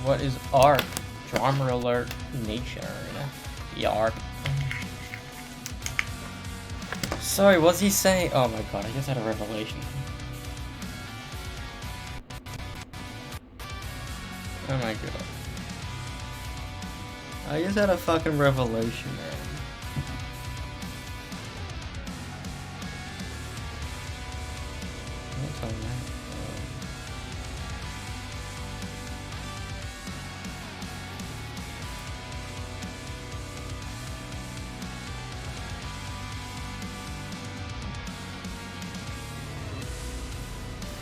What is ARP? Drama Alert Nation. Yarp. Sorry, what's he saying? Oh my god, I just had a revelation. Oh my god. I just had a fucking revelation, man. What's on that?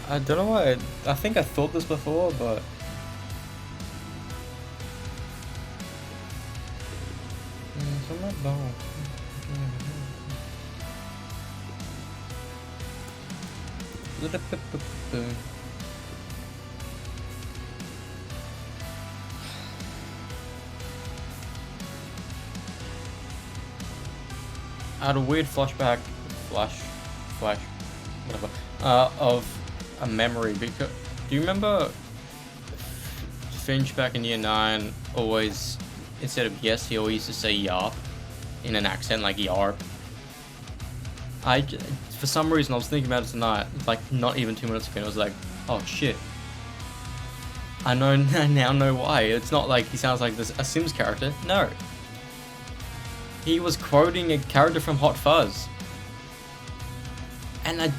I don't know why. I think I thought this before, but I'm not wrong. I had a weird flashback, flash, whatever, of a memory. Because do you remember Finch back in year 9 always, instead of yes, he always used to say yarp in an accent like yarp? For some reason I was thinking about it tonight, like not even 2 minutes ago, and I was like, oh shit. I now know why. It's not like he sounds like a Sims character. No. He was quoting a character from Hot Fuzz. And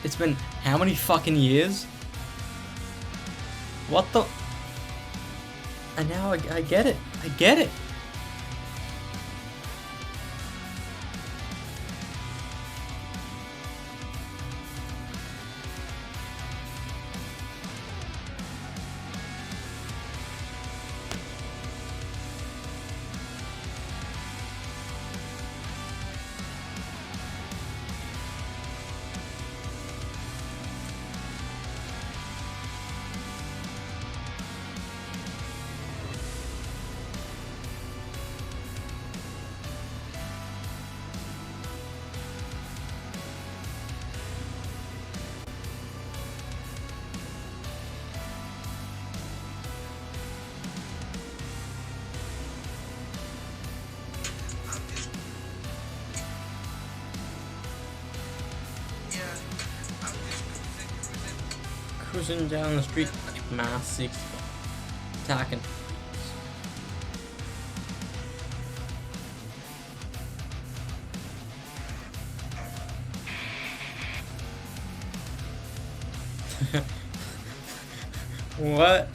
it's been how many fucking years? What the? And now I get it. I get it. Cruising down the street, my 6 talking. What?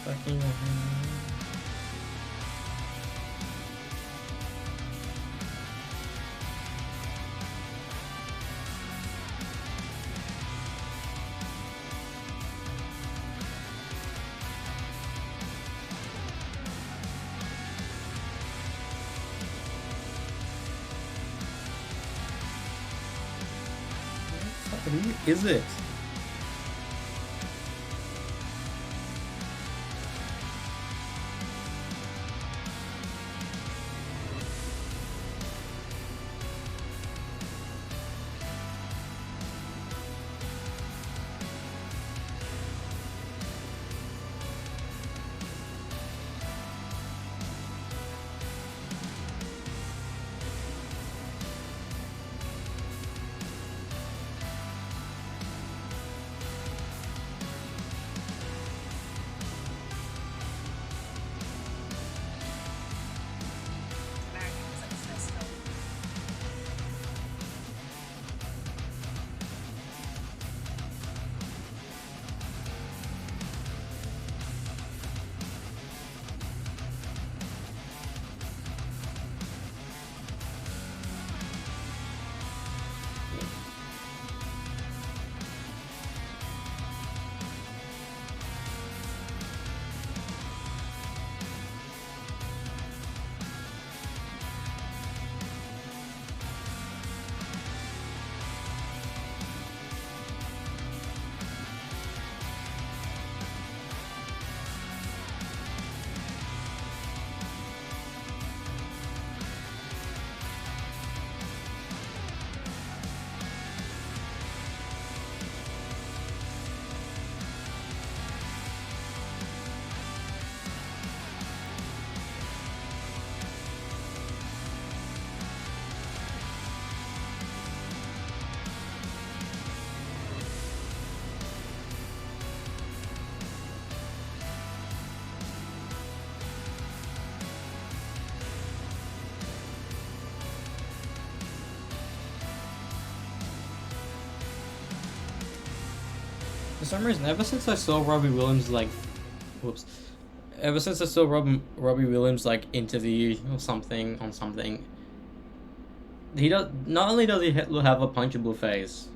Fucking who is it? For some reason, ever since I saw Robbie Williams, like, whoops, ever since I saw Robbie Williams, like, interview or something on something, he does, not only does he have a punchable face,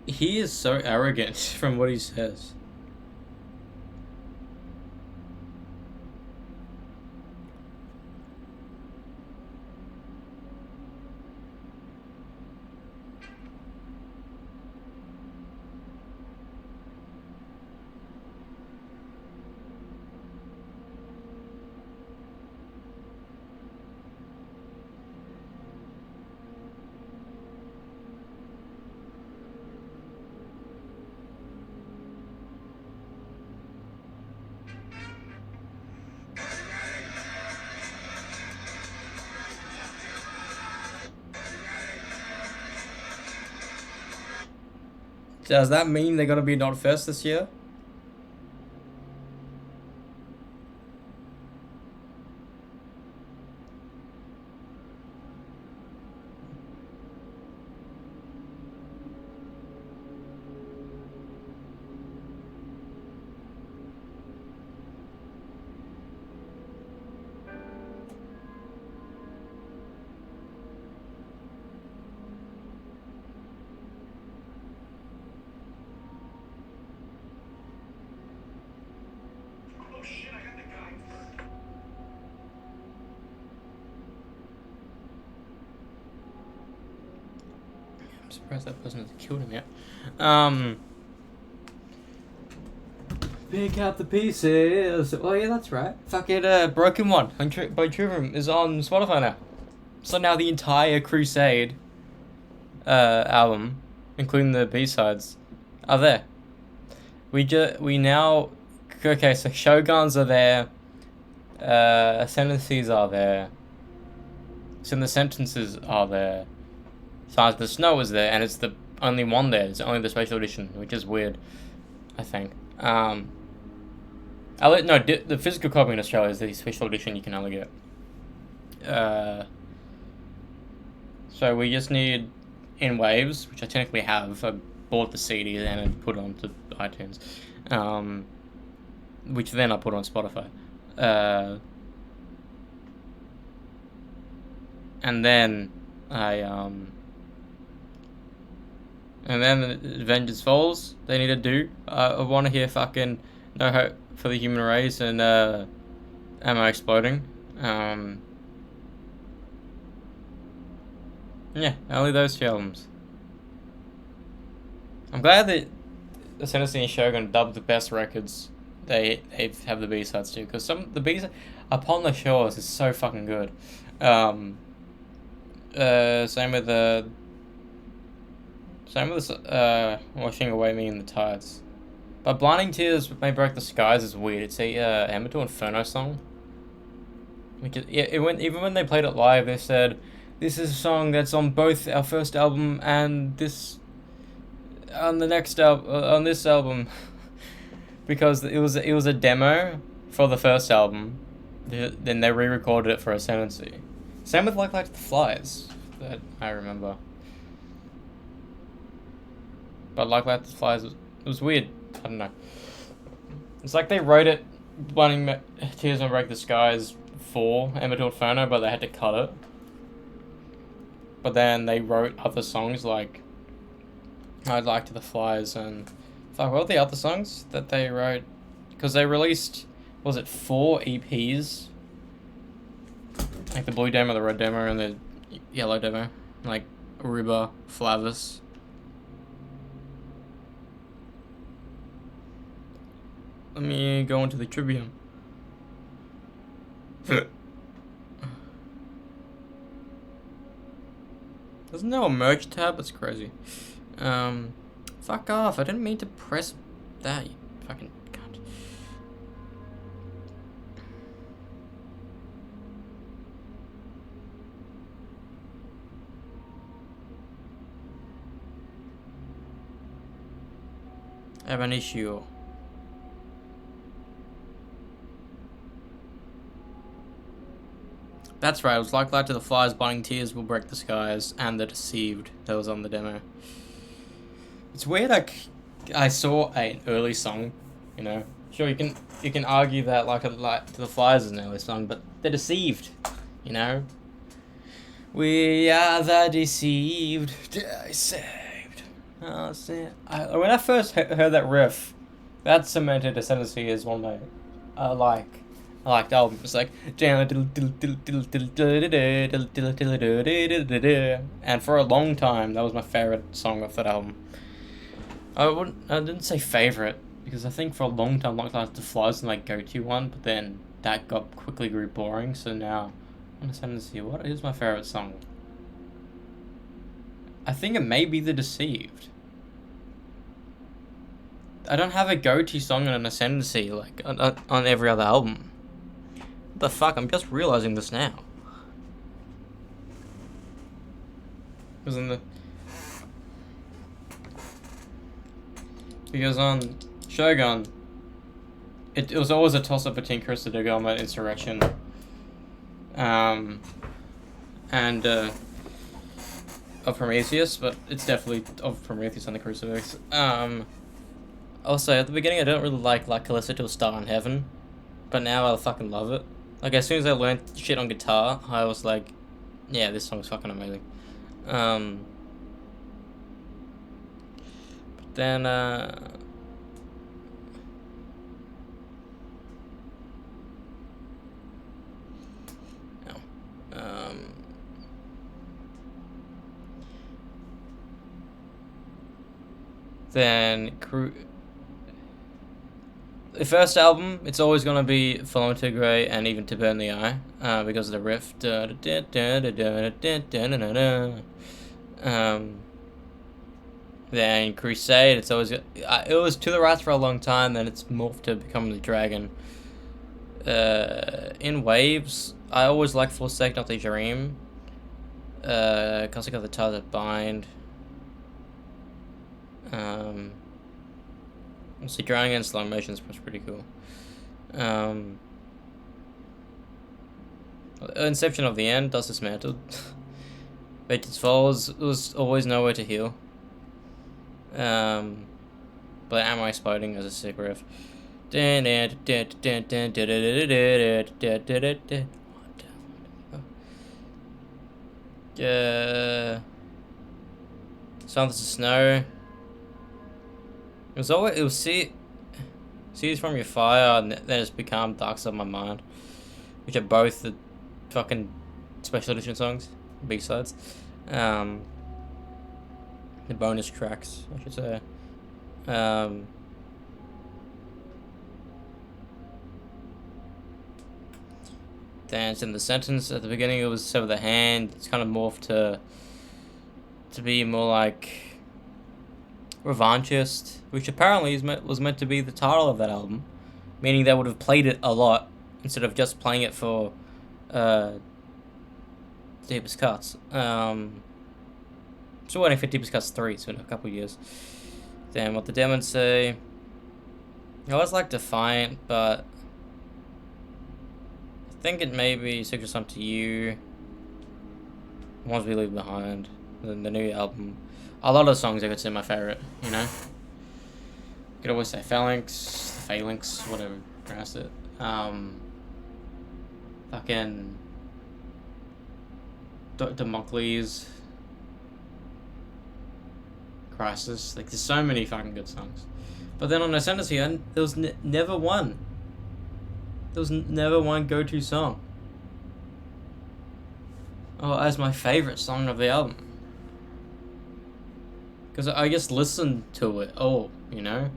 he is so arrogant from what he says. Does that mean they're gonna be not first this year? I'm surprised that person hasn't killed him yet. Pick up the pieces. Oh yeah, that's right. Fucking Broken One by Trivium is on Spotify now. So now the entire Crusade album, including the B-sides, are there. We now okay. So Shoguns are there. Ascendancies are there. So the Sentences are there. Signs of the Snow is there, and it's the only one there. It's only the special edition, which is weird, I think. The physical copy in Australia is the special edition you can only get. So we just need In Waves, which I technically have. I bought the CD and then put it onto iTunes, which then I put on Spotify. And then and then Vengeance Falls, they need to do. I want to hear fucking No Hope for the Human Race and Ammo Exploding. Yeah, only those two albums. I'm glad that Ascendancy and Shogun dubbed the best records. They have the B-sides too, because the B-sides, Upon the Shores is so fucking good. Same with Washing Away Me in the Tides. But Blinding Tears May Break the Skies is weird. It's a Amateur Inferno song. Which is, even when they played it live, they said, this is a song that's on both our first album and this on this album, because it was a demo for the first album. Then they re-recorded it for Ascendancy. Same with like the Flies that I remember. But like the Flies it was weird. I don't know. It's like they wrote it, Blinding Tears May Break the Skies for Amateur Inferno, but they had to cut it. But then they wrote other songs like I'd Like to the Flies and fuck, what were the other songs that they wrote? Because they released, was it 4 EPs? Like the blue demo, the red demo, and the yellow demo. Like Aruba, Flavis. Let me go into the Tribune. There's no merch tab, that's crazy. Fuck off, I didn't mean to press that, you fucking cunt. I have an issue. That's right, it was like Light to the Flies, Blinding Tears Will Break the Skies, and The Deceived that was on the demo. It's weird. Like, I saw an early song, you know. Sure, you can argue that like to the Flyers is an early song, but they're deceived, you know. We are the deceived, deceived. Oh, see, when I first heard that riff, that cemented Ascendancy as one of my I like the album. It's like, and for a long time that was my favorite song off that album. I didn't say favorite because I think for a long time the Flies was my go-to one, but then that got quickly grew boring. So now I'm just to see what is my favorite song. I think it may be The Deceived. I don't have a go-to song on an Ascendancy like on every other album. What the fuck? I'm just realizing this now. Because on Shogun, it was always a toss-up between Curse of Dagoma and Insurrection. And of Prometheus, but it's definitely of Prometheus and the Crucifix. Also, at the beginning I don't really like Callisto to a Star in Heaven, but now I fucking love it. Like, as soon as I learned shit on guitar, I was like, yeah, this song's fucking amazing. But then, then the first album, it's always gonna be Follow to Grey and Even to Burn the Eye, because of the riff. Then Crusade, it's always it was To the Rats for a long time, then it's morphed to become the Dragon. In Waves, I always like For a Second of the Dream. Cause I got the Ties That Bind. See, Drawing in Slow Motion is pretty cool. Inception of the End, Dust Dismantled. Vacant's Falls was always Nowhere to Heal. But Am I Spiding as a sick riff. Songs of Snow. It was Seas from Your Fire, and then it's become Dark Side of My Mind, which are both the fucking special edition songs, B-sides. The bonus tracks, I should say. Dance in the Sentence. At the beginning, it was Sever the Hand. It's kind of morphed to be more like Revanchist, which apparently was meant to be the title of that album, meaning they would have played it a lot instead of just playing it for Deepest Cuts. Still waiting for Deepest Cuts 3. It's been a couple of years. Then what the Demons Say. I always like Defiant, but I think it may be Secret Sum to You, Ones We Leave Behind, the new album. A lot of songs I could say my favorite, you know? You could always say Phalanx, whatever you pronounce it. Fucking Dr. Monkley's Crisis. Like, there's so many fucking good songs. But then on Ascendancy, there was never one. There was never one go-to song. Oh, as my favorite song of the album. Because I just listened to it all, you know?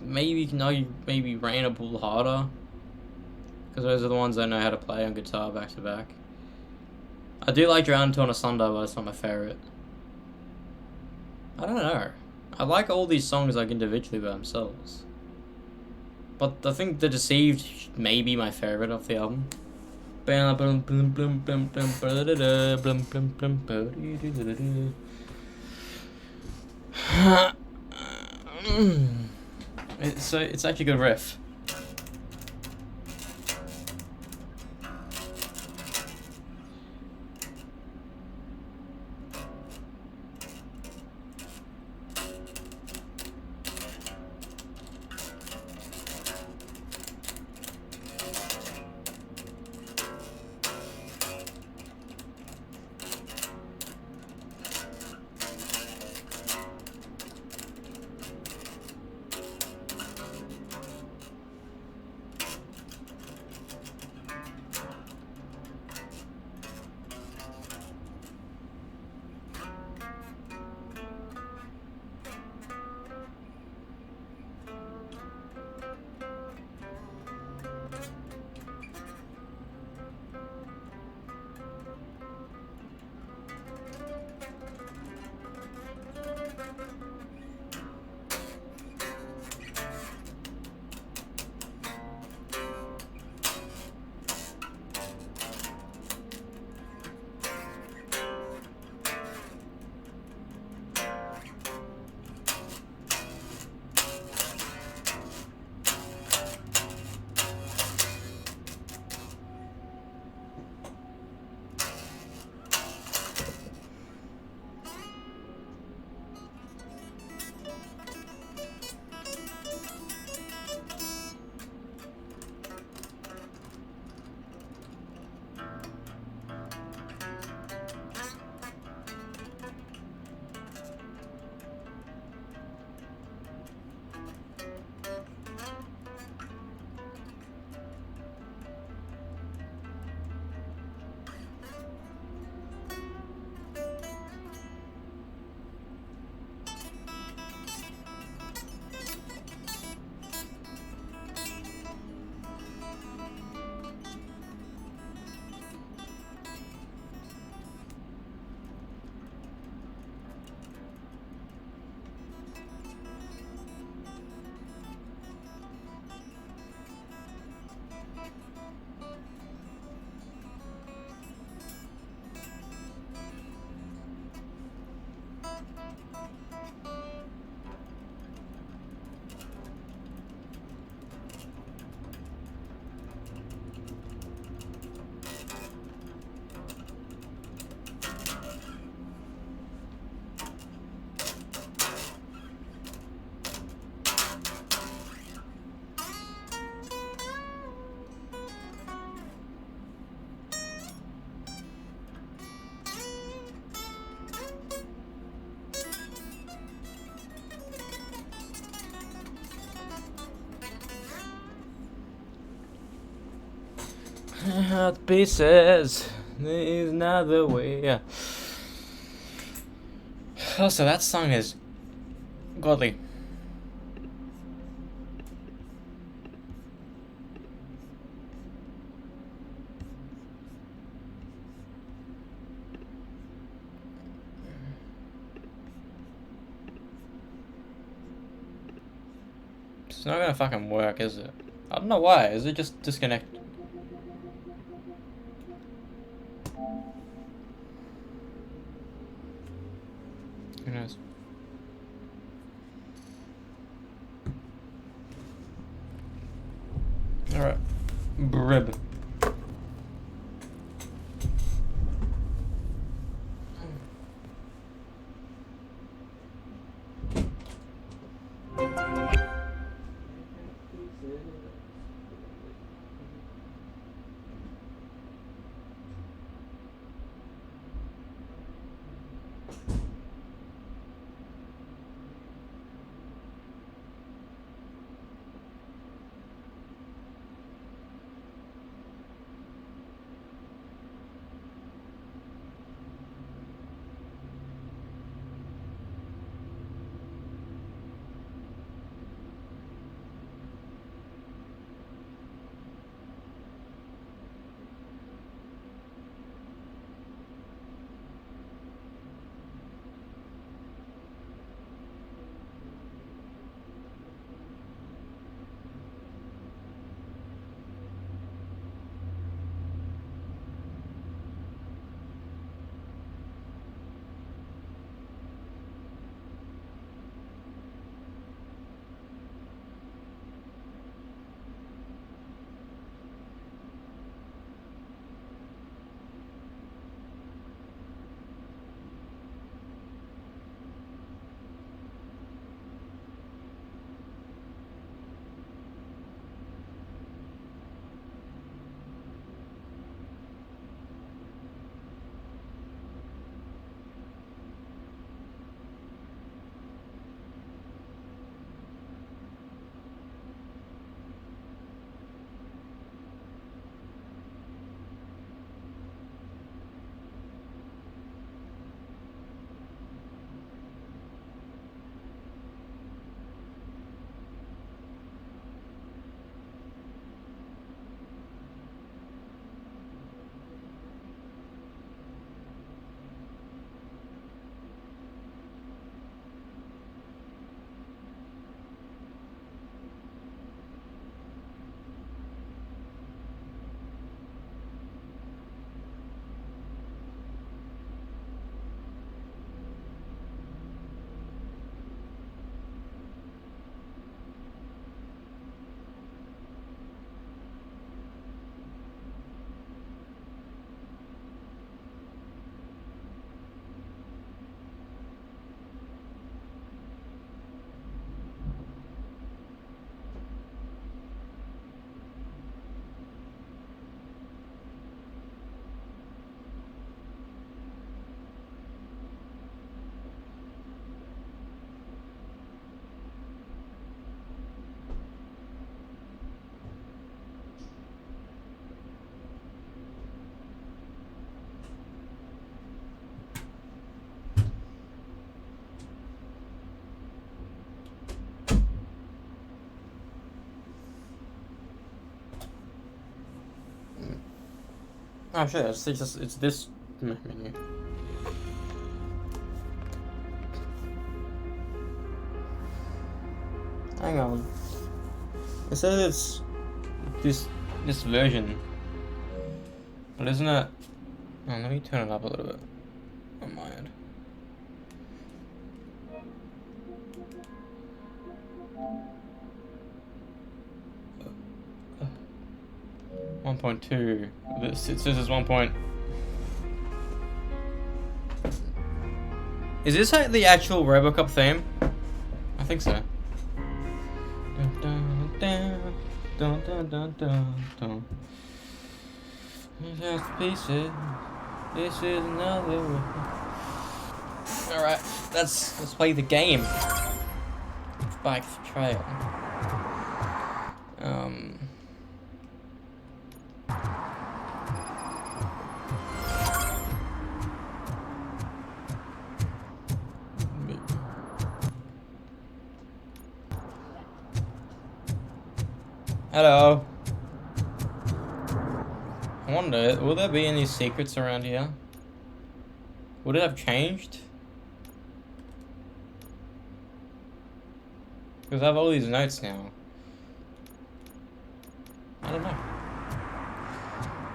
Maybe you can argue maybe Rain or Bull Harder. Because those are the ones I know how to play on guitar back to back. I do like Drowned Torn Asunder, but it's not my favorite. I don't know. I like all these songs like individually by themselves. But I think The Deceived may be my favorite of the album. It's actually a good riff. Pieces. There is another way. Yeah. Also, that song is godly. It's not gonna fucking work, is it? I don't know why. Is it just disconnected? Who knows? Alright. Brib. Oh shit, it's this menu. Hang on. It says it's this version. But isn't it? Oh, let me turn it up a little bit on my end. Uh, 1.2. It says it's 1. Is this like the actual RoboCop theme? I think so. Dun, dun, dun, dun, dun, dun, dun, dun. Just pieces. This is another way. Alright, let's play the game. Bike trail. Hello. I wonder, will there be any secrets around here? Would it have changed? Because I have all these notes now. I don't know.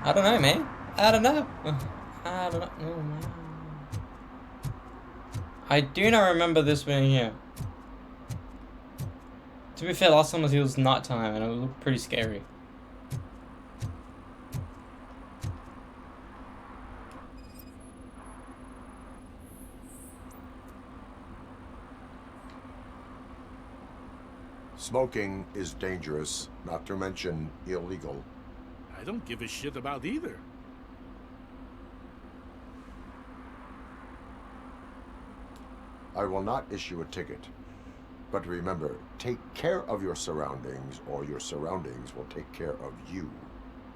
I don't know, man. I don't know. I don't know. Oh, man. I do not remember this being here. To be fair, last time it was nighttime and it looked pretty scary. Smoking is dangerous, not to mention illegal. I don't give a shit about either. I will not issue a ticket. But remember, take care of your surroundings, or your surroundings will take care of you.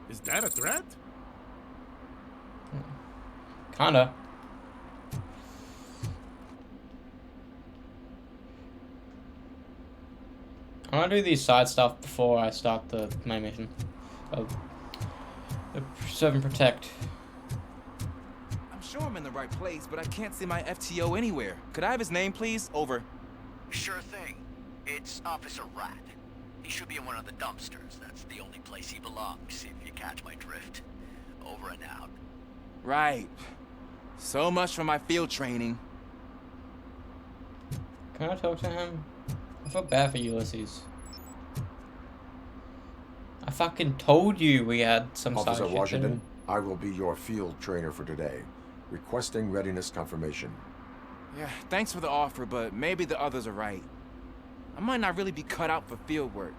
Is that a threat? Kinda. I want to do these side stuff before I start the main mission. The Preserve and Protect. I'm sure I'm in the right place, but I can't see my FTO anywhere. Could I have his name, please? Over. Sure thing. It's Officer Rat. He should be in one of the dumpsters. That's the only place he belongs, if you catch my drift. Over and out. Right. So much for my field training. Can I talk to him? I feel bad for Ulysses. I fucking told you we had some side Officer shit Washington, to I will be your field trainer for today. Requesting readiness confirmation. Yeah, thanks for the offer, but maybe the others are right. I might not really be cut out for field work.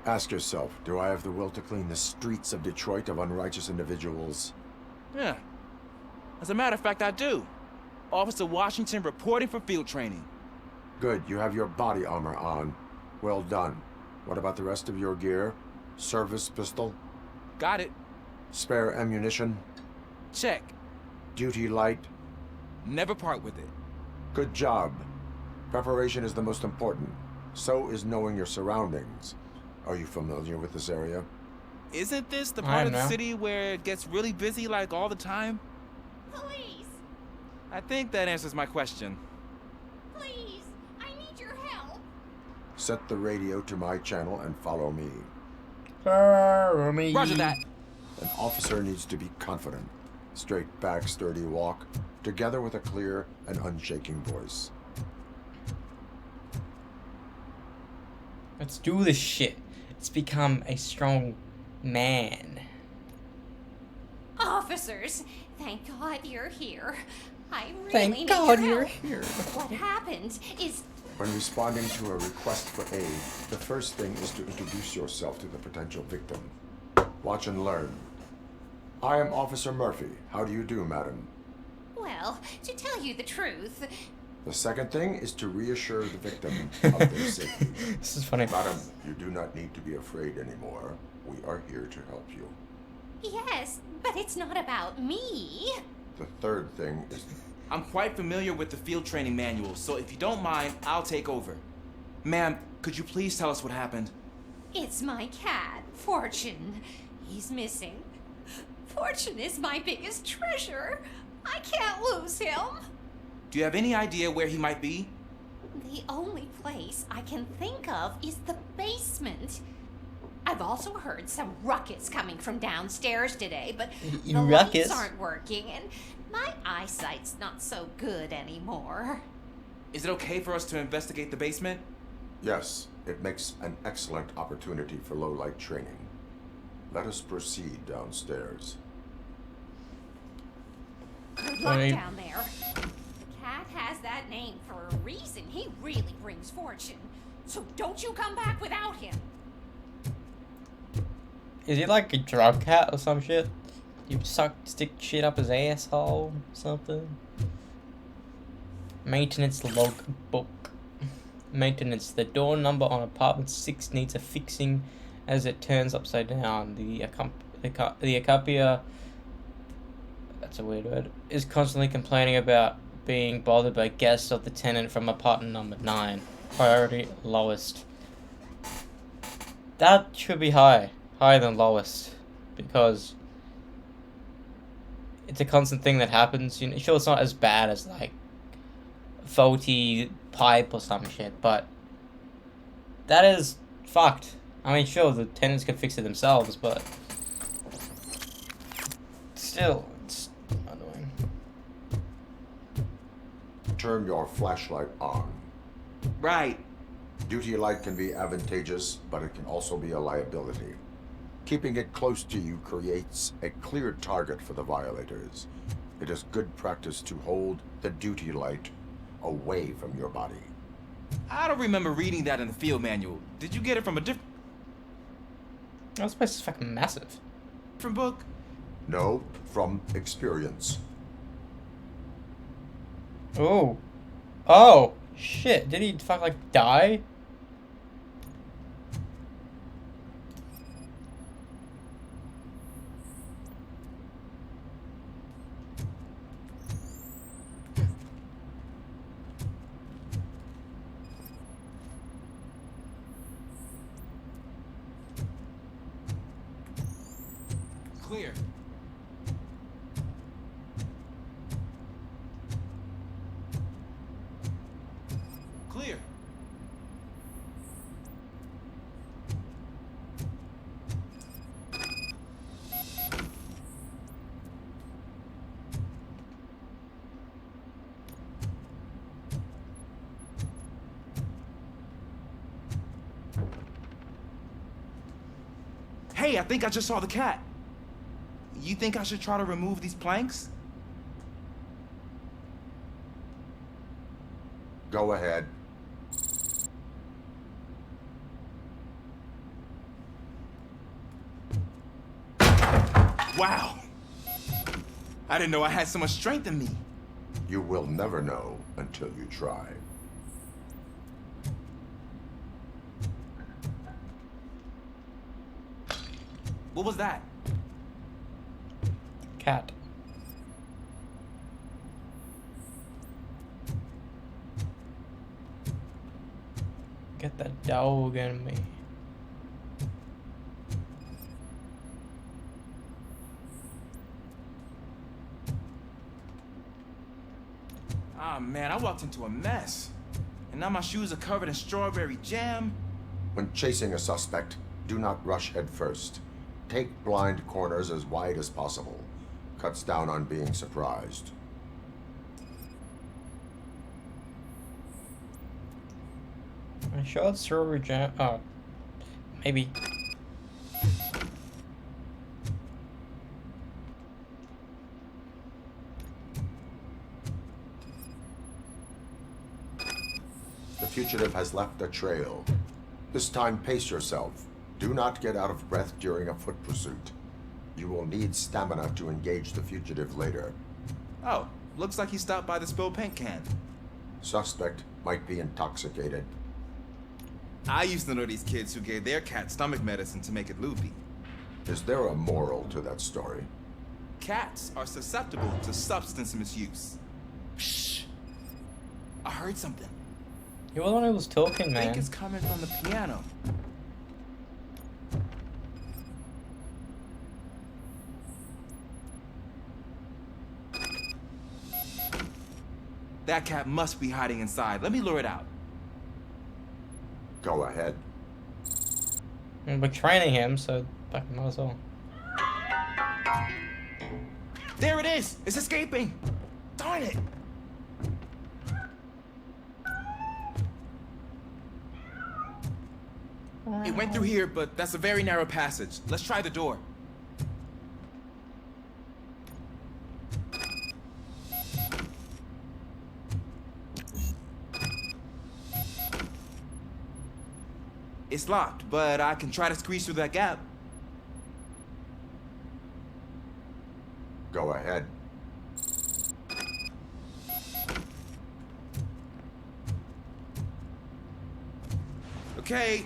Ask yourself, do I have the will to clean the streets of Detroit of unrighteous individuals? Yeah. As a matter of fact, I do. Officer Washington reporting for field training. Good, you have your body armor on. Well done. What about the rest of your gear? Service pistol? Got it. Spare ammunition? Check. Duty light? Never part with it. Good job. Preparation is the most important. So is knowing your surroundings. Are you familiar with this area? Isn't this the I part am of the now. city where it gets really busy like all the time? Police! I think that answers my question. Please! I need your help! Set the radio to my channel and follow me. Roger that. An officer needs to be confident. Straight back, sturdy walk, together with a clear and unshaking voice. Let's do this shit. Let's become a strong man. Officers! Thank God you're here. I really Thank need God your you're help. here. What happened is... When responding to a request for aid, the first thing is to introduce yourself to the potential victim. Watch and learn. I am Officer Murphy. How do you do, madam? Well, to tell you the truth... The second thing is to reassure the victim of their safety. This is funny. Madam, you do not need to be afraid anymore. We are here to help you. Yes, but it's not about me. The third thing is... I'm quite familiar with the field training manual, so if you don't mind, I'll take over. Ma'am, could you please tell us what happened? It's my cat, Fortune. He's missing. Fortune is my biggest treasure. I can't lose him. Do you have any idea where he might be? The only place I can think of is the basement. I've also heard some ruckus coming from downstairs today, but the Ruckus? lights aren't working and my eyesight's not so good anymore. Is it okay for us to investigate the basement? Yes, it makes an excellent opportunity for low-light training. Let us proceed downstairs. Good luck Right. down there. The cat has that name for a reason. He really brings fortune. So don't you come back without him. Is he like a drug cat or some shit? You stick shit up his asshole, something? Maintenance logbook. Maintenance. The door number on apartment 6 needs a fixing as it turns upside down. The Acapia, that's a weird word, is constantly complaining about being bothered by guests of the tenant from apartment number 9. Priority lowest. That should be higher than lowest, because it's a constant thing that happens. You know, sure, it's not as bad as like faulty pipe or some shit, but that is fucked. I mean, sure, the tenants can fix it themselves, but still, it's annoying. Turn your flashlight on. Right. Duty light can be advantageous, but it can also be a liability. Keeping it close to you creates a clear target for the violators. It is good practice to hold the duty light away from your body. I don't remember reading that in the field manual. Did you get it from a different This place is fucking massive. book? No, from experience. Oh. Oh, shit. Did he like die? Clear. Clear. Hey, I think I just saw the cat. You think I should try to remove these planks? Go ahead. Wow. I didn't know I had so much strength in me. You will never know until you try. What was that? Cat. Get that dog in me. Ah, man, I walked into a mess. And now my shoes are covered in strawberry jam. When chasing a suspect, do not rush head first. Take blind corners as wide as possible. Cuts down on being surprised. I'm sure it's strawberry jam. Oh, maybe. The fugitive has left a trail. This time, pace yourself. Do not get out of breath during a foot pursuit. You will need stamina to engage the fugitive later. Oh, looks like he stopped by the spilled paint can. Suspect might be intoxicated. I used to know these kids who gave their cat stomach medicine to make it loopy. Is there a moral to that story? Cats are susceptible to substance misuse. Shh. I heard something. You were the one who was talking, I think man. it's coming from the piano. That cat must be hiding inside. Let me lure it out. Go ahead. We're training him, so fucking might as well. There it is! It's escaping! Darn it! It went through here, but that's a very narrow passage. Let's try the door. It's locked, but I can try to squeeze through that gap. Go ahead. Okay,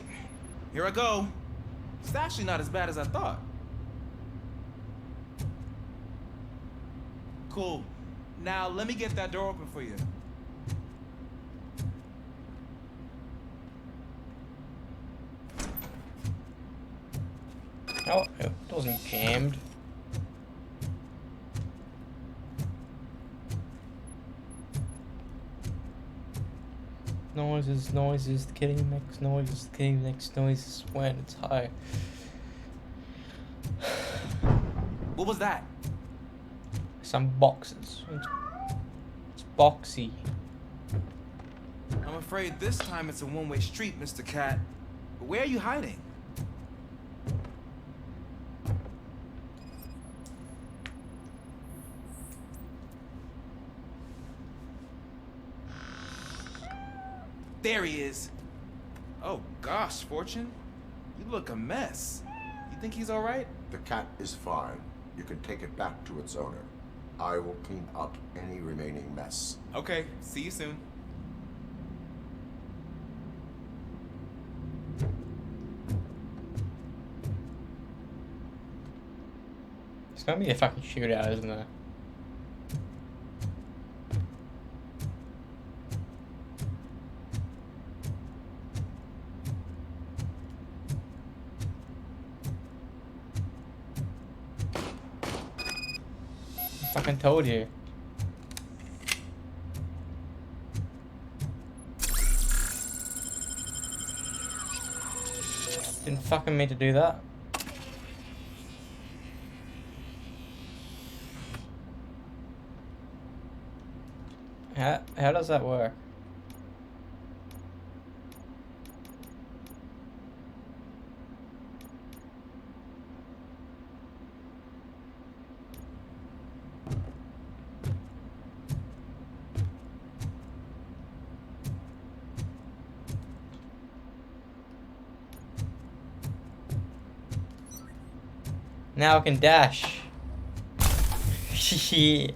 here I go. It's actually not as bad as I thought. Cool. Now, let me get that door open for you. Oh, it wasn't jammed. Noises, noises, the kitty makes noises, the kitty makes noises when it's high. What was that? Some boxes. It's boxy. I'm afraid this time it's a one-way street, Mr. Cat. But where are you hiding? There he is. Oh gosh, Fortune. You look a mess. You think he's all right? The cat is fine. You can take it back to its owner. I will clean up any remaining mess. Okay, see you soon. It's gonna be a fucking shootout, isn't it? I fucking told you. Didn't fucking mean to do that. How does that work? Now I can dash. Yeah.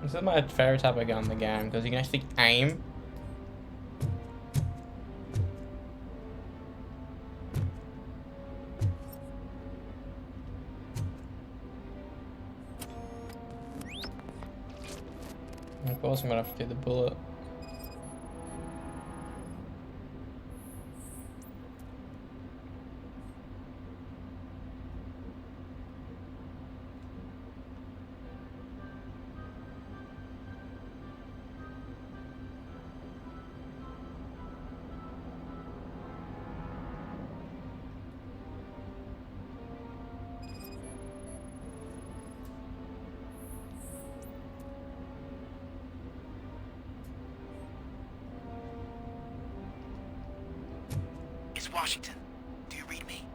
This is my favorite type of gun in the game because you can actually aim. Of course I'm gonna have to do the bullet. It's Washington. Do you read me?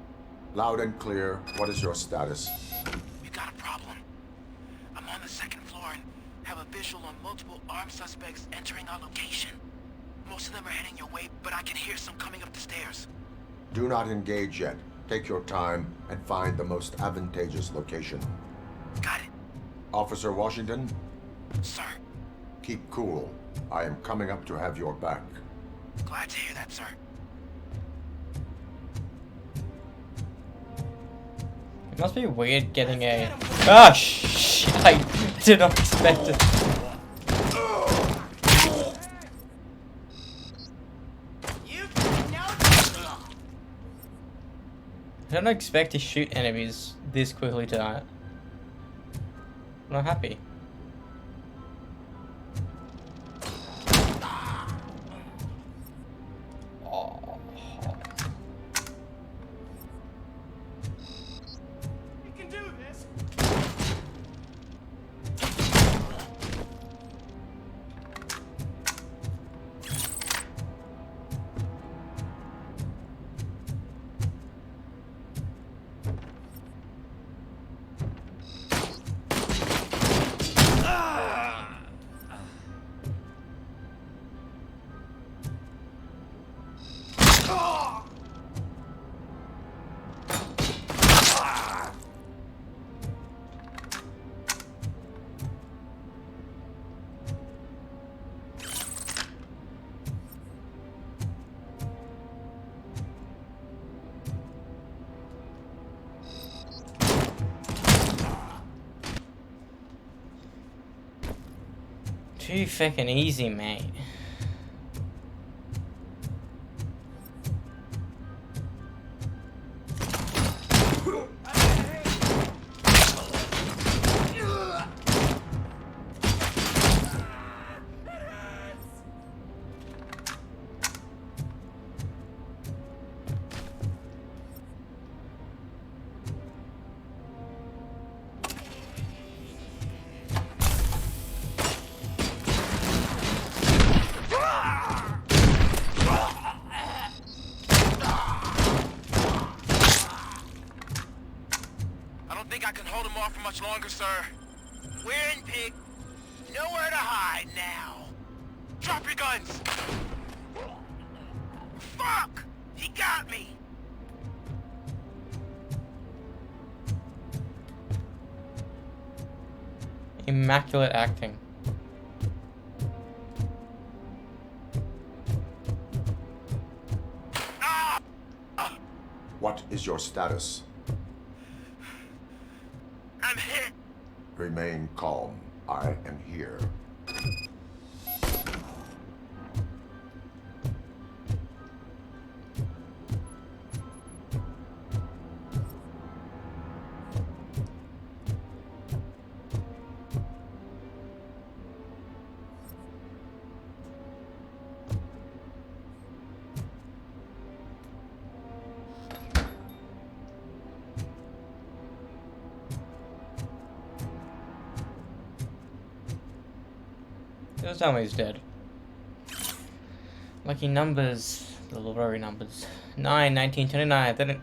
Loud and clear. What is your status? We've got a problem. I'm on the second floor and have a visual on multiple armed suspects entering our location. Most of them are heading your way, but I can hear some coming up the stairs. Do not engage yet. Take your time and find the most advantageous location. Got it. Officer Washington, Sir. keep cool. I am coming up to have your back. Glad to hear that, sir. It must be weird getting a. Ah, shit! I did not expect it. I don't expect to shoot enemies this quickly tonight. I'm not happy. Oh. You can do this. Too fucking easy, mate. I don't think I can hold him off for much longer, sir. We're in, pig. Nowhere to hide now. Drop your guns. Fuck! He got me. Immaculate acting. What is your status? I'm hit. Remain calm. I am here. Just tell me he's dead. Lucky numbers. The lottery numbers. 9, 19, 29. I didn't.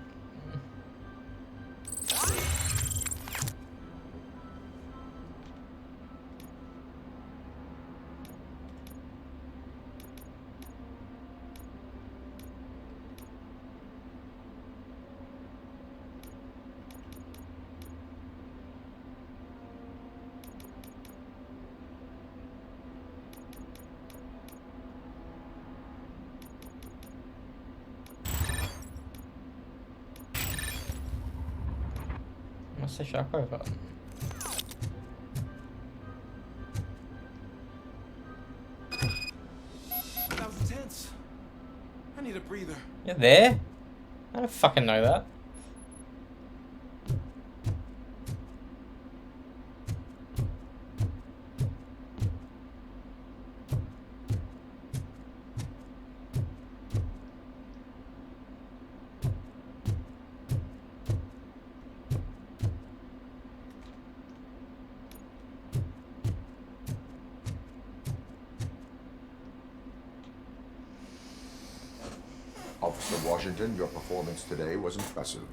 What's the shockwave button? That was intense. I need a breather. You're there? I don't fucking know that. Officer Washington, your performance today was impressive.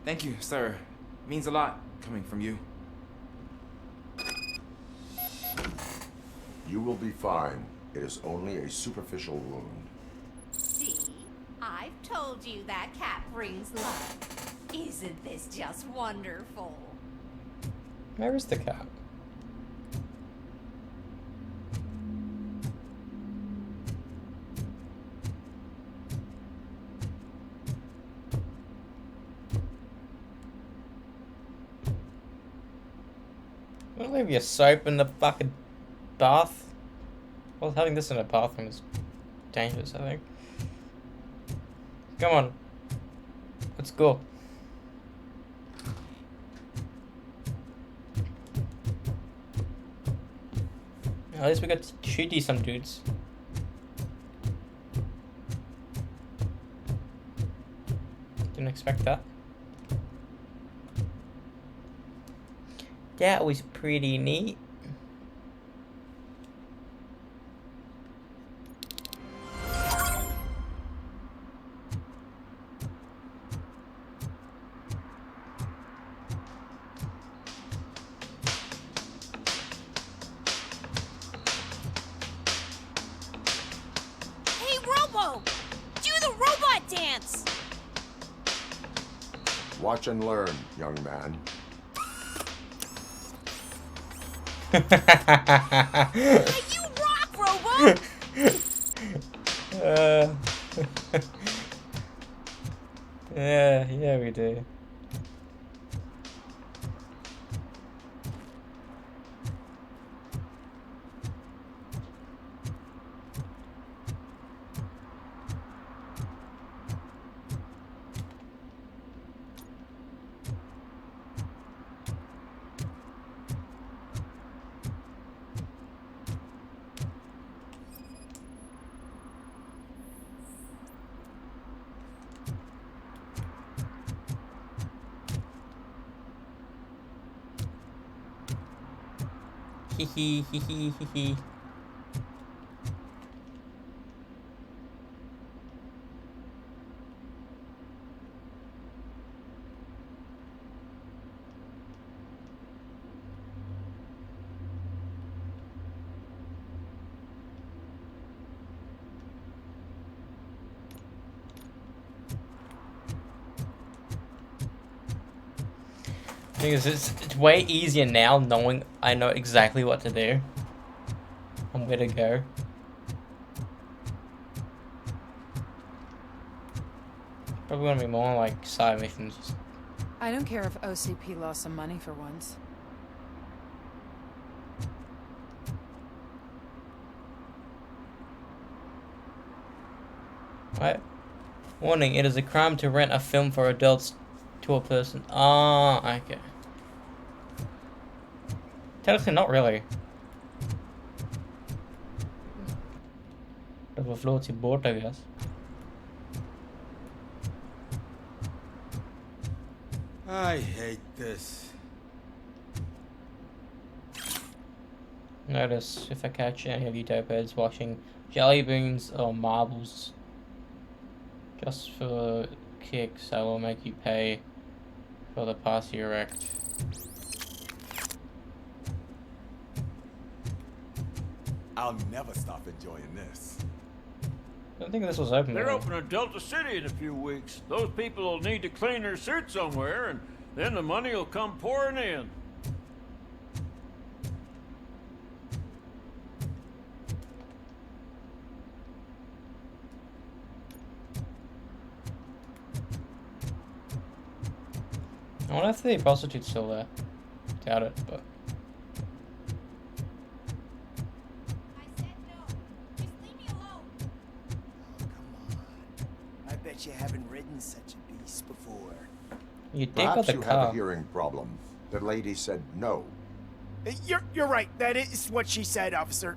Thank you, sir. Means a lot coming from you. You will be fine. It is only a superficial wound. See? I've told you that cat brings luck. Isn't this just wonderful? Where is the cat? Don't leave your soap in the fucking bath. Well, having this in a bathroom is dangerous, I think. Come on. Let's go. At least we got to shoot some dudes. Didn't expect that. That was pretty neat. Hey, Robo! Do the robot dance! Watch and learn, young man. Hey, you rock, Robo! Yeah, we do. hee hee hee hee hee. Thing is, it's way easier now knowing I know exactly what to do and where to go. Probably gonna be more like side missions. I don't care if OCP lost some money for once. What? Warning, it is a crime to rent a film for adults to a person. Ah, okay. Technically, not really. Bit of a floaty boat, I guess. I hate this. Notice if I catch any of you dopeheads watching jelly beans or marbles just for kicks, I will make you pay for the pass you wrecked. I'll never stop enjoying this. I don't think this was open. They're really. opening Delta City in a few weeks. Those people will need to clean their suits somewhere, and then the money will come pouring in. I wonder if the prostitute's still there. Doubt it, but. I said no. Just leave me alone. Come on. I bet you haven't ridden such a beast before. You dig Perhaps with the you car. have a hearing problem. The lady said no. You're right. That is what she said, officer.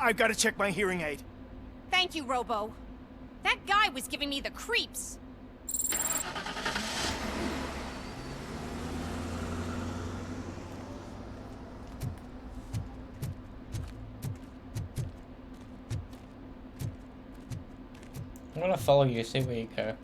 I've got to check my hearing aid. Thank you, Robo. That guy was giving me the creeps. I'm gonna follow you, see where you go.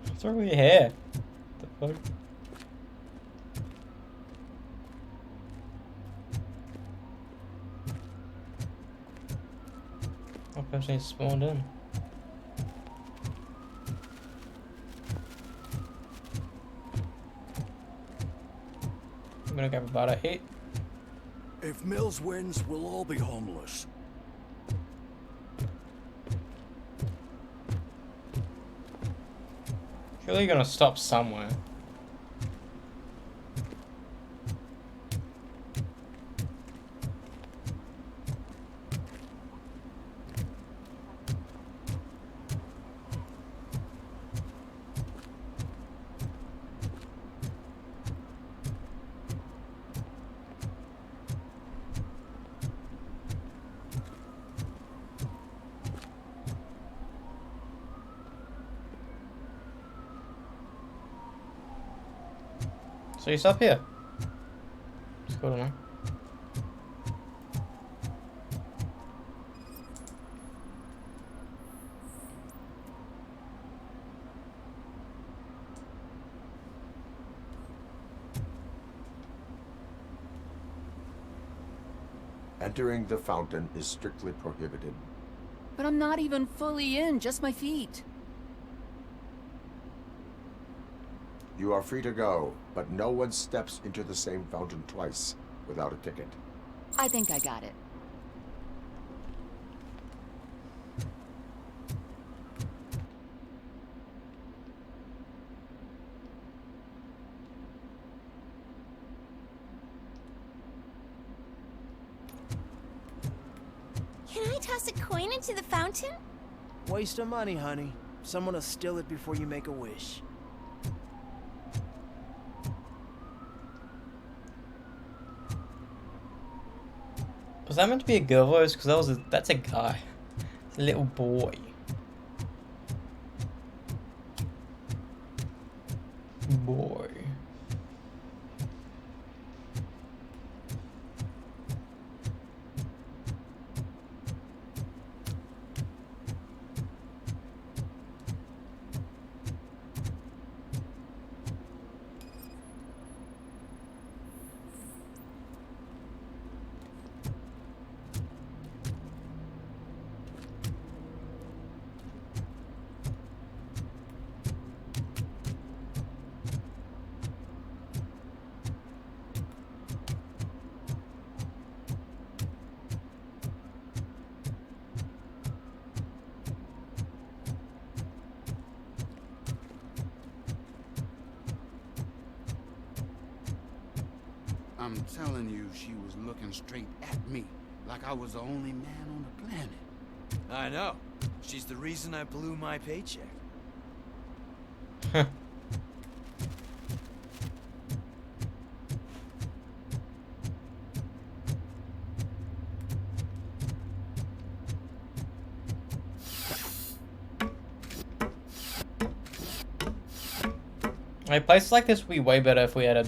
What's wrong with your hair? The fuck? Oh, person spawned in. I'm gonna grab about a hit. If Mills wins, we'll all be homeless. Surely you're gonna stop somewhere. So you stop here. It's cool, man. Entering the fountain is strictly prohibited. But I'm not even fully in, just my feet. You are free to go, but no one steps into the same fountain twice without a ticket. I think I got it. Can I toss a coin into the fountain? Waste of money, honey. Someone will steal it before you make a wish. Was that meant to be a girl voice? Because that's a guy. It's a little boy. Boy. I'm telling you, she was looking straight at me, like I was the only man on the planet. I know. She's the reason I blew my paycheck. Like, places like this would be way better if we had a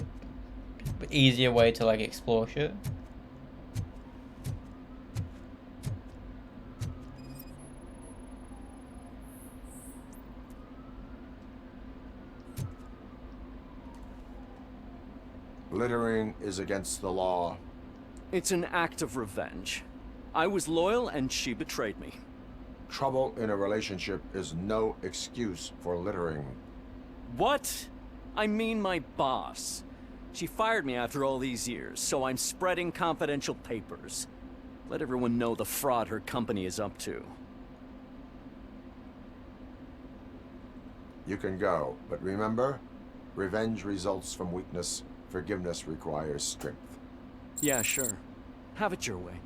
easier way to like explore shit. Littering is against the law. It's an act of revenge. I was loyal and she betrayed me. Trouble in a relationship is no excuse for littering. What? I mean my boss. She fired me after all these years, so I'm spreading confidential papers. Let everyone know the fraud her company is up to. You can go, but remember, revenge results from weakness. Forgiveness requires strength. Yeah, sure. Have it your way.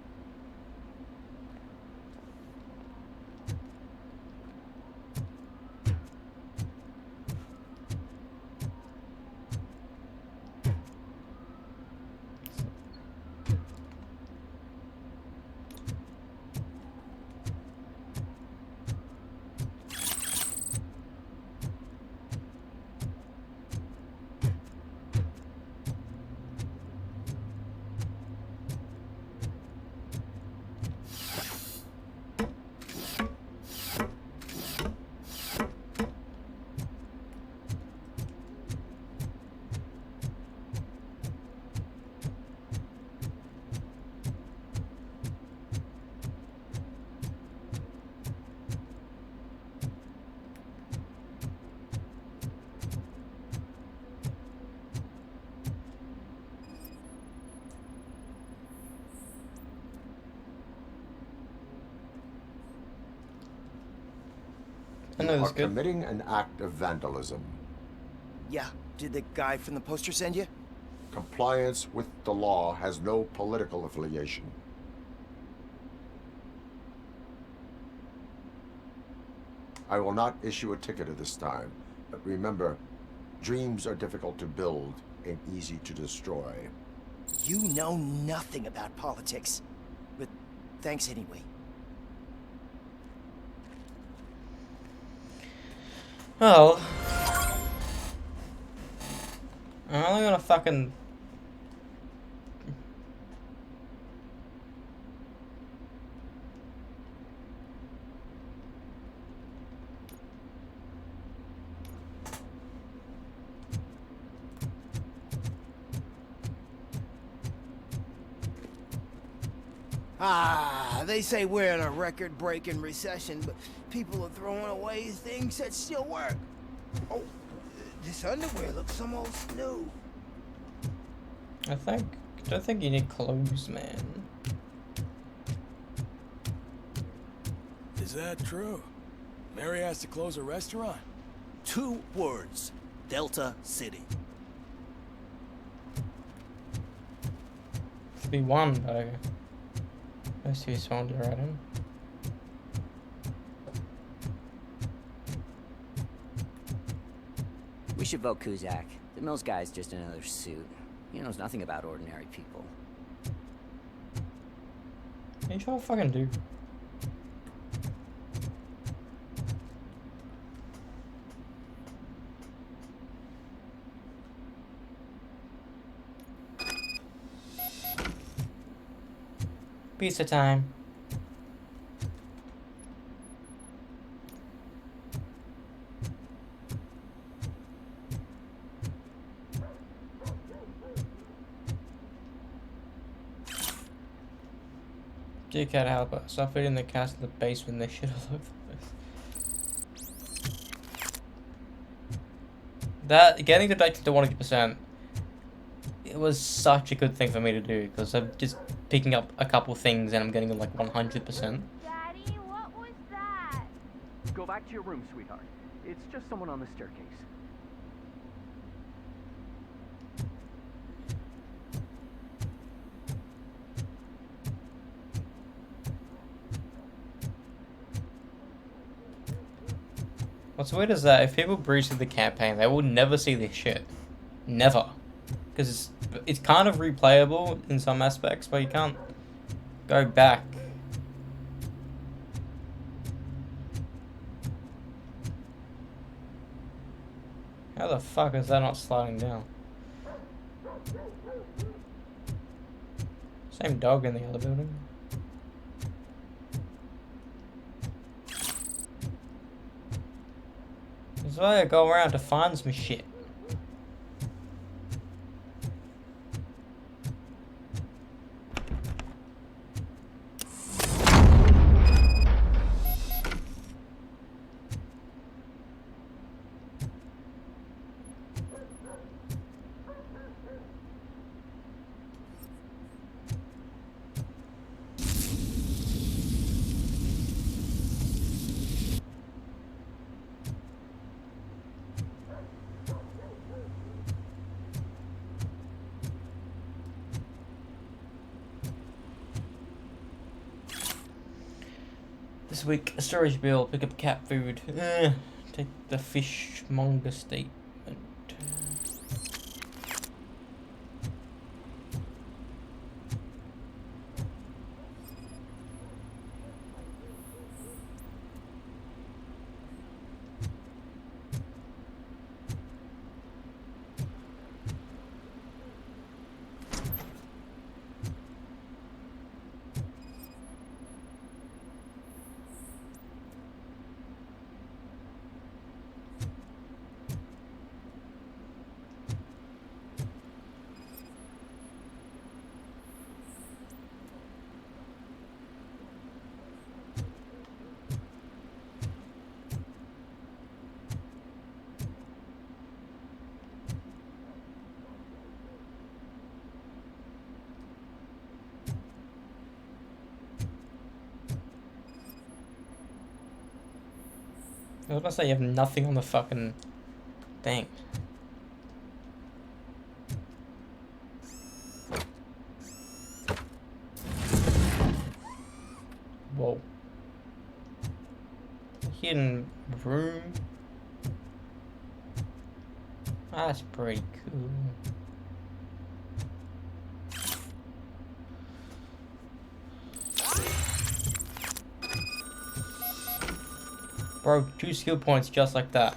You are committing an act of vandalism. Yeah, did the guy from the poster send you? Compliance with the law has no political affiliation. I will not issue a ticket at this time, but remember, dreams are difficult to build and easy to destroy. You know nothing about politics. But thanks anyway. Well, I'm only gonna fucking... Ah, they say we're in a record-breaking recession, but people are throwing away things that still work. Oh, this underwear looks almost new. I don't think you need clothes, man. Is that true? Mary has to close a restaurant? 2 words. Delta City. Should be one though. Let's see someone right in. We should vote Kuzak. The Mills guy's just another suit. He knows nothing about ordinary people. What are you trying to fucking do? Pizza time. Dear cat helper, stop feeding the cats in the basement, they shit all over the place. That, getting the back to 100%, it was such a good thing for me to do, because I'm just picking up a couple things and I'm getting like 100%. Daddy, what was that? Go back to your room, sweetheart. It's just someone on the staircase. What's weird is that if people breach through the campaign, they will never see this shit. Never. Because it's kind of replayable in some aspects, but you can't go back. How the fuck is that not sliding down? Same dog in the other building. That's why I go around to find some shit. This week, a storage bill, pick up cat food. Take the fishmonger statement. I was about to say you have nothing on the fucking thing. Whoa. Hidden room. That's pretty cool. Bro, 2 skill points just like that.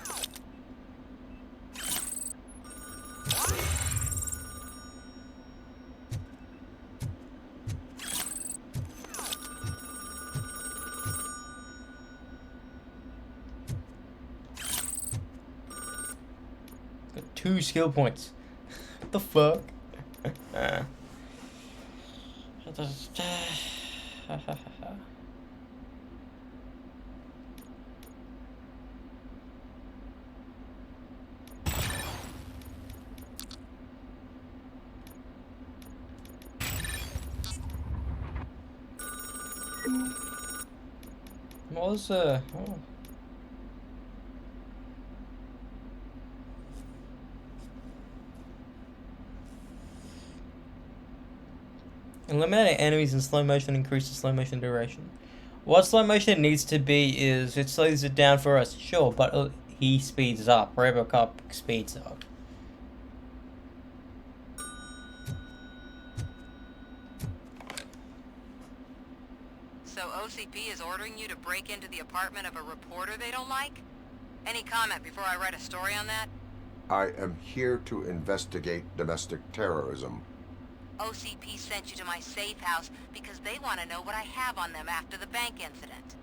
Got 2 skill points. What the fuck? Ha ha ha ha. What was oh. Eliminating enemies in slow motion increases slow motion duration. What slow motion needs to be is it slows it down for us, sure, but he speeds up. RoboCop speeds up. So OCP is ordering you to break into the apartment of a reporter they don't like? Any comment before I write a story on that? I am here to investigate domestic terrorism. OCP sent you to my safe house because they want to know what I have on them after the bank incident.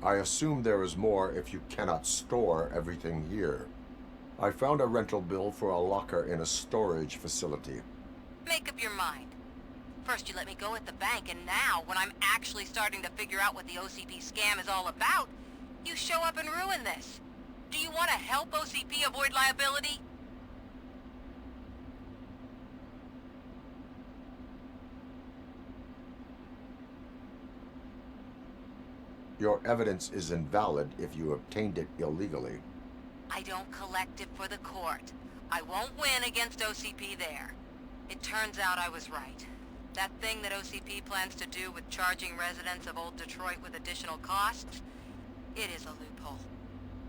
I assume there is more if you cannot store everything here. I found a rental bill for a locker in a storage facility. Make up your mind. First you let me go at the bank, and now, when I'm actually starting to figure out what the OCP scam is all about, you show up and ruin this. Do you want to help OCP avoid liability? Your evidence is invalid if you obtained it illegally. I don't collect it for the court. I won't win against OCP there. It turns out I was right. That thing that OCP plans to do with charging residents of Old Detroit with additional costs, it is a loophole.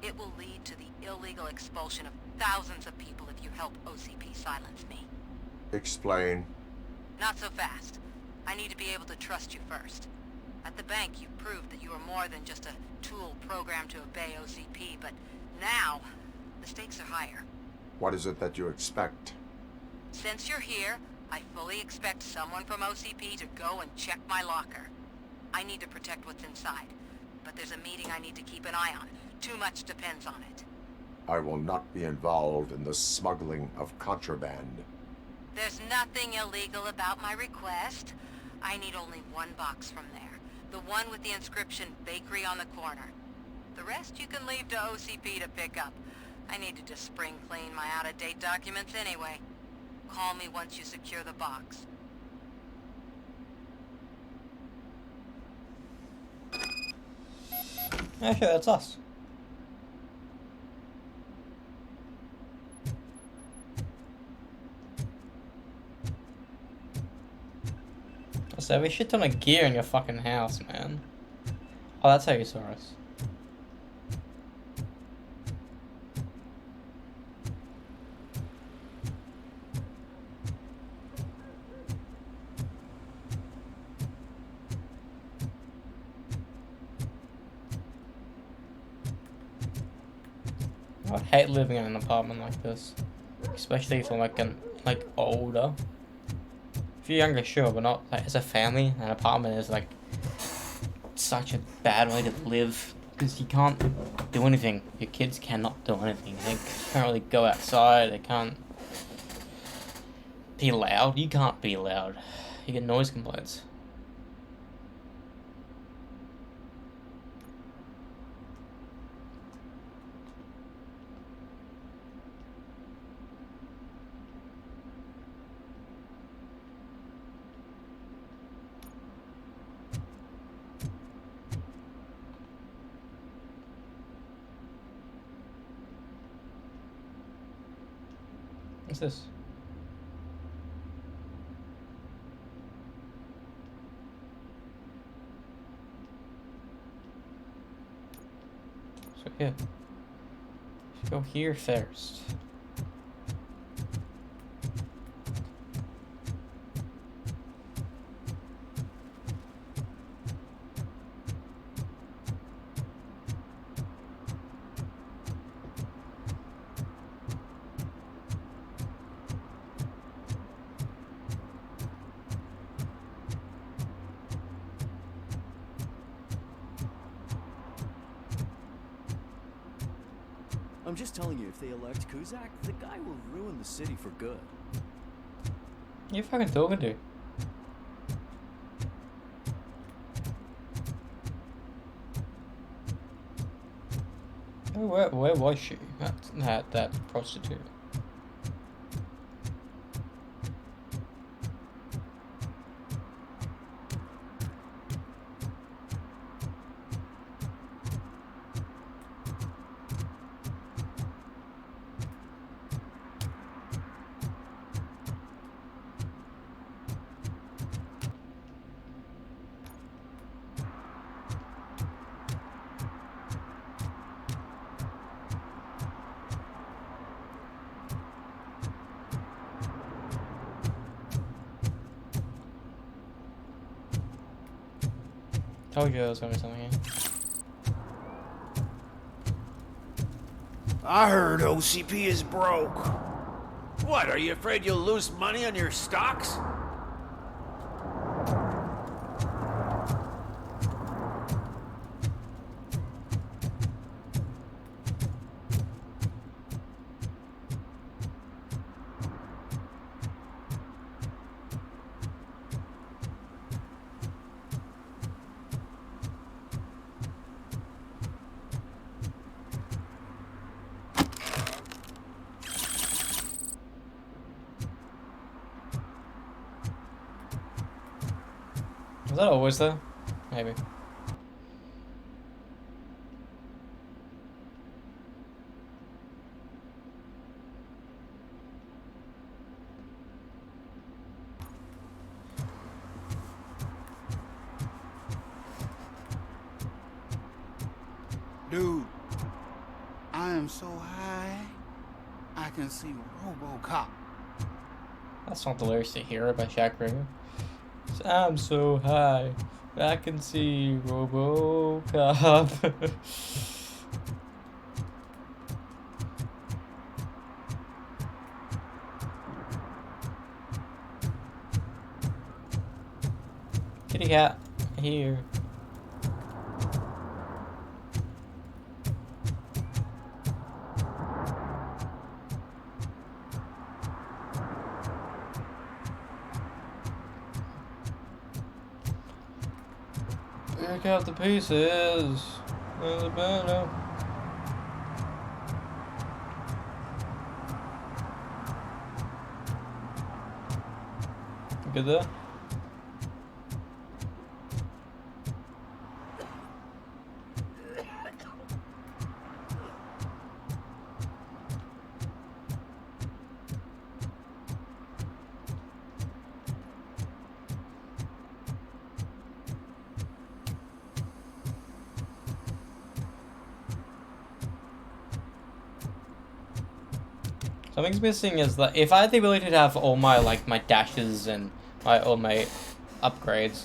It will lead to the illegal expulsion of thousands of people if you help OCP silence me. Explain. Not so fast. I need to be able to trust you first. At the bank, you proved that you are more than just a tool programmed to obey OCP, but now, the stakes are higher. What is it that you expect? Since you're here, I fully expect someone from OCP to go and check my locker. I need to protect what's inside, but there's a meeting I need to keep an eye on. Too much depends on it. I will not be involved in the smuggling of contraband. There's nothing illegal about my request. I need only one box from there. The one with the inscription, Bakery on the corner. The rest you can leave to OCP to pick up. I need to just spring clean my out-of-date documents anyway. Call me once you secure the box. Yeah, sure, that's us. So we shit ton of gear in your fucking house, man. Oh, that's how you saw us. I'd hate living in an apartment like this, especially if I'm like older. If you're younger, sure, but not like as a family. An apartment is like such a bad way to live because you can't do anything. Your kids cannot do anything. They can't really go outside. They can't be loud. You can't be loud. You get noise complaints. What's this? So yeah, let's go here first. I'm just telling you, if they elect Kuzak, the guy will ruin the city for good. You fucking talking to? Where was she? That prostitute. Told you there was gonna be something here. I heard OCP is broke. What, are you afraid you'll lose money on your stocks? Was that always there? Maybe. Dude, I am so high, I can see RoboCop. That's not the lyrics to Hero by Shaq River. I'm so high, I can see RoboCop. Kitty cat, here. Pick out the pieces of the banner. Good there. Something's missing is that if I had the ability to have all my my dashes and all my upgrades,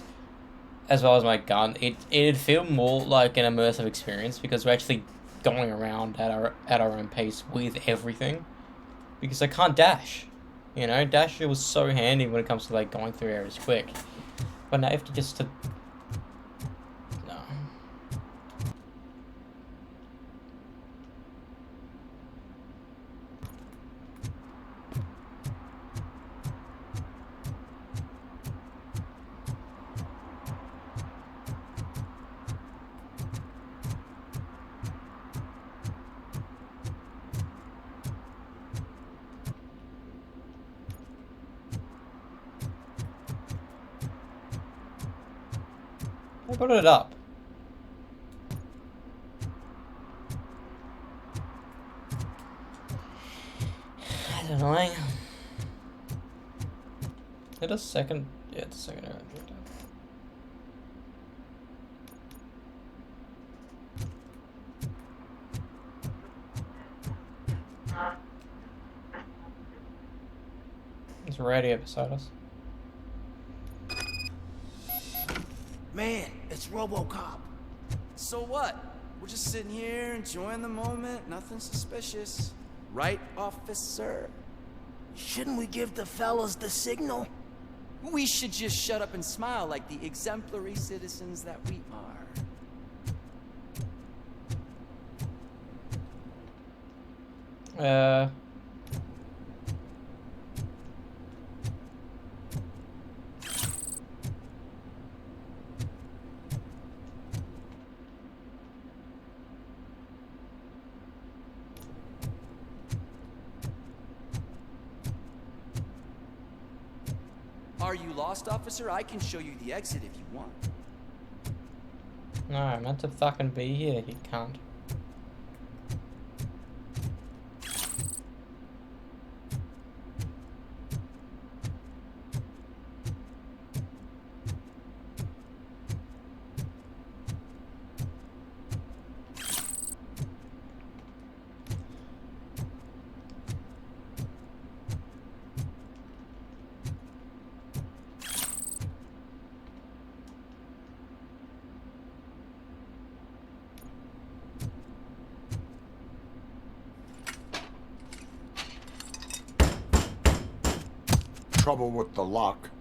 as well as my gun, it'd feel more like an immersive experience because we're actually going around at our own pace with everything. Because I can't dash, you know. Dash was so handy when it comes to going through areas quick, but now I have to just no. I put it up. I don't know. Hit a second. Yeah, it's a second arrow. It's ready beside us. Man, it's RoboCop. So what? We're just sitting here enjoying the moment, nothing suspicious. Right, officer? Shouldn't we give the fellas the signal? We should just shut up and smile like the exemplary citizens that we are. Are you lost, officer? I can show you the exit if you want. No, I'm meant to fucking be here, you can't. Trouble with the lock.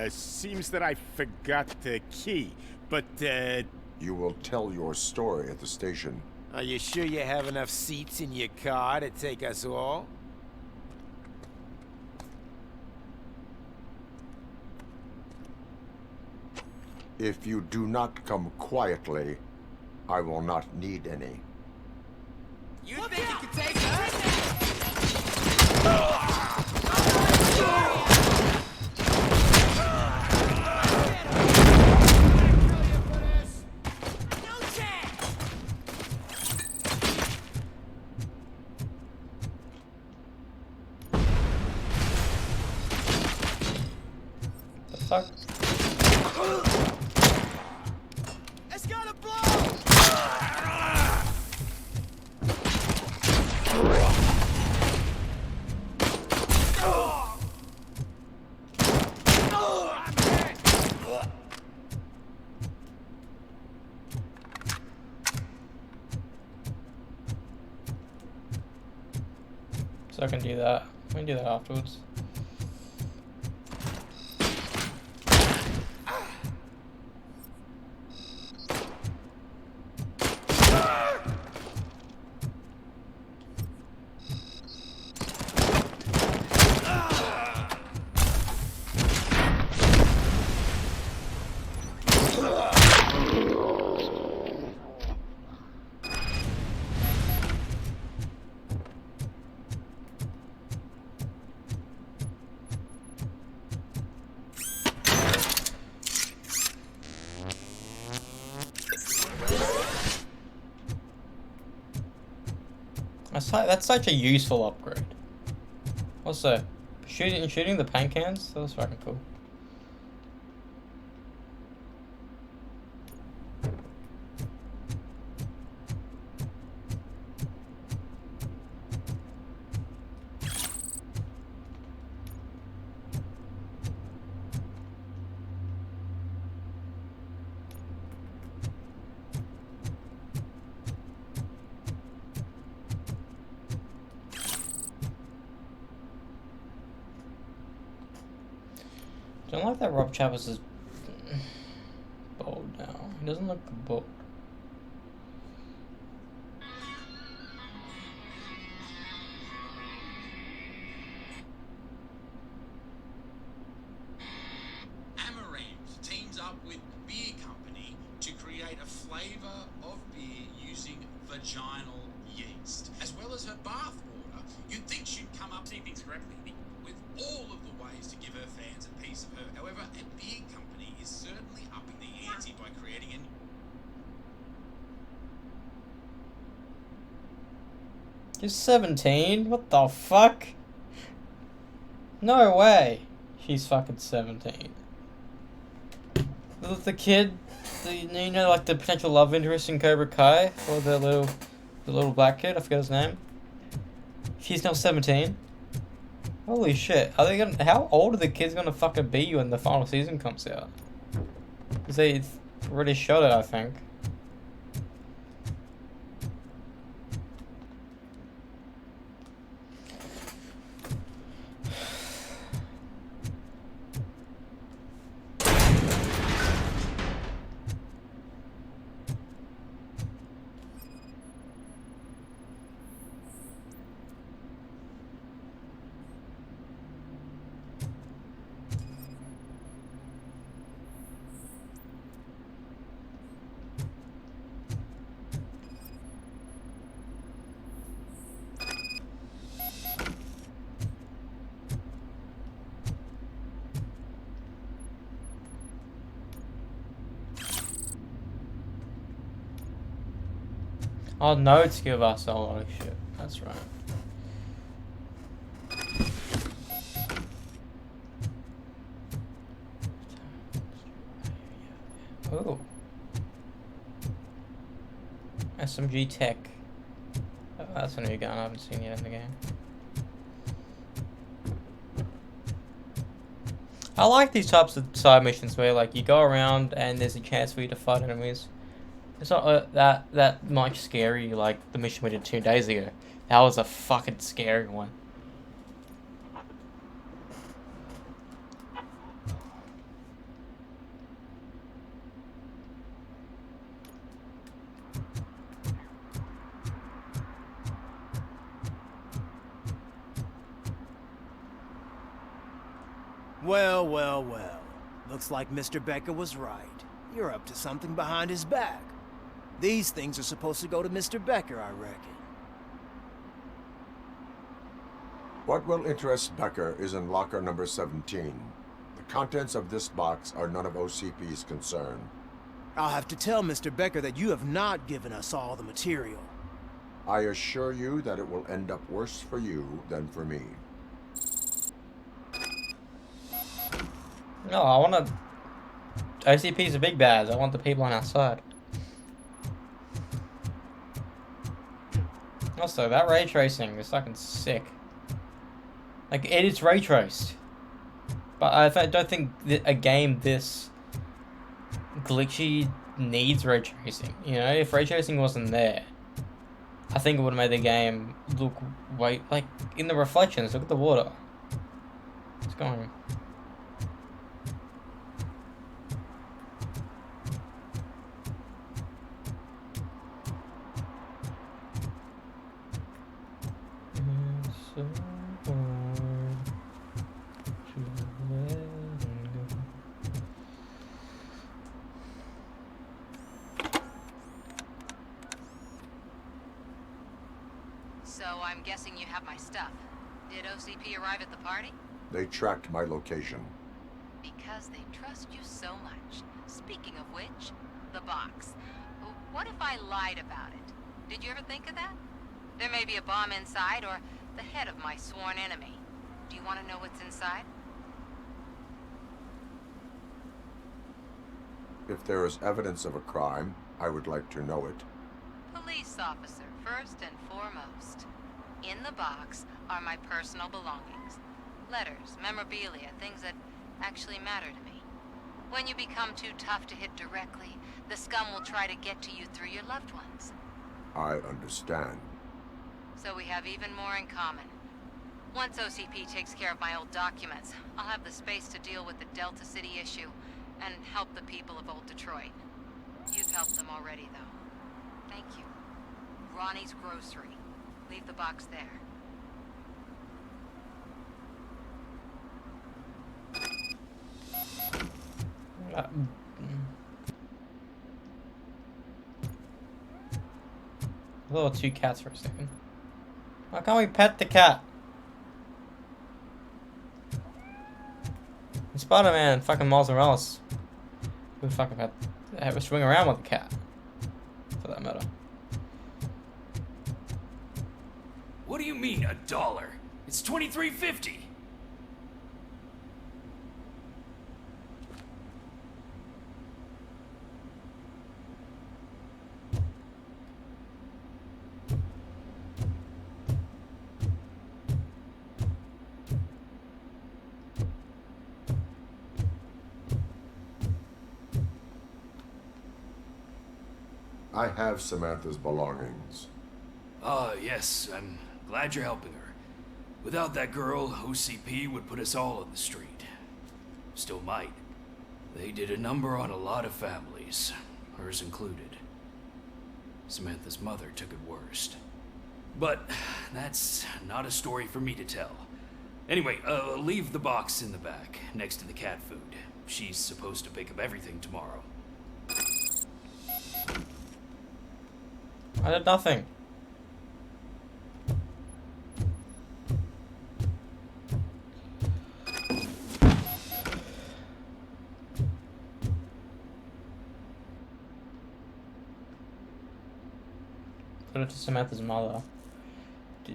Seems that I forgot the key, but, You will tell your story at the station. Are you sure you have enough seats in your car to take us all? If you do not come quietly, I will not need any. You think you can take us? The fuck? It's gotta blow! So I can do that. I can do that afterwards. That's such a useful upgrade. Also, shooting the paint cans, that was fucking cool. Don't like that Rob Chappers is bold now. He doesn't look bold. Amaranth teams up with beer company to create a flavor of beer using vaginal yeast, as well as her bath water. You'd think she'd come up see things correctly with all of the ways to give her fans a piece of her. However, a beer company is certainly upping the ante by creating a You're 17? What the fuck? No way. She's fucking 17. The kid, you know, like the potential love interest in Cobra Kai, or the little black kid, I forget his name. She's now 17. Holy shit! Are they gonna? How old are the kids gonna fucking be when the final season comes out? Cause they already shot it, I think. Oh, notes give us a lot of shit. That's right. Oh. SMG Tech. Oh, that's a new gun I haven't seen yet in the game. I like these types of side missions where like you go around and there's a chance for you to fight enemies. It's not that much scary like the mission we did 2 days ago. That was a fucking scary one. Well, well, well. Looks like Mr. Becker was right. You're up to something behind his back. These things are supposed to go to Mr. Becker, I reckon. What will interest Becker is in locker number 17. The contents of this box are none of OCP's concern. I'll have to tell Mr. Becker that you have not given us all the material. I assure you that it will end up worse for you than for me. No, I want to... OCP's a big bad. I want the people on our side. Also, that ray tracing is fucking sick. Like, it is ray traced. But I don't think that a game this glitchy needs ray tracing. You know, if ray tracing wasn't there, I think it would have made the game look way... Like, in the reflections, look at the water. It's going... So I'm guessing you have my stuff. Did OCP arrive at the party? They tracked my location. Because they trust you so much. Speaking of which, the box. What if I lied about it? Did you ever think of that? There may be a bomb inside or the head of my sworn enemy. Do you want to know what's inside? If there is evidence of a crime, I would like to know it. Police officer, first and foremost. In the box are my personal belongings. Letters, memorabilia, things that actually matter to me. When you become too tough to hit directly, the scum will try to get to you through your loved ones. I understand. So we have even more in common. Once OCP takes care of my old documents, I'll have the space to deal with the Delta City issue and help the people of Old Detroit. You've helped them already, though. Thank you. Ronnie's Grocery. Leave the box there. Little 2 cats for a second. Why can't we pet the cat? Spider-Man, fucking Miles Morales. We fucking have a swing around with the cat. For that matter. What do you mean, $1? It's $23.50. I have Samantha's belongings. Ah, yes, I'm glad you're helping her. Without that girl, OCP would put us all on the street. Still might. They did a number on a lot of families, hers included. Samantha's mother took it worst. But that's not a story for me to tell. Anyway, leave the box in the back, next to the cat food. She's supposed to pick up everything tomorrow. I did nothing. Put it to Samantha's mother.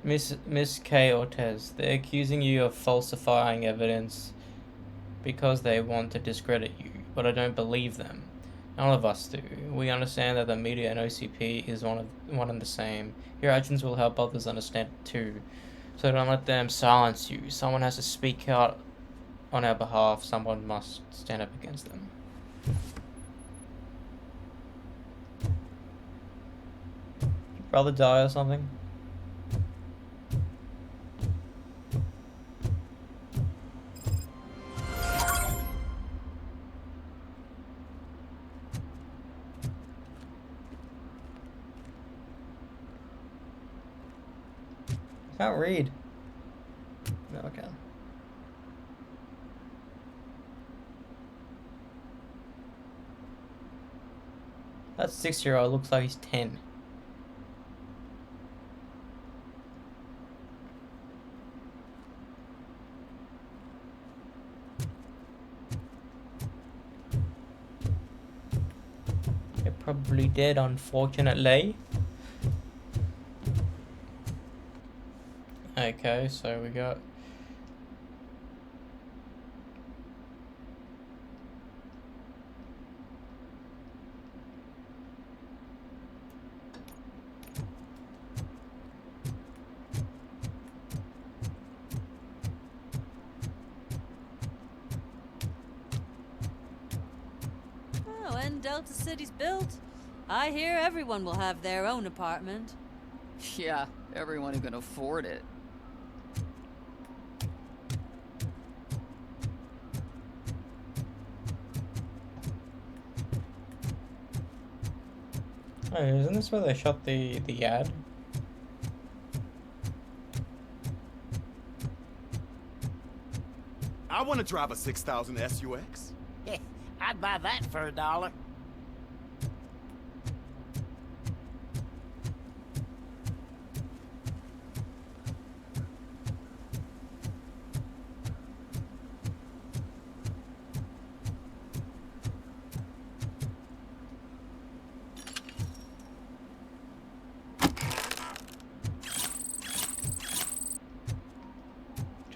Miss K. Ortez, they're accusing you of falsifying evidence because they want to discredit you, but I don't believe them. None of us do. We understand that the media and OCP is one and the same. Your actions will help others understand it too. So don't let them silence you. Someone has to speak out on our behalf. Someone must stand up against them. Your brother die or something? Can't read. No, I can. That 6-year-old looks like he's 10. They're probably dead, unfortunately. Okay, so we got Oh, when Delta City's built, I hear everyone will have their own apartment. Yeah, everyone who can afford it. Oh, isn't this where they shot the ad? I want to drive a 6000 SUX. I'd buy that for $1.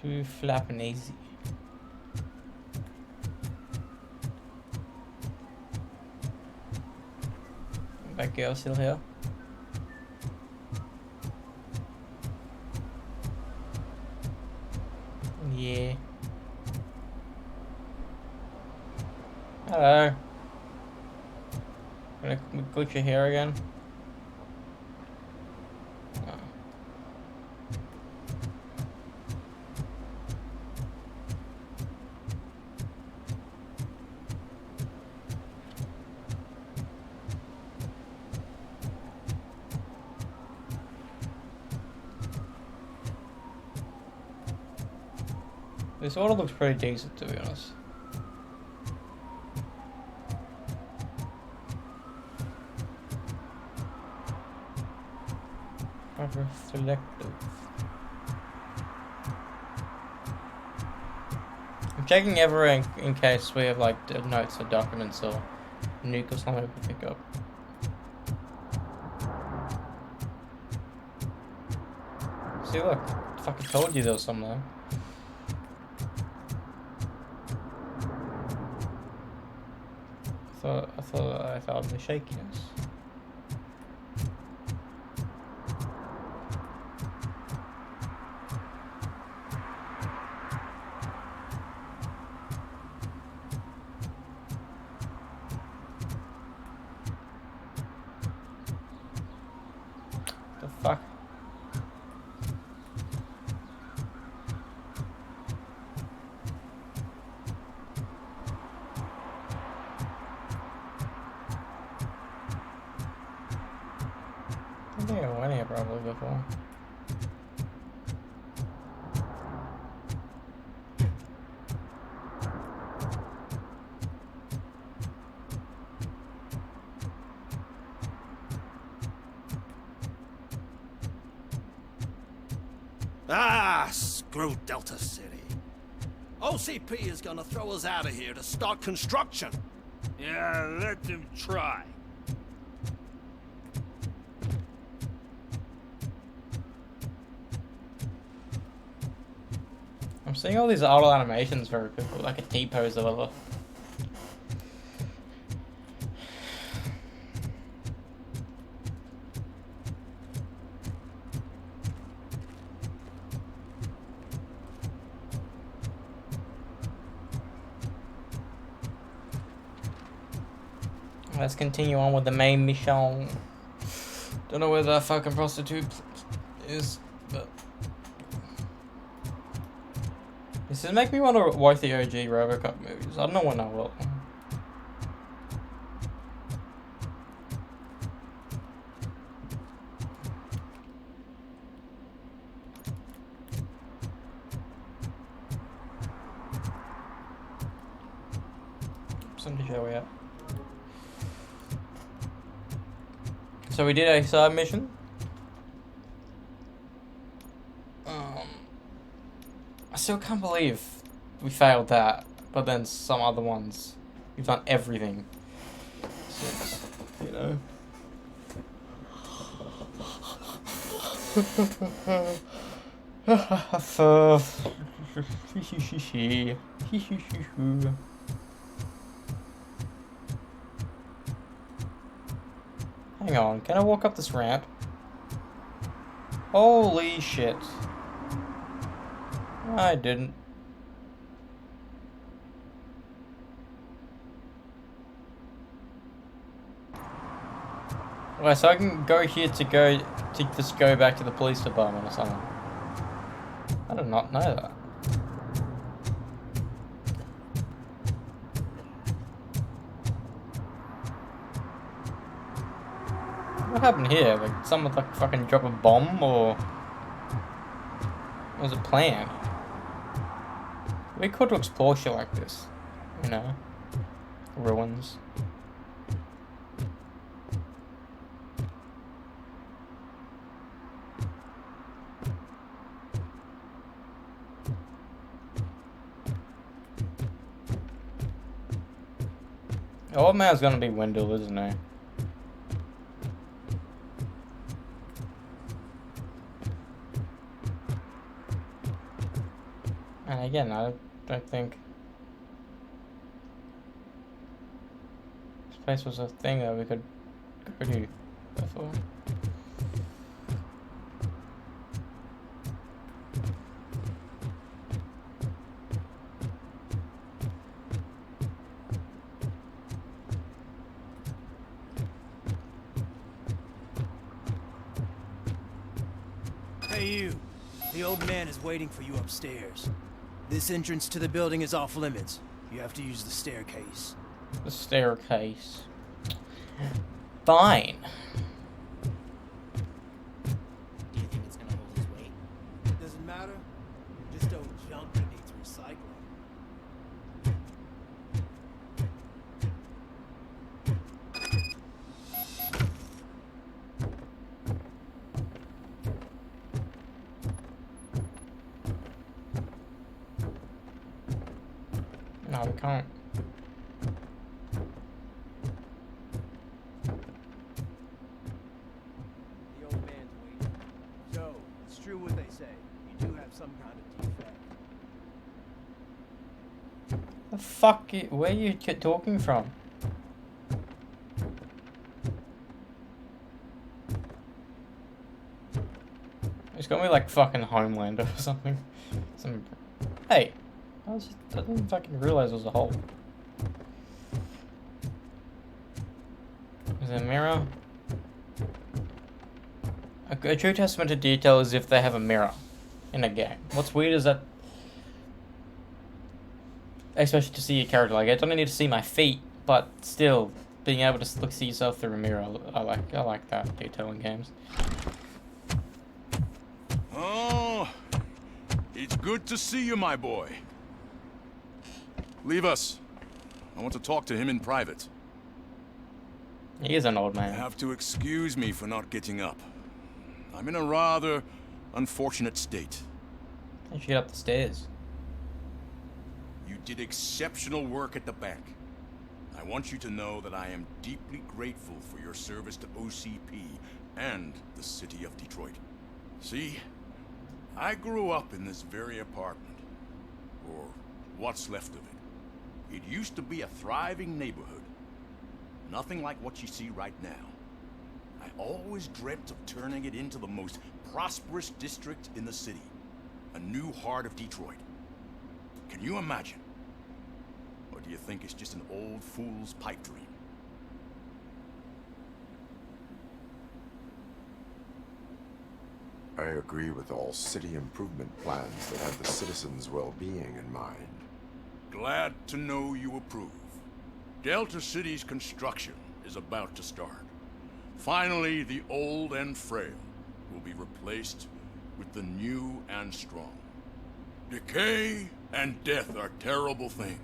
Too flapping easy. That girl still here? Yeah. Hello. Gonna glitch your hair again? Oh. This order looks pretty decent, to be honest. Selective. I'm checking everywhere in case we have like notes or documents or nuke or something we can pick up. See, look, I fucking told you there was something there. I thought I felt the shakiness. The fuck? I think I went here probably before. Ah, screw Delta City. OCP is gonna throw us out of here to start construction. Yeah, let them try. I'm seeing all these old animations for people, like a T-pose or whatever. Let's continue on with the main mission. Don't know where that fucking prostitute is, but this is making me want to watch the OG RoboCop movies. I don't know when I will. Something to show you. So we did a side mission. I still can't believe we failed that, but then some other ones, we've done everything since, you know. Hang on, can I walk up this ramp? Holy shit. I didn't. Wait, so I can go here to just go back to the police department or something. I did not know that. What happened here? Like someone like fucking drop a bomb, or was it planned? We could explore shit like this, you know, ruins. Old man's gonna be Wendell, isn't he? And again, I don't think this place was a thing that we could go to before. Hey you, the old man is waiting for you upstairs. This entrance to the building is off limits. You have to use the staircase. The staircase. Fine. Do you think it's gonna hold his weight? Doesn't matter. Just don't junk that needs recycling. No, we can't. The old man's waiting. Joe, it's true what they say. You do have some kind of defect. The fuck? Where are you talking from? It's got me like fucking Homelander or something. Hey, I didn't fucking realize there was a hole. Is there a mirror? A true testament to detail is if they have a mirror in a game. What's weird is that, especially to see your character, like I don't need to see my feet, but still being able to see yourself through a mirror, I like that detail in games. Oh, it's good to see you, my boy. Leave us. I want to talk to him in private. He is an old man. You have to excuse me for not getting up. I'm in a rather unfortunate state. You should get up the stairs. You did exceptional work at the bank. I want you to know that I am deeply grateful for your service to OCP and the city of Detroit. See, I grew up in this very apartment. or what's left of it. It used to be a thriving neighborhood. Nothing like what you see right now. I always dreamt of turning it into the most prosperous district in the city. A new heart of Detroit. Can you imagine? Or do you think it's just an old fool's pipe dream? I agree with all city improvement plans that have the citizens' well-being in mind. Glad to know you approve. Delta City's construction is about to start. Finally, the old and frail will be replaced with the new and strong. Decay and death are terrible things.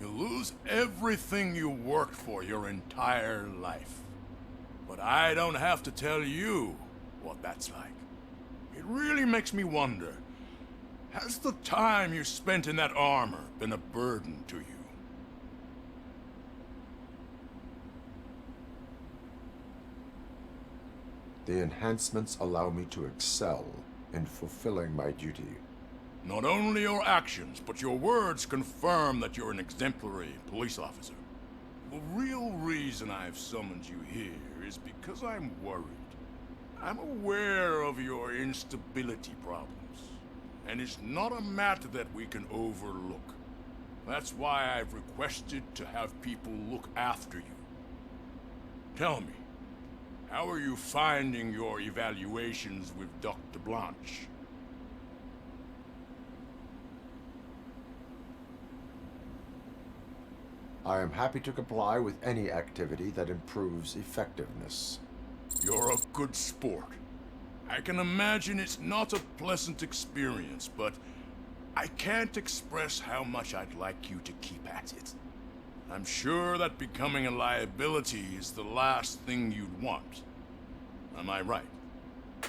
You lose everything you worked for your entire life. But I don't have to tell you what that's like. It really makes me wonder, has the time you spent in that armor been a burden to you? The enhancements allow me to excel in fulfilling my duty. Not only your actions, but your words confirm that you're an exemplary police officer. The real reason I've summoned you here is because I'm worried. I'm aware of your instability problems, and it's not a matter that we can overlook. That's why I've requested to have people look after you. Tell me, how are you finding your evaluations with Dr. Blanche? I am happy to comply with any activity that improves effectiveness. You're a good sport. I can imagine it's not a pleasant experience, but I can't express how much I'd like you to keep at it. I'm sure that becoming a liability is the last thing you'd want. Am I right?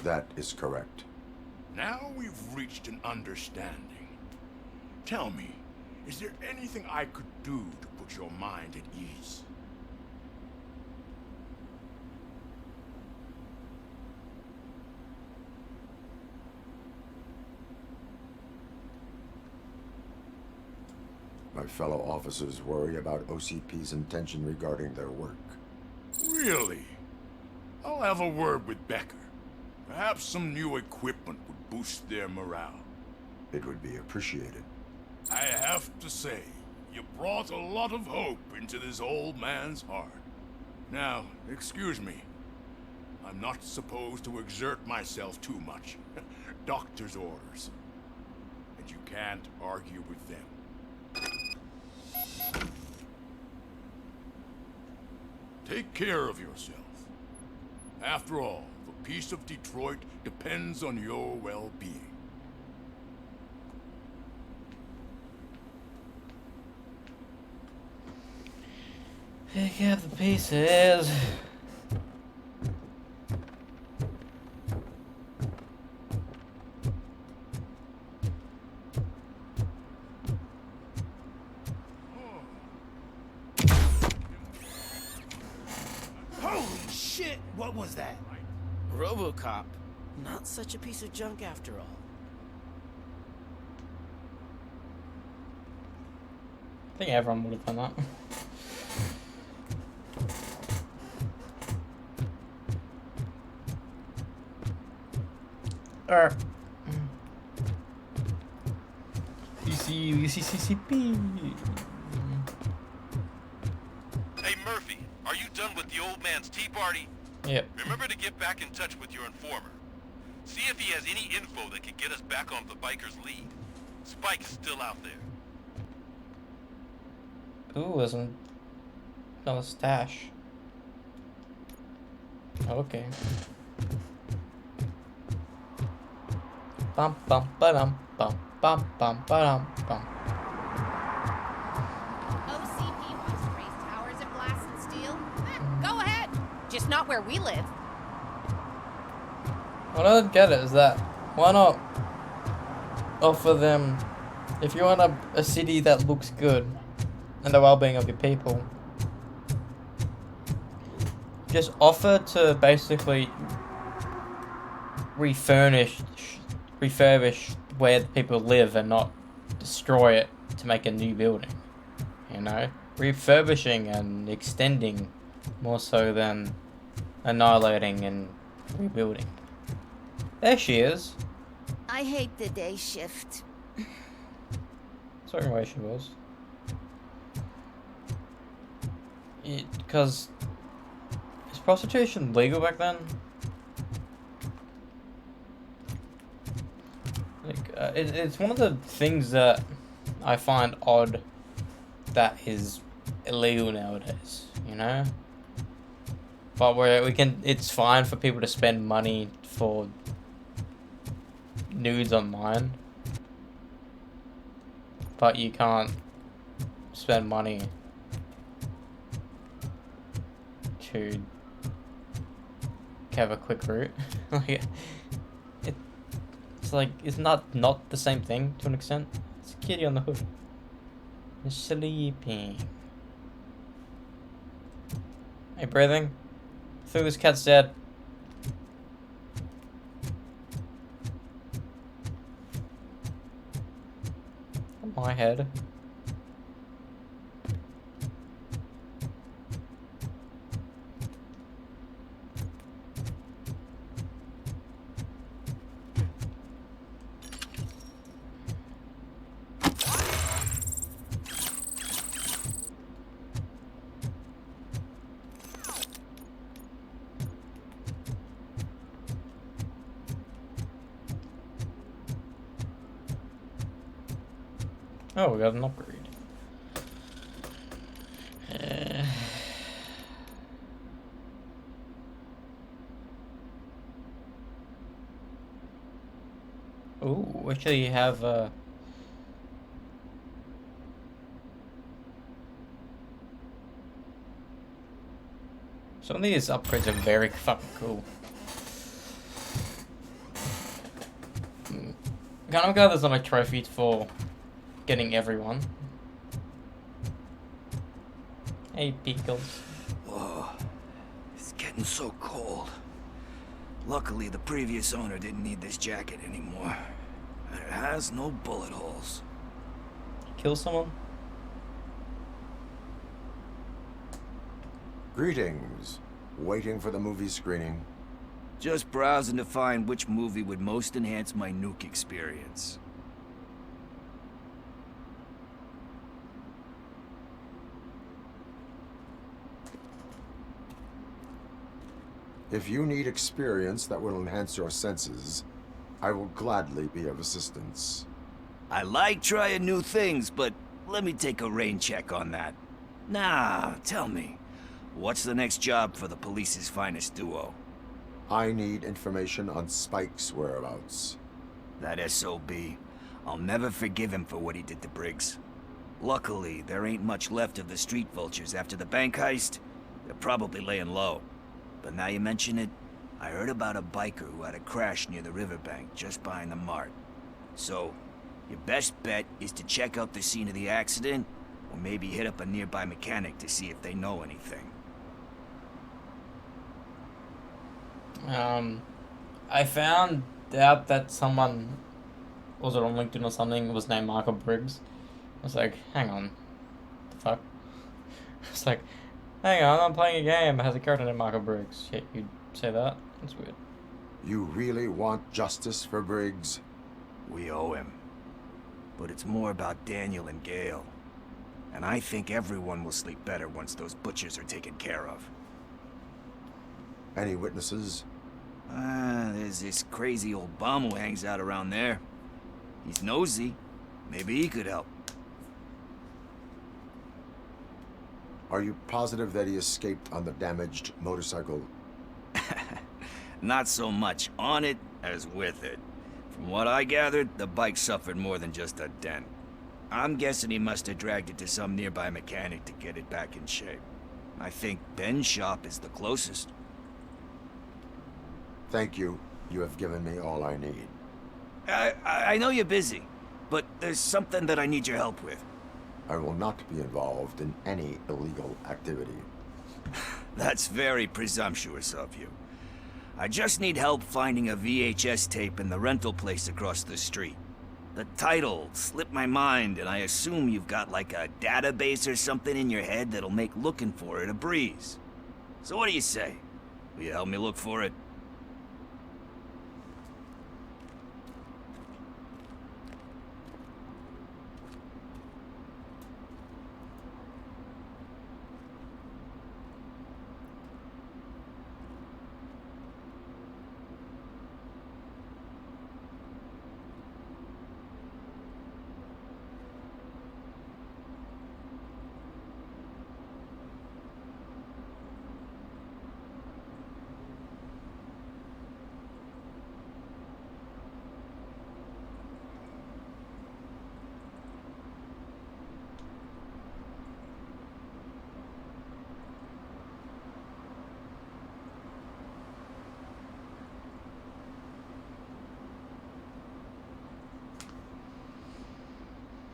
That is correct. Now we've reached an understanding. Tell me, is there anything I could do to put your mind at ease? My fellow officers worry about OCP's intention regarding their work. Really? I'll have a word with Becker. Perhaps some new equipment would boost their morale. It would be appreciated. I have to say, you brought a lot of hope into this old man's heart. Now, excuse me. I'm not supposed to exert myself too much. Doctor's orders. And you can't argue with them. Take care of yourself. After all, the peace of Detroit depends on your well-being. Pick up the pieces. Holy shit! What was that? RoboCop. Not such a piece of junk after all. I think everyone would have done that. CCCP. Hey Murphy, are you done with the old man's tea party? Yep. Remember to get back in touch with your informer. See if he has any info that could get us back on the biker's lead. Spike's still out there. Ooh, there's another stash. Okay. Bum bum ba-dum bum bum bum ba-dum bum. OCP wants to raise towers of glass and steel? Go ahead. Just not where we live. What I don't get it is that why not offer them, if you want a city that looks good and the well-being of your people, just offer to basically refurbish where the people live and not destroy it to make a new building. You know, refurbishing and extending more so than annihilating and rebuilding. There she is. I hate the day shift. Sorry, where she was. Because is prostitution legal back then? Like, it's one of the things that I find odd that is illegal nowadays, you know? But where it's fine for people to spend money for nudes online, but you can't spend money to have a quick route. Like, it's like, it's not the same thing to an extent. It's a kitty on the hood. It's sleeping. Hey, breathing. I think this cat's dead. My head. Oh, we got an upgrade. Oh, actually you have some of these upgrades are very fucking cool. Kind of glad there's not a trophy for getting everyone. Hey, Pickles. Whoa, it's getting so cold. Luckily, the previous owner didn't need this jacket anymore. And it has no bullet holes. Kill someone? Greetings. Waiting for the movie screening. Just browsing to find which movie would most enhance my nuke experience. If you need experience that will enhance your senses, I will gladly be of assistance. I like trying new things, but let me take a rain check on that. Nah, tell me, what's the next job for the police's finest duo? I need information on Spike's whereabouts. That SOB. I'll never forgive him for what he did to Briggs. Luckily, there ain't much left of the street vultures after the bank heist. They're probably laying low. But now you mention it, I heard about a biker who had a crash near the riverbank just behind the mart. So, your best bet is to check out the scene of the accident, or maybe hit up a nearby mechanic to see if they know anything. I found out that someone, was it on LinkedIn or something, was named Michael Briggs. I was like, hang on, the fuck? It's like, hang on, I'm playing a game that has a character named Michael Briggs. Shit, you'd say that? That's weird. You really want justice for Briggs? We owe him. But it's more about Daniel and Gale. And I think everyone will sleep better once those butchers are taken care of. Any witnesses? There's this crazy old bum who hangs out around there. He's nosy. Maybe he could help. Are you positive that he escaped on the damaged motorcycle? Not so much on it as with it. From what I gathered, the bike suffered more than just a dent. I'm guessing he must have dragged it to some nearby mechanic to get it back in shape. I think Ben's shop is the closest. Thank you. You have given me all I need. I know you're busy, but there's something that I need your help with. I will not be involved in any illegal activity. That's very presumptuous of you. I just need help finding a VHS tape in the rental place across the street. The title slipped my mind, and I assume you've got like a database or something in your head that'll make looking for it a breeze. So what do you say? Will you help me look for it?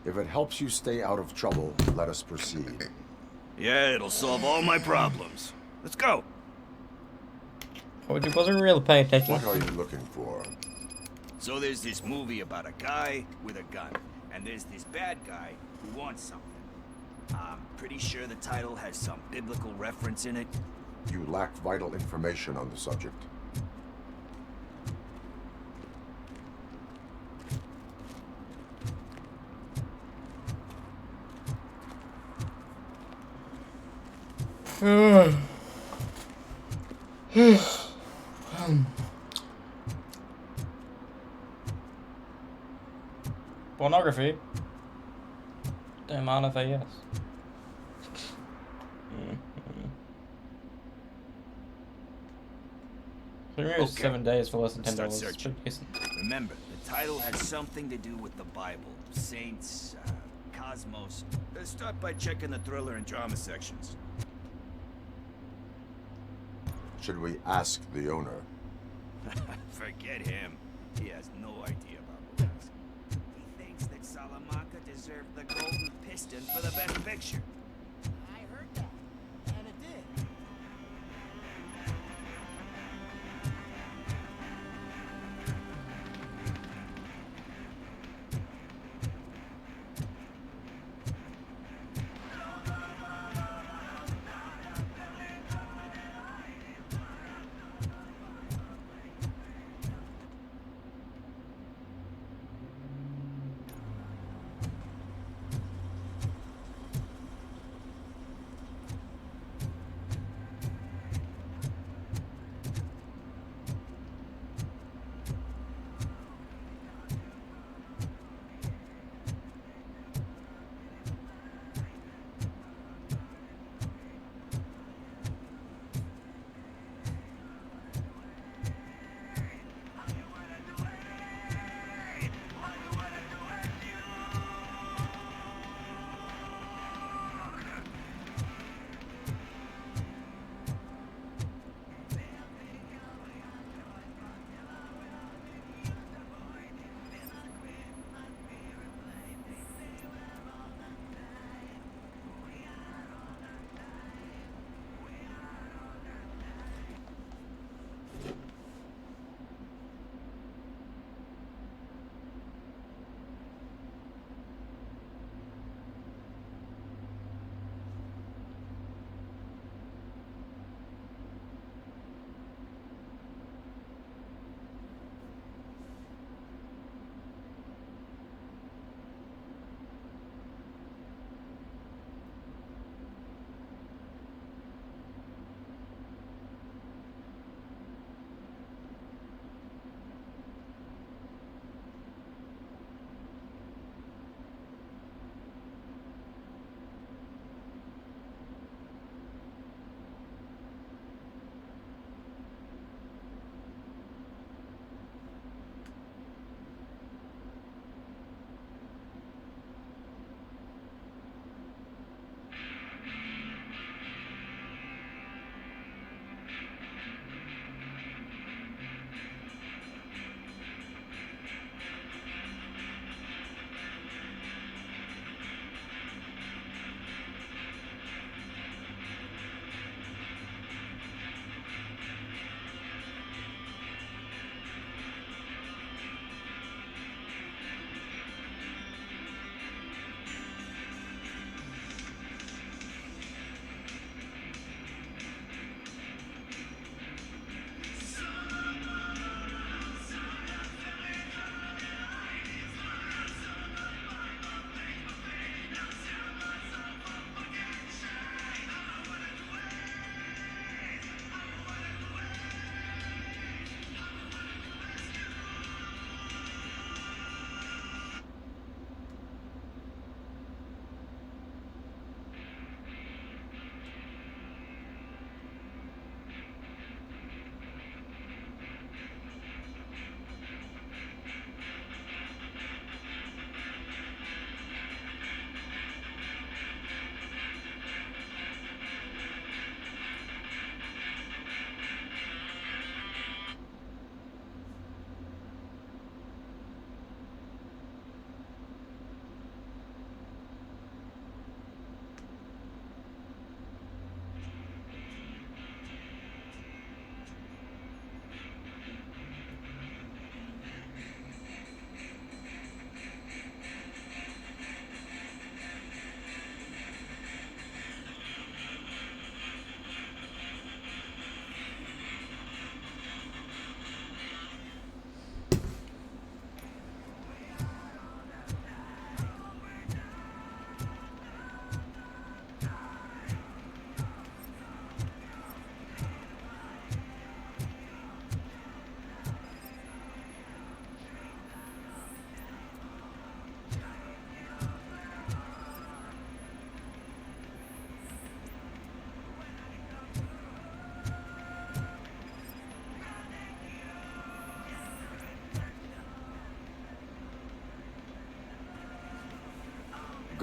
If it helps you stay out of trouble, let us proceed. Yeah, it'll solve all my problems. Let's go. Oh, he wasn't really paying attention. What are you looking for? So there's this movie about a guy with a gun, and there's this bad guy who wants something. I'm pretty sure the title has some biblical reference in it. You lack vital information on the subject. Pornography? Don't mind if I yes. Okay. 7 days for less than $10. Remember, the title has something to do with the Bible, saints, cosmos. Start by checking the thriller and drama sections. Should we ask the owner? Forget him. He has no idea about movies. He thinks that Salamanca deserved the Golden Piston for the Best Picture. I heard that, and it did.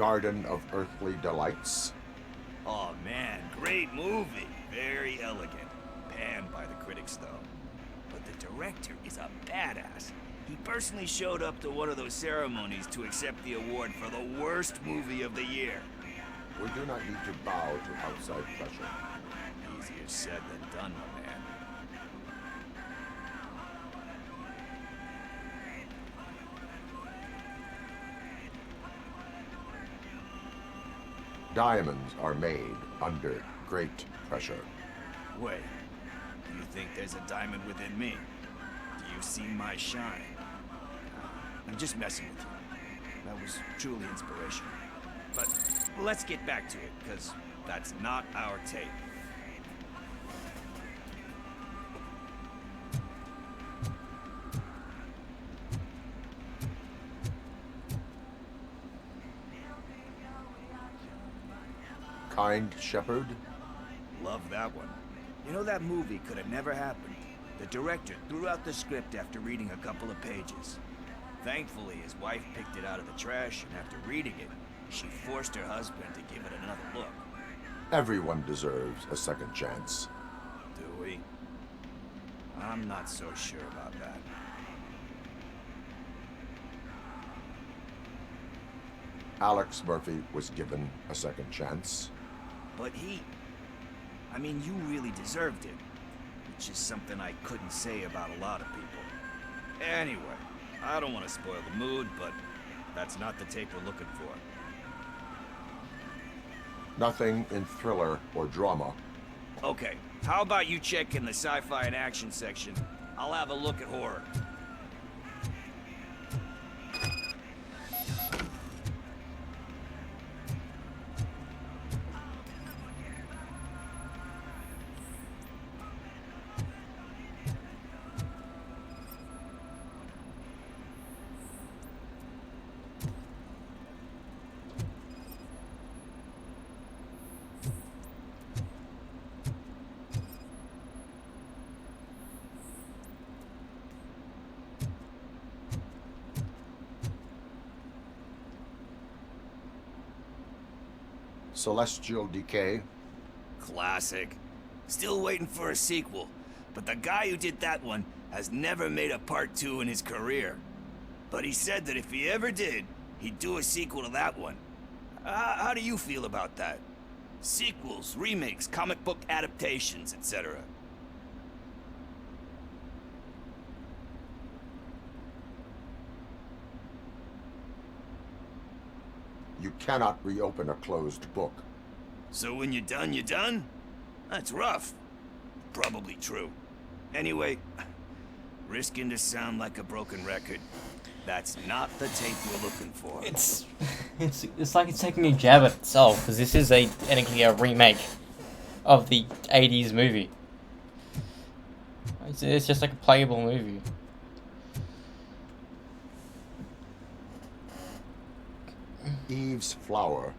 Garden of Earthly Delights? Oh man, great movie. Very elegant. Panned by the critics though. But the director is a badass. He personally showed up to one of those ceremonies to accept the award for the worst movie of the year. We do not need to bow to outside pressure. Easier said than done, my man. Diamonds are made under great pressure. Wait, do you think there's a diamond within me? Do you see my shine? I'm just messing with you. That was truly inspirational. But let's get back to it, because that's not our tape. Kind Shepherd? Love that one. You know, that movie could have never happened. The director threw out the script after reading a couple of pages. Thankfully, his wife picked it out of the trash, and after reading it, she forced her husband to give it another look. Everyone deserves a second chance. Do we? I'm not so sure about that. Alex Murphy was given a second chance. But I mean, you really deserved it. Which is something I couldn't say about a lot of people. Anyway, I don't want to spoil the mood, but that's not the tape we're looking for. Nothing in thriller or drama. Okay, how about you check in the sci-fi and action section? I'll have a look at horror. Celestial Decay. Classic. Still waiting for a sequel, but the guy who did that one has never made a part 2 in his career. But he said that if he ever did, he'd do a sequel to that one. How do you feel about that? Sequels, remakes, comic book adaptations, etc. You cannot reopen a closed book. So when you're done, you're done? That's rough. Probably true. Anyway, risking to sound like a broken record, that's not the tape we're looking for. It's like it's taking a jab at itself, because this is technically a remake of the 80s movie. It's just like a playable movie. Eve's Flower.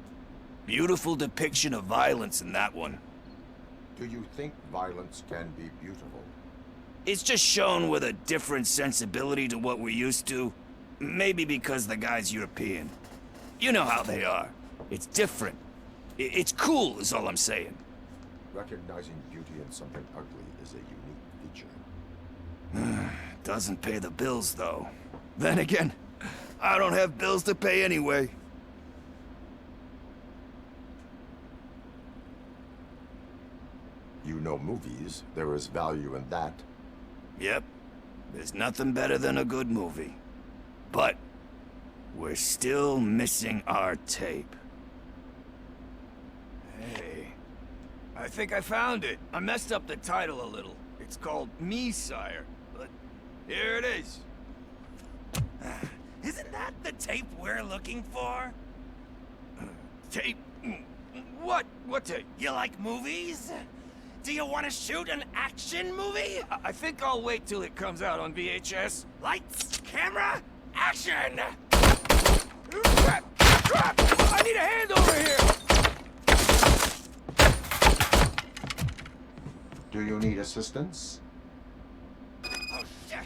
Beautiful depiction of violence in that one. Do you think violence can be beautiful? It's just shown with a different sensibility to what we're used to. Maybe because the guy's European. You know how they are. It's different. It's cool, is all I'm saying. Recognizing beauty in something ugly is a unique feature. Doesn't pay the bills, though. Then again, I don't have bills to pay anyway. You know movies. There is value in that. Yep. There's nothing better than a good movie. But we're still missing our tape. Hey, I think I found it. I messed up the title a little. It's called Me, Sire. But here it is. Isn't that the tape we're looking for? Tape? What? What tape? You like movies? Do you want to shoot an action movie? I think I'll wait till it comes out on VHS. Lights, camera, action! Crap! Crap! I need a hand over here! Do you need assistance? Oh, shit!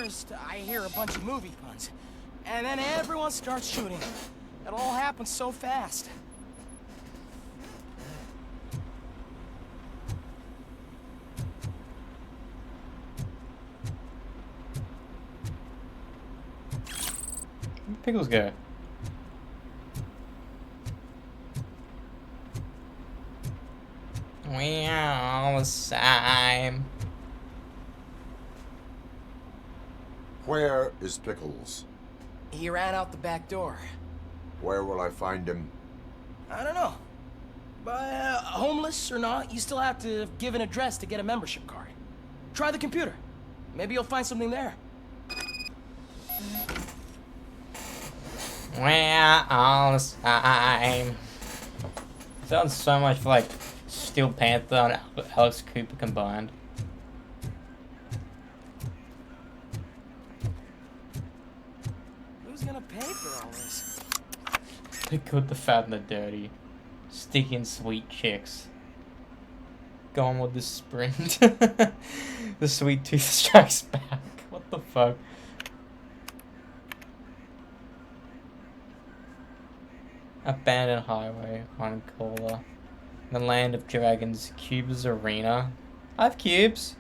first, I hear a bunch of movie puns. And then everyone starts shooting. It all happens so fast. Where'd Pickles go? We are all the same. Where is Pickles? He ran out the back door. Where will I find him? I don't know. But homeless or not, you still have to give an address to get a membership card. Try the computer. Maybe you'll find something there. We're all the same. Sounds so much like Steel Panther and Alex Cooper combined. Who's gonna pay for all this? The good, the fat, and the dirty. Sticky and sweet chicks. Going with the sprint. The sweet tooth strikes back. What the fuck? Abandoned highway on Cola. The land of dragons. Cubes arena. I have cubes.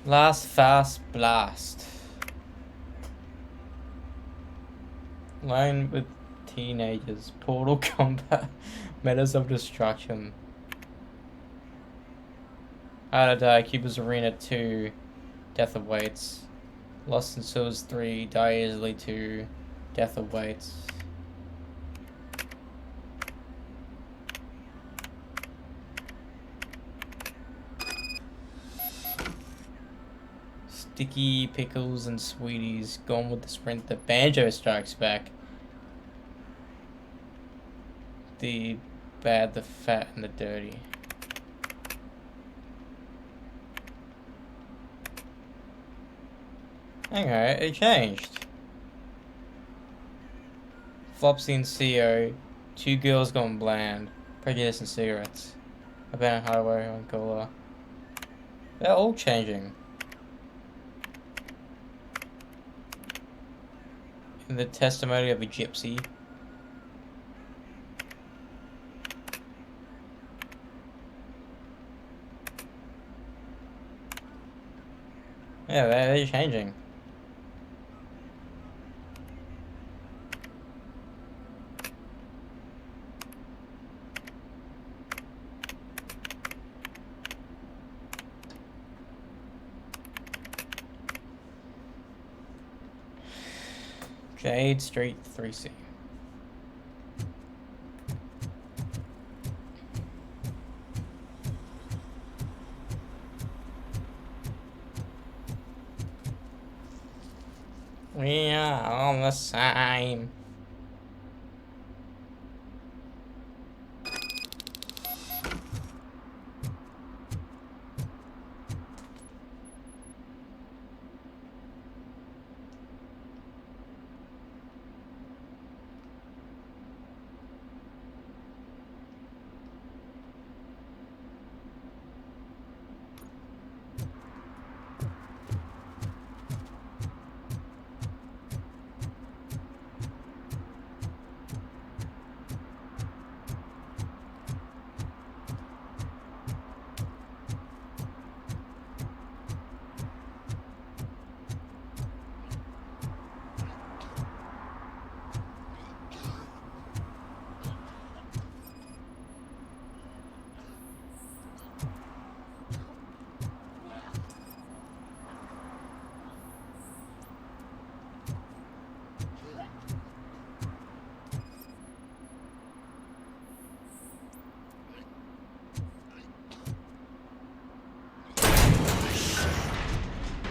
Last fast blast. Lone with teenagers. Portal combat. Metas of destruction. How to Die. Cubes arena 2. Death awaits. Lost in Sewers 3. Die easily 2. Death awaits. Sticky, Pickles, and Sweeties. Gone with the sprint. The Banjo strikes back. The bad, the fat, and the dirty. Okay, it changed. Flopsy and CO. Two girls gone bland. Prejudice and cigarettes. Abandoned highway on Cola. They're all changing. In the testimony of a gypsy. Yeah, they're changing. Jade Street 3C. We are all the same.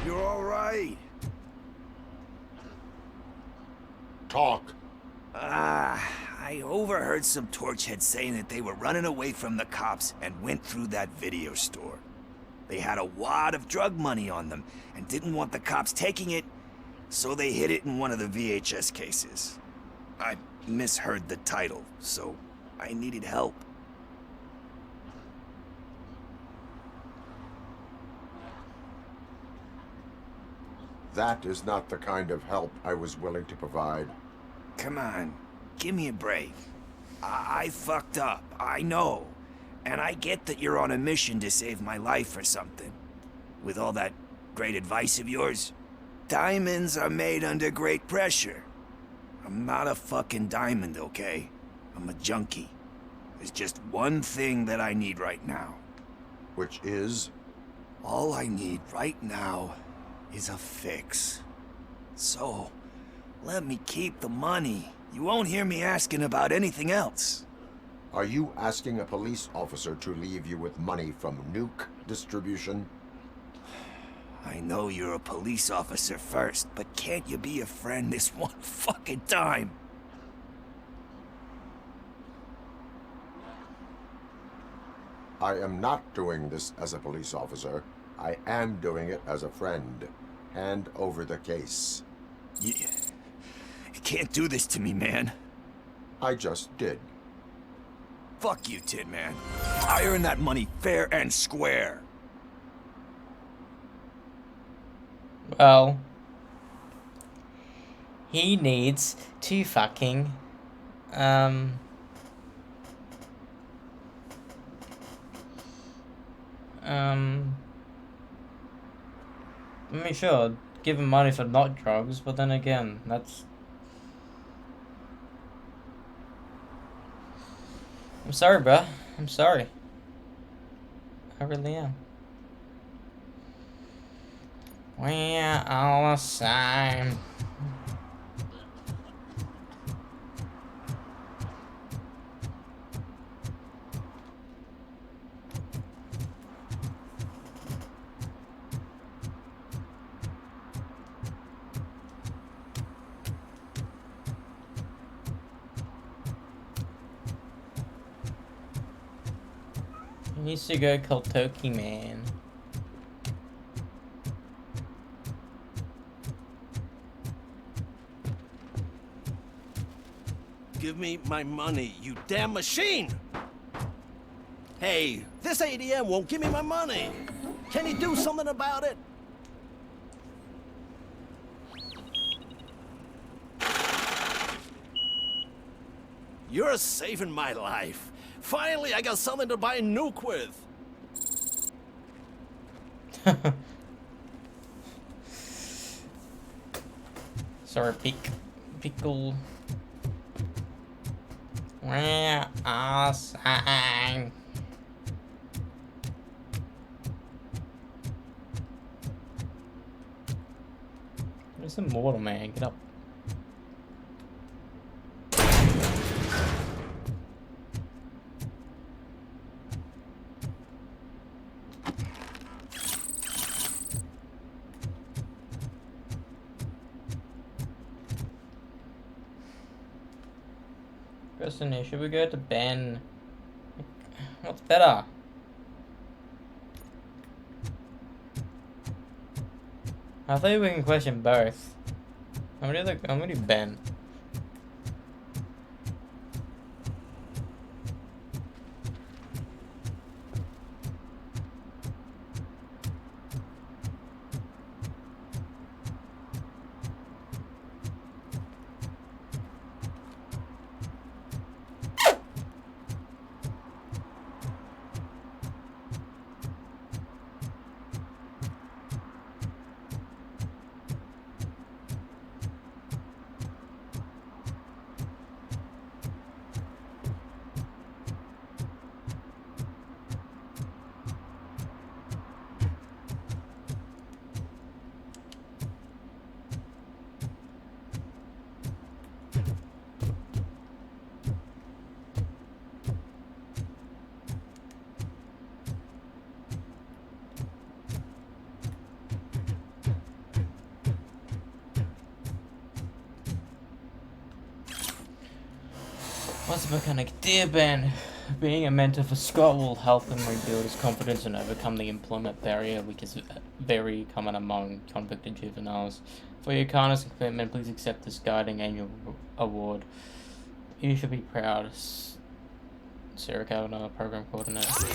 You're all right. Talk. I overheard some torchheads saying that they were running away from the cops and went through that video store. They had a wad of drug money on them and didn't want the cops taking it, so they hid it in one of the VHS cases. I misheard the title, so I needed help. That is not the kind of help I was willing to provide. Come on, give me a break. I fucked up, I know. And I get that you're on a mission to save my life or something. With all that great advice of yours, diamonds are made under great pressure. I'm not a fucking diamond, okay? I'm a junkie. There's just one thing that I need right now. Which is? All I need right now is a fix. So, let me keep the money. You won't hear me asking about anything else. Are you asking a police officer to leave you with money from nuke distribution? I know you're a police officer first, but can't you be a friend this one fucking time? I am not doing this as a police officer. I am doing it as a friend. Hand over the case. You can't do this to me, man. I just did. Fuck you, Tin Man. I earned that money fair and square. Well, he needs to fucking, I mean, sure, give him money for not drugs, but then again, that's... I'm sorry, bruh. I'm sorry. I really am. We're all the same. He needs to go kill Turkey Man. Give me my money, you damn machine! Hey, this ADM won't give me my money. Can you do something about it? You're saving my life. Finally, I got something to buy a nuke with. Sorry, pickle. We're all same. There's some mortal, man. Get up. Destiny, should we go to Ben? What's better? I thought we can question both. I'm gonna do Ben. What's the mechanic? Dear Ben, being a mentor for Scott will help him rebuild his confidence and overcome the employment barrier which is very common among convicted juveniles. For your kindness and commitment, please accept this guiding annual award. You should be proud. Sarah Kavanaugh, program coordinator.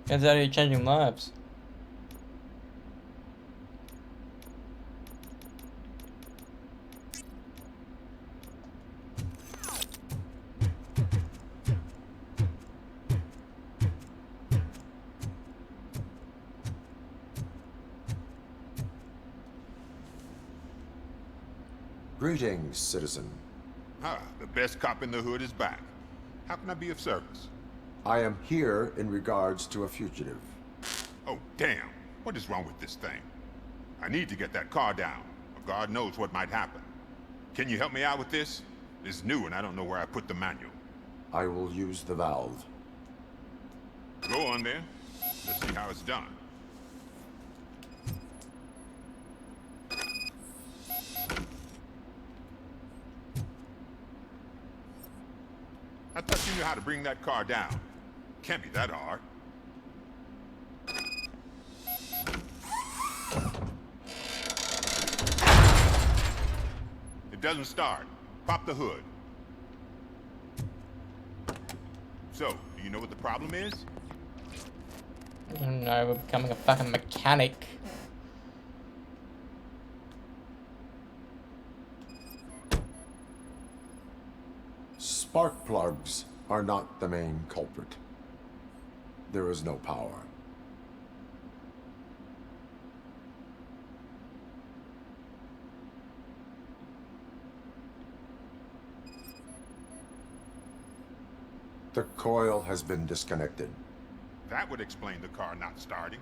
Turns out you're changing lives. Greetings, citizen. Ah, the best cop in the hood is back. How can I be of service? I am here in regards to a fugitive. Oh, damn. What is wrong with this thing? I need to get that car down, or God knows what might happen. Can you help me out with this? It's new and I don't know where I put the manual. I will use the valve. Go on then. Let's see how it's done. I thought you knew how to bring that car down. Can't be that hard. It doesn't start. Pop the hood. So, do you know what the problem is? No, we're becoming a fucking mechanic. Spark plugs are not the main culprit. There is no power. The coil has been disconnected. That would explain the car not starting.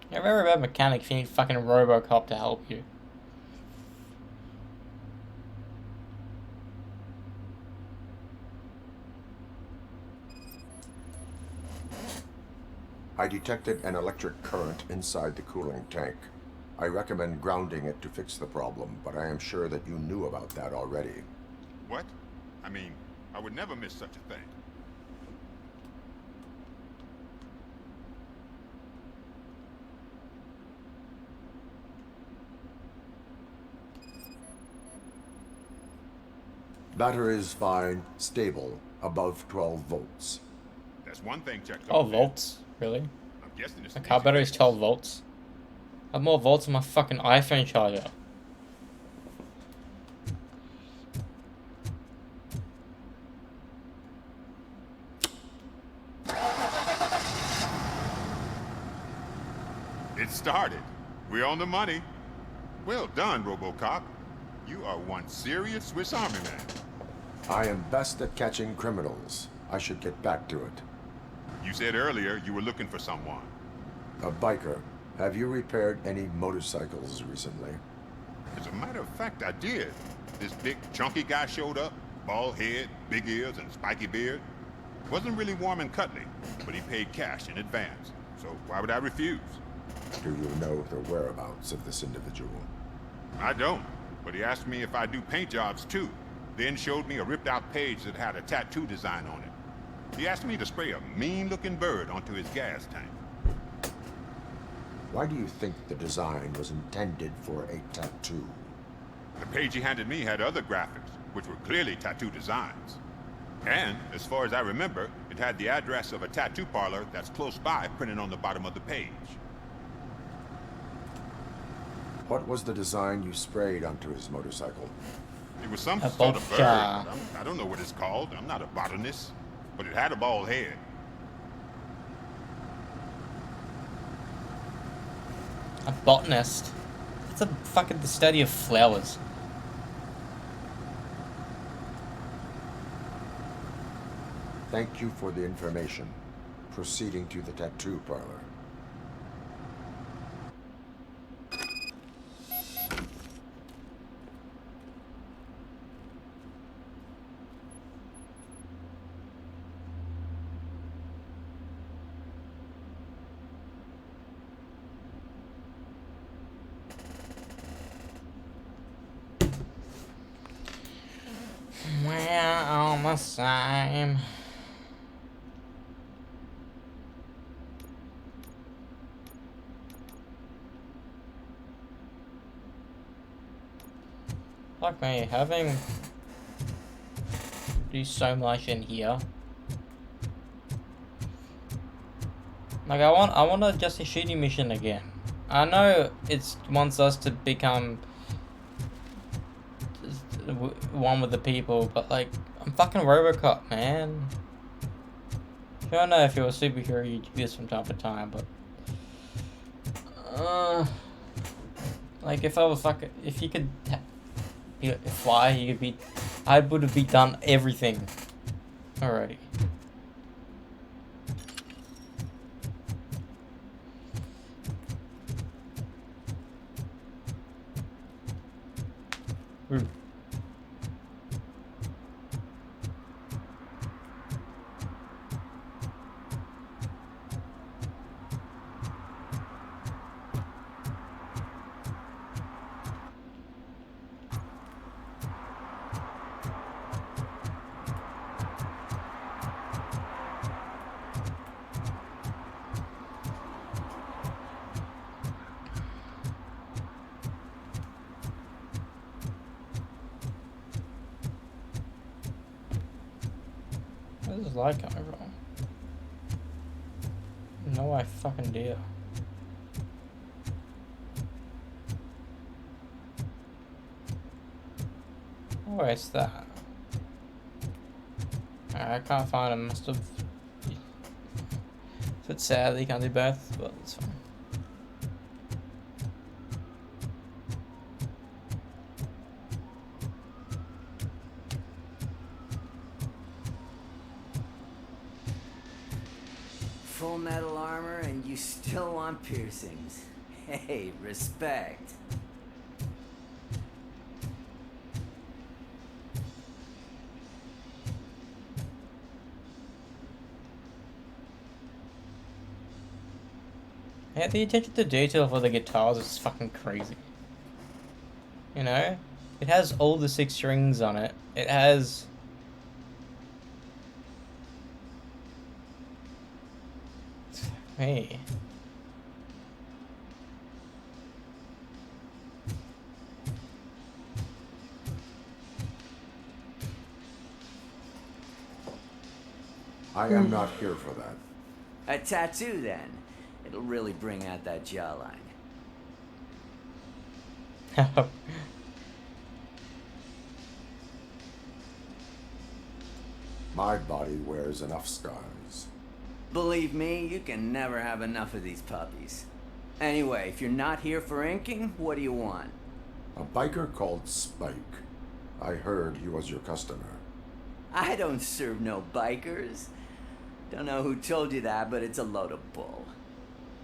You're a very bad mechanic if you need fucking RoboCop to help you. I detected an electric current inside the cooling tank. I recommend grounding it to fix the problem, but I am sure that you knew about that already. What? I mean, I would never miss such a thing. Battery is fine, stable, above 12 volts. That's one thing checked 12 volts? Really? I'm guessing it's My car battery is 12 volts. I have more volts than my fucking iPhone charger. It started. We're on the money. Well done, RoboCop. You are one serious Swiss Army man. I am best at catching criminals. I should get back to it. You said earlier you were looking for someone. A biker. Have you repaired any motorcycles recently? As a matter of fact, I did. This big, chunky guy showed up. Bald head, big ears, and spiky beard. Wasn't really warm and cuddly, but he paid cash in advance. So why would I refuse? Do you know the whereabouts of this individual? I don't, but he asked me if I do paint jobs too. Then showed me a ripped out page that had a tattoo design on it. He asked me to spray a mean-looking bird onto his gas tank. Why do you think the design was intended for a tattoo? The page he handed me had other graphics, which were clearly tattoo designs. And, as far as I remember, it had the address of a tattoo parlor that's close by printed on the bottom of the page. What was the design you sprayed onto his motorcycle? It was some A sort of bird. vulture. I don't know what it's called. I'm not a botanist. But it had a bald head. A botanist? It's a fucking the study of flowers. Thank you for the information. Proceeding to the tattoo parlor. We're all the same. Fuck me, having do so much in here. Like I want a just a shooting mission again. I know it wants us to become one with the people, but like I'm fucking RoboCop, man. I don't know if you're a superhero, you do this from time to time, but like if I was like, if you could fly, he could beat. I would have beat done everything already. Ooh. What is this light coming from? No, I fucking dare. Where's that? I can't find him. Must have. It's sad that you can't do both, but it's fine. Full metal armor and you still want piercings. Hey, respect. Yeah, the attention to detail for the guitars is fucking crazy. You know? It has all the 6 strings on it. It has... Hey. I am not here for that. A tattoo, then. It'll really bring out that jawline. My body wears enough scars. Believe me, you can never have enough of these puppies. Anyway, if you're not here for inking, what do you want? A biker called Spike. I heard he was your customer. I don't serve no bikers. Don't know who told you that, but it's a load of bull.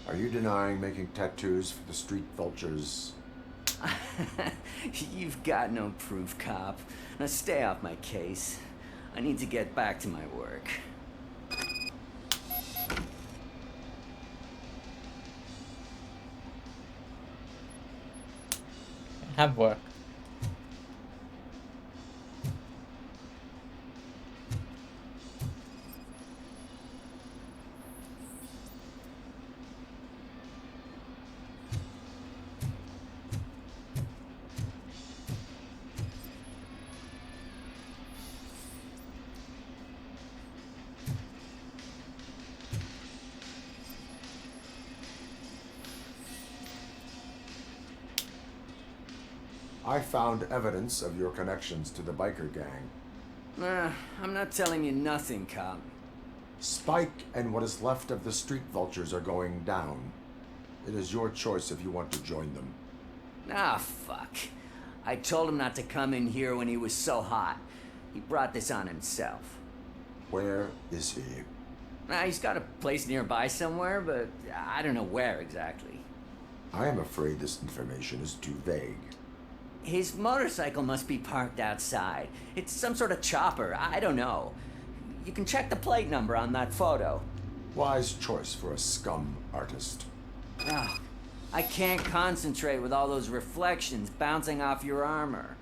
Are you denying making tattoos for the street vultures? You've got no proof, cop. Now stay off my case. I need to get back to my work. Have work. I found evidence of your connections to the biker gang. I'm not telling you nothing, cop. Spike and what is left of the street vultures are going down. It is your choice if you want to join them. Ah, fuck. I told him not to come in here when he was so hot. He brought this on himself. Where is he? He's got a place nearby somewhere, but I don't know where exactly. I am afraid this information is too vague. His motorcycle must be parked outside. It's some sort of chopper. I don't know. You can check the plate number on that photo. Wise choice for a scum artist. Ah, I can't concentrate with all those reflections bouncing off your armor.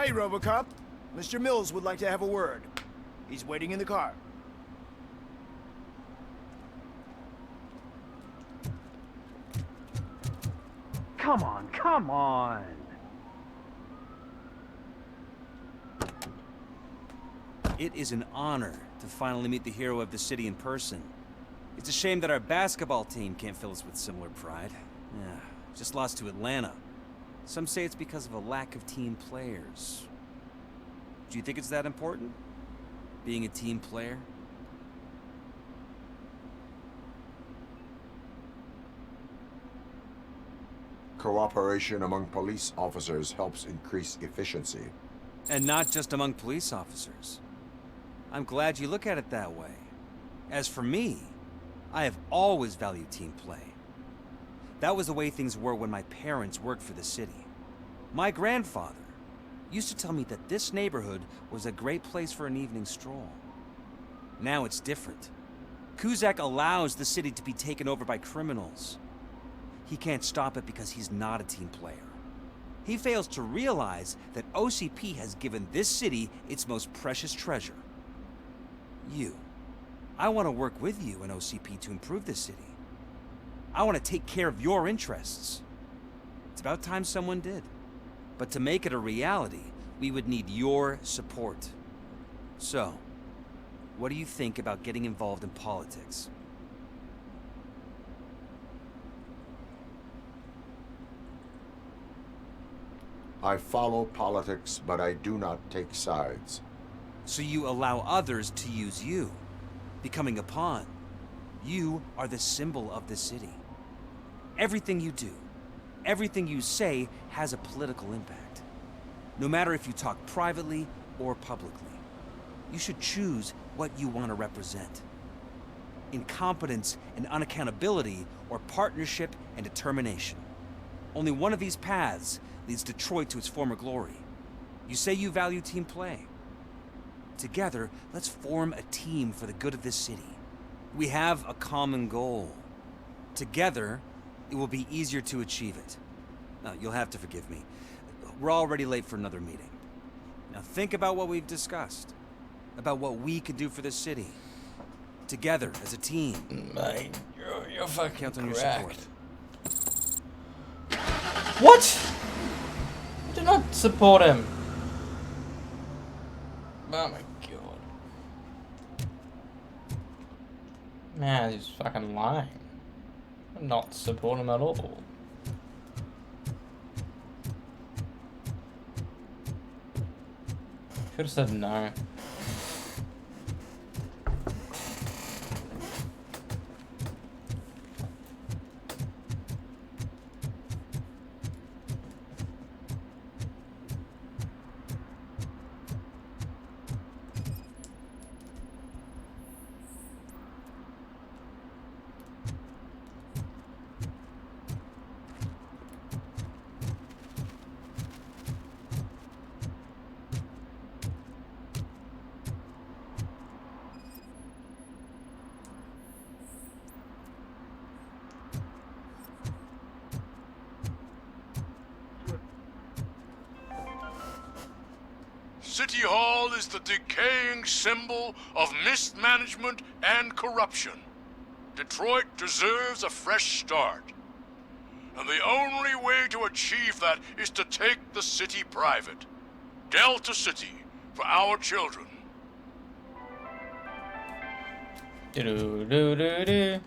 Hey, RoboCop. Mr. Mills would like to have a word. He's waiting in the car. Come on, come on. It is an honor to finally meet the hero of the city in person. It's a shame that our basketball team can't fill us with similar pride. Yeah, just lost to Atlanta. Some say it's because of a lack of team players. Do you think it's that important? Being a team player? Cooperation among police officers helps increase efficiency. And not just among police officers. I'm glad you look at it that way. As for me, I have always valued team play. That was the way things were when my parents worked for the city. My grandfather used to tell me that this neighborhood was a great place for an evening stroll. Now it's different. Cusack allows the city to be taken over by criminals. He can't stop it because he's not a team player. He fails to realize that OCP has given this city its most precious treasure. You. I want to work with you and OCP to improve this city. I want to take care of your interests. It's about time someone did. But to make it a reality, we would need your support. So, what do you think about getting involved in politics? I follow politics, but I do not take sides. So you allow others to use you, becoming a pawn. You are the symbol of the city. Everything you do, everything you say has a political impact. No matter if you talk privately or publicly, you should choose what you want to represent. Incompetence and unaccountability, or partnership and determination. Only one of these paths leads Detroit to its former glory. You say you value team play. Together, let's form a team for the good of this city. We have a common goal. Together, it will be easier to achieve it. Now, you'll have to forgive me. We're already late for another meeting. Now think about what we've discussed. About what we can do for this city. Together, as a team. Mate, you're fucking Count on your correct. support. What? Do not support him. Oh my god. Man, he's fucking lying. Not support him at all. Should have said no. City Hall is the decaying symbol of mismanagement and corruption. Detroit deserves a fresh start. And the only way to achieve that is to take the city private. Delta City, for our children. Do-do-do-do-do.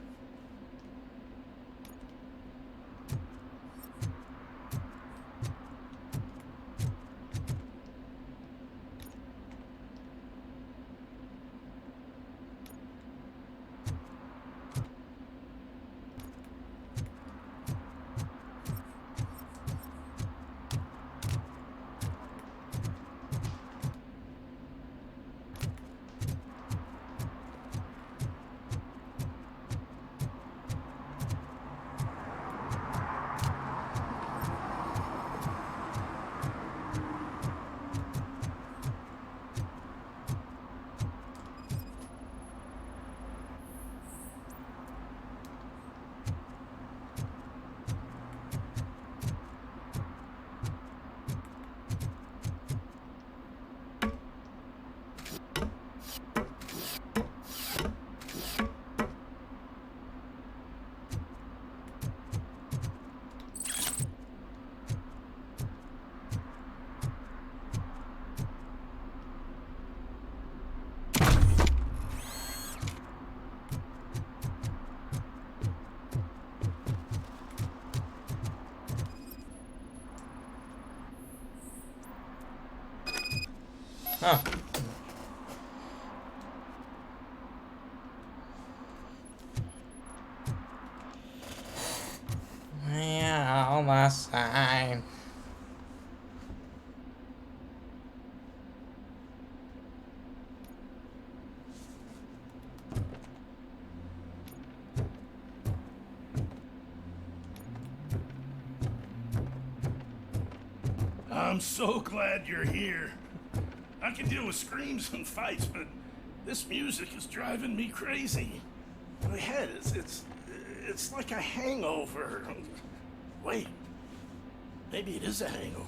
I'm so glad you're here. I can deal with screams and fights, but this music is driving me crazy. My head it's like a hangover. Wait, maybe it is a hangover.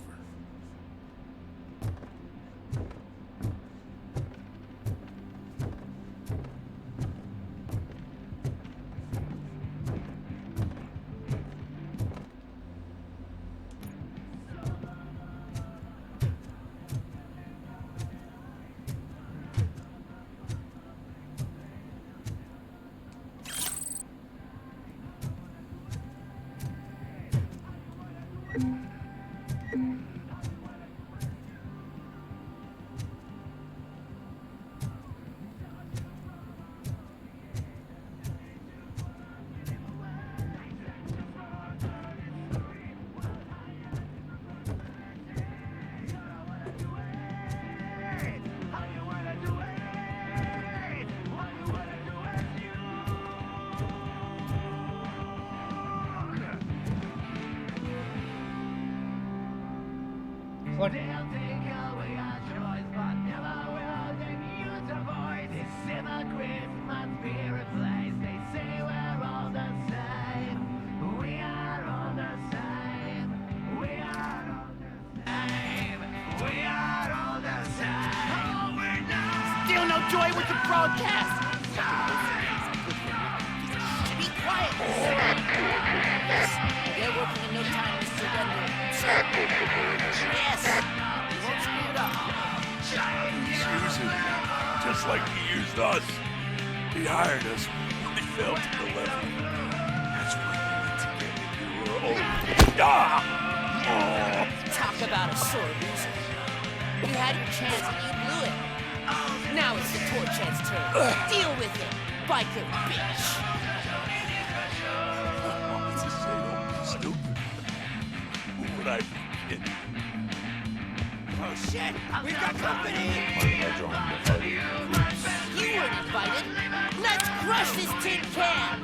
Still no joy with the broadcast. Be quiet. Yes, they're working in no time to surrender. Yes, we won't screw it up. Use him, just like he used us. He hired us when he failed to deliver. That's why we went to get it. You were old. Talk about a sore loser. You had your chance and you blew it. Now it's the Torchhead's turn. Deal with it, biker bitch. It's a shame, stupid. Who would I be kidding? Oh shit, we've got company! You weren't invited. Let's crush this tin can!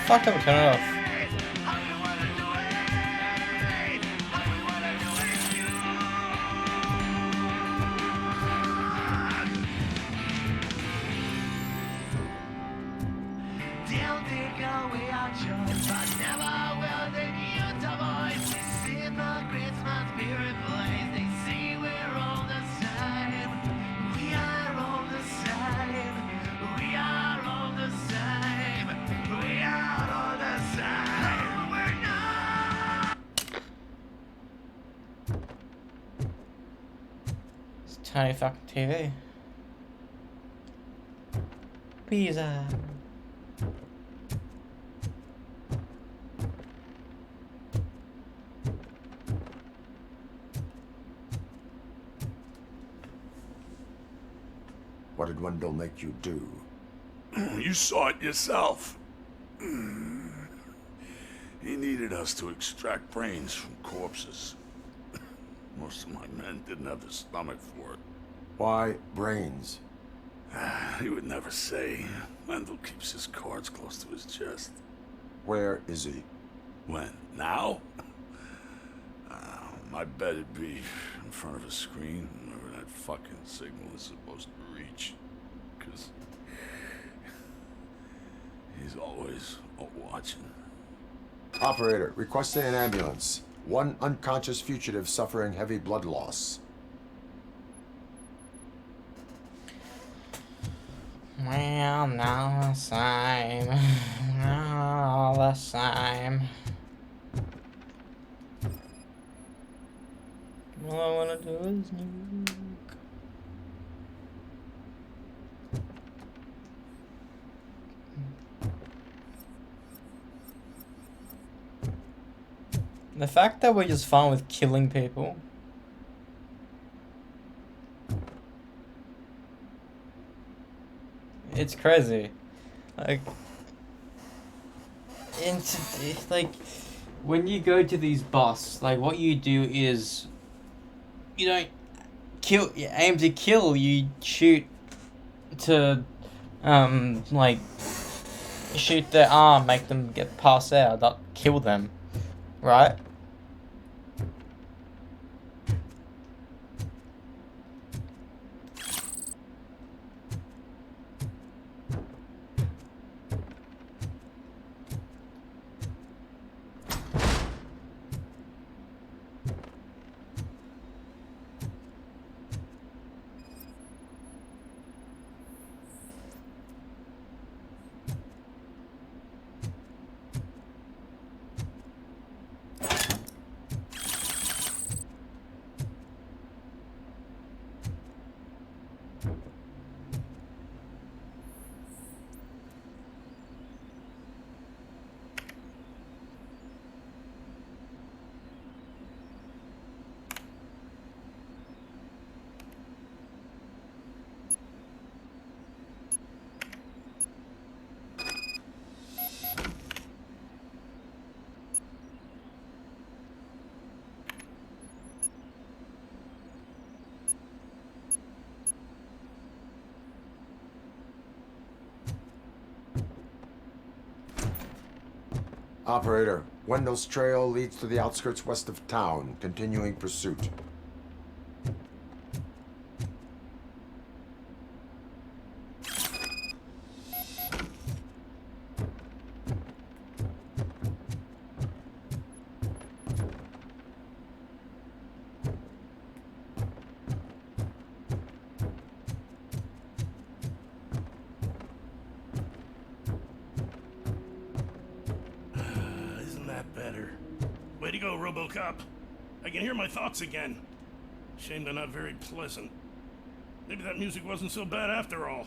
Fuck them, turn it off. Tiny fucking TV. Pizza. What did Wendell make you do? You saw it yourself. He needed us to extract brains from corpses. Most of my men didn't have the stomach for it. Why brains? He would never say. Wendell keeps his cards close to his chest. Where is he? When? Now? I bet it'd be in front of a screen whenever that fucking signal is supposed to reach. Because he's always watching. Operator, requesting an ambulance. One unconscious fugitive suffering heavy blood loss. Well, now the same. All the same. All I wanna do is nuke. The fact that we're just fine with killing people It's crazy. Like, it's like when you go to these busts, like what you do is you don't kill. You aim to kill. You shoot to like shoot their arm, make them get passed out, not kill them, right? Operator, Wendell's trail leads to the outskirts west of town, continuing pursuit. Isn't that better? Way to go, RoboCop. I can hear my thoughts again. Shame they're not very pleasant. Maybe that music wasn't so bad after all.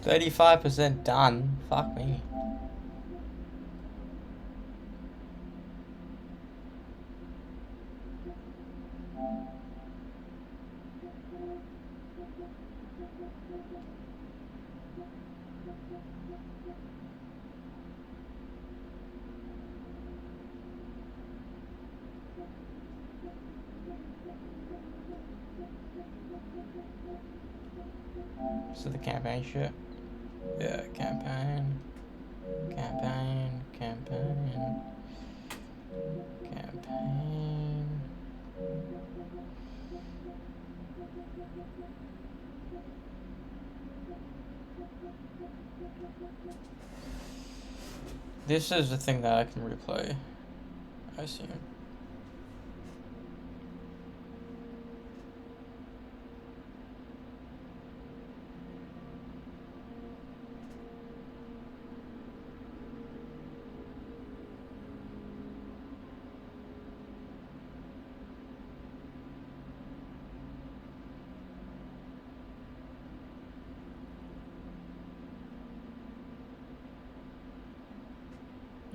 %35 done. Fuck me. So the campaign shit. Yeah, campaign. Campaign. Campaign. Campaign. This is the thing that I can replay, I assume.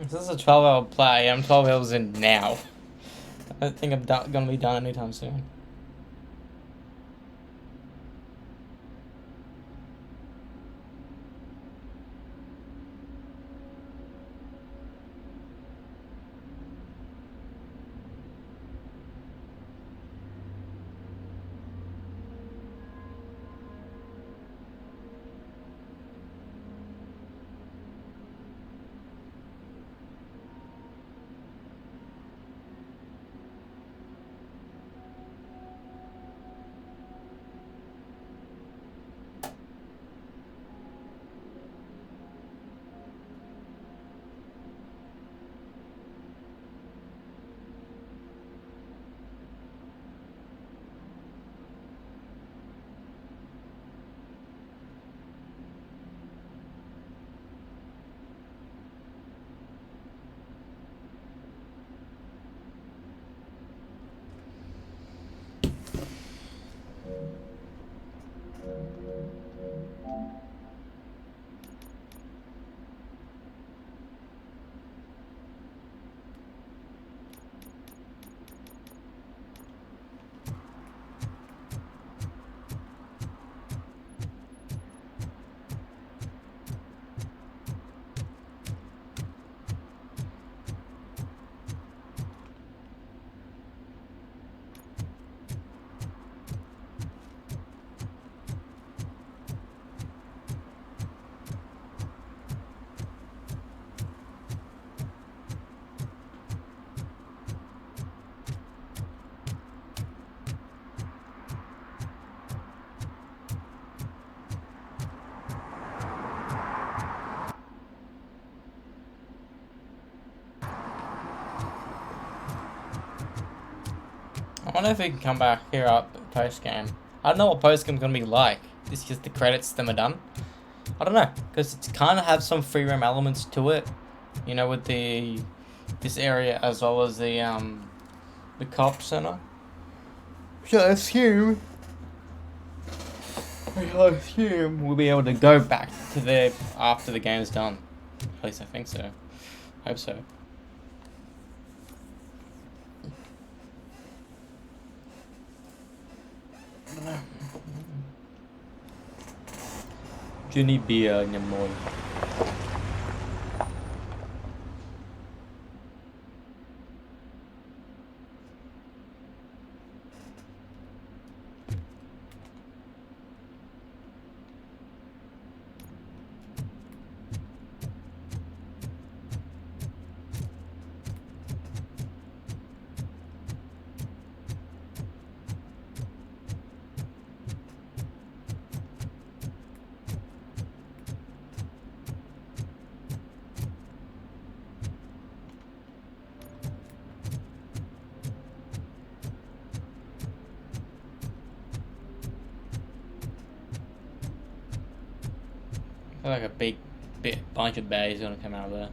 This is a 12-hour play. I'm 12 hours in now. I don't think I'm gonna be done anytime soon. wonder if we can come back here up post game. I don't know what post game's gonna be like. It's just the credits then are done. I don't know, because it kind of has some free roam elements to it, you know, with this area as well as the cop center. So I assume we'll be able to go back to there after the game's done. At least I think so. Hope so. Jenny Beer in the morning. Like a big bunch of bears gonna come out of there.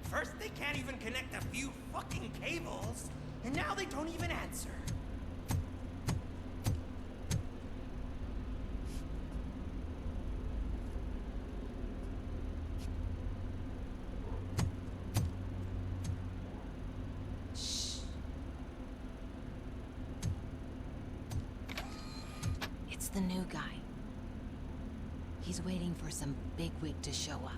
First they can't even connect a few fucking cables, and now they don't even answer. It's the new guy. He's waiting for some bigwig to show up.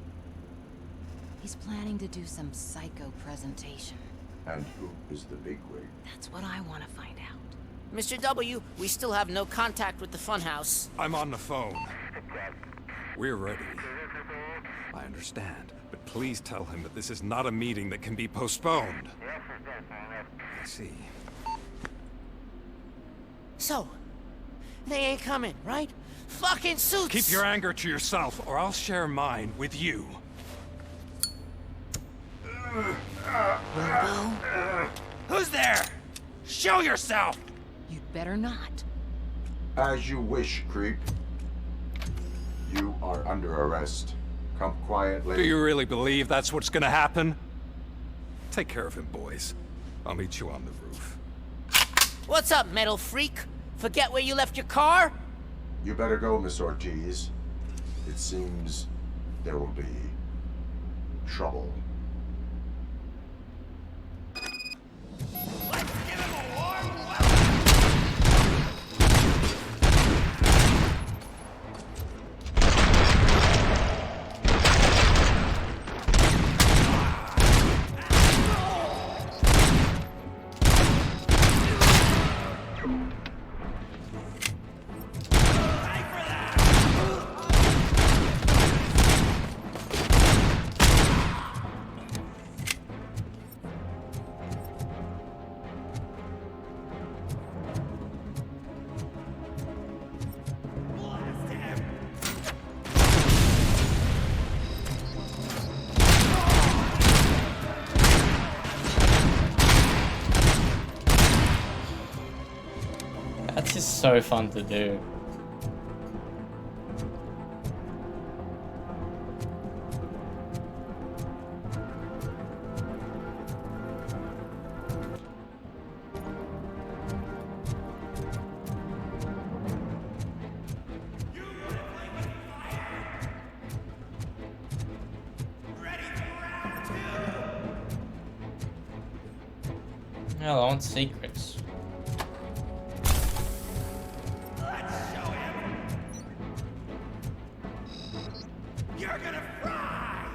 He's planning to do some psycho presentation. And who is the bigwig? That's what I want to find out. Mr. W, we still have no contact with the funhouse. I'm on the phone. We're ready. I understand, but please tell him that this is not a meeting that can be postponed. I see. So, they ain't coming, right? Fucking suits! Keep your anger to yourself, or I'll share mine with you. Robo? Who's there? Show yourself! You'd better not. As you wish, creep. You are under arrest. Come quietly. Do you really believe that's what's gonna happen? Take care of him, boys. I'll meet you on the roof. What's up, metal freak? Forget where you left your car? You better go, Miss Ortiz. It seems there will be trouble. That's just so fun to do. No, I want secrets. You're gonna fry!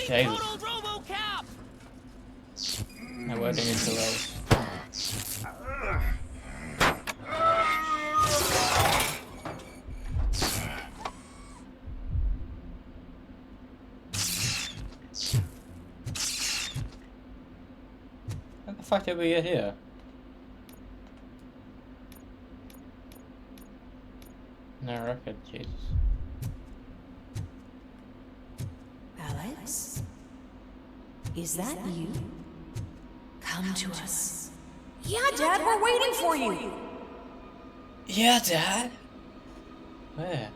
Jesus. total RoboCop! My wording is too low. How the fuck did we get here? No record, Jesus. Alex? Is that you? Come to us. Yeah, Dad, we're waiting for you! Yeah, Dad? Where?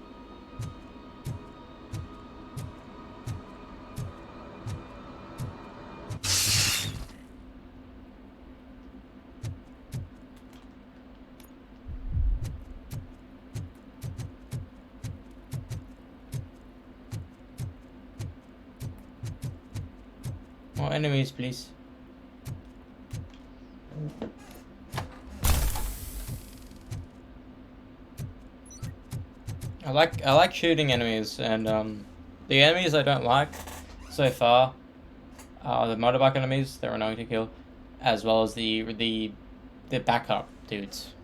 More enemies, please. I like shooting enemies, and the enemies I don't like so far are the motorbike enemies. They're annoying to kill, as well as the backup dudes.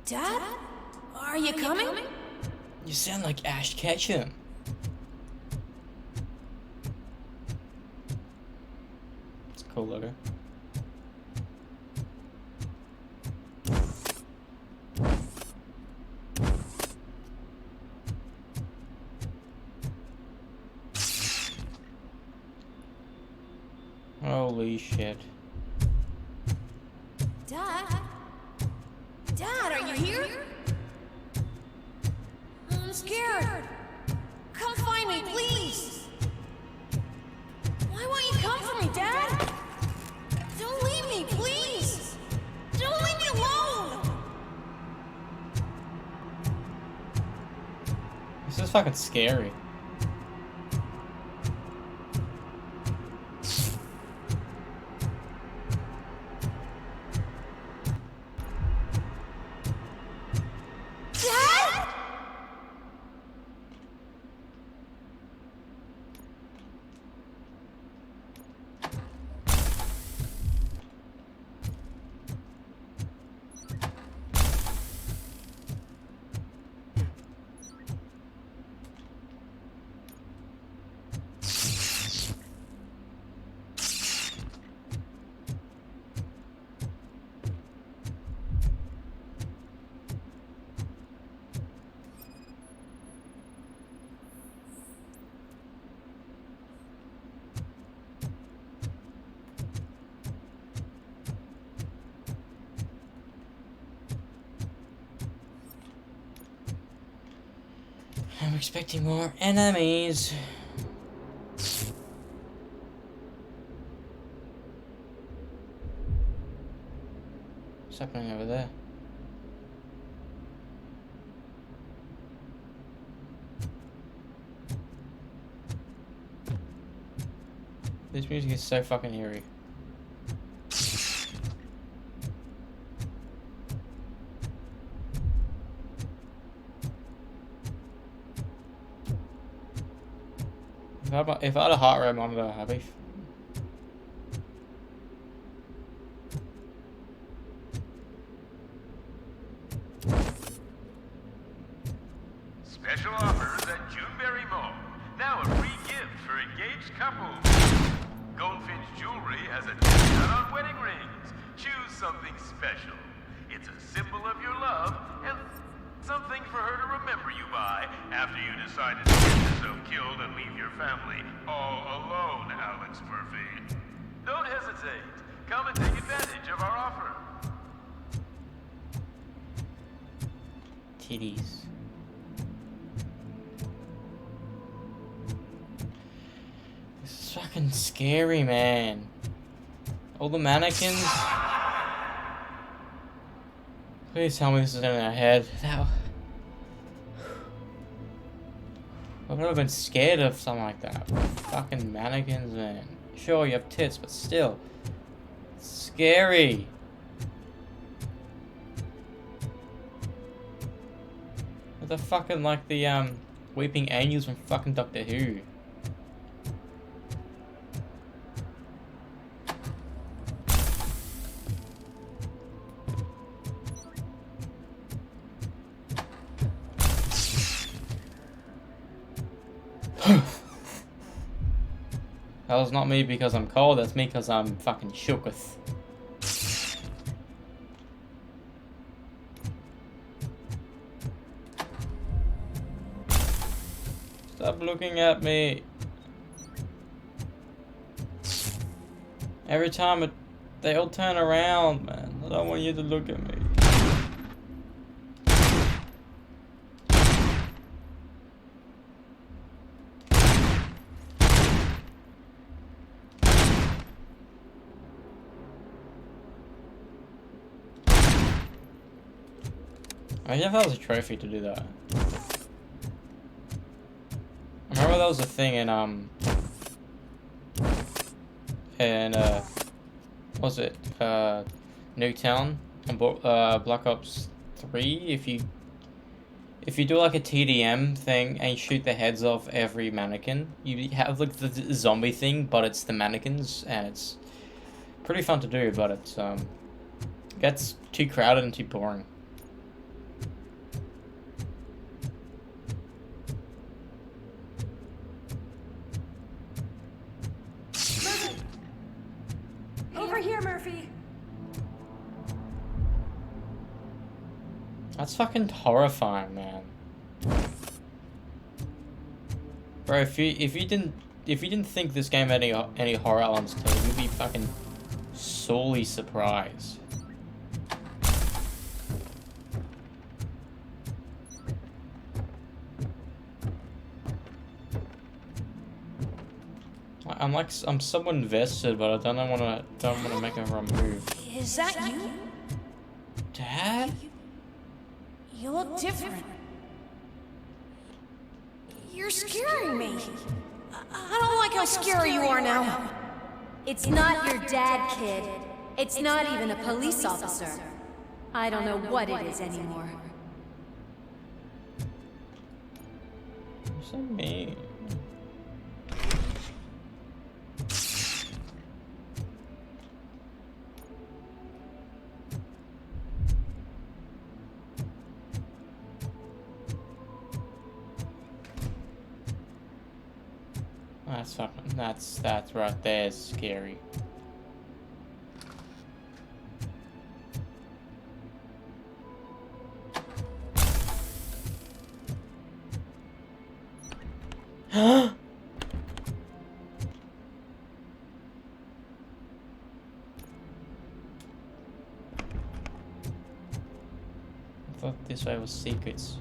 Dad? Are you coming? You sound like Ash Ketchum. It's a cool logo. Holy shit. Dad? Dad, are you here? I'm scared. Come find me, please. Why won't you come for me, Dad? Don't leave me, please. Don't leave me alone. This is fucking scary. I'm expecting more enemies. What's happening over there? This music is so fucking eerie. If I had a heart rate monitor, I'd be... Special offers at Juneberry Mall. Now a free gift for engaged couples. Goldfinch Jewelry has a discount on wedding rings. Choose something special. It's a symbol of your love and something for her to remember you by after you decided to get yourself killed and leave your family all alone, Alex Murphy. Don't hesitate. Come and take advantage of our offer. Titties. This is fucking scary, man. All the mannequins. Please tell me this is in our head. That... I've never been scared of something like that. Fucking mannequins, man. Sure, you have tits, but still. It's scary. They're fucking like the, Weeping Angels from fucking Doctor Who. That was not me because I'm cold, that's me because I'm fucking shooketh. Stop looking at me. Every time they all turn around, man. I don't want you to look at me. I wonder if that was a trophy to do that. I remember that was a thing in was it Nuketown on Black Ops 3? If you do like a TDM thing and you shoot the heads off every mannequin, you have like the zombie thing, but it's the mannequins, and it's pretty fun to do, but it's gets too crowded and too boring. Over here, Murphy. That's fucking horrifying, man. Bro, if you didn't think this game had any horror elements to it, you'd be fucking sorely surprised. I'm somewhat invested, but I don't wanna make a wrong move. Is that you? Dad? You look different. You're scaring me. I don't like how scary you are now. It's not your dad, kid. It's not even a police officer. I don't know what it is anymore. You're so mean. That's fucking, that's right there is scary. I thought this way was secrets.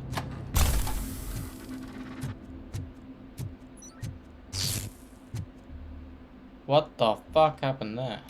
What the fuck happened there?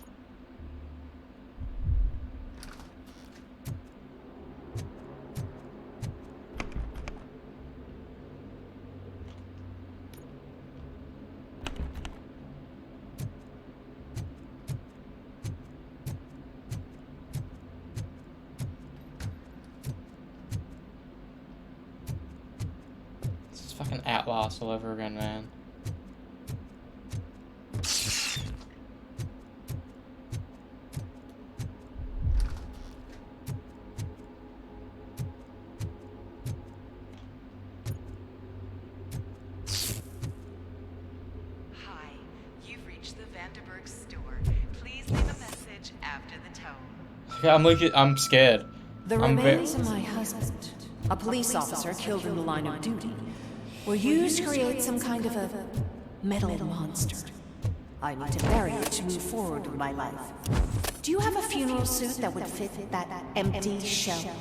Outlast all over again, man. Hi, you've reached the Vanderburg store. Please leave a message after the tone. Yeah, I'm scared. The remains of my husband, a police officer killed in the line of duty, were used to create some kind of a metal monster. I need to bury it to move forward with my life. Do you have a funeral suit that would fit that empty shell?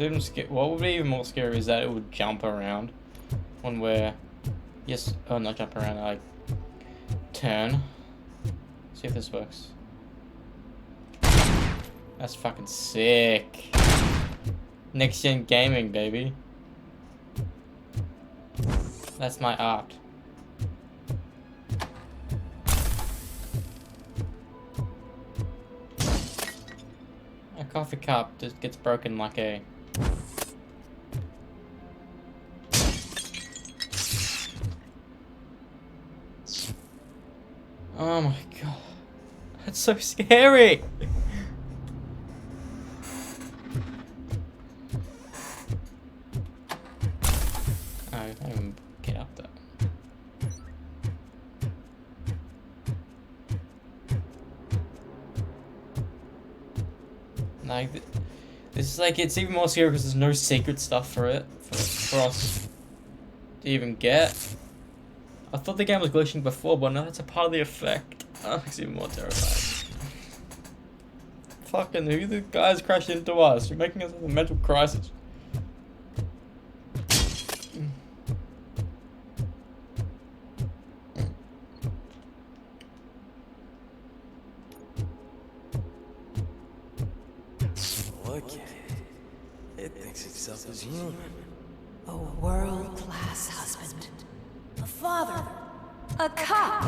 Even what would be even more scary is that it would jump around when we're not jump around, like turn. See if this works. That's fucking sick. Next gen gaming, baby. That's my art. A coffee cup just gets broken like a oh my god. That's so scary. Oh, I can't even get up there. Like, this is like, it's even more scary because there's no secret stuff for it, for us to even get. I thought the game was glitching before, but no, it's a part of the effect. Oh, it's even more terrifying. Fucking who the guys crashed into us? You're making us have a mental crisis. Look at it. It thinks itself as human. A world-class husband. A father. A cop.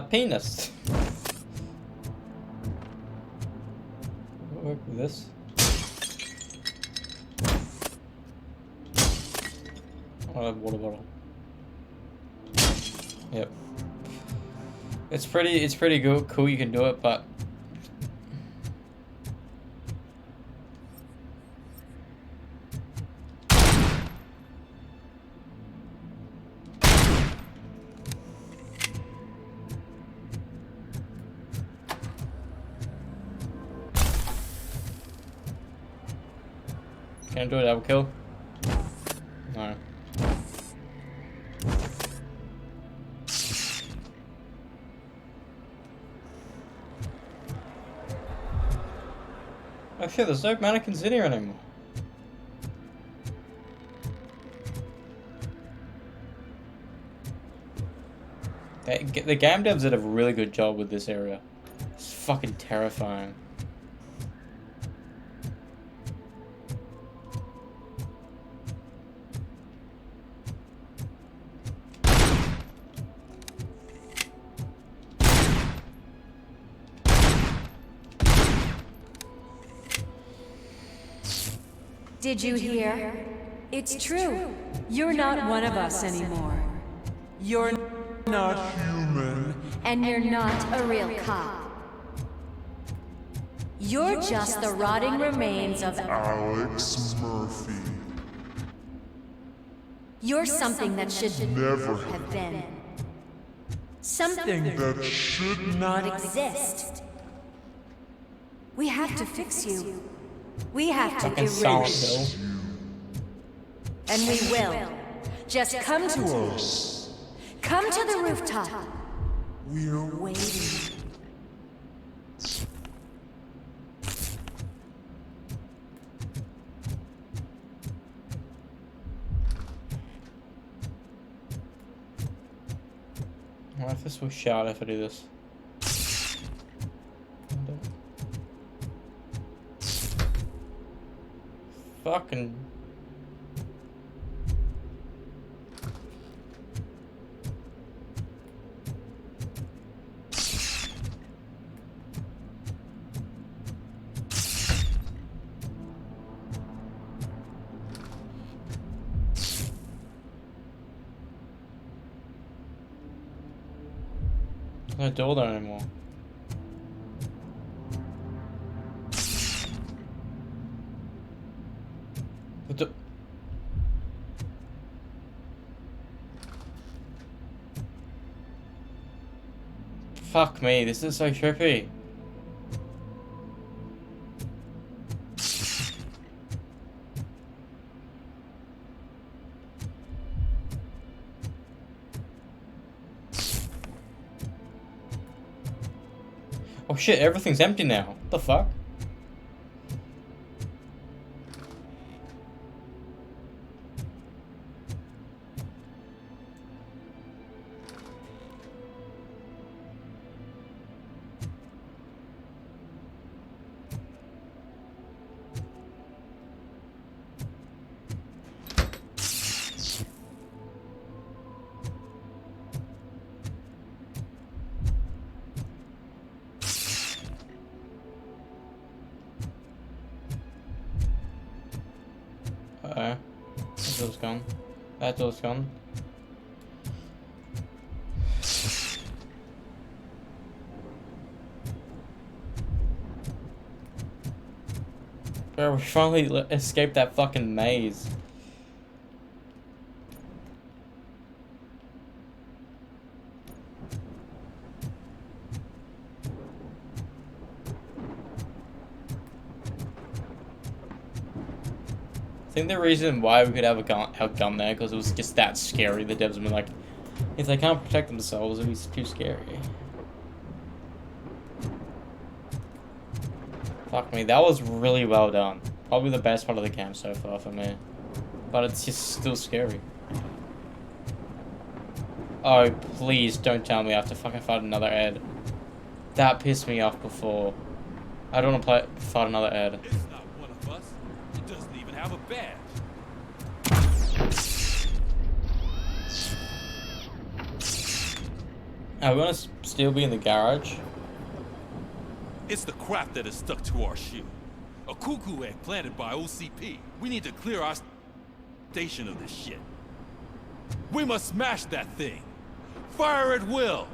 Penis. Work with this. I have a water bottle. Yep. It's pretty good. Cool, you can do it, but can I do a double kill? No. Oh shit, there's no mannequins in here anymore. The game devs did a really good job with this area. It's fucking terrifying. Did you hear? It's true. You're not one of us anymore. You're not human. And you're not a real cop. You're just the rotting remains of Alex Murphy. You're something that should Never have been. Something that should not exist. We have to fix you. We have to erase you. And we will. Just come to us. Come to the rooftop. We're waiting. What if this was shot if I do this? Fucking. I don't do that anymore. What the? Fuck me, this is so trippy. Oh shit, everything's empty now. What the fuck? That door's gone. That door's gone. Bro, we finally escaped that fucking maze. I think the reason why we could have a gun there because it was just that scary. The devs have been like, if they can't protect themselves, it'll be too scary. Fuck me, that was really well done. Probably the best part of the camp so far for me. But it's just still scary. Oh, please don't tell me I have to fucking fight another Ed. That pissed me off before. I don't want to fight another Ed. It's not one of us. It doesn't even have a badge. Are we gonna still be in the garage? It's the crap that is stuck to our shoe. A cuckoo egg planted by OCP. We need to clear our station of this shit. We must smash that thing. Fire at will.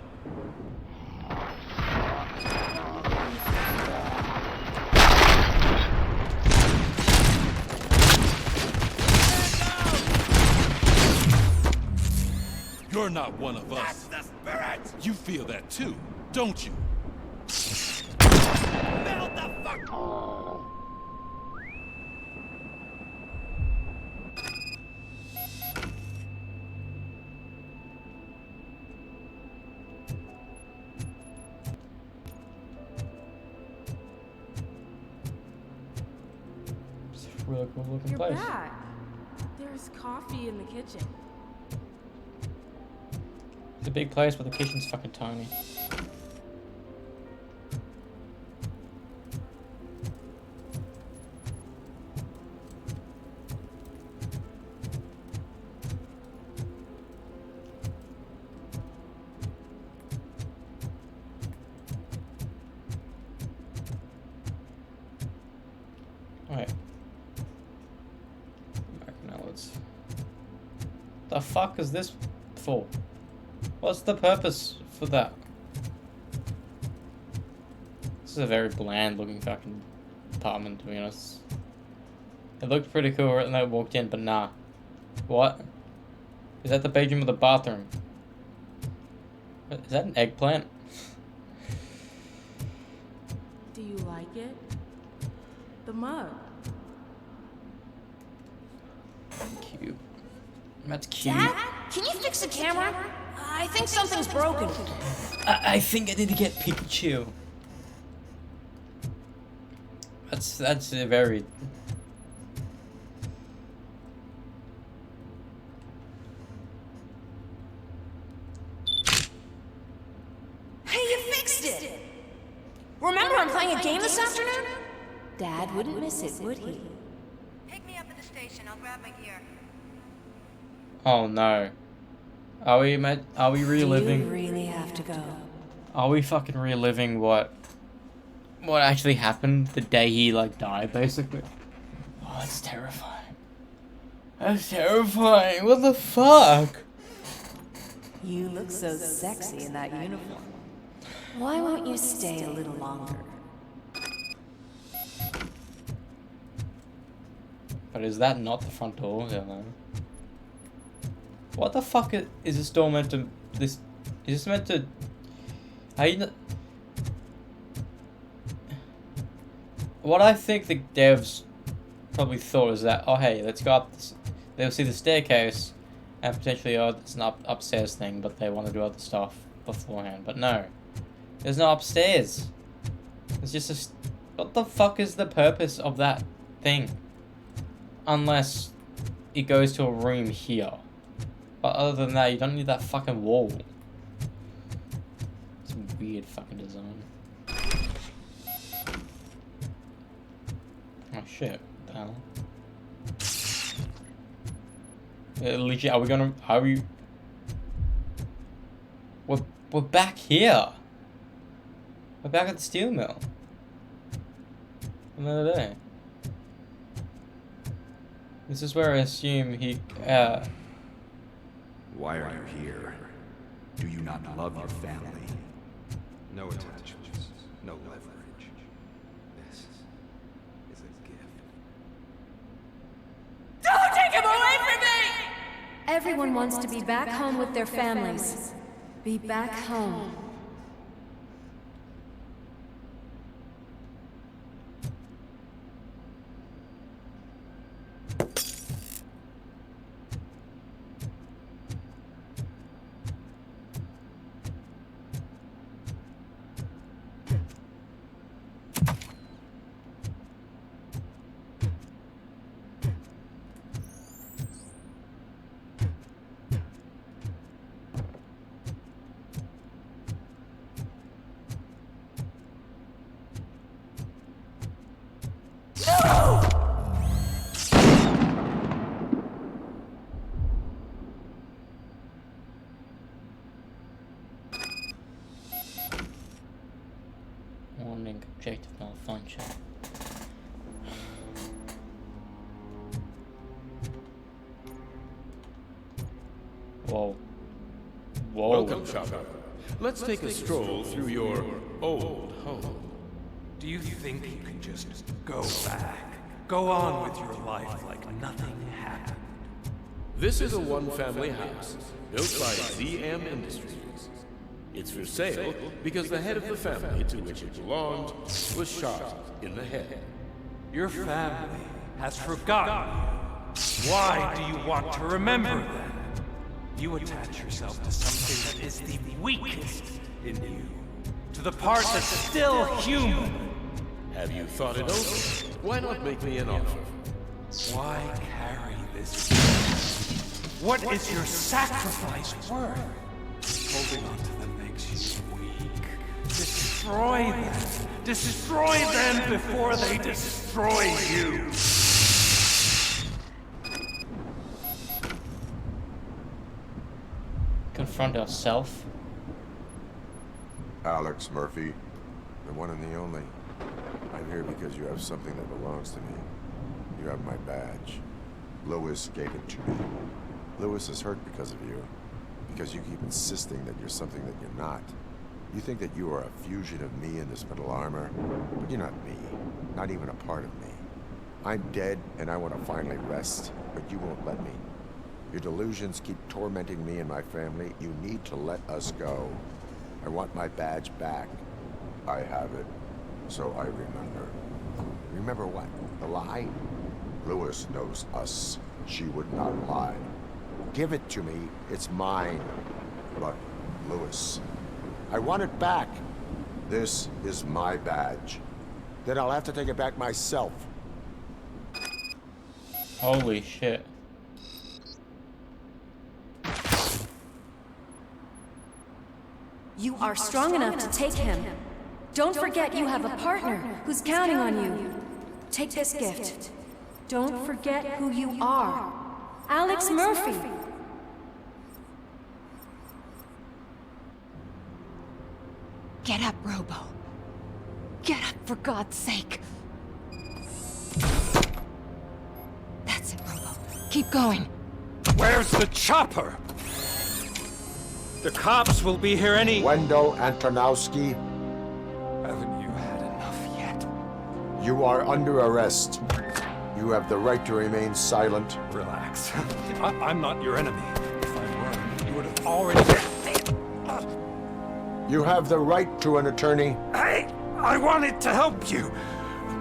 You're not one of us. That's the spirit! You feel that too, don't you? Melt the fuck! It's a really cool looking You're place. back. There's coffee in the kitchen. It's a big place, but the kitchen's fucking tiny. Alright. Now let's... The fuck is this for? What's the purpose for that? This is a very bland looking fucking apartment, to be honest. It looked pretty cool right when I walked in, but nah. What? Is that the bedroom or the bathroom? Is that an eggplant? Do you like it? The mug. Cute. That's cute. Dad, can you fix the camera? I think something's broken. I think I need to get Pikachu. That's a very... Hey, you fixed it! Remember I'm playing a game this afternoon? Dad wouldn't miss it, would he? Pick me up at the station. I'll grab my gear. Oh no. Are we reliving? Do you really have to go? Are we fucking reliving what actually happened the day he like died, basically? Oh, that's terrifying. That's terrifying. What the fuck? You look so sexy in that uniform. Why won't you stay a little longer? But is that not the front door? Yeah, no. What the fuck is this door meant to... Is this meant to... What I think the devs probably thought is that, oh hey, let's go up this... They'll see the staircase, and potentially, oh, it's an upstairs thing, but they want to do other stuff beforehand. But no. There's no upstairs. It's just a... What the fuck is the purpose of that thing? Unless it goes to a room here. But other than that, you don't need that fucking wall. It's a weird fucking design. Oh shit. What the hell? Legit, are we... We're back here. We're back at the steel mill. Another day. This is where I assume he, Why are you here? Do you not love your family? No attachments, no leverage. This is a gift. Don't take him away from me! Everyone wants to be back home with their families. Be back home. Warning, objective malfunction. Whoa. Whoa. Welcome, Chopper. Let's take a stroll through your old home. Do you think you can just go back? Go on with your life like nothing happened? This is a one-family house built by ZM Industries. It's for sale because the head of the family to which it belonged was shot in the head. Your family has forgotten you. Why do you want to remember them? You attach yourself to something that is the weakest in you. To the part that's still human. Have you thought it over? Why not make me an offer? Why carry this? What is your sacrifice worth? Holding on to them makes you weak. Destroy them. Destroy them before they destroy you. Confront ourselves. Alex Murphy, the one and the only. I'm here because you have something that belongs to me. You have my badge. Lewis gave it to me. Lewis is hurt because of you. Because you keep insisting that you're something that you're not. You think that you are a fusion of me in this metal armor, but you're not me. Not even a part of me. I'm dead, and I want to finally rest, but you won't let me. Your delusions keep tormenting me and my family. You need to let us go. I want my badge back. I have it, so I remember. Remember what? The lie? Lewis knows us. She would not lie. Give it to me. It's mine. But, Lewis, I want it back. This is my badge. Then I'll have to take it back myself. Holy shit. You are strong enough to take him. Don't forget you have a partner who's counting on you. Take this gift. Don't forget who you are. Alex Murphy. Get up, Robo. Get up, for God's sake. That's it, Robo. Keep going. Where's the chopper? The cops will be here any... Wendell Antonowski, Haven't you had enough yet? you are under arrest. You have the right to remain silent. Relax. I'm not your enemy. If I were, you would have already... You have the right to an attorney. I wanted to help you.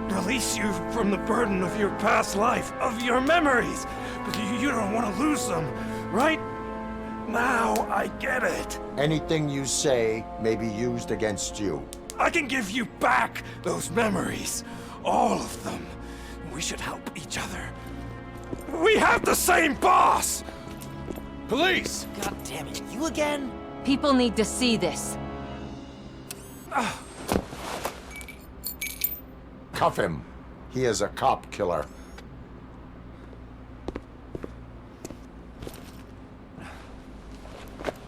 Release you from the burden of your past life, of your memories. But you don't want to lose them, right? Now I get it. Anything you say may be used against you. I can give you back those memories. All of them. We should help each other. We have the same boss! Police! God damn it, you again? People need to see this. Cuff him. He is a cop killer.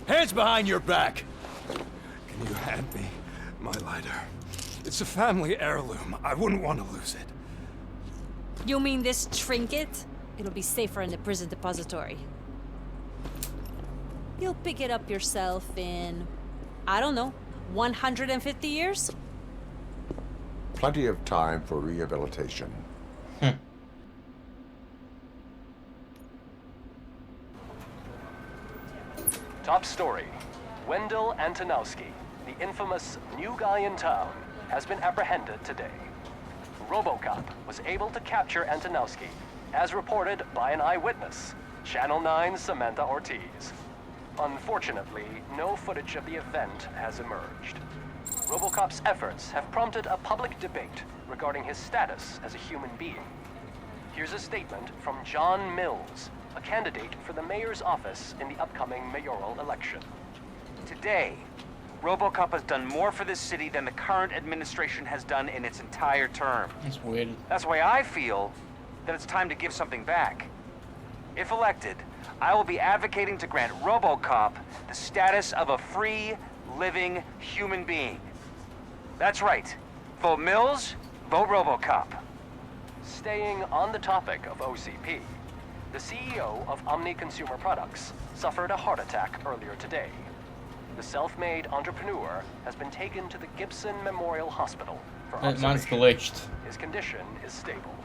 Hands behind your back! Can you hand me my lighter? It's a family heirloom. I wouldn't want to lose it. You mean this trinket? It'll be safer in the prison depository. You'll pick it up yourself in, I don't know, 150 years? Plenty of time for rehabilitation. Top story. Wendell Antonowski, the infamous new guy in town, has been apprehended today. RoboCop was able to capture Antonowski, as reported by an eyewitness, Channel 9's Samantha Ortiz. Unfortunately, no footage of the event has emerged. RoboCop's efforts have prompted a public debate regarding his status as a human being. Here's a statement from John Mills, a candidate for the mayor's office in the upcoming mayoral election. Today, RoboCop has done more for this city than the current administration has done in its entire term. That's weird. That's why I feel that it's time to give something back. If elected, I will be advocating to grant RoboCop the status of a free, living human being. That's right. Vote Mills, vote RoboCop. Staying on the topic of OCP, the CEO of Omni Consumer Products suffered a heart attack earlier today. The self-made entrepreneur has been taken to the Gibson Memorial Hospital for Mine's observation. glitched. His condition is stable.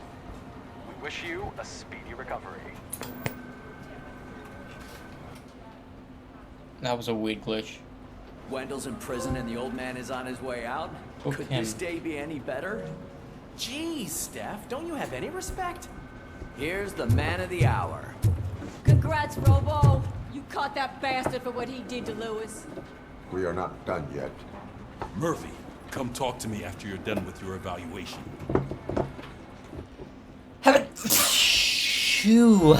We wish you a speedy recovery. That was a weird glitch. Wendell's in prison and the old man is on his way out. Book Could him. this day be any better? Geez, Steph, don't you have any respect? Here's the man of the hour. Congrats, Robo. You caught that bastard for what he did to Lewis. We are not done yet. Murphy, come talk to me after you're done with your evaluation. Shoo.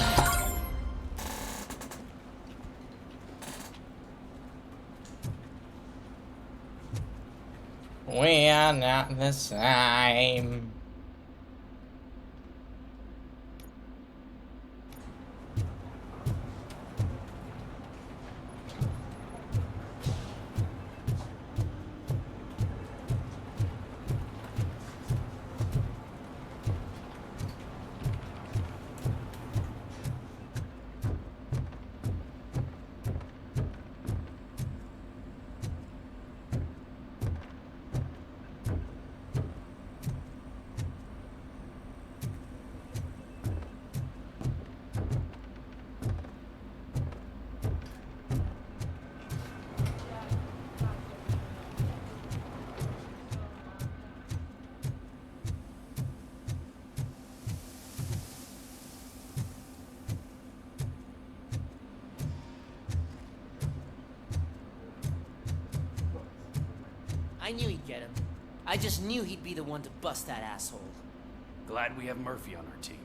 We are not the same. I knew he'd get him. I just knew he'd be the one to bust that asshole. Glad we have Murphy on our team.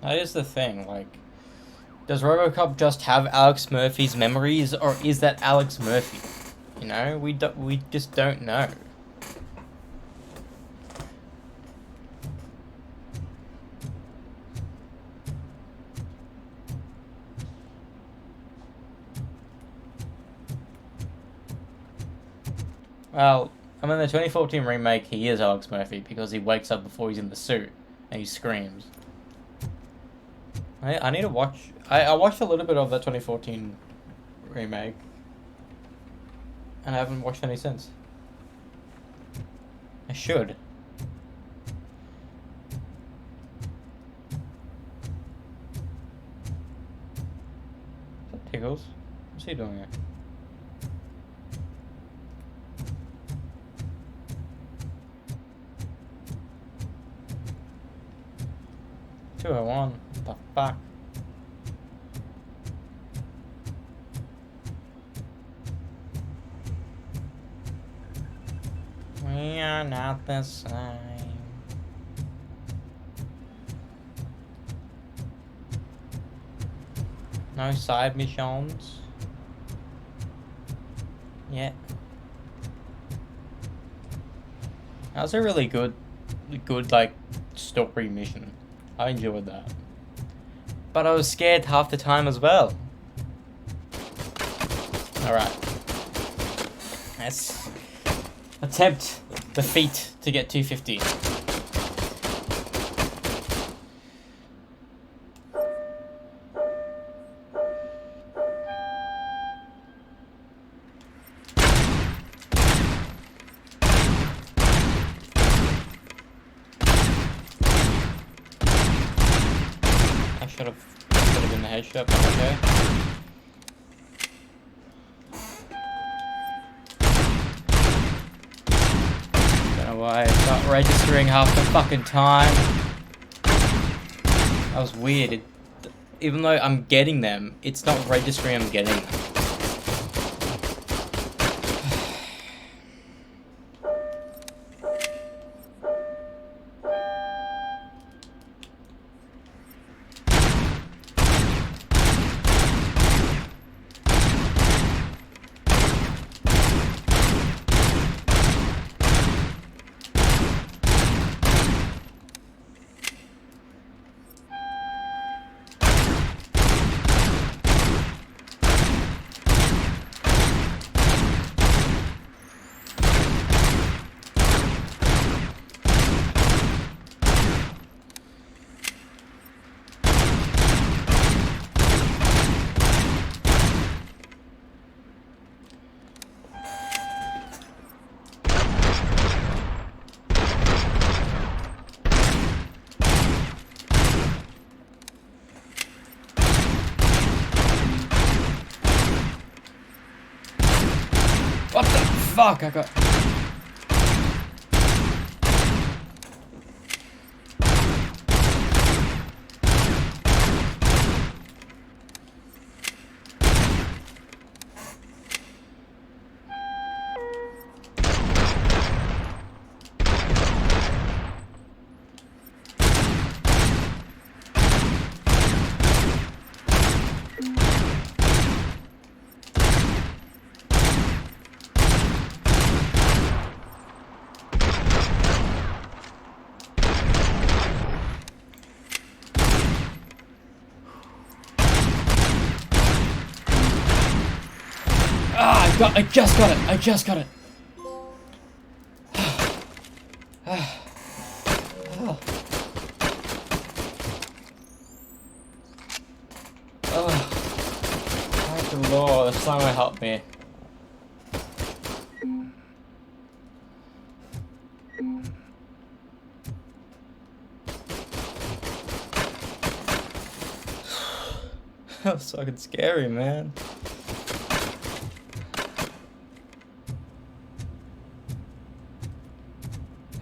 That is the thing, like, does RoboCop just have Alex Murphy's memories, or is that Alex Murphy? You know, we just don't know. Well, I mean, the 2014 remake, he is Alex Murphy because he wakes up before he's in the suit and he screams. I need to watch. I watched a little bit of that 2014 remake, and I haven't watched any since. I should. Is that Tiggles? What's he doing here? What the fuck? We are not the same. No side missions. Yeah. That was a really good like story mission. I enjoyed that. But I was scared half the time as well. Alright. Let's attempt the feat to get 250. Should have been the headshot, but okay. Don't know why it's not registering half the fucking time. That was weird. Even though I'm getting them, it's not registering I'm getting them. What the fuck? I got... I just got it. I just got it. Thank the Lord, this time will help me. That was fucking scary, man.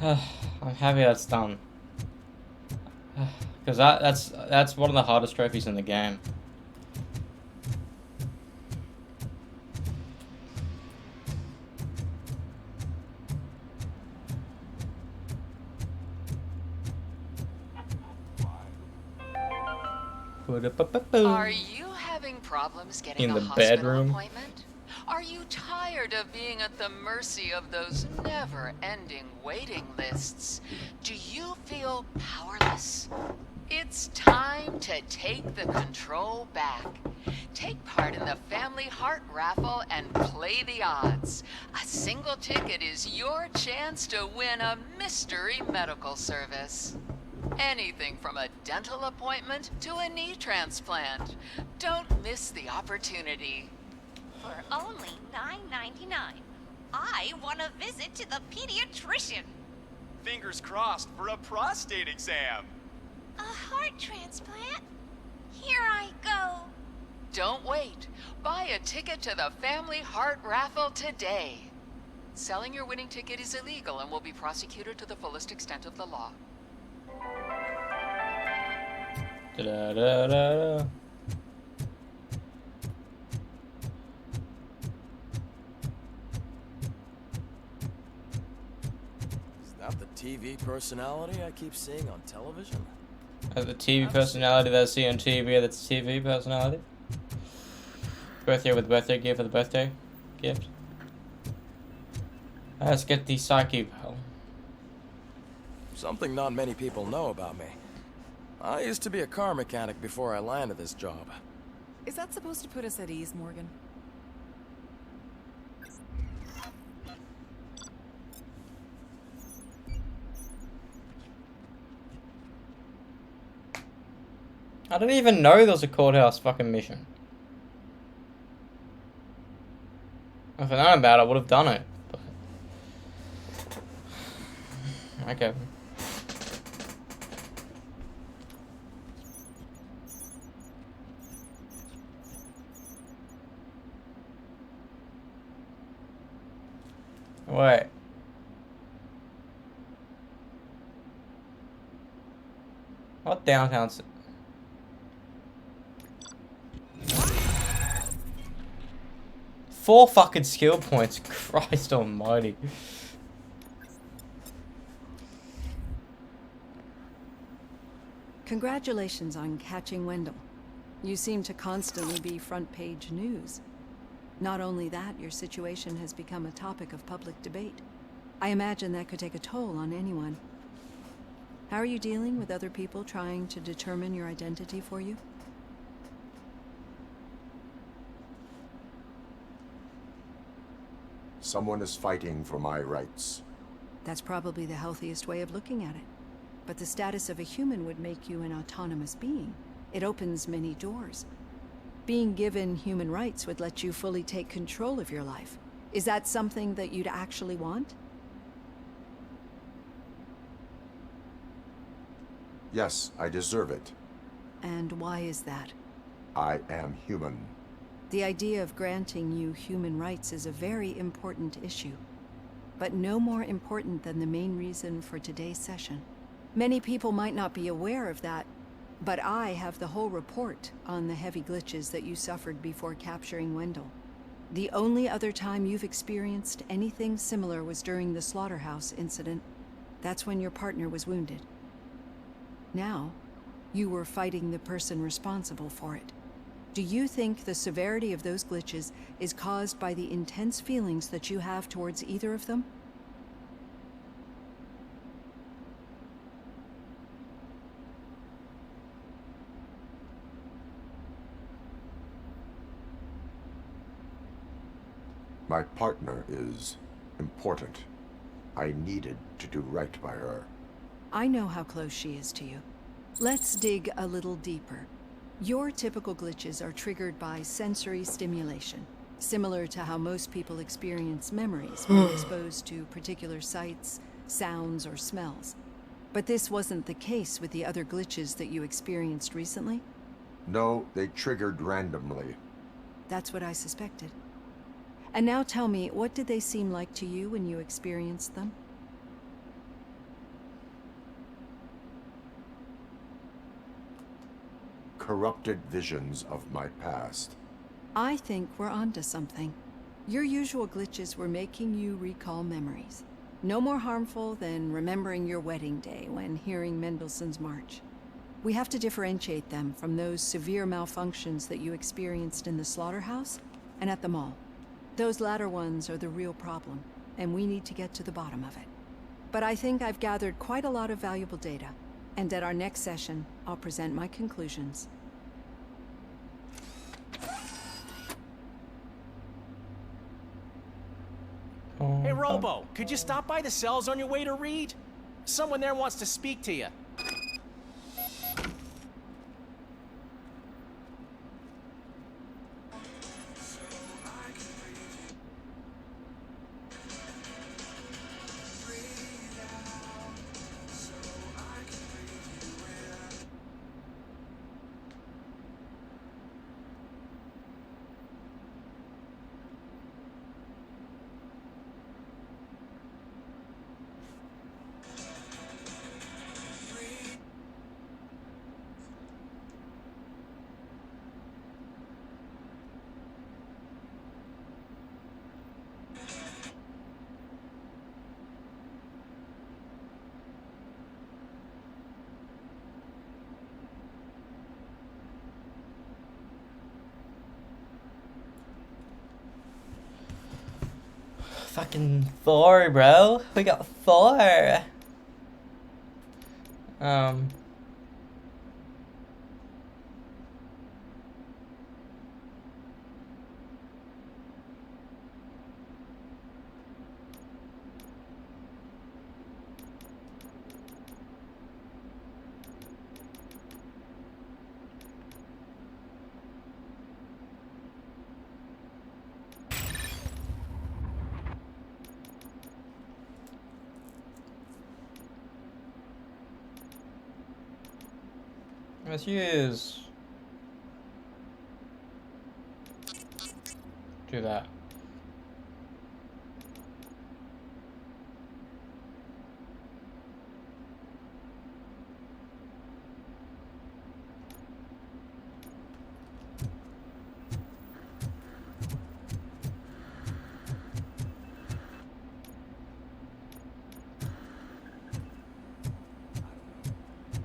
I'm happy that's done. Because that's one of the hardest trophies in the game. Are you having problems getting In a the hospital bedroom. appointment? Are you tired of being at the mercy of those never-ending waiting lists? Do you feel powerless? It's time to take the control back. Take part in the Family Heart Raffle and play the odds. A single ticket is your chance to win a mystery medical service. Anything from a dental appointment to a knee transplant. Don't miss the opportunity. For only $9.99, I want to visit to the pediatrician. Fingers crossed for a prostate exam. A heart transplant? Here I go. Don't wait. Buy a ticket to the Family Heart Raffle today. Selling your winning ticket is illegal and will be prosecuted to the fullest extent of the law. Da-da-da-da-da. Is that the TV personality I keep seeing on television? The TV personality that I see on TV, that's TV personality. Birthday with birthday gift for the birthday gift. Let's get the psyche pal. Something not many people know about me. I used to be a car mechanic before I landed this job. Is that supposed to put us at ease, Morgan? I didn't even know there was a courthouse fucking mission. If I'd known about it, I would have done it. But... okay. Wait. What downtown? 4 fucking skill points. Christ almighty. Congratulations on catching Wendell. You seem to constantly be front page news. Not only that, your situation has become a topic of public debate. I imagine that could take a toll on anyone. How are you dealing with other people trying to determine your identity for you? Someone is fighting for my rights. That's probably the healthiest way of looking at it. But the status of a human would make you an autonomous being. It opens many doors. Being given human rights would let you fully take control of your life. Is that something that you'd actually want? Yes, I deserve it. And why is that? I am human. The idea of granting you human rights is a very important issue, but no more important than the main reason for today's session. Many people might not be aware of that, but I have the whole report on the heavy glitches that you suffered before capturing Wendell. The only other time you've experienced anything similar was during the slaughterhouse incident. That's when your partner was wounded. Now, you were fighting the person responsible for it. Do you think the severity of those glitches is caused by the intense feelings that you have towards either of them? My partner is important. I needed to do right by her. I know how close she is to you. Let's dig a little deeper. Your typical glitches are triggered by sensory stimulation, similar to how most people experience memories when exposed to particular sights, sounds, or smells. But this wasn't the case with the other glitches that you experienced recently? No, they triggered randomly. That's what I suspected. And now tell me, what did they seem like to you when you experienced them? Corrupted visions of my past. I think we're onto something. Your usual glitches were making you recall memories. No more harmful than remembering your wedding day when hearing Mendelssohn's March. We have to differentiate them from those severe malfunctions that you experienced in the slaughterhouse and at the mall. Those latter ones are the real problem, and we need to get to the bottom of it. But I think I've gathered quite a lot of valuable data, and at our next session, I'll present my conclusions. Hey, Robo, could you stop by the cells on your way to Reed? Someone there wants to speak to you. Fucking 4, bro. We got 4. Let's use. Do that.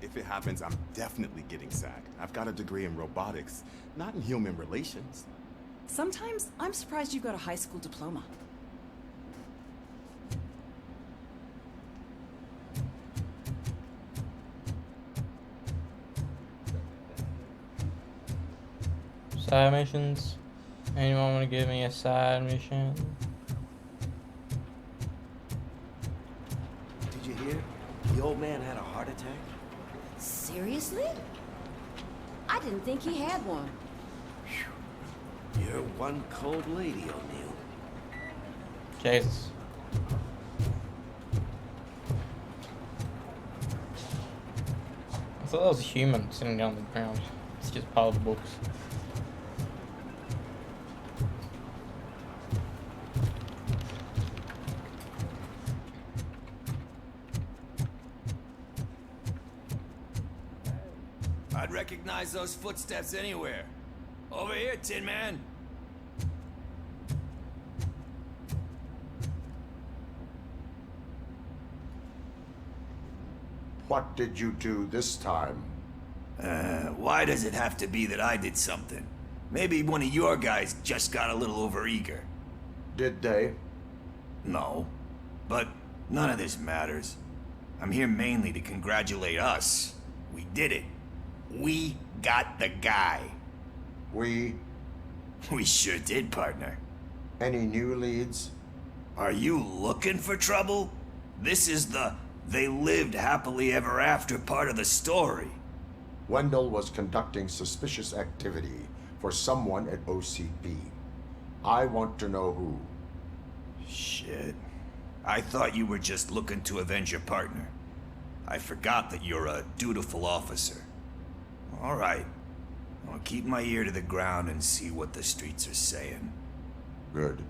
If it happens, I'm definitely getting sacked. I've got a degree in robotics, not in human relations. Sometimes I'm surprised you got a high school diploma. Side missions. Anyone want to give me a side mission? Did you hear? The old man had a heart attack. Seriously? I didn't think he had one. You're one cold lady, O'Neill. Jesus. I thought that was a human sitting down on the ground. It's just part of the books. I'd recognize those footsteps anywhere. Over here, Tin Man. What did you do this time? Why does it have to be that I did something? Maybe one of your guys just got a little overeager. Did they? No. But none of this matters. I'm here mainly to congratulate us. We did it. We got the guy. We sure did, partner. Any new leads? Are you looking for trouble? This is the they lived happily ever after part of the story. Wendell was conducting suspicious activity for someone at OCP. I want to know who. Shit. I thought you were just looking to avenge your partner. I forgot that you're a dutiful officer. All right. I'll keep my ear to the ground and see what the streets are saying. Good.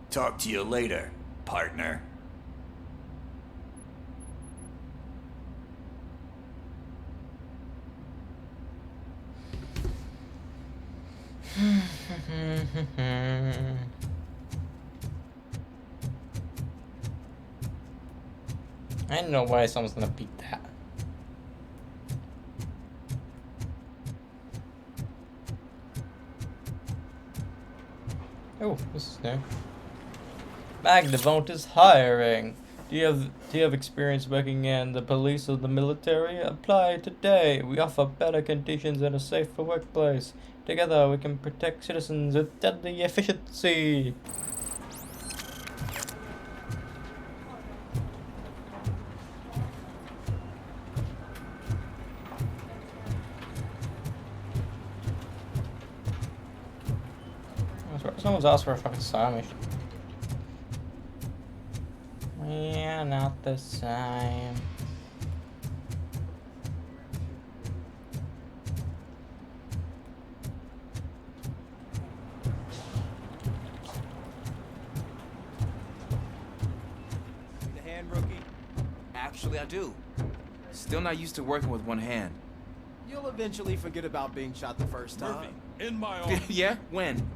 Talk to you later, partner. Ain't no way someone's gonna beat that. Oh, this is new. Magnavont is hiring. Do you have experience working in the police or the military? Apply today. We offer better conditions and a safer workplace. Together we can protect citizens with deadly efficiency. Someone's asked for a fucking side mission. Yeah, not the same. The hand, rookie? Actually, I do. Still not used to working with one hand. You'll eventually forget about being shot the first time. Murphy, in my office. Yeah? When?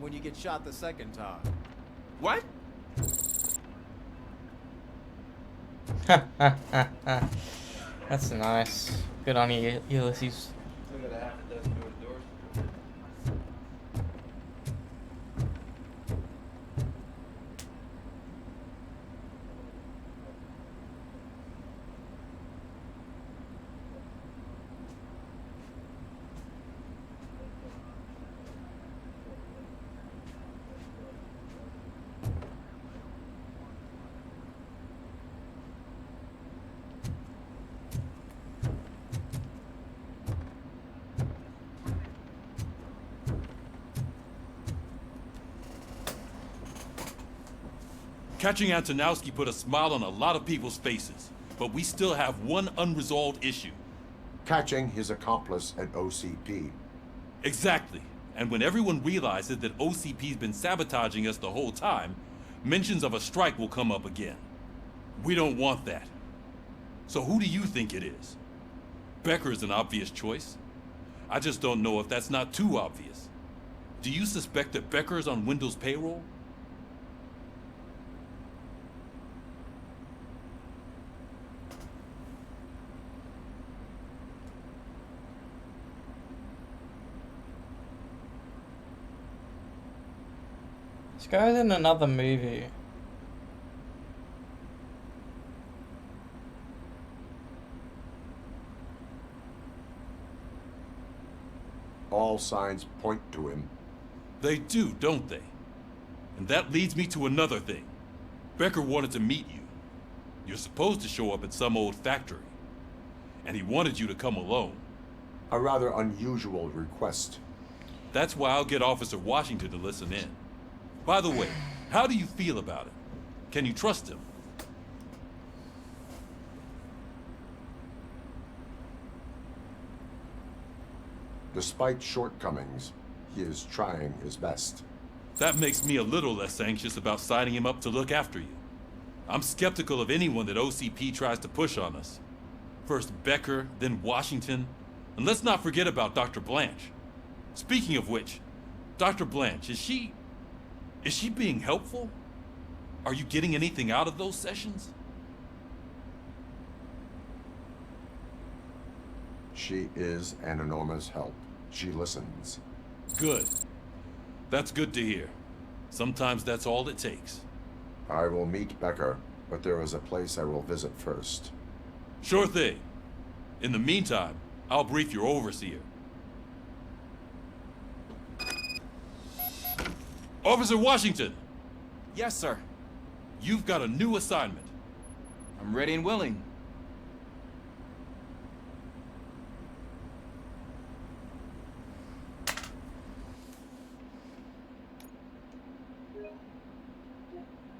When you get shot the second time. What? That's nice. Good on you, Ulysses. Catching Antonowski put a smile on a lot of people's faces, but we still have one unresolved issue. Catching his accomplice at OCP. Exactly. And when everyone realizes that OCP's been sabotaging us the whole time, mentions of a strike will come up again. We don't want that. So who do you think it is? Becker is an obvious choice. I just don't know if that's not too obvious. Do you suspect that Becker is on Wendell's payroll? This guy's in another movie. All signs point to him. They do, don't they? And that leads me to another thing. Becker wanted to meet you. You're supposed to show up at some old factory. And he wanted you to come alone. A rather unusual request. That's why I'll get Officer Washington to listen in. By the way, how do you feel about it? Can you trust him? Despite shortcomings, he is trying his best. That makes me a little less anxious about signing him up to look after you. I'm skeptical of anyone that OCP tries to push on us. First Becker, then Washington, and let's not forget about Dr. Blanche. Speaking of which, Dr. Blanche, is she being helpful? Are you getting anything out of those sessions? She is an enormous help. She listens. Good. That's good to hear. Sometimes that's all it takes. I will meet Becker, but there is a place I will visit first. Sure thing. In the meantime, I'll brief your overseer. Officer Washington! Yes, sir. You've got a new assignment. I'm ready and willing.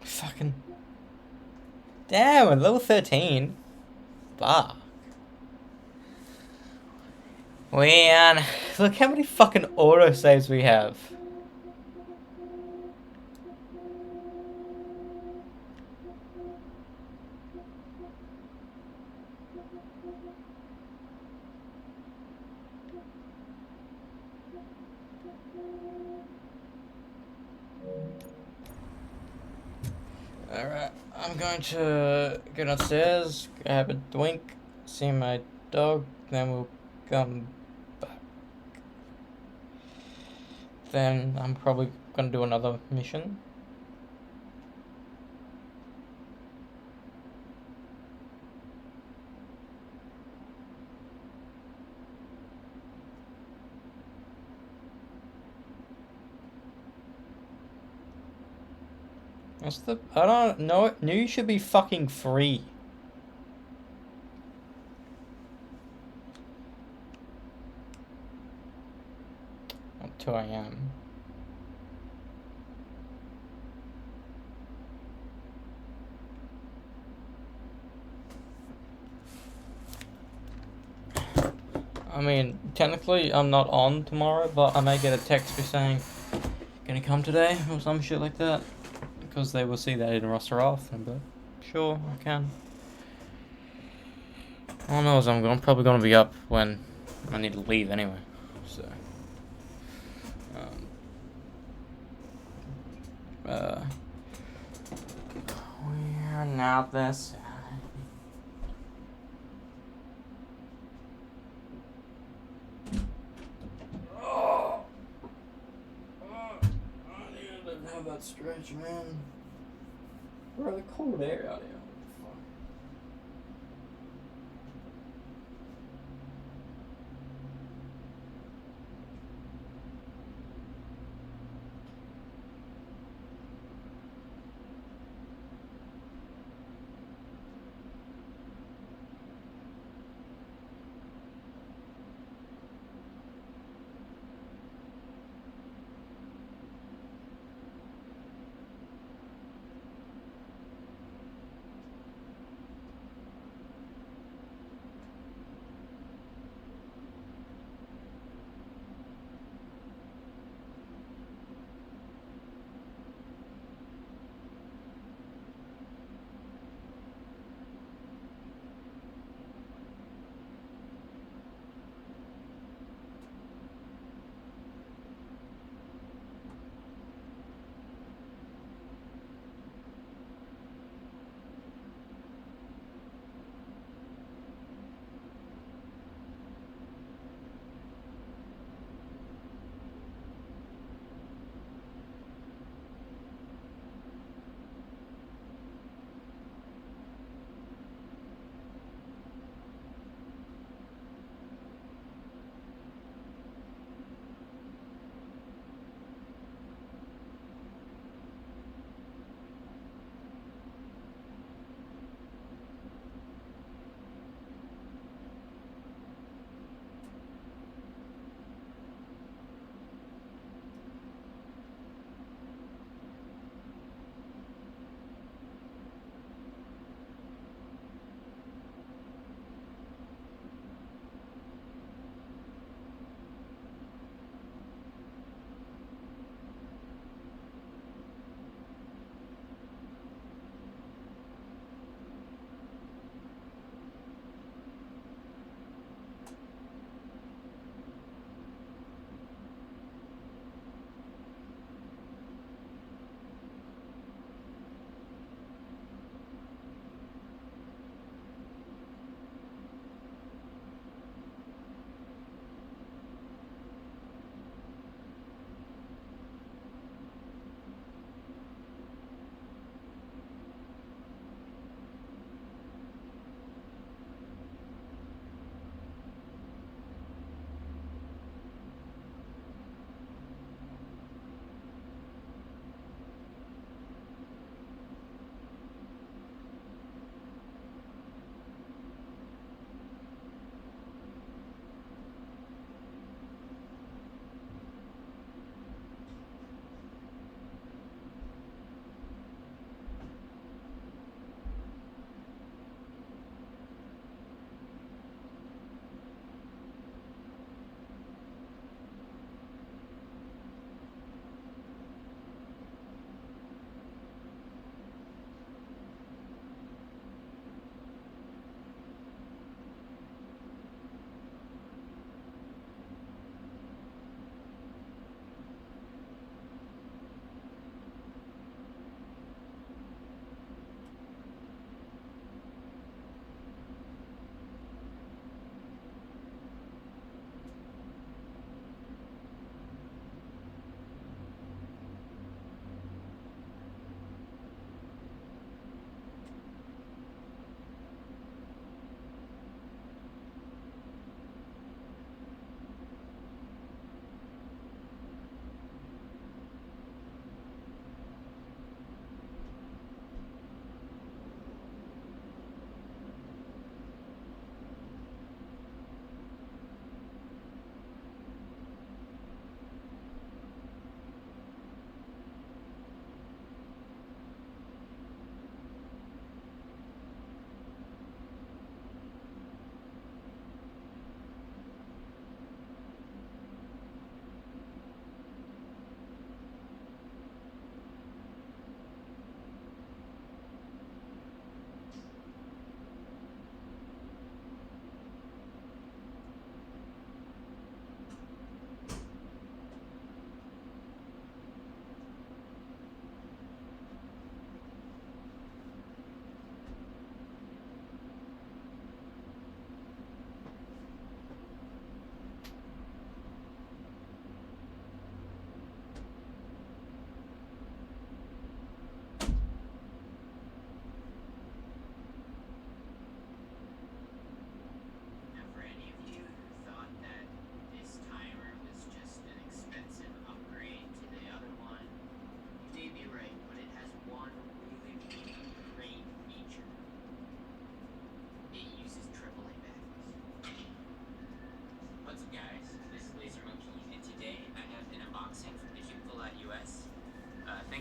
Fucking. Damn, we're level 13. Fuck. Man, look how many fucking autosaves we have. Alright, I'm I'm going to go downstairs, have a drink, see my dog, then we'll come back. Then I'm probably gonna do another mission. What's the... I don't know. Knew you should be fucking free. At 2 AM. I mean, technically I'm not on tomorrow, but I may get a text saying, gonna come today, or some shit like that. Because they will see that in roster off, and but sure, I can. All knows I'm probably gonna be up when I need to leave anyway, so. We're now this. Have that stretch, man. Bro, the cold air out here.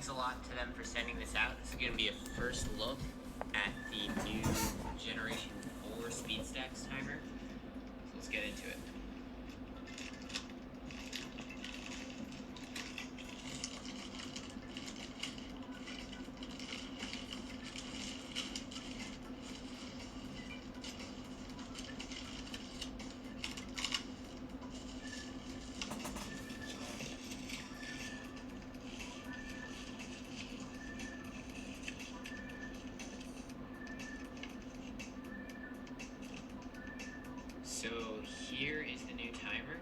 thanks a lot to them for sending this out. This is going to be a first look at the new Generation 4 Speed Stacks timer. So let's get into it. So here is the new timer.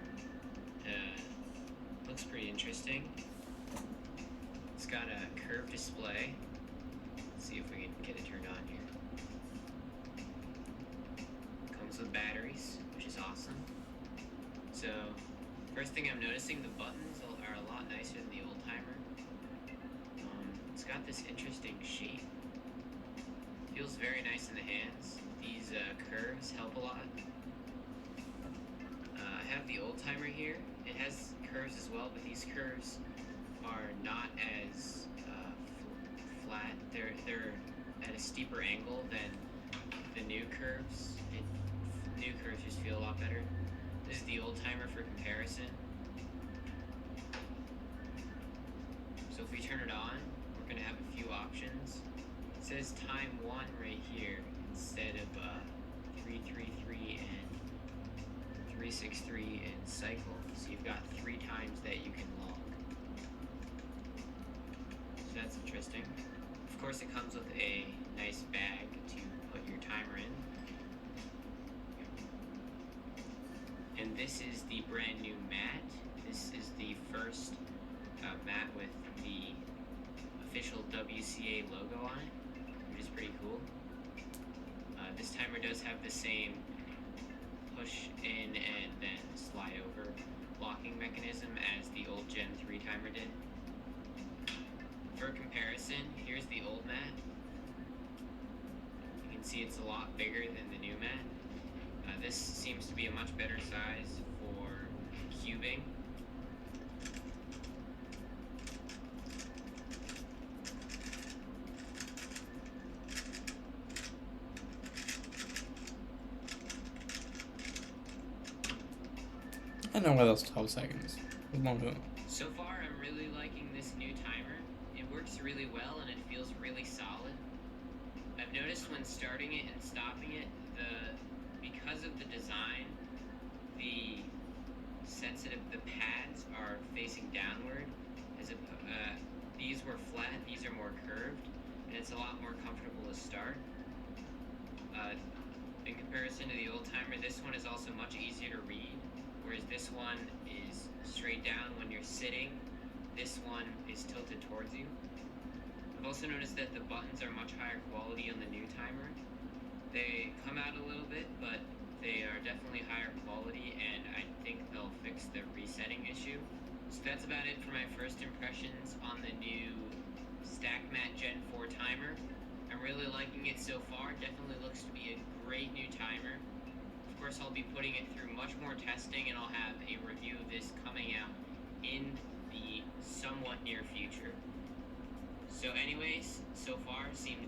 Looks pretty interesting. It's got a curved display. Let's see if we can get it turned on here. Comes with batteries, which is awesome. So first thing I'm noticing, the buttons are a lot nicer than the old timer. It's got this interesting shape. Feels very nice in the hands. These curves help a lot. I have the old timer here. It has curves as well, but these curves are not as flat. They're at a steeper angle than the new curves. New curves just feel a lot better. This is the old timer for comparison. So if we turn it on, we're gonna have a few options. It says time 1 right here instead of 333 and 363 and cycle. So you've got 3 times that you can log. So that's interesting. Of course, it comes with a nice bag to put your timer in. And this is the brand new mat. This is the first mat with the official WCA logo on it, which is pretty cool. This timer does have the same push in and then slide over locking mechanism as the old Gen 3 timer did. For comparison, here's the old mat. You can see it's a lot bigger than the new mat. This seems to be a much better size for cubing. I know why those 12 seconds. So far, I'm really liking this new timer. It works really well and it feels really solid. I've noticed when starting it and stopping it, because of the design, the pads are facing downward. These were flat, these are more curved, and it's a lot more comfortable to start. In comparison to the old timer, this one is also much easier to read. Whereas this one is straight down when you're sitting. This one is tilted towards you. I've also noticed that the buttons are much higher quality on the new timer. They come out a little bit, but they are definitely higher quality, and I think they'll fix the resetting issue. So that's about it for my first impressions on the new StackMat Gen 4 timer. I'm really liking it so far. Definitely looks to be a great new timer. Of course, I'll be putting it through much more testing, and I'll have a review of this coming out in the somewhat near future. So anyways, so far, seems...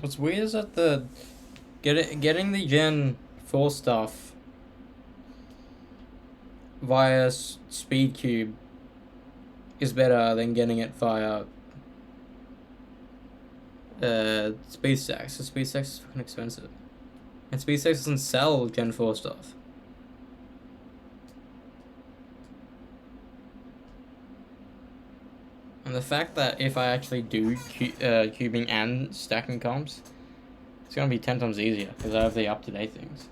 What's weird is that getting the Gen 4 stuff via SpeedCube is better than getting it via SpeedStacks. So SpeedStacks is fucking expensive, and SpeedStacks doesn't sell Gen 4 stuff. And the fact that if I actually do cubing and stacking comps, it's gonna be 10 times easier because I have the up-to-date things.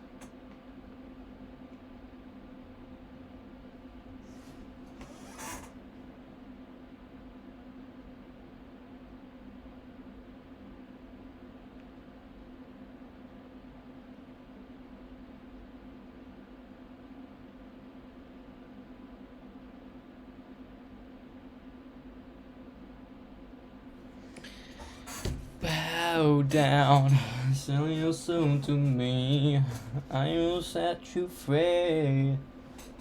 bow down, sell your soul to me. I will set you free.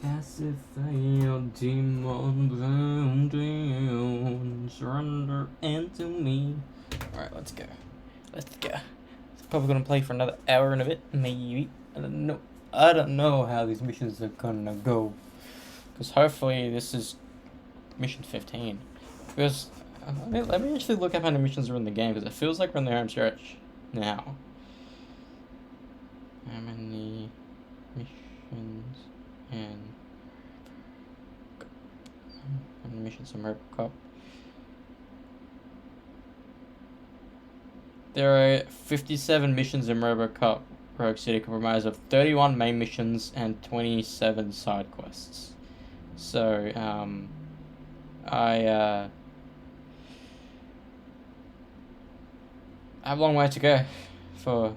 Pacify your demon, bound down. Surrender into me. Alright, let's go. Let's go. It's probably gonna play for another hour and a bit, maybe. I don't know. I don't know how these missions are gonna go. Because hopefully this is mission 15. Because let me actually look up how many missions are in the game, because it feels like we're in the home stretch now. How many missions and missions in RoboCop? There are 57 missions in RoboCop Rogue City, comprised of 31 main missions and 27 side quests. So, I have a long way to go for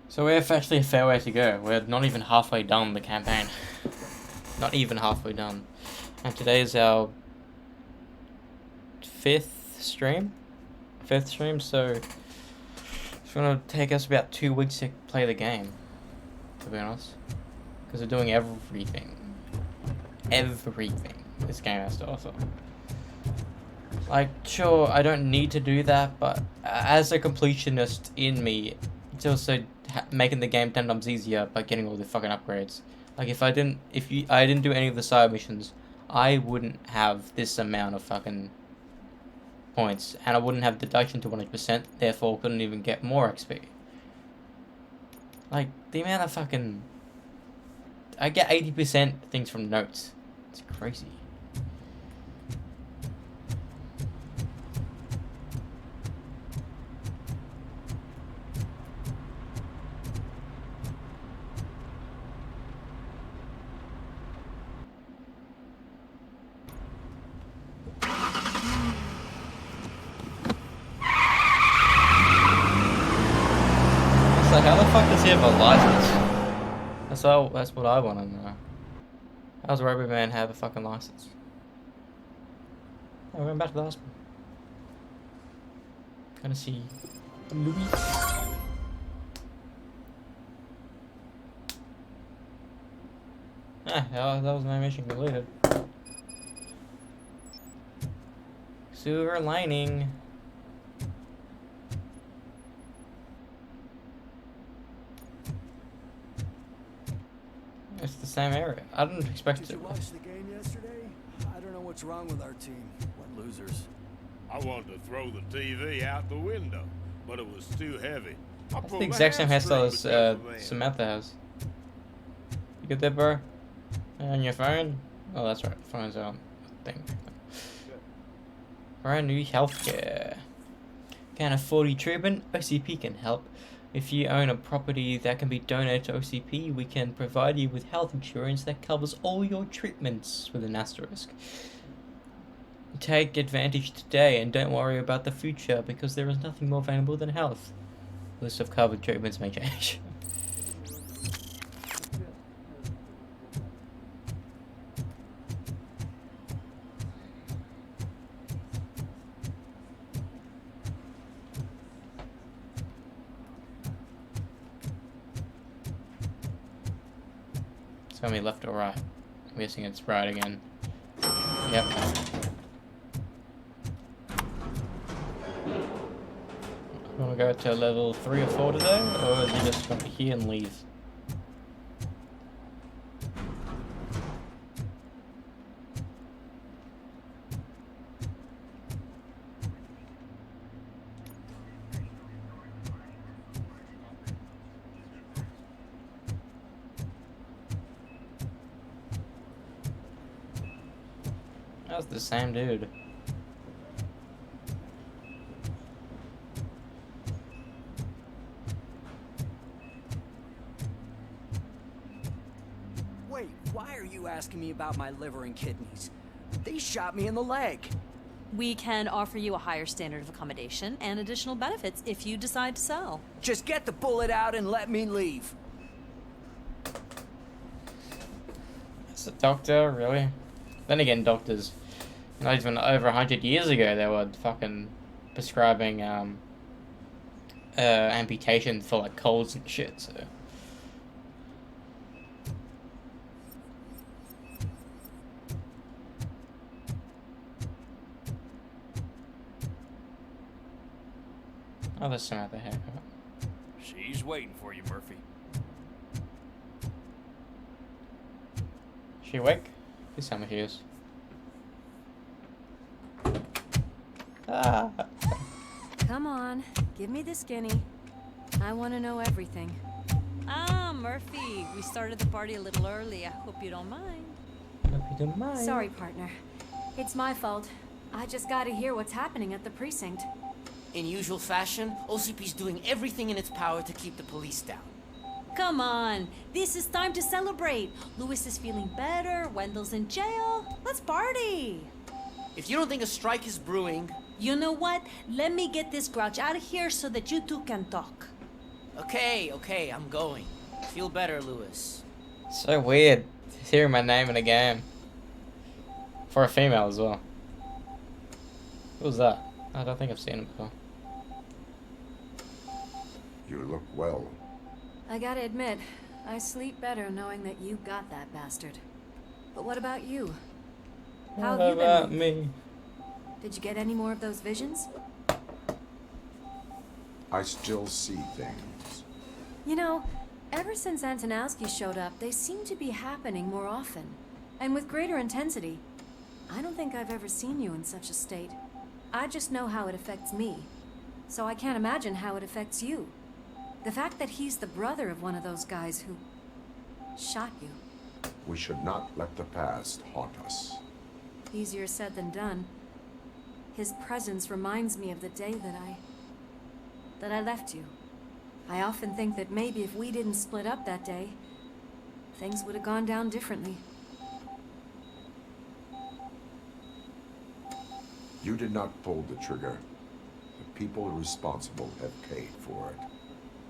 So we have actually a fair way to go. We're not even halfway done the campaign. Not even halfway done. And today is our fifth stream, so it's gonna take us about 2 weeks to play the game, to be honest. Because we're doing everything this game has to offer. Like, sure, I don't need to do that, but as a completionist in me, it's also making the game 10 times easier by getting all the fucking upgrades. Like, if I didn't do any of the side missions, I wouldn't have this amount of fucking points, and I wouldn't have deduction to 100%, therefore couldn't even get more XP. Like, the amount of fucking... I get 80% things from notes. It's crazy. So how the fuck does he have a license? That's what I want to know. How does RoboMan have a fucking license? Oh, we're going back to the hospital. Gonna see Louis. That was my mission completed. Silver lining. It's the same area. I didn't expect it. Did you watch the game yesterday? I don't know what's wrong with our team. What losers. I wanted to throw the TV out the window, but it was too heavy. That's the exact same hairstyle as Samantha has. You get that, bro? On your phone? Oh, that's right. Phone's on. Thing. Brand new healthcare. Can't afford your treatment? OCP can help. If you own a property that can be donated to OCP, we can provide you with health insurance that covers all your treatments with an asterisk. Take advantage today and don't worry about the future because there is nothing more valuable than health. List of covered treatments may change. It's gonna be left or right. I'm guessing it's right again. Yep. You wanna go to level 3 or 4 today, or is he just gonna be here and leave? That's the same dude. Wait, why are you asking me about my liver and kidneys? They shot me in the leg. We can offer you a higher standard of accommodation and additional benefits if you decide to sell. Just get the bullet out and let me leave. It's a doctor, really? Then again, doctors, not even over 100 years ago, they were fucking prescribing amputation for like colds and shit, so. Oh, there's some other haircut. She's waiting for you, Murphy. She awake? Please tell me she is. Ah. Come on, give me the skinny. I want to know everything. Ah, Murphy, we started the party a little early. I hope you don't mind. Hope you don't mind. Sorry, partner. It's my fault. I just gotta hear what's happening at the precinct. In usual fashion, OCP's doing everything in its power to keep the police down. Come on, this is time to celebrate. Louis is feeling better, Wendell's in jail. Let's party. If you don't think a strike is brewing... You know what? Let me get this grouch out of here so that you two can talk. Okay, I'm going. Feel better, Louis. So weird hearing my name in a game. For a female as well. Who was that? I don't think I've seen him before. You look well. I gotta admit, I sleep better knowing that you got that bastard. But what about you? How have you been? What about me? Did you get any more of those visions? I still see things. You know, ever since Antonowski showed up, they seem to be happening more often. And with greater intensity. I don't think I've ever seen you in such a state. I just know how it affects me. So I can't imagine how it affects you. The fact that he's the brother of one of those guys who shot you. We should not let the past haunt us. Easier said than done. His presence reminds me of the day that I left you. I often think that maybe if we didn't split up that day, things would have gone down differently. You did not pull the trigger. The people responsible have paid for it.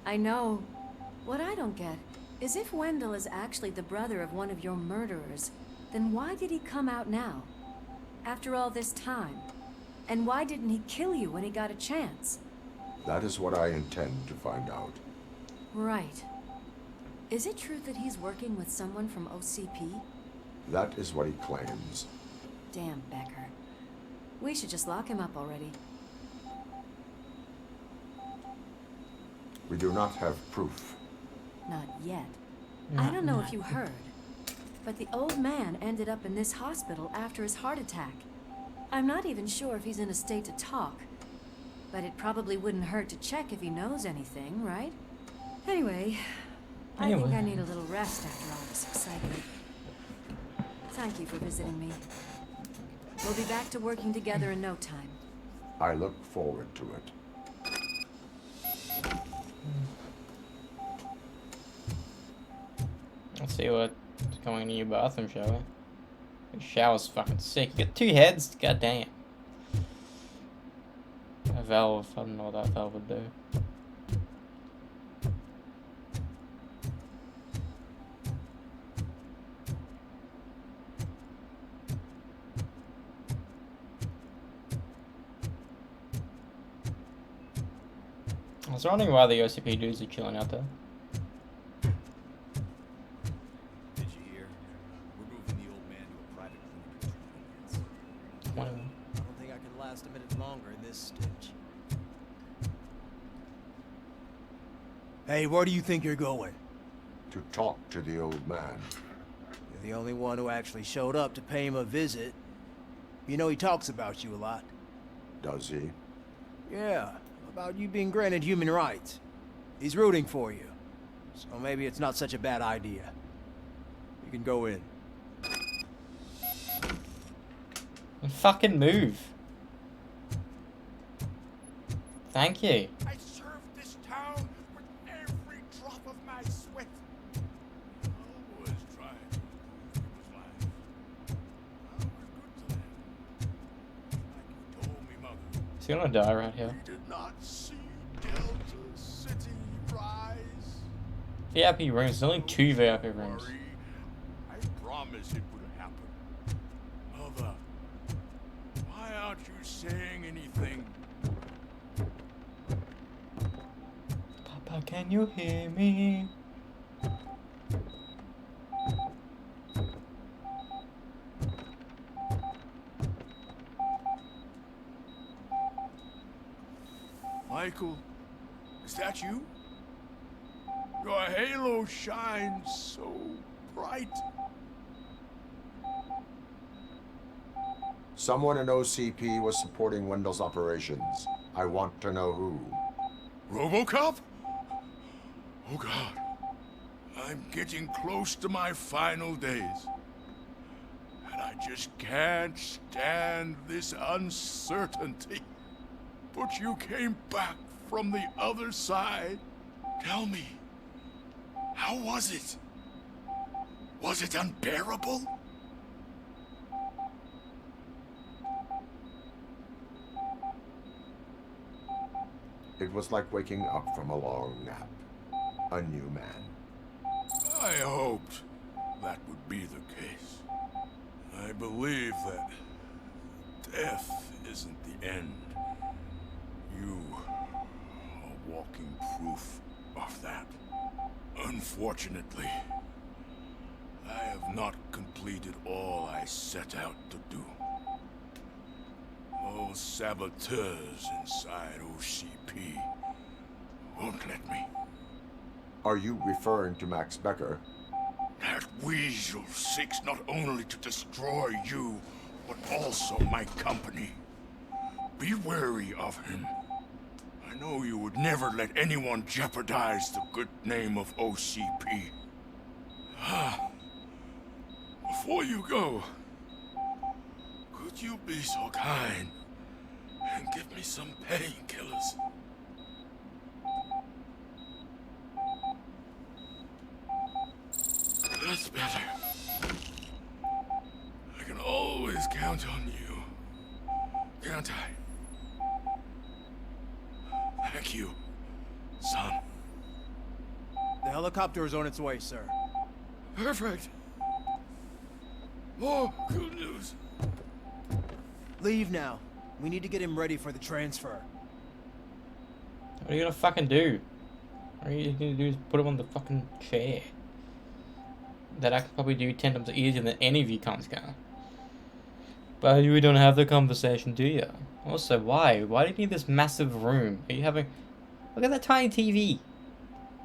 I know. What I don't get is if Wendell is actually the brother of one of your murderers, then why did he come out now? After all this time? And why didn't he kill you when he got a chance? That is what I intend to find out. Right. Is it true that he's working with someone from OCP? That is what he claims. Damn Becker. We should just lock him up already. We do not have proof. Not yet. I don't know if you heard, but the old man ended up in this hospital after his heart attack. I'm not even sure if he's in a state to talk, but it probably wouldn't hurt to check if he knows anything, right? Anyway, I think I need a little rest after all this excitement. Thank you for visiting me. We'll be back to working together in no time. I look forward to it. Let's see what's going in your bathroom, shall we? The shower's fucking sick. You got two heads? God damn. A valve. I don't know what that valve would do. I was wondering why the OCP dudes are chilling out there. Did you hear? We're moving the old man to a private clinic for treatment. One of them. I don't think I can last a minute longer in this stitch. Hey, where do you think you're going? To talk to the old man. You're the only one who actually showed up to pay him a visit. You know he talks about you a lot. Does he? Yeah, about you being granted human rights. He's rooting for you. So maybe it's not such a bad idea. You can go in. Fucking move. Thank you. I served this town with every drop of my sweat. I was trying to improve people's lives. I was good to them. Like you told me, Mother. Is he gonna die right here? We did not see Delta City rise. VIP rooms. There's only 2 VIP rooms. I promise it would happen. Mother, why aren't you saying anything? Papa, can you hear me? Michael, is that you? Your halo shines so bright. Someone in OCP was supporting Wendell's operations. I want to know who. RoboCop? Oh God. I'm getting close to my final days. And I just can't stand this uncertainty. But you came back from the other side. Tell me, how was it? Was it unbearable? It was like waking up from a long nap. A new man. I hoped that would be the case. I believe that death isn't the end. You are walking proof of that. Unfortunately, I have not completed all I set out to do. Those saboteurs inside OCP won't let me. Are you referring to Max Becker? That weasel seeks not only to destroy you, but also my company. Be wary of him. I know you would never let anyone jeopardize the good name of OCP. Before you go, could you be so kind and give me some painkillers? That's better. I can always count on you, can't I? Thank you, son. The helicopter is on its way, sir. Perfect. More good news. Leave now. We need to get him ready for the transfer. What are you gonna fucking do? All you gonna do is put him on the fucking chair. That I can probably do 10 times easier than any of you cunts can. But you don't have the conversation, do you? Also, why? Why do you need this massive room? Are you having... Look at that tiny TV.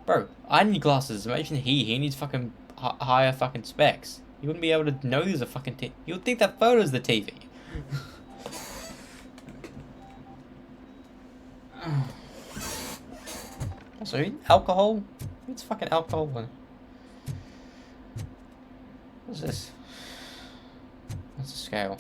Bro, I need glasses. Imagine he needs fucking higher fucking specs. You wouldn't be able to know there's a fucking TV. You would think that photo's the TV. Also, alcohol? It's fucking alcohol. What's this? What's the scale?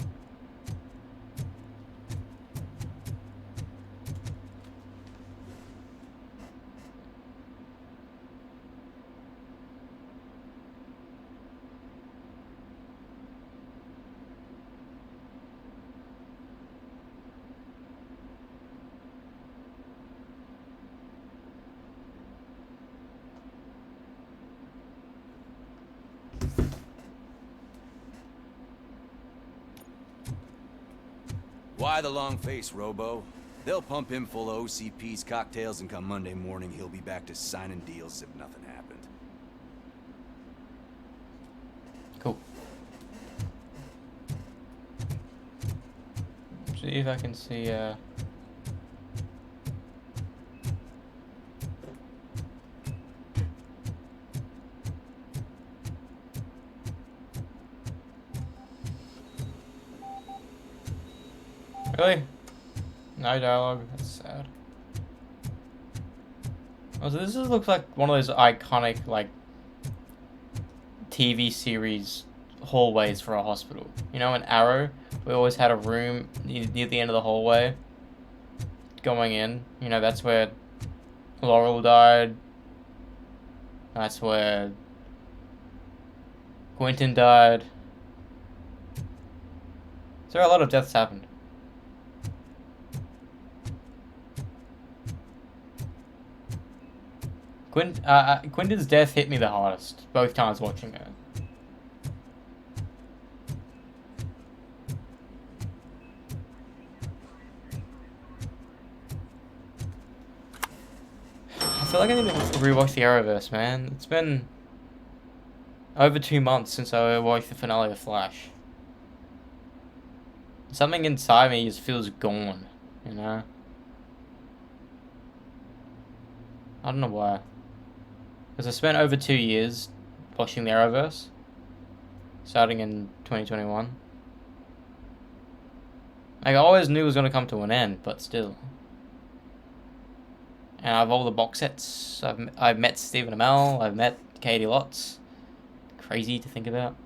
Why the long face, Robo? They'll pump him full of OCP's cocktails, and come Monday morning, he'll be back to signing deals as if nothing happened. Cool. See if I can see, Really? No dialogue? That's sad. Also, this just looks like one of those iconic, like, TV series hallways for a hospital. You know, an Arrow, we always had a room near the end of the hallway going in. You know, that's where Laurel died. That's where Quentin died. So a lot of deaths happened. Quentin's death hit me the hardest, both times watching it. I feel like I need to rewatch the Arrowverse, man. It's been over 2 months since I watched the finale of Flash. Something inside me just feels gone, you know? I don't know why. Because I spent over 2 years watching the Arrowverse, starting in 2021. Like, I always knew it was going to come to an end, but still. And I have all the box sets. I've met Stephen Amell. I've met Katie Lotz. Crazy to think about.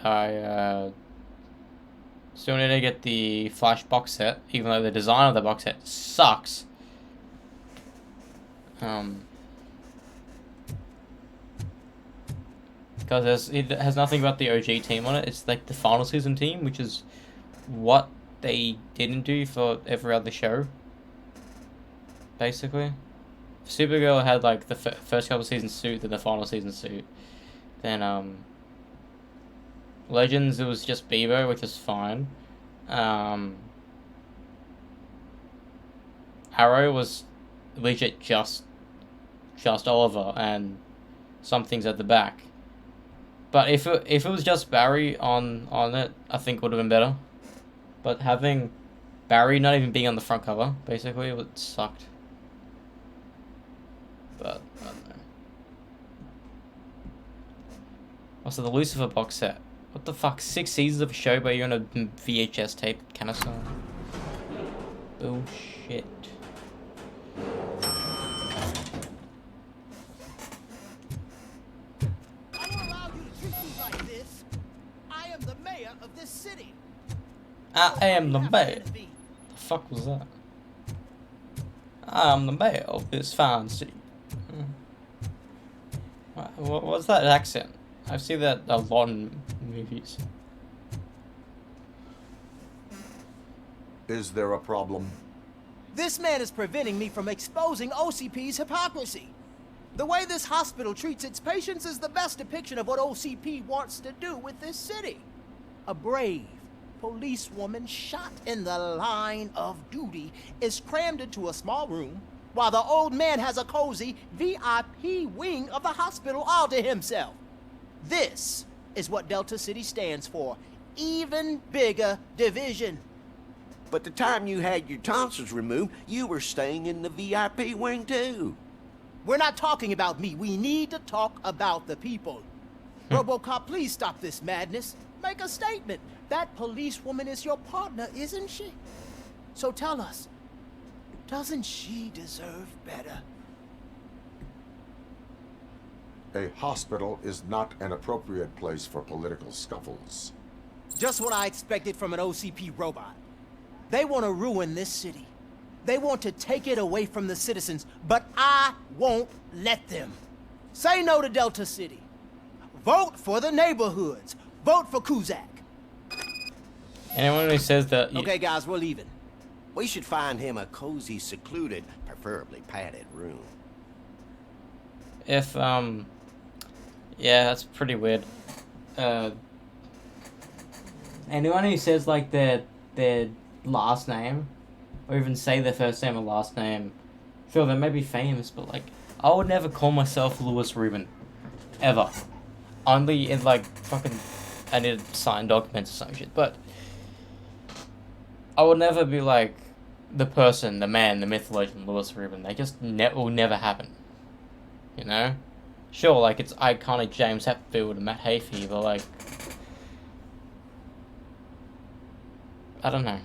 I still need to get the Flash box set, even though the design of the box set sucks. Because it has nothing about the OG team on it. It's like the final season team, which is what they didn't do for every other show. Basically, Supergirl had like the first couple of seasons suit, then the final season suit. Then Legends, it was just Bebo, which is fine. Arrow was legit just Oliver and some things at the back. But if it was just Barry on it, I think would have been better. But having Barry not even being on the front cover, basically, it sucked. But I don't know. Also, the Lucifer box set. What the fuck? 6 seasons of a show, but you're on a VHS tape canister. Bullshit. I won't allow you to treat me like this. I am the mayor of this city. I am the mayor. The fuck was that? I am the mayor of this fine city. What's that accent? I've seen that a lot in movies. Is there a problem? This man is preventing me from exposing OCP's hypocrisy. The way this hospital treats its patients is the best depiction of what OCP wants to do with this city. A brave policewoman shot in the line of duty is crammed into a small room while the old man has a cozy VIP wing of the hospital all to himself. This is what Delta City stands for. Even bigger division. But the time you had your tonsils removed, you were staying in the VIP wing too. We're not talking about me. We need to talk about the people. RoboCop, please stop this madness. Make a statement. That policewoman is your partner, isn't she? So tell us, doesn't she deserve better? A hospital is not an appropriate place for political scuffles. Just what I expected from an OCP robot. They want to ruin this city. They want to take it away from the citizens, but I won't let them. Say no to Delta City. Vote for the neighborhoods. Vote for Kuzak. Anyone who says that... Okay, guys, we're leaving. We should find him a cozy, secluded, preferably padded room. If, yeah, that's pretty weird. Anyone who says, like, their last name, or even say their first name or last name, sure, they may be famous, but, like, I would never call myself Louis Rubin. Ever. Only in, like, fucking... I need to sign documents or some shit, but... I would never be, like, the person, the man, the myth, legend, Louis Rubin. They just will never happen. You know? Sure, like, it's iconic James Hetfield and Matt Heafy, but, like... I don't know.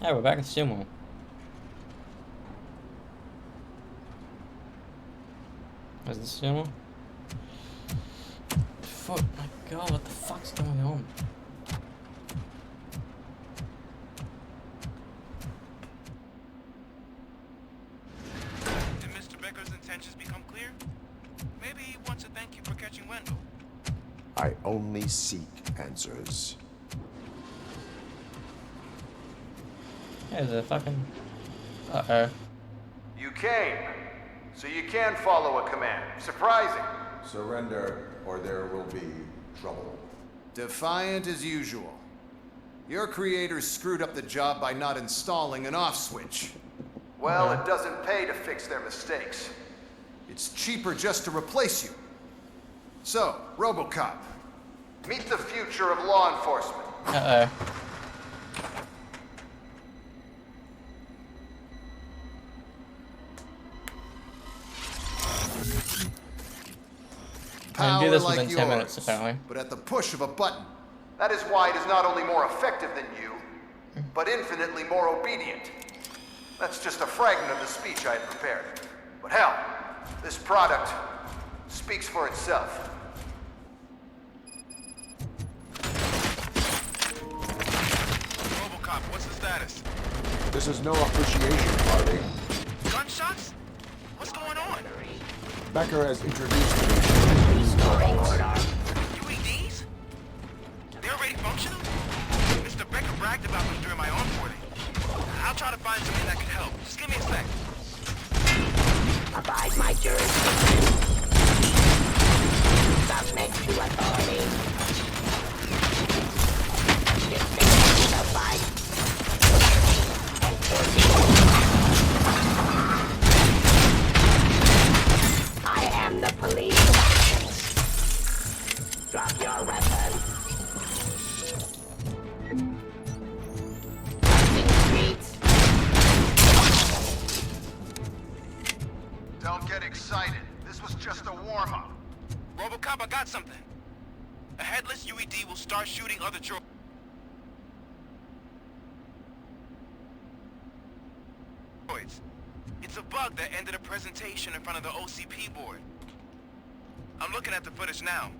Hey, we're back in Stillmore. Is this Stillmore? Foot, my god, what the fuck's going on? Did Mr. Becker's intentions become clear? Maybe he wants to thank you for catching Wendell. I only seek answers. Yeah, the fucking... Uh-oh. You came, so you can follow a command. Surprising. Surrender, or there will be trouble. Defiant as usual. Your creators screwed up the job by not installing an off switch. Well, it doesn't pay to fix their mistakes. It's cheaper just to replace you. So, RoboCop, meet the future of law enforcement. Uh-oh. I can do this within 10 minutes, apparently. But at the push of a button. That is why it is not only more effective than you, but infinitely more obedient. That's just a fragment of the speech I had prepared. But hell, this product speaks for itself. RoboCop, what's the status? This is no appreciation party. Gunshots? What's going on? Becker has introduced me to his UEDs? They're already functional? Mr. Becker bragged about them during my onboarding. I'll try to find something that could help. Just give me a sec. Abide my jurisdiction. Submit to authority. Disconnect to the fight. I am the police. Drop your weapon. Don't get excited. This was just a warm-up. RoboCop, I got something. A headless UED will start shooting other droids. It's a bug that ended a presentation in front of the OCP board. I'm looking at the footage now.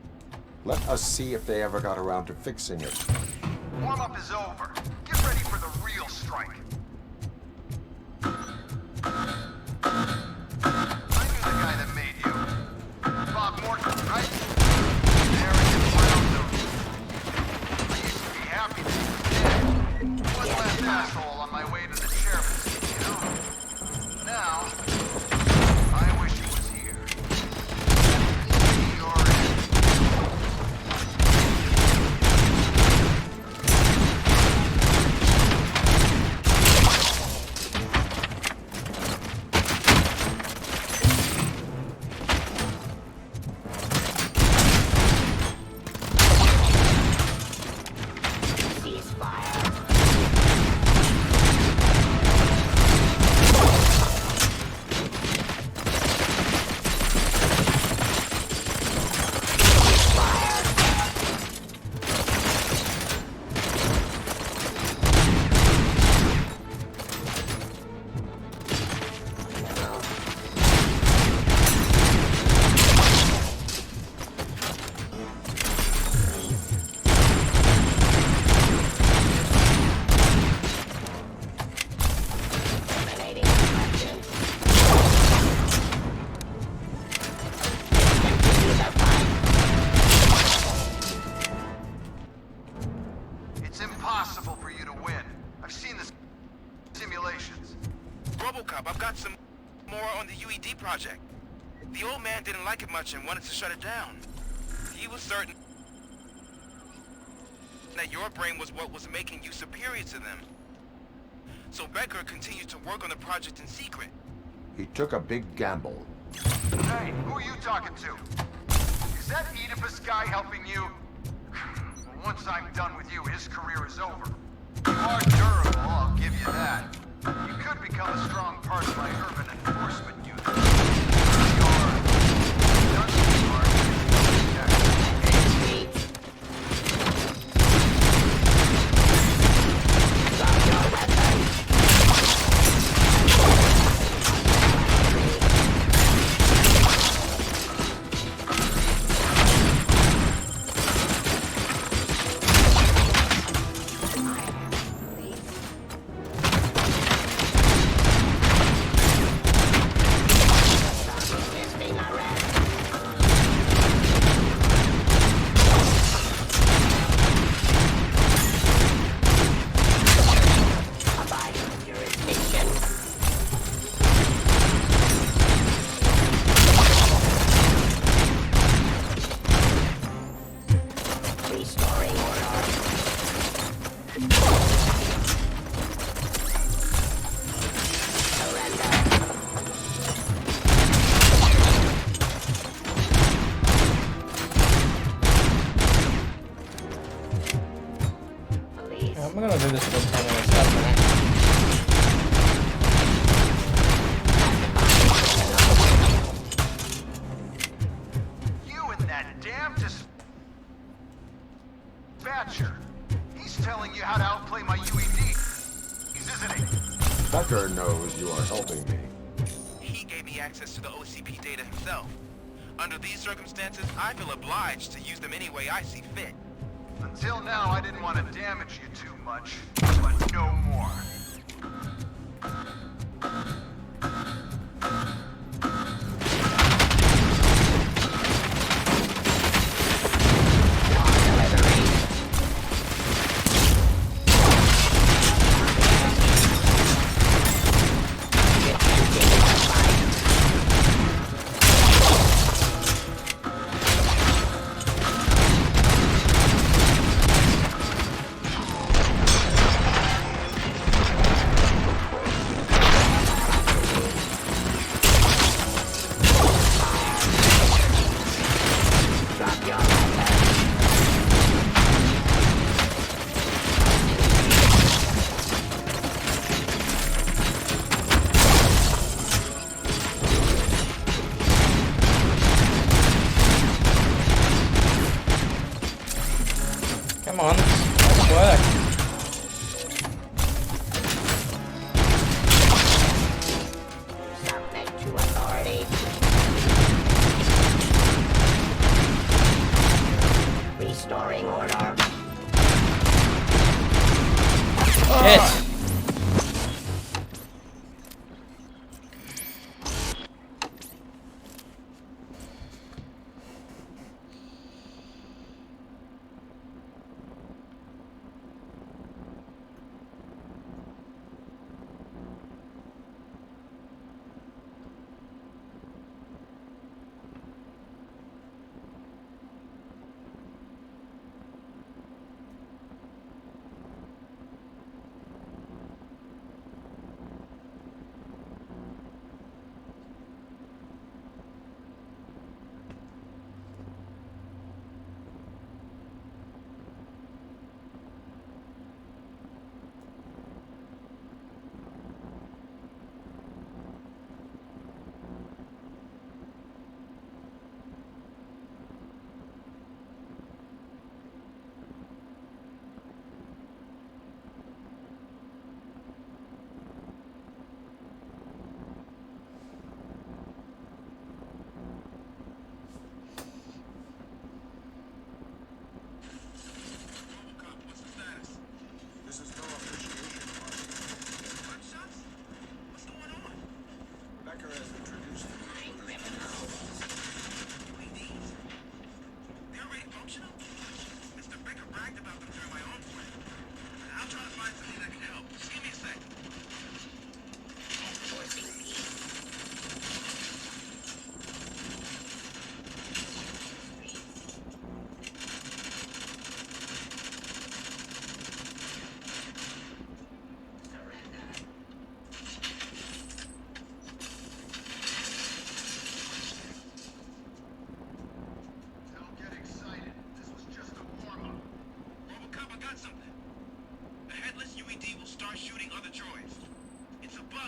Let us see if they ever got around to fixing it. Warm-up is over. Get ready for the real strike. I knew the guy that made you. Bob Morton, right? Arrogant brown-nosed. I used to be happy that he was dead. One last asshole on my way to the chairman's seat, you know? Now, I wish he was here. You're in. Impossible for you to win. I've seen the simulations. RoboCop, I've got some more on the UED project. The old man didn't like it much and wanted to shut it down. He was certain that your brain was what was making you superior to them. So Becker continued to work on the project in secret. He took a big gamble. Hey, who are you talking to? Is that Oedipus guy helping you? Well, once I'm done with you, his career is over. You are durable, I'll give you that. You could become a strong part of my urban enforcement unit. Drop your weapon. I'm gonna do this for 10 minutes. That's fine. You and that damn dispatcher. He's telling you how to outplay my UED. Isn't he? Becker knows you are helping me. He gave me access to the OCP data himself. Under these circumstances, I feel obliged to use them any way I see fit. Until now, I didn't want to damage you too much, but no more. Come on, let's work. Submit to authority. Restoring order. Shit.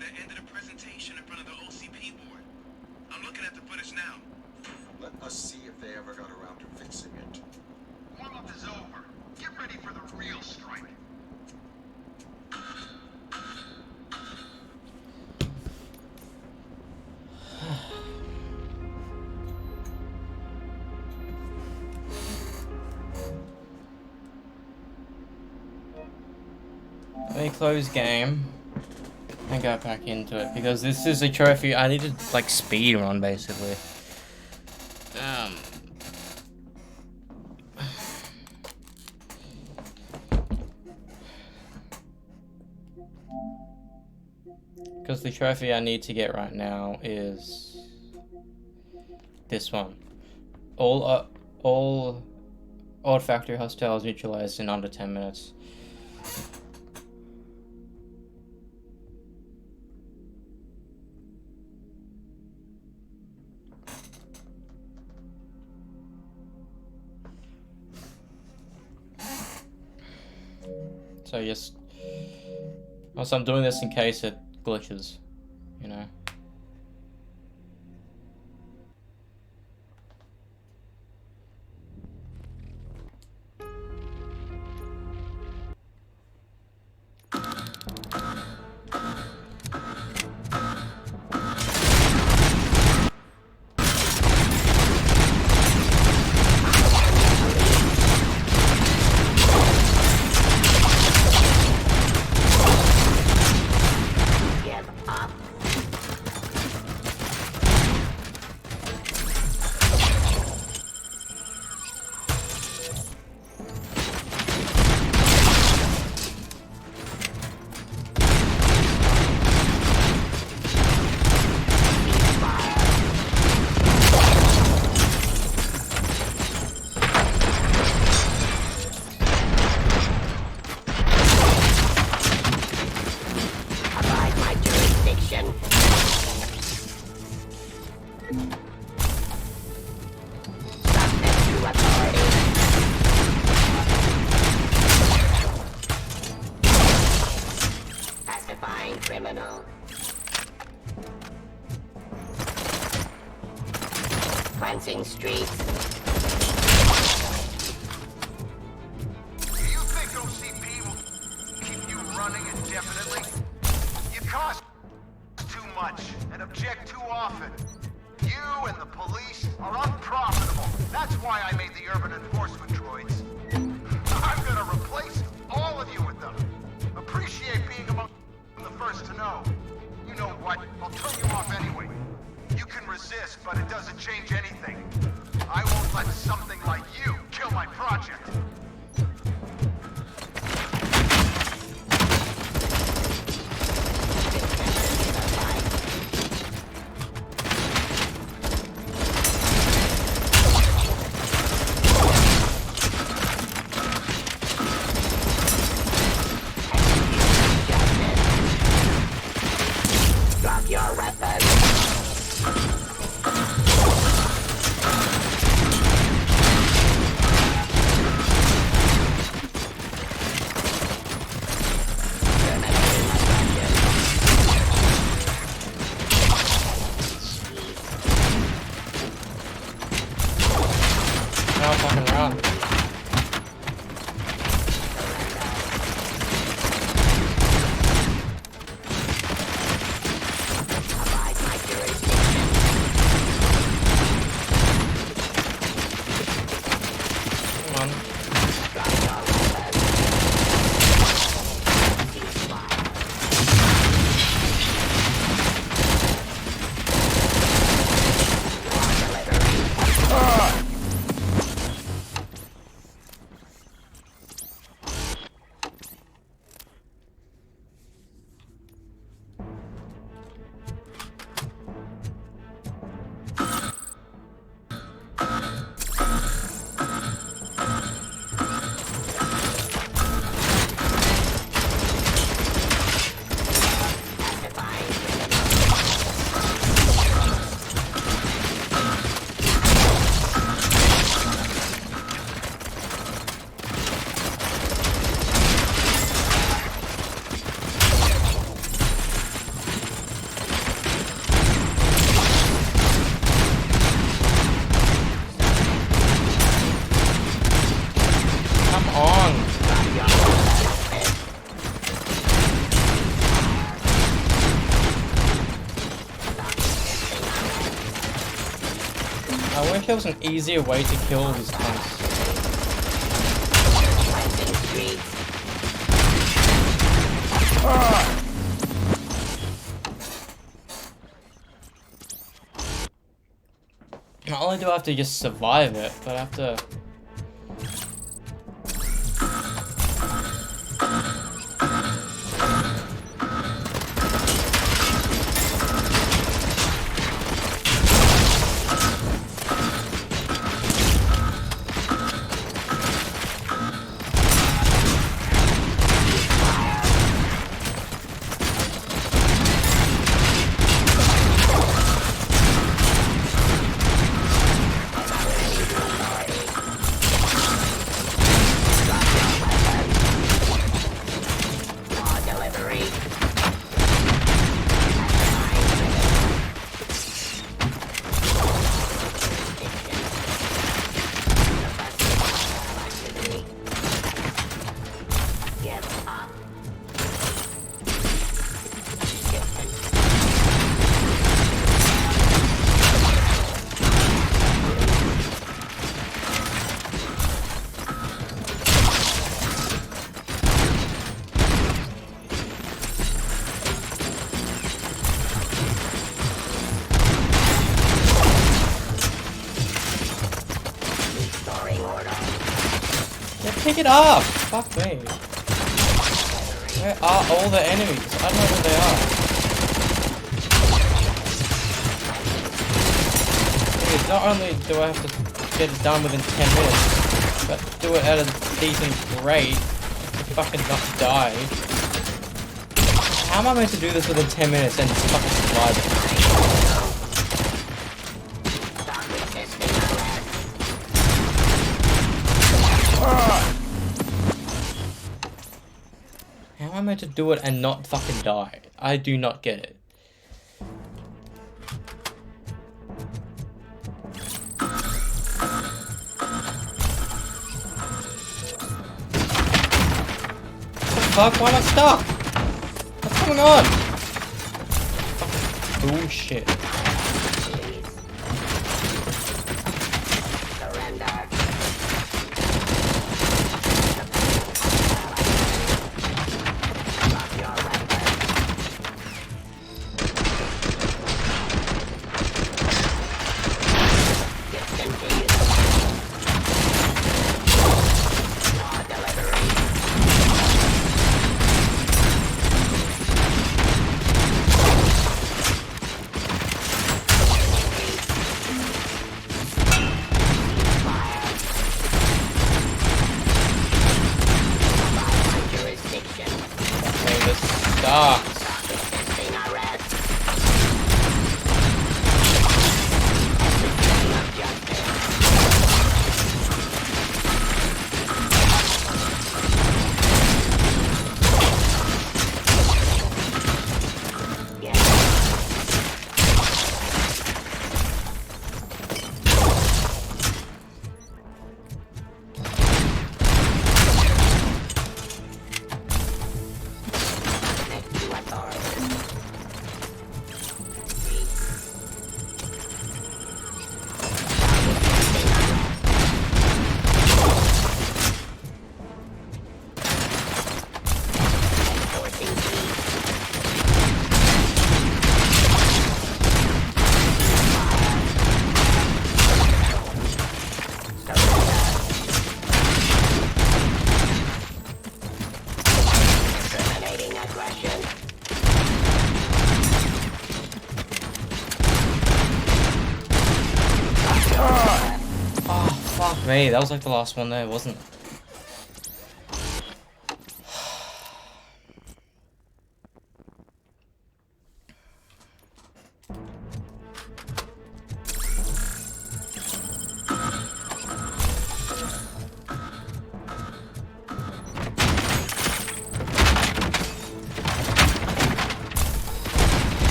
That ended a presentation in front of the OCP board. I'm looking at the footage now. Let us see if they ever got around to fixing it. Warm-up is over. Get ready for the real strike. Let me close game and go back into it because this is a trophy I need to like speed run basically. Because the trophy I need to get right now is this one. All odd factory hostiles neutralized in under 10 minutes. So So yes, also I'm doing this in case it glitches, you know. Criminal. Cleansing streets. Do you think OCP will keep you running indefinitely? You cost too much and object too often. You and the police are unprofitable. That's why I made the urban enforcement droids. I'm gonna replace all of you with them. Appreciate being among the first to know. You know what? I'll turn you off anyway. You can resist, but it doesn't change anything. I won't let something like you kill my project. Drop your weapon. Now I'm fucking around. Come on. Come on. I wish there was an easier way to kill these tanks. Not only do I have to just survive it, but I have to... pick it up! Fuck me. Where are all the enemies? I don't know where they are. Because not only do I have to get it done within 10 minutes, but do it at a decent rate to fucking not die. How am I meant to do this within 10 minutes and fucking survive it? How am I meant to do it and not fucking die? I do not get it. Fuck, why am I stuck? What's going on? Fucking bullshit. Me, that was like the last one there, wasn't it?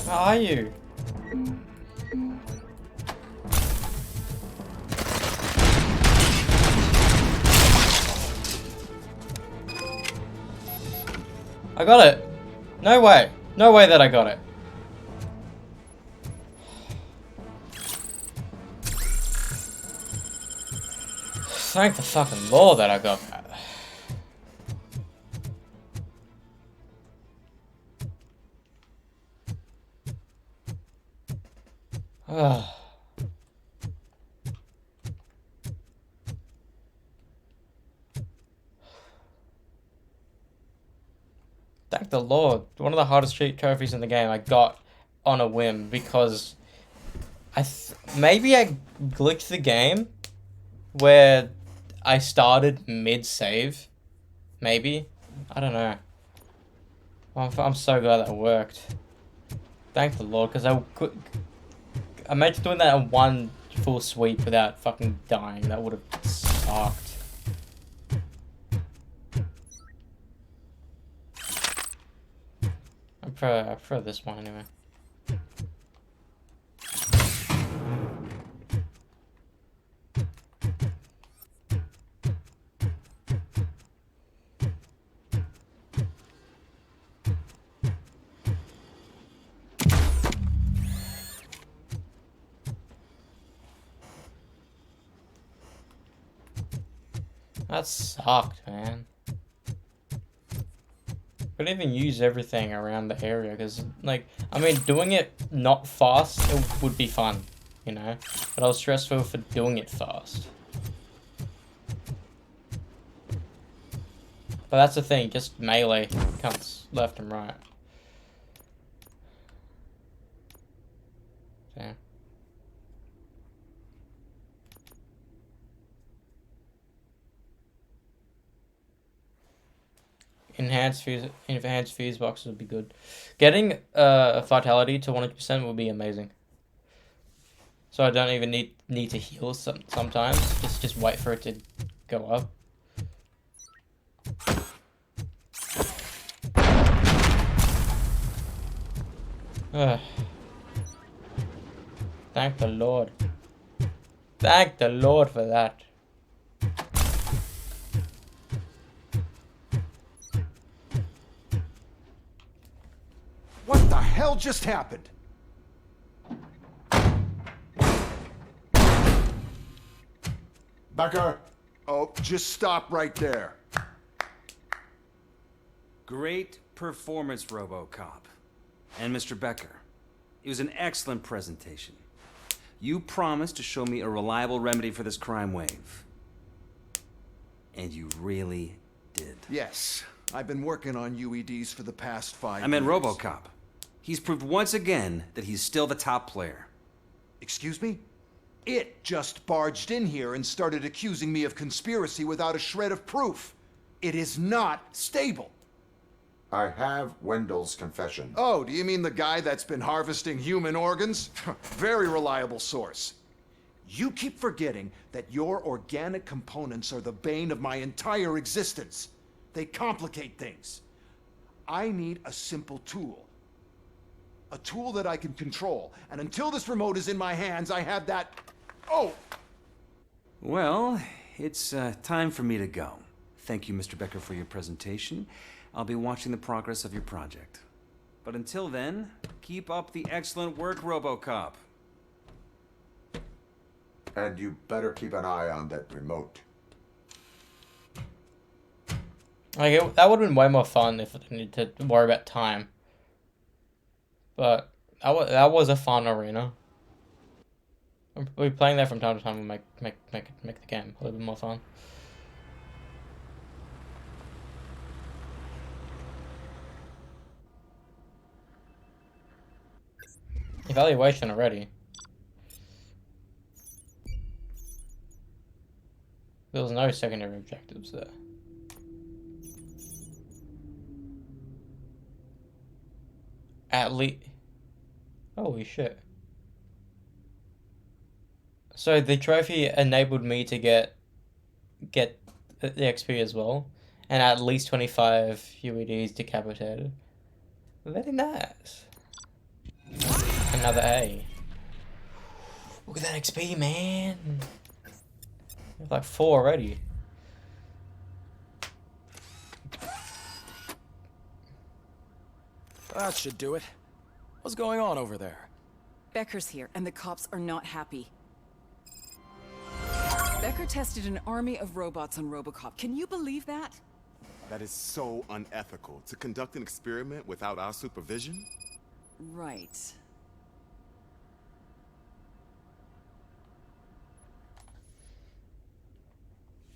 How are you? I got it. No way. No way that I got it. Thank the fucking Lord that I got that. Ugh. Thank the Lord. One of the hardest trophies in the game I got on a whim because maybe I glitched the game where I started mid-save. Maybe. I don't know. I'm so glad that worked. Thank the Lord, because I imagine doing that in one full sweep without fucking dying. That would have sucked. I prefer this one anyway. That sucked, man. Couldn't even use everything around the area because, like, I mean, doing it not fast, it would be fun, you know? But I was stressful for doing it fast. But that's the thing, just melee cunts left and right. Damn. Enhanced fuse boxes would be good. Getting a vitality to 100% would be amazing. So I don't even need to heal sometimes. Just wait for it to go up. Thank the Lord. Thank the Lord for that. What the hell just happened? Becker! Oh, just stop right there. Great performance, RoboCop. And Mr. Becker, it was an excellent presentation. You promised to show me a reliable remedy for this crime wave. And you really did. Yes, I've been working on UEDs for the past 5 years. I meant RoboCop. He's proved once again that he's still the top player. Excuse me? It just barged in here and started accusing me of conspiracy without a shred of proof. It is not stable. I have Wendell's confession. Oh, do you mean the guy that's been harvesting human organs? Very reliable source. You keep forgetting that your organic components are the bane of my entire existence. They complicate things. I need a simple tool. A tool that I can control. And until this remote is in my hands, I have that... Oh! Well, it's time for me to go. Thank you, Mr. Becker, for your presentation. I'll be watching the progress of your project. But until then, keep up the excellent work, RoboCop. And you better keep an eye on that remote. Like, that would have been way more fun if I didn't need to worry about time. But that was a fun arena. We'll be playing that from time to time and make the game a little bit more fun. Evaluation already. There was no secondary objectives there. At least... Holy shit. So the trophy enabled me to get the XP as well. And at least 25 UEDs decapitated. Very nice. Another A. Look at that XP, man. We have like 4 already. That should do it. What's going on over there? Becker's here, and the cops are not happy. Becker tested an army of robots on RoboCop. Can you believe that? That is so unethical. To conduct an experiment without our supervision? Right.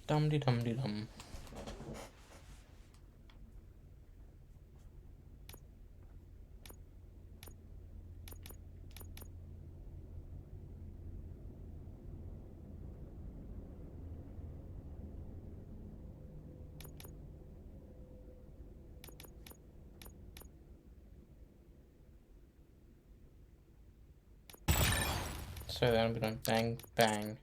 Dum-de-dum-de-dum. So then I'm gonna bang, bang.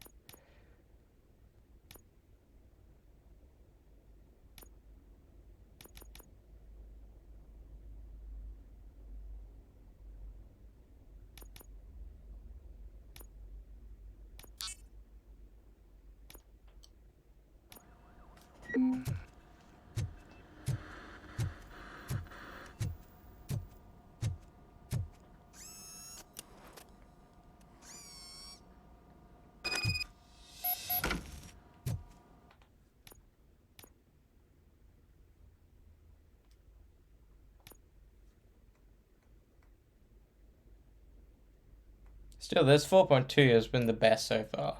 Still, this 4.2 has been the best so far,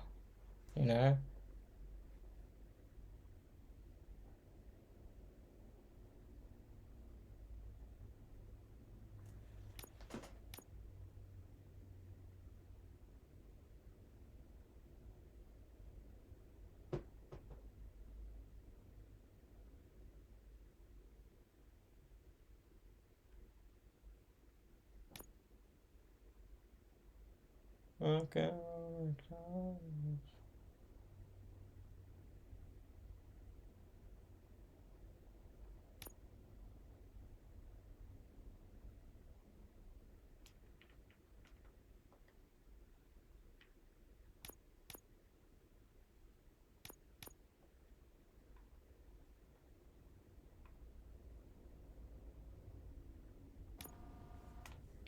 you know? Okay.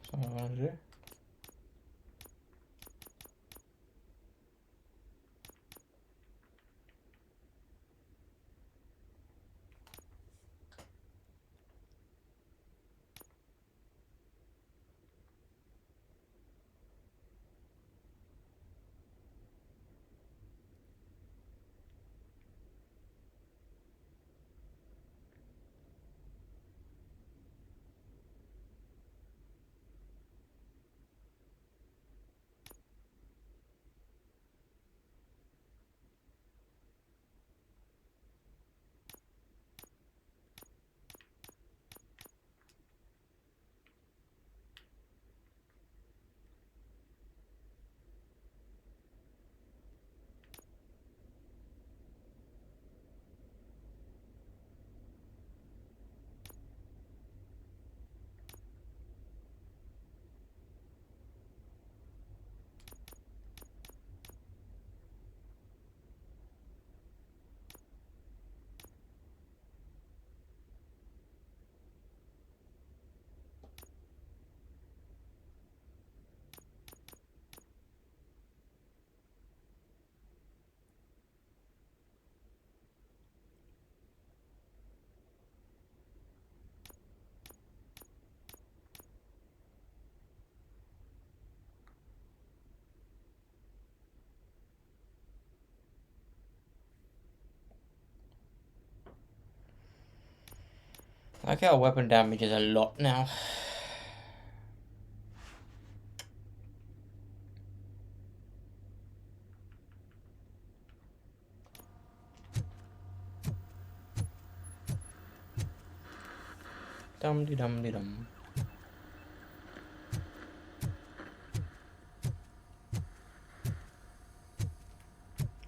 So what I want to do. I like how weapon damage is a lot now. Dum de dum de dum.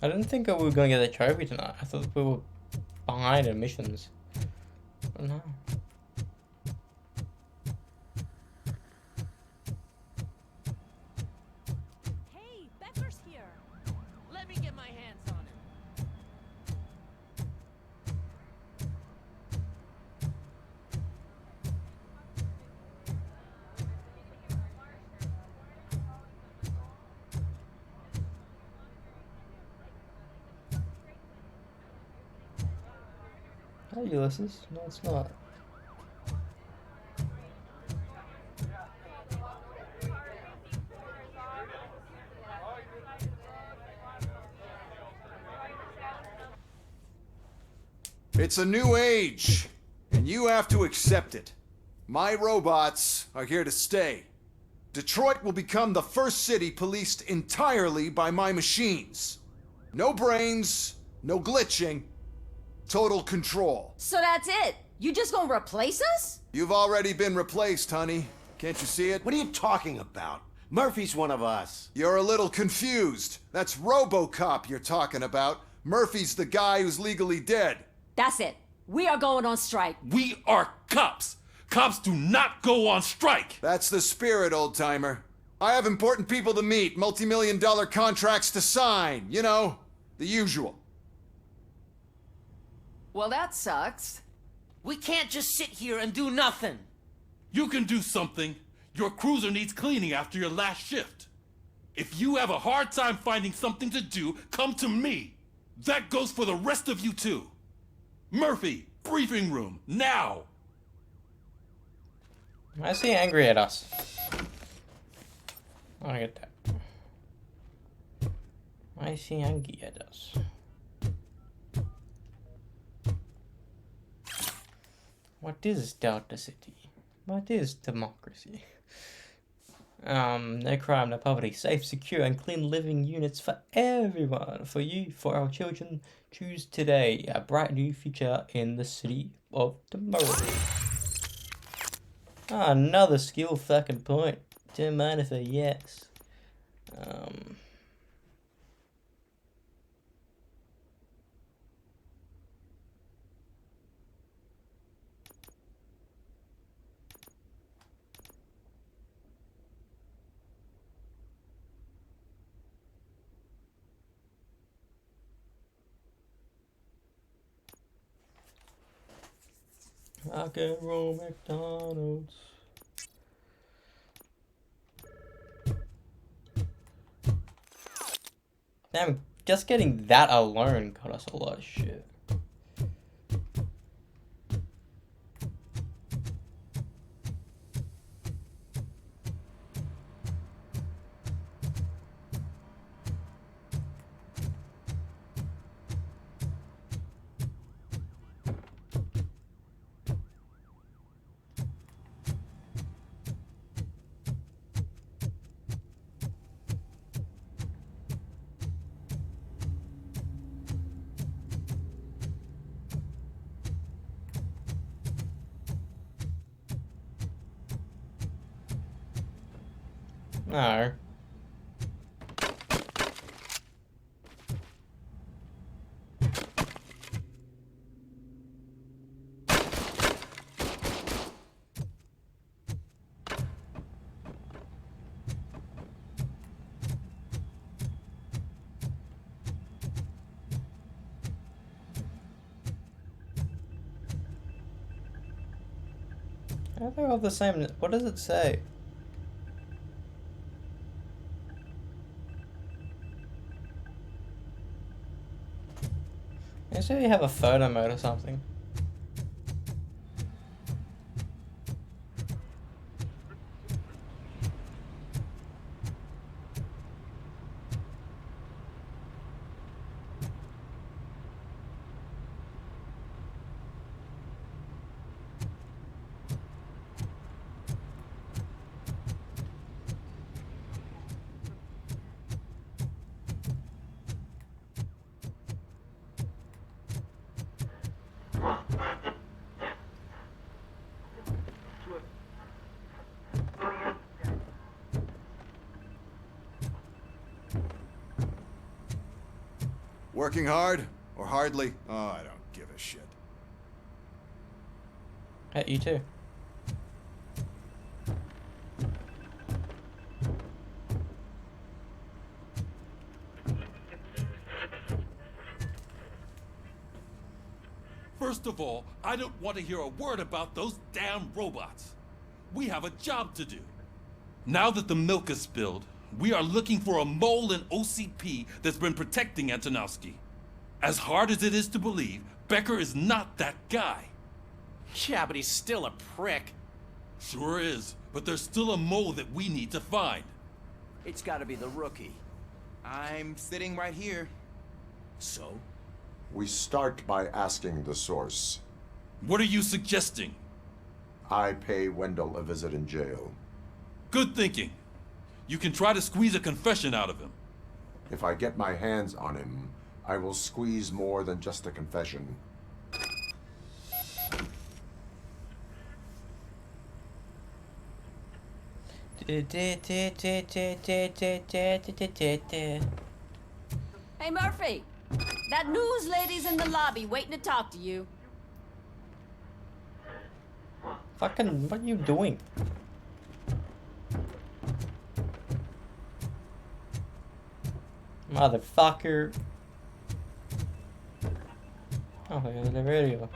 I didn't think we were gonna get the trophy tonight. I thought we were behind in missions. But no. Hey, Becker's here. Let me get my hands on him. Hey, Ulysses. No, it's not. It's a new age, and you have to accept it. My robots are here to stay. Detroit will become the first city policed entirely by my machines. No brains, no glitching, total control. So that's it? You just gonna replace us? You've already been replaced, honey. Can't you see it? What are you talking about? Murphy's one of us. You're a little confused. That's RoboCop you're talking about. Murphy's the guy who's legally dead. That's it. We are going on strike. We are cops. Cops do not go on strike. That's the spirit, old-timer. I have important people to meet, multi-million-dollar contracts to sign. You know, the usual. Well, that sucks. We can't just sit here and do nothing. You can do something. Your cruiser needs cleaning after your last shift. If you have a hard time finding something to do, come to me. That goes for the rest of you too. Murphy, briefing room, now! Why is he angry at us? I don't get that. Why is he angry at us? What is Delta City? What is democracy? No crime, no poverty, safe, secure, and clean living units for everyone. For you, for our children. Choose today a bright new future in the city of tomorrow. Ah, another skill fucking point. Don't mind if I yes. I can roll McDonald's. Damn, just getting that alone got us a lot of shit. No. They're all the same. What does it say? I say you have a photo mode or something. Working hard or hardly? Oh, I don't give a shit. Hey, you too. First of all, I don't want to hear a word about those damn robots. We have a job to do. Now that the milk is spilled, we are looking for a mole in OCP that's been protecting Antonowski. As hard as it is to believe, Becker is not that guy. Yeah, but he's still a prick. Sure is, but there's still a mole that we need to find. It's gotta be the rookie. I'm sitting right here. So? We start by asking the source. What are you suggesting? I pay Wendell a visit in jail. Good thinking. You can try to squeeze a confession out of him. If I get my hands on him, I will squeeze more than just a confession. Hey, Murphy! That news lady's in the lobby waiting to talk to you. Fucking, what are you doing? Motherfucker. Oh, here's the radio.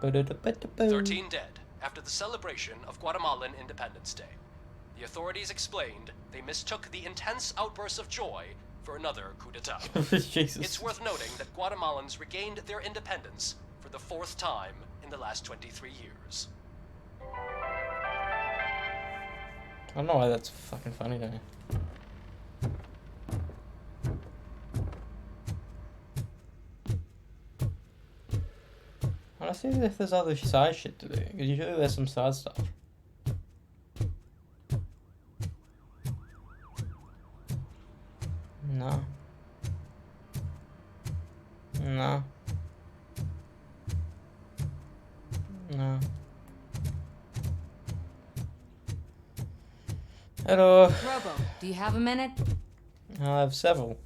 13 dead after the celebration of Guatemalan Independence Day. The authorities explained they mistook the intense outbursts of joy for another coup d'etat. Jesus. It's worth noting that Guatemalans regained their independence for the 4th time in the last 23 years. I don't know why that's fucking funny to me. I wanna see if there's other side shit to do, because usually there's some side stuff. No. No. No. Hello. Robo, do you have a minute? I have several.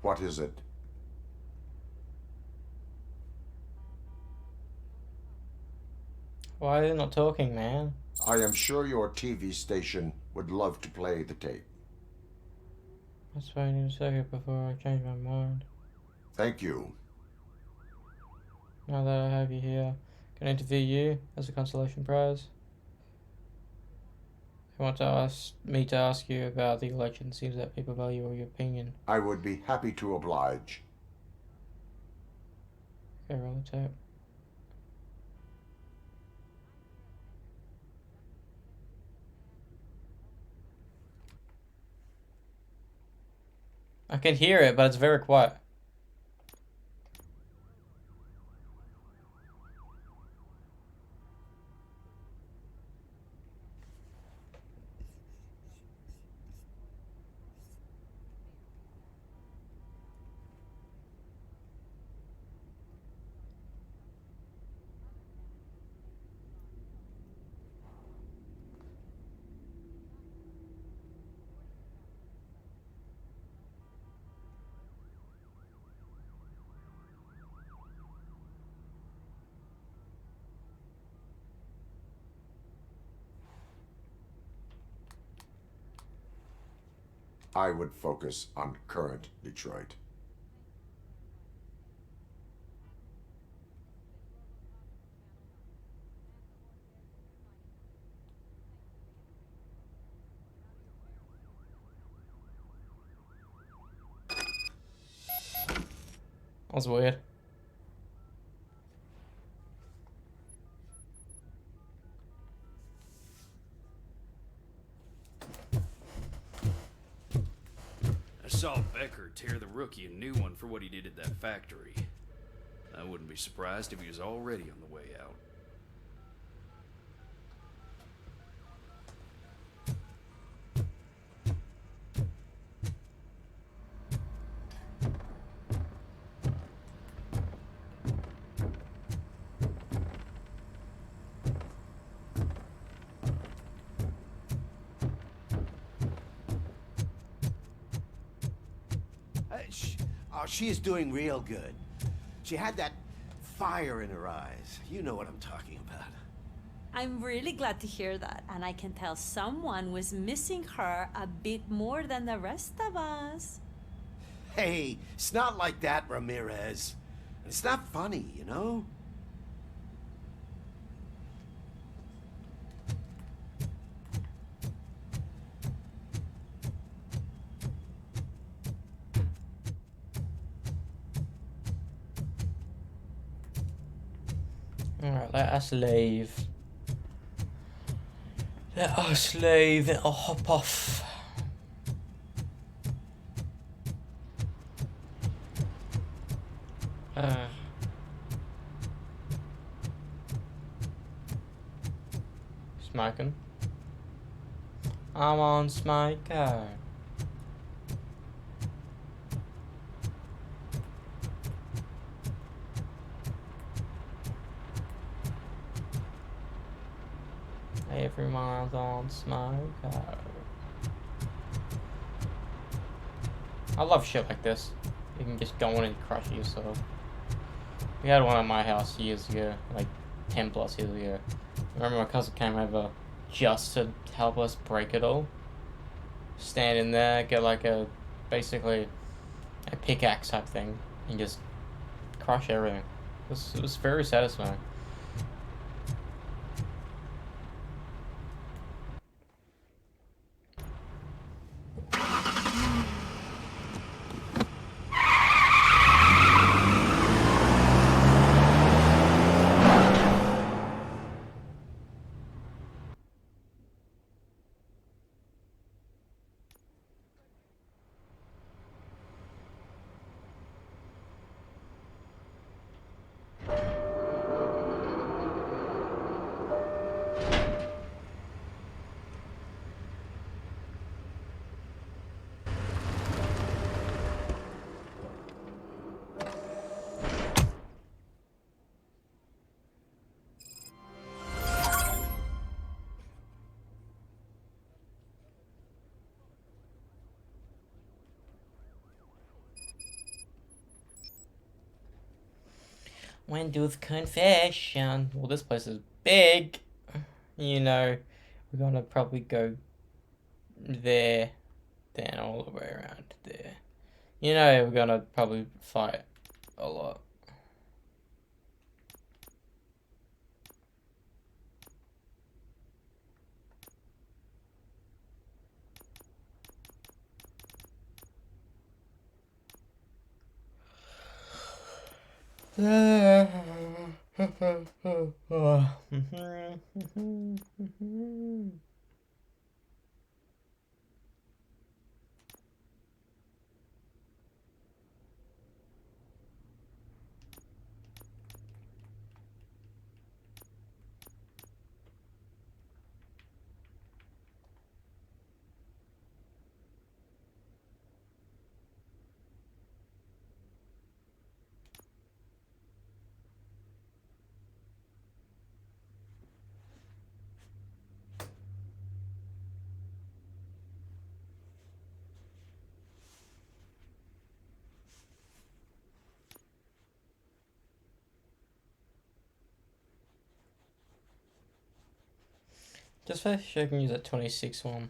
What is it? Why are you not talking, man? I am sure your TV station would love to play the tape. That's why I need to say it before I change my mind. Thank you. Now that I have you here, can I interview you as a consolation prize? I want to ask you about the election. It seems that people value your opinion. I would be happy to oblige. Okay, roll the tape. I can hear it, but it's very quiet. I would focus on current Detroit. That was weird. I saw Becker tear the rookie a new one for what he did at that factory. I wouldn't be surprised if he was already on the way out. She is doing real good. She had that fire in her eyes. You know what I'm talking about. I'm really glad to hear that, and I can tell someone was missing her a bit more than the rest of us. Hey, it's not like that, Ramirez. It's not funny, you know? Alright, let us leave. Let us leave. Then I'll hop off. Smoking. I'm on smoker. Everyone's on smoker. I love shit like this. You can just go in and crush it yourself. We had one at my house years ago, like 10 plus years ago. I remember my cousin came over just to help us break it all. Stand in there, get like basically a pickaxe type thing, and just crush everything. It was very satisfying. Wendell's confession. Well, this place is big. You know, we're gonna probably go there, then all the way around there. You know, we're gonna probably fight a lot. Just for sure I can use that 26 one.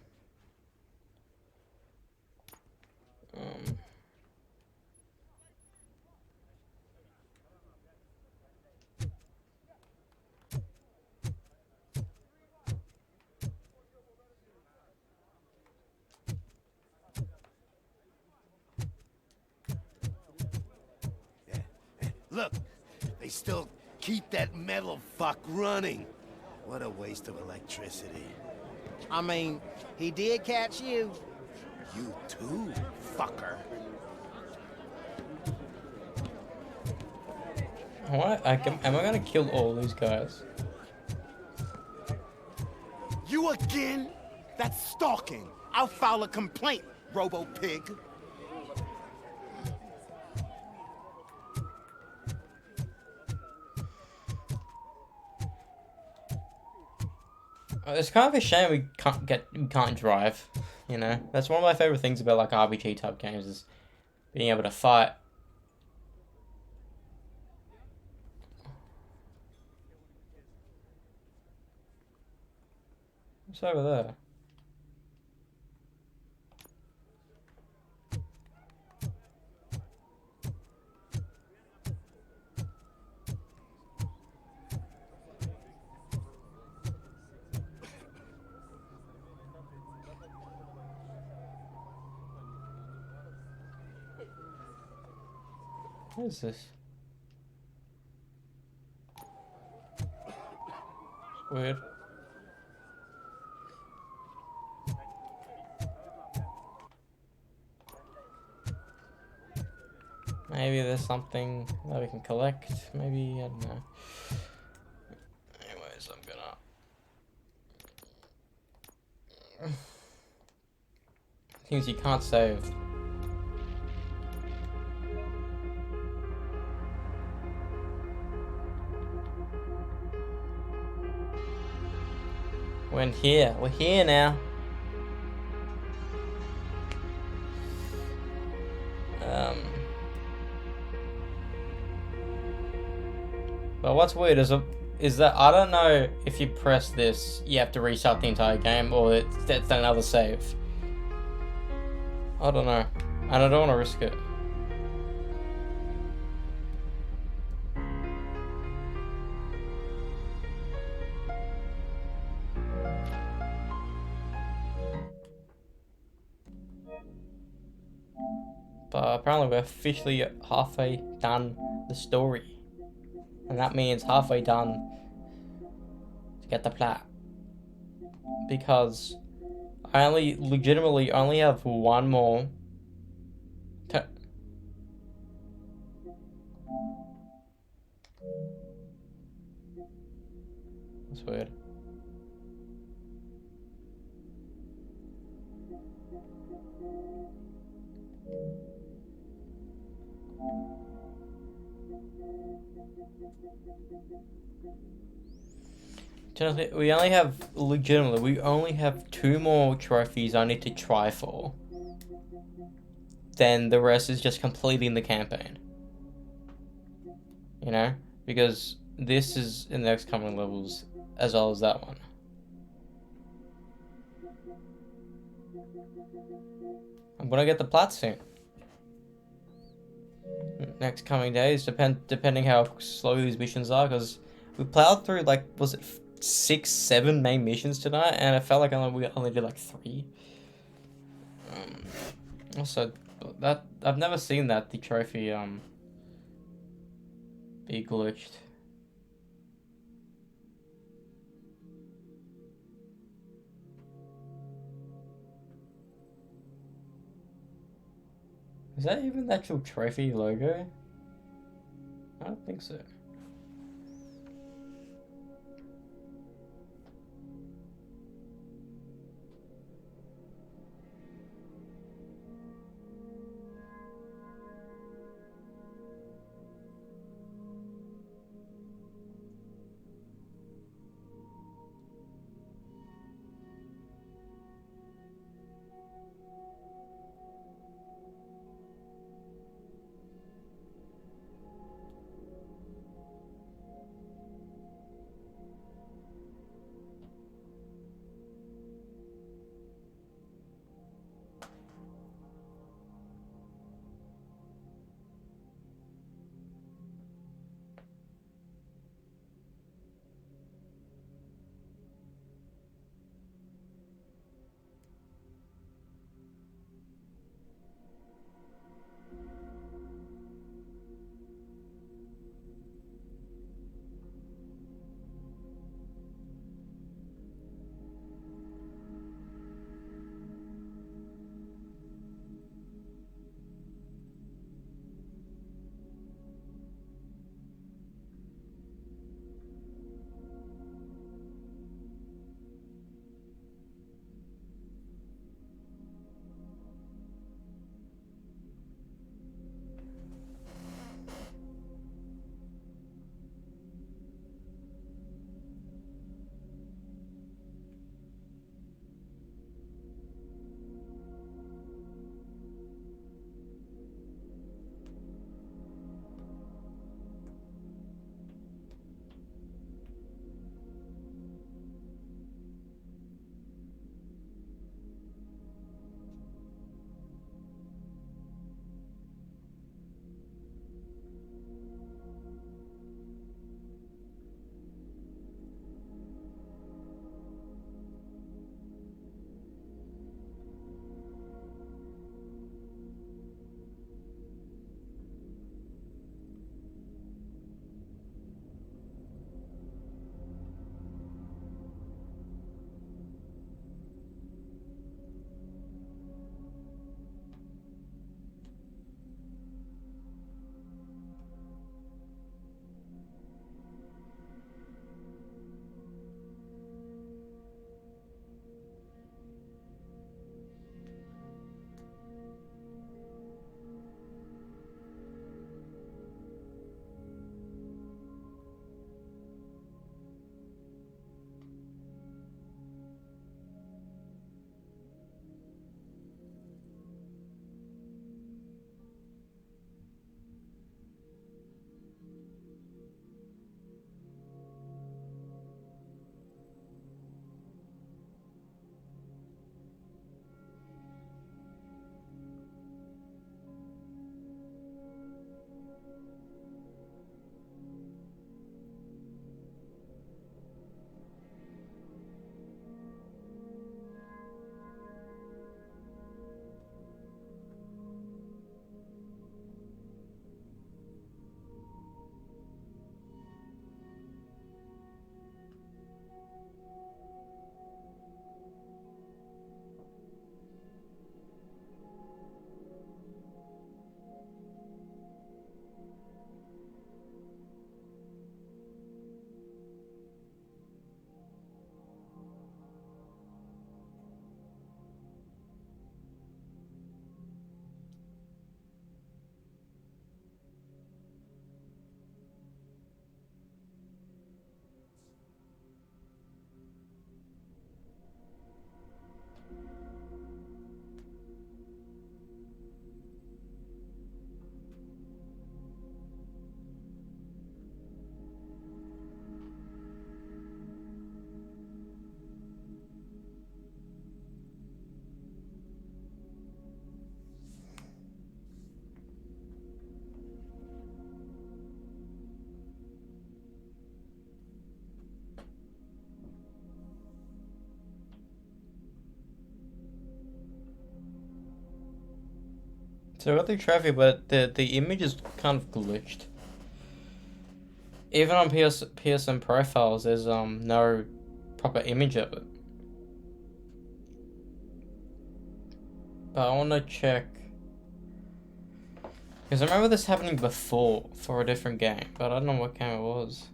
Look, they still keep that metal fuck running. What a waste of electricity. I mean, he did catch you. You too, fucker. What? Am I gonna kill all these guys? You again? That's stalking. I'll file a complaint, Robo-Pig. It's kind of a shame we can't drive. You know, that's one of my favorite things about like RPG type games is being able to fight. What's over there? What is this? It's weird. Maybe there's something that we can collect. Maybe, I don't know. Anyways, I'm gonna... Things you can't save. We're here. We're here now. But what's weird is that I don't know if you press this, you have to restart the entire game, or it's another save. I don't know, and I don't want to risk it. But apparently we're officially halfway done the story. And that means halfway done to get the plot. Because I legitimately only have one more. That's weird. We only have, legitimately, we only have 2 more trophies I need to try for. Then the rest is just completing the campaign. You know? Because this is in the next coming levels, as well as that one. I'm gonna get the plot soon. Next coming days, depending how slow these missions are, because we plowed through, like, was it 6, 7 main missions tonight, and it felt like we only did like 3. Also, that I've never seen that the trophy be glitched. Is that even the actual trophy logo? I don't think so. So I got the trophy, but the image is kind of glitched. Even on PSN profiles, there's no proper image of it. But I want to check, because I remember this happening before for a different game, but I don't know what game it was.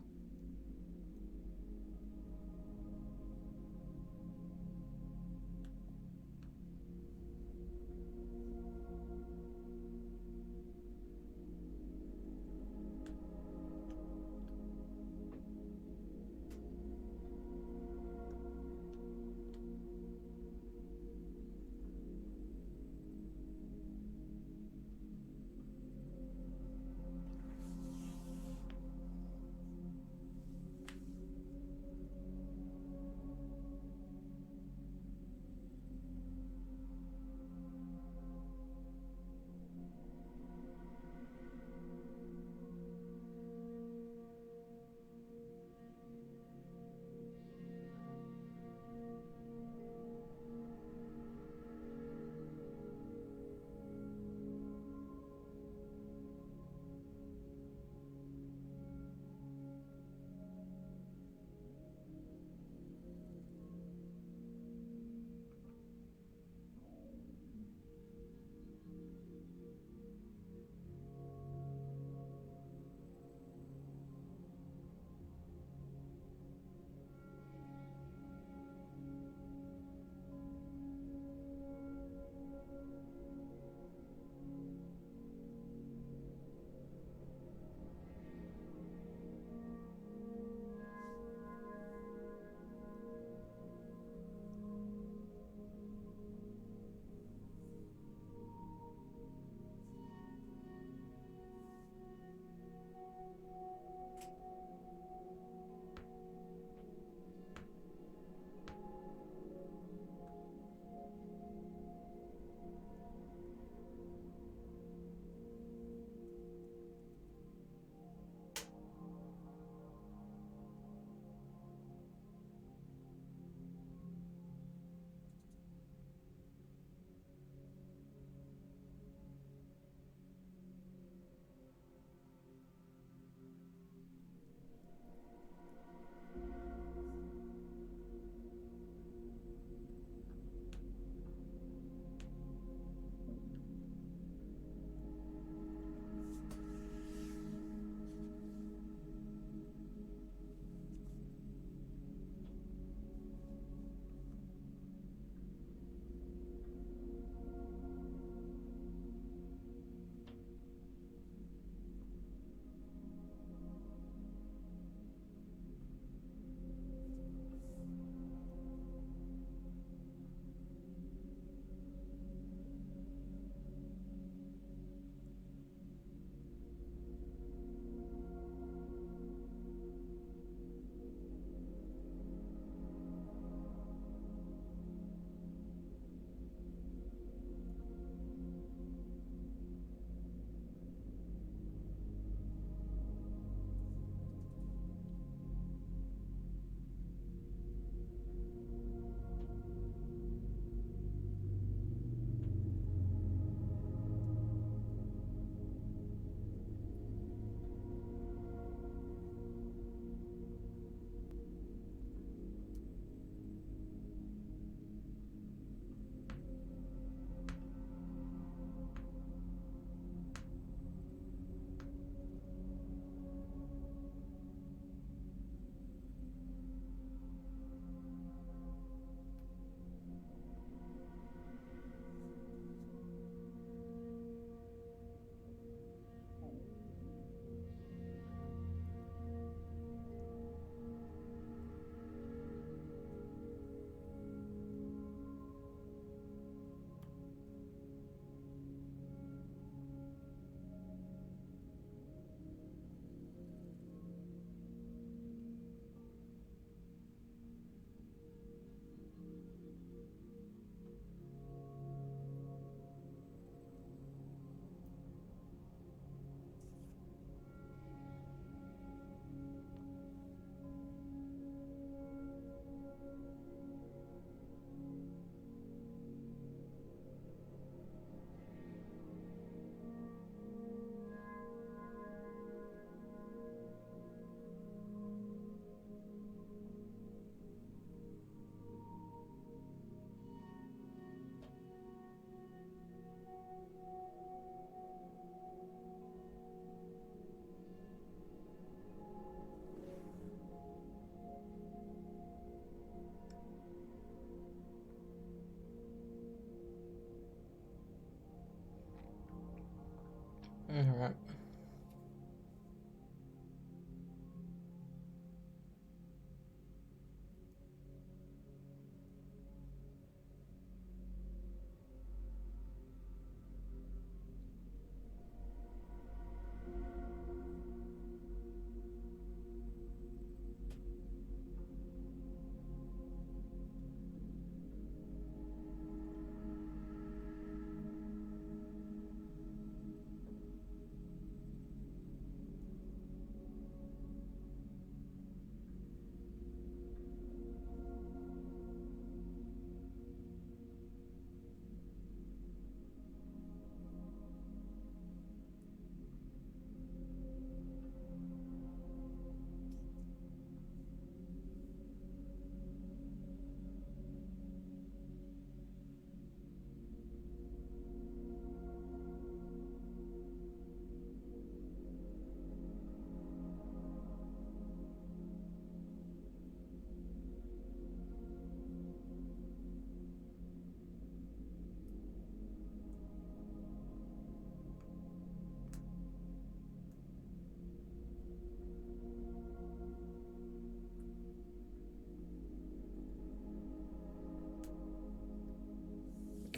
Alright.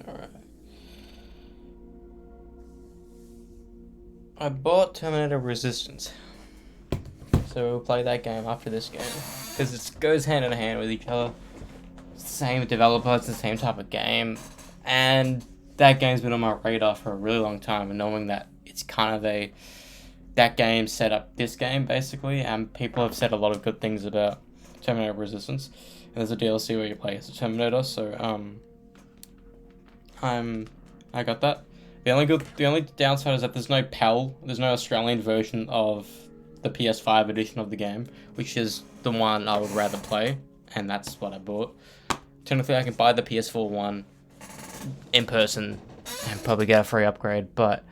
Alright. I bought Terminator Resistance. So we'll play that game after this game. Because it goes hand in hand with each other. Same developer, it's the same type of game. And that game's been on my radar for a really long time. And knowing that it's kind of a... That game set up this game, basically. And people have said a lot of good things about Terminator Resistance. And there's a DLC where you play as a Terminator, so, I got that. The only downside is that there's no PAL, there's no Australian version of the PS5 edition of the game, which is the one I would rather play, and that's what I bought. Technically, I can buy the PS4 one in person and probably get a free upgrade, but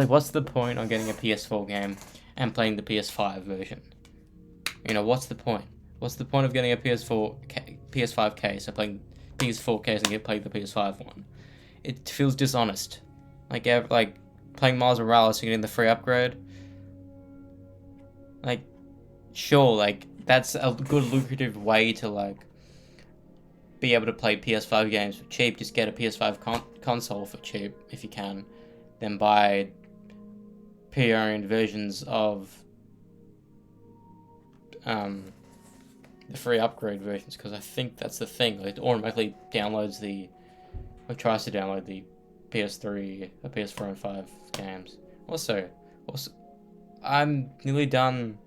what's the point on getting a PS4 game and playing the PS5 version? You know, what's the point? What's the point of getting a PS5 case and playing PS4 case and playing the PS5 one? It feels dishonest. Like playing Miles Morales and getting the free upgrade. Like, sure, like, that's a good lucrative way to, like, be able to play PS5 games for cheap. Just get a PS5 console for cheap, if you can. Then buy pre-owned versions of the free upgrade versions, because I think that's the thing. Like, it automatically downloads or tries to download the PS3, PS4 and 5 games. Also, I'm nearly done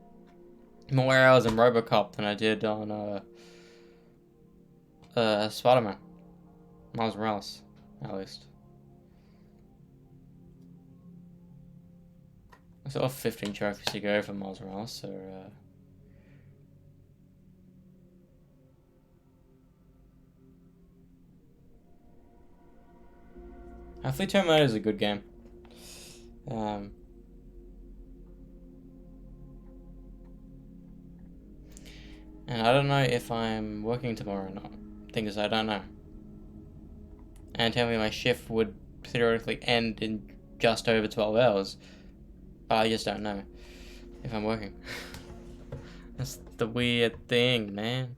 more hours in RoboCop than I did on Spider-Man. Miles Morales, at least. I still have 15 trophies to go for Miles Morales, so hopefully Terminator is a good game. And I don't know if I'm working tomorrow or not. Thing is, I don't know. And tell me my shift would theoretically end in just over 12 hours. But I just don't know if I'm working. That's the weird thing, man.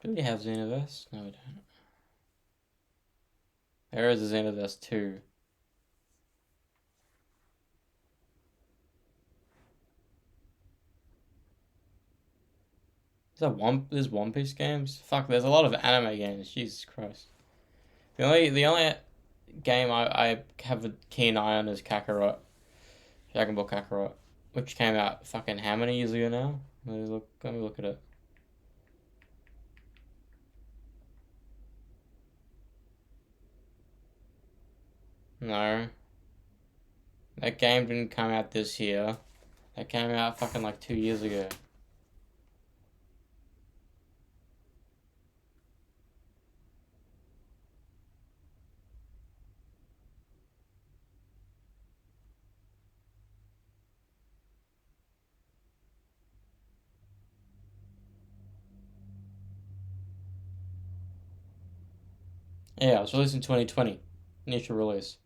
Do we have Xenoverse? No, we don't. There is a Xenoverse 2. There's One Piece games? Fuck, there's a lot of anime games. Jesus Christ. The only game I have a keen eye on is Kakarot. Dragon Ball Kakarot. Which came out fucking how many years ago now? Let me look at it. No. That game didn't come out this year. That came out fucking like 2 years ago. Yeah, it was released in 2020. Initial release.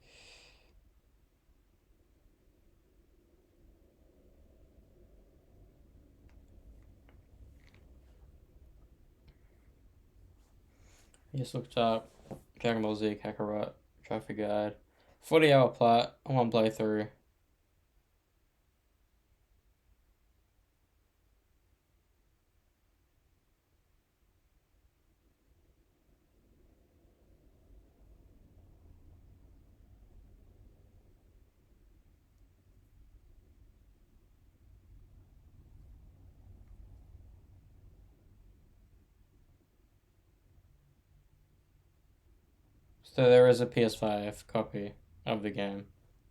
Just looked up Dragon Ball Z Kakarot Trophy Guide. 40-hour plat, one playthrough. So there is a PS5 copy of the game,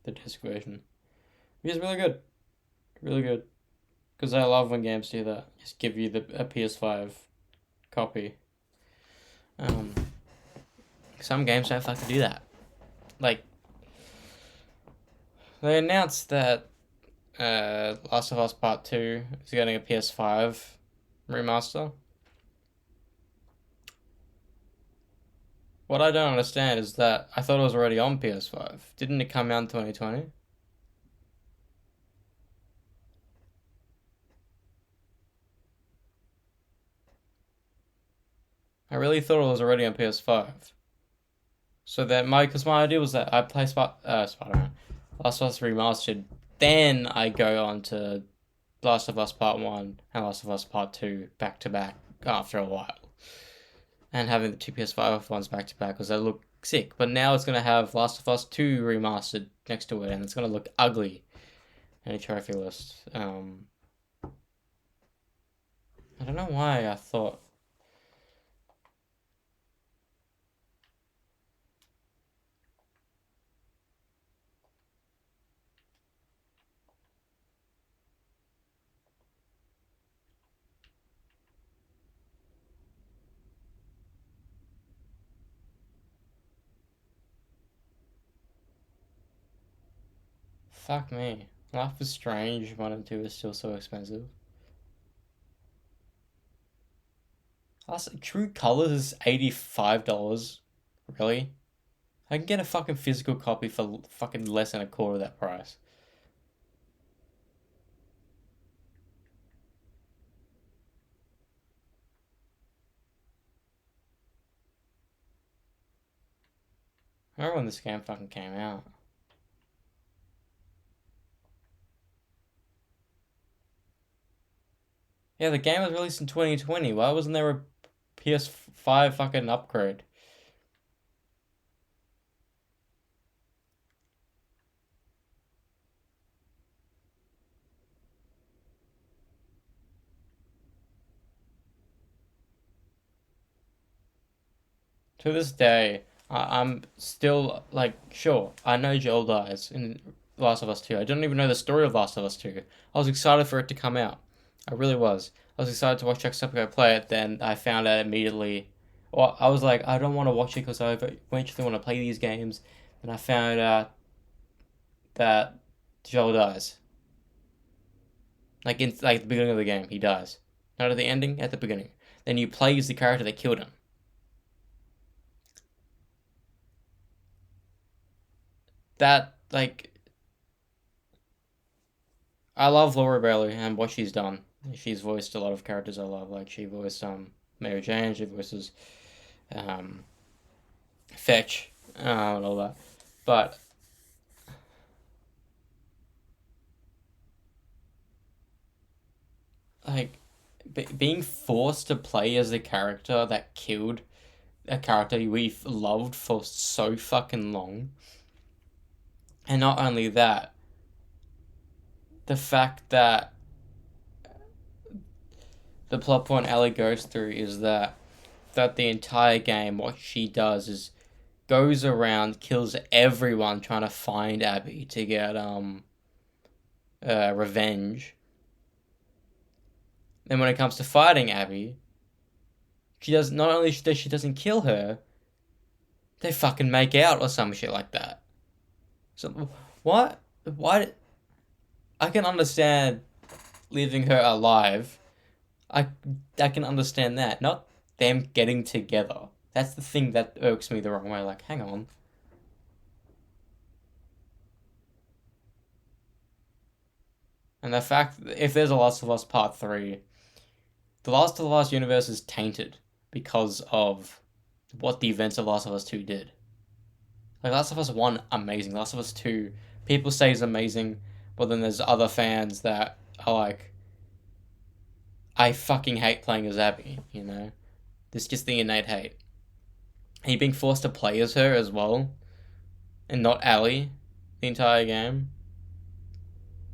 the disc version. Which is really good. Really good. Because I love when games do that. Just give you a PS5 copy. Some games don't fucking do that. Like, they announced that Last of Us Part 2 is getting a PS5 remaster. What I don't understand is that I thought it was already on PS5. Didn't it come out in 2020? I really thought it was already on PS5. So that because my idea was that I play Spider-Man, Last of Us Remastered, then I go on to Last of Us Part 1 and Last of Us Part 2 back to back after a while. And having the two PS5 ones back to back because they look sick. But now it's going to have Last of Us 2 remastered next to it and it's going to look ugly in a trophy list. I don't know why I thought. Fuck me. Life is Strange 1 and 2 is still so expensive. True Colors is $85. Really? I can get a fucking physical copy for fucking less than a quarter of that price. I remember when this game fucking came out. Yeah, the game was released in 2020. Why wasn't there a PS5 fucking upgrade? To this day, I'm still like, sure, I know Joel dies in Last of Us 2. I didn't even know the story of Last of Us 2. I was excited for it to come out. I really was. I was excited to watch Jacksepticeye play it, then I found out immediately. Well, I was like, I don't want to watch it because I eventually want to play these games. And I found out that Joel dies. Like in the beginning of the game, he dies. Not at the ending, at the beginning. Then you play as the character that killed him. That, like, I love Laura Bailey and what she's done. She's voiced a lot of characters I love. Like, she voiced Mary Jane, she voices Fetch, and all that. But like, being forced to play as the character that killed a character we've loved for so fucking long. And not only that, the fact that the plot point Ellie goes through is that the entire game, what she does is goes around, kills everyone trying to find Abby to get revenge. Then when it comes to fighting Abby, she does not only does she doesn't kill her, they fucking make out or some shit like that. So what? Why? I can understand leaving her alive. I can understand that. Not them getting together. That's the thing that irks me the wrong way. Like, hang on. And the fact that if there's a Last of Us Part 3, the Last of Us universe is tainted because of what the events of Last of Us 2 did. Like, Last of Us 1, amazing. Last of Us 2, people say is amazing, but then there's other fans that are like, I fucking hate playing as Abby, you know? There's just the innate hate. And you being forced to play as her as well, and not Ellie the entire game.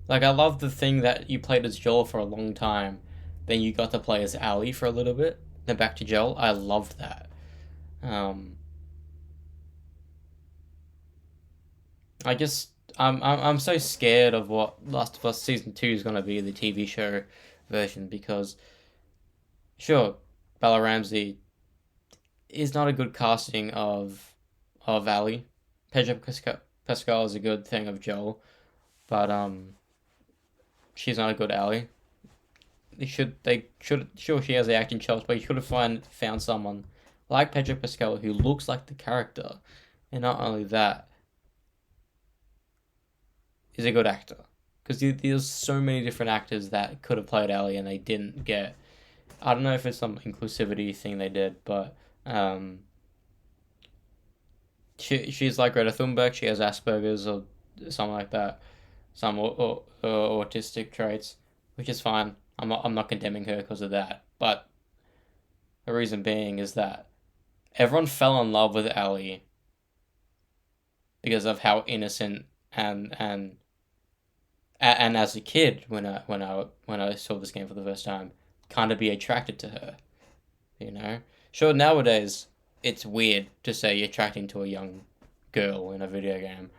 Like, I love the thing that you played as Joel for a long time, then you got to play as Ellie for a little bit, then back to Joel. I loved that. I'm so scared of what Last of Us Season 2 is going to be, the TV show version, because, sure, Bella Ramsey is not a good casting of Ellie. Pedro Pascal is a good thing of Joel, but she's not a good Ellie. Sure, she has the acting chops, but you should have found someone like Pedro Pascal who looks like the character, and not only that, is a good actor. Because there's so many different actors that could have played Ellie and they didn't get. I don't know if it's some inclusivity thing they did, but she's like Greta Thunberg. She has Asperger's or something like that, some autistic traits, which is fine. I'm not condemning her because of that, but the reason being is that everyone fell in love with Ellie because of how innocent and as a kid when I saw this game for the first time, kind of be attracted to her, you know. Sure, nowadays it's weird to say you're attracting to a young girl in a video game,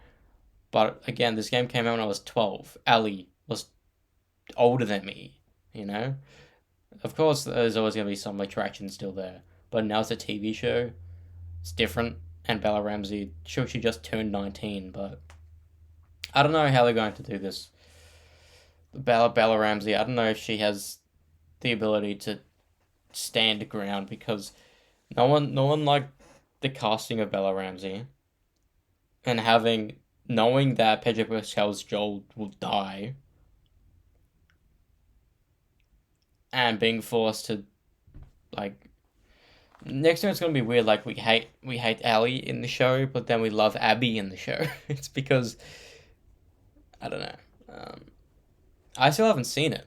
but again, this game came out when I was 12. Ellie was older than me, you know. Of course, there's always gonna be some attraction still there, but now it's a TV show. It's different, and Bella Ramsey, sure, she just turned 19, but I don't know how they're going to do this. Bella Ramsey, I don't know if she has the ability to stand ground, because no one liked the casting of Bella Ramsey, and knowing that Pedro Pascal's Joel will die, and being forced to, like, next time it's gonna be weird. Like, we hate Ellie in the show, but then we love Abby in the show. It's because I don't know. I still haven't seen it.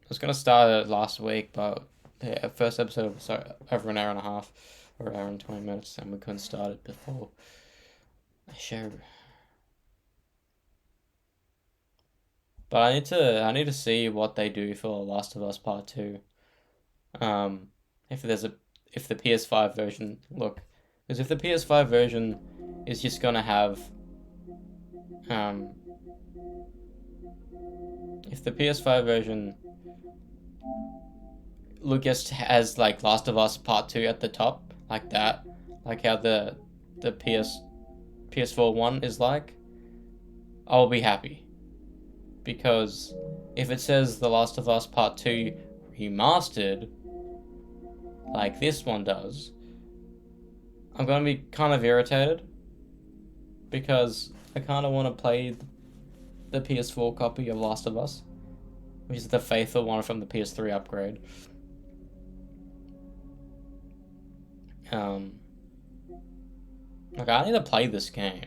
I was gonna start it last week, but the first episode was over an hour and a half, or an hour and 20 minutes, and we couldn't start it before the show. But I need to see what they do for Last of Us Part 2. If the PS5 version, look, because if the PS5 version is just gonna have if the PS5 version just has like Last of Us Part 2 at the top, like that, like how the PS4 one is like, I'll be happy. Because if it says The Last of Us Part 2 remastered, like this one does, I'm gonna be kind of irritated, because I kind of want to play the PS4 copy of Last of Us, which is the faithful one from the PS3 upgrade. Like, I need to play this game.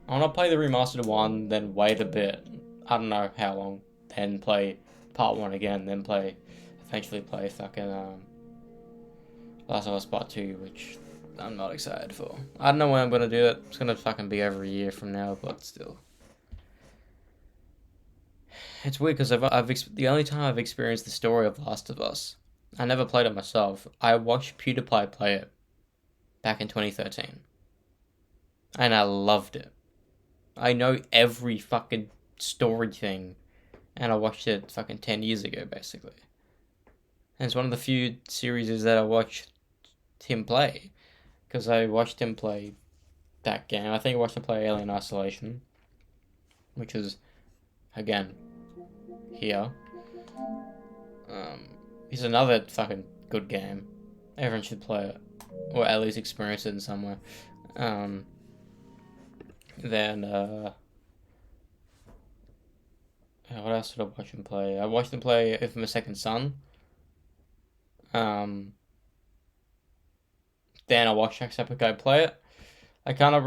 I want to play the remastered one, then wait a bit. I don't know how long. Then play part 1 again, then eventually play fucking Last of Us Part 2, which I'm not excited for. I don't know when I'm gonna do it. It's gonna fucking be every year from now, but still. It's weird because the only time I've experienced the story of Last of Us I never played it myself. I watched PewDiePie play it back in 2013. And I loved it. I know every fucking story thing. And I watched it fucking 10 years ago, basically. And it's one of the few series that I watched him play. Because I watched him play that game. I think I watched him play Alien Isolation. Which is, again, here. It's another fucking good game. Everyone should play it. Or at least experience it in some way. Then, what else did I watch him play? I watched him play Infamous Second Son. Then I watched Jacksepticeye play it. I kind of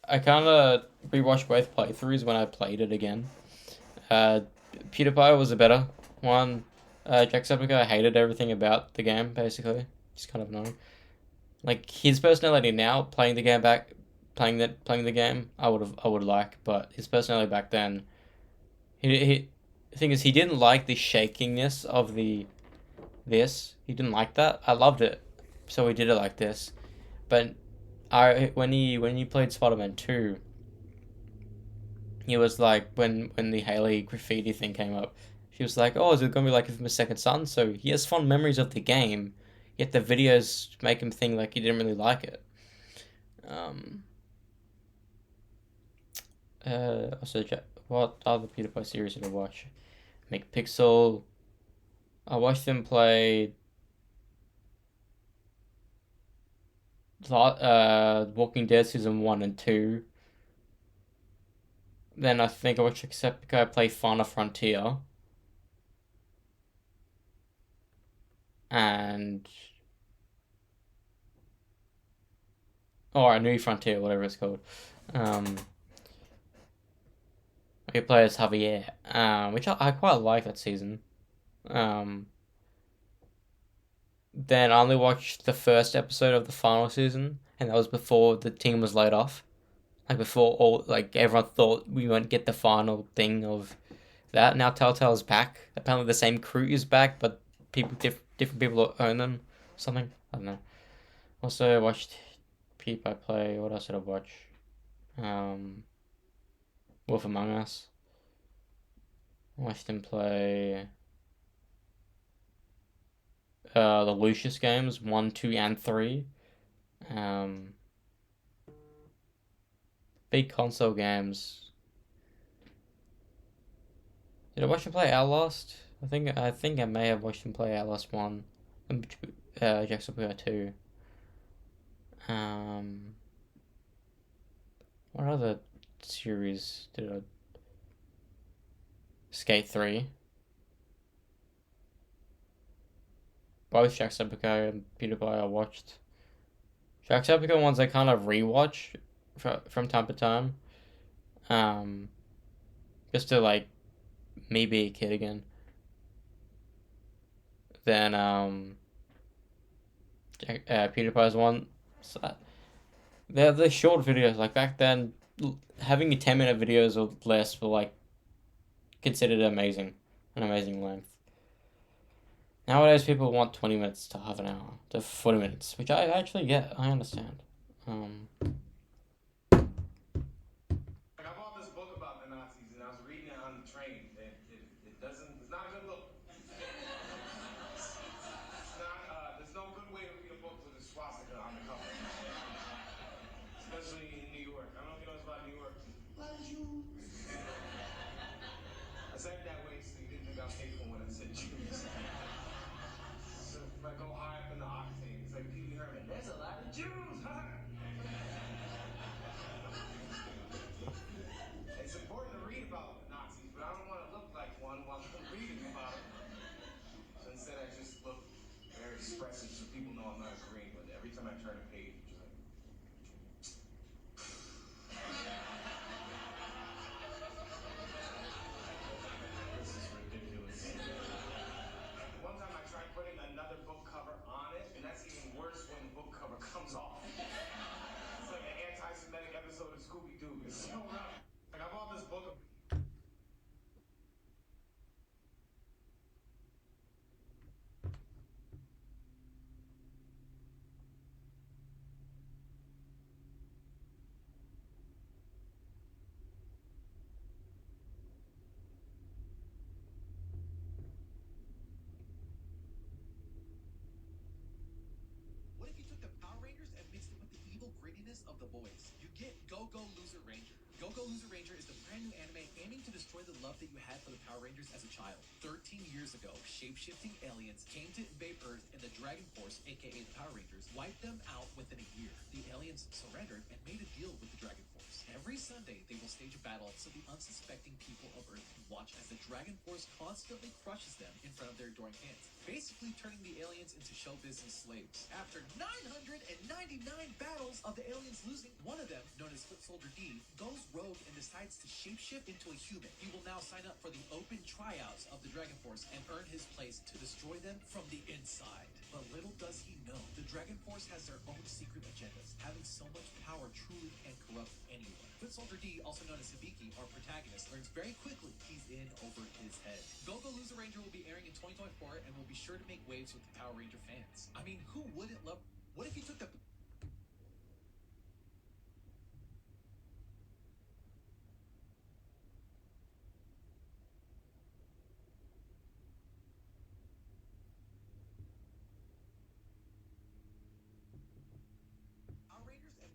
rewatched both playthroughs when I played it again. PewDiePie was a better one. Jacksepticeye hated everything about the game, basically. It's kind of annoying. Like his personality now, playing the game, I would like, but his personality back then, the thing is, he didn't like the shakiness of this. He didn't like that. I loved it, so he did it like this. But when he played Spider-Man 2, he was like, when the Haley graffiti thing came up, she was like, oh, is it gonna be like Infamous Second Son? So he has fond memories of the game, yet the videos make him think like he didn't really like it. Also, what other PewDiePie series did I watch? McPixel. I watched them play Walking Dead Season 1 and 2. Then I think I watched Jacksepticeye play Final Frontier. And... or A New Frontier, whatever it's called. He plays Javier, which I quite like that season. Then I only watched the first episode of the final season, and that was before the team was laid off. Like before everyone thought we won't get the final thing of that. Now Telltale's back. Apparently the same crew is back, but different people own them. Something, I don't know. Also I watched PewDiePie play. What else did I watch? Wolf Among Us. I watched him play the Lucius games 1, 2, and 3. Big console games. Did I watch him play Outlast? I think I may have watched him play Outlast 1 and Jacksepticeye 2. What other series did I... Skate 3. Both Jacksepticeye and PewDiePie I watched. Jacksepticeye ones I kind of rewatch from time to time. Just to like me be a kid again. Then PewDiePie's one. So, they're short videos. Like back then, having a 10-minute videos or less were like considered an amazing length. Nowadays, people want 20 minutes to half an hour to 40 minutes, which I actually get. I understand. I bought this book about the Nazis, and I was reading it on the train. It doesn't. It's not a good look. There's no good way to read a book with a swastika on the cover, especially in New York. I don't know if you know about New York. A lot of Jews. I said it that way so you didn't think I was hateful when I said Jews. So if I go high up in the octane, it's like Pee Wee Herman. There's a lot of Jews, huh? It's important to read about the Nazis, but I don't want to look like one while I'm reading about them. So instead, I just look very expressive so people know I'm not agreeing with it. Every time I turn a page, it's like... this is ridiculous. One time I tried putting another book cover on it, and that's of the boys, you get Go-Go Loser Ranger. Go-Go Loser Ranger is the brand new anime aiming to destroy the love that you had for the Power Rangers as a child. 13 years ago, shape-shifting aliens came to invade Earth, and the Dragon Force, aka the Power Rangers, wiped them out within a year. The aliens surrendered and made a deal with the Dragon Force. Every Sunday, they will stage a battle so the unsuspecting people of Earth can watch as the Dragon Force constantly crushes them in front of their adoring fans, basically turning the aliens into show business slaves. After 999 battles of the aliens losing, one of them, known as Foot Soldier D, goes rogue and decides to shapeshift into a human. He will now sign up for the open tryouts of the Dragon Force and earn his place to destroy them from the inside. But little does he know, the Dragon Force has their own secret agendas. Having so much power truly can corrupt anyone. Foot Soldier D, also known as Hibiki, our protagonist, learns very quickly he's in over his head. Go-Go Loser Ranger will be airing in 2024 and will be sure to make waves with the Power Ranger fans. I mean, who wouldn't love... What if you took the... Power Rangers and...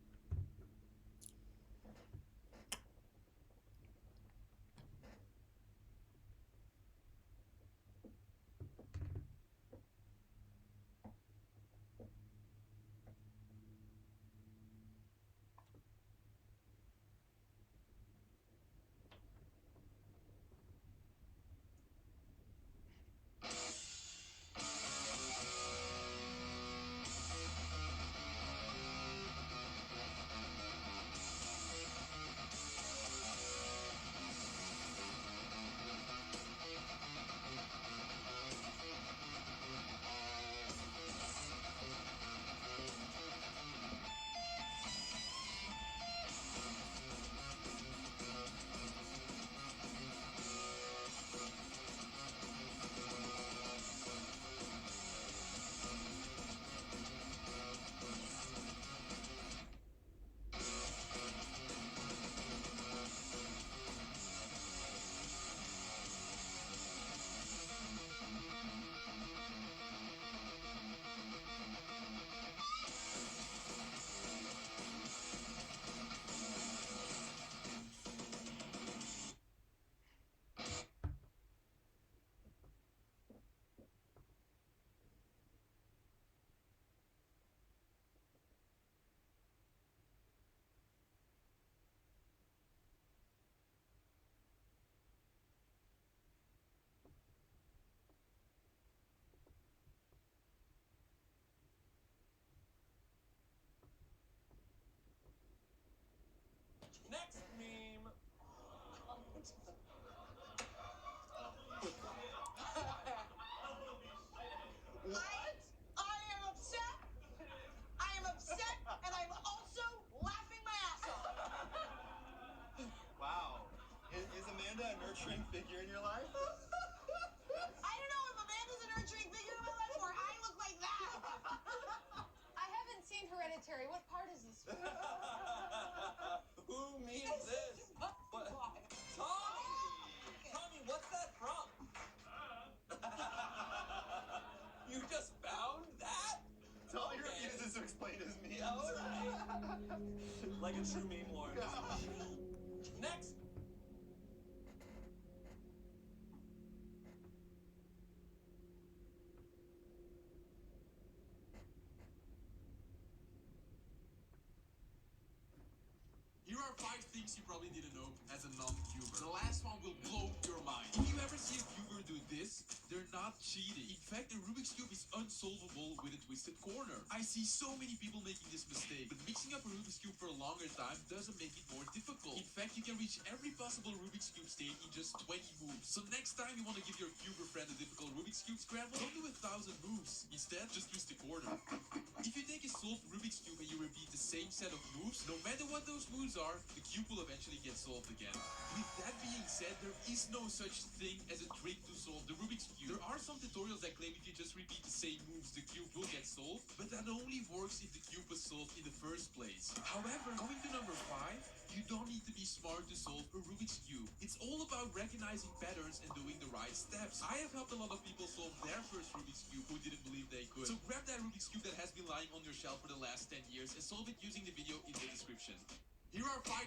Next meme. What? I am upset. I am upset, and I'm also laughing my ass off. Wow. Is Amanda a nurturing figure in your life? I don't know if Amanda's a nurturing figure in my life or I look like that. I haven't seen Hereditary. What part is this from? Who means this? What? Tommy! Tommy, what's that from? You just found that? Tommy refuses to explain his memes. Alright. Like a true meme lord. Next! Here are 5 things you probably didn't know as a non-cuber. The last one will blow your mind. If you ever see a cuber do this, they're not cheating. In fact, the Rubik's Cube is unsolvable with a twisted corner. I see so many people making this mistake, but mixing up a Rubik's Cube for a longer time doesn't make it more difficult. In fact, you can reach every possible Rubik's Cube state in just 20 moves. So next time you want to give your cuber friend a difficult Rubik's Cube scramble, don't do 1,000 moves. Instead, just twist the corner. If you take a solved Rubik's Cube and you repeat the same set of moves, no matter what those moves are, the cube will eventually get solved again. With that being said, there is no such thing as a trick to solve the Rubik's Cube. There are some tutorials that claim if you just repeat the same moves, the cube will get solved, but that only works works if the cube was solved in the first place. However, going to number 5, you don't need to be smart to solve a Rubik's Cube. It's all about recognizing patterns and doing the right steps. I have helped a lot of people solve their first Rubik's Cube who didn't believe they could. So grab that Rubik's Cube that has been lying on your shelf for the last 10 years and solve it using the video in the description. Here are 5...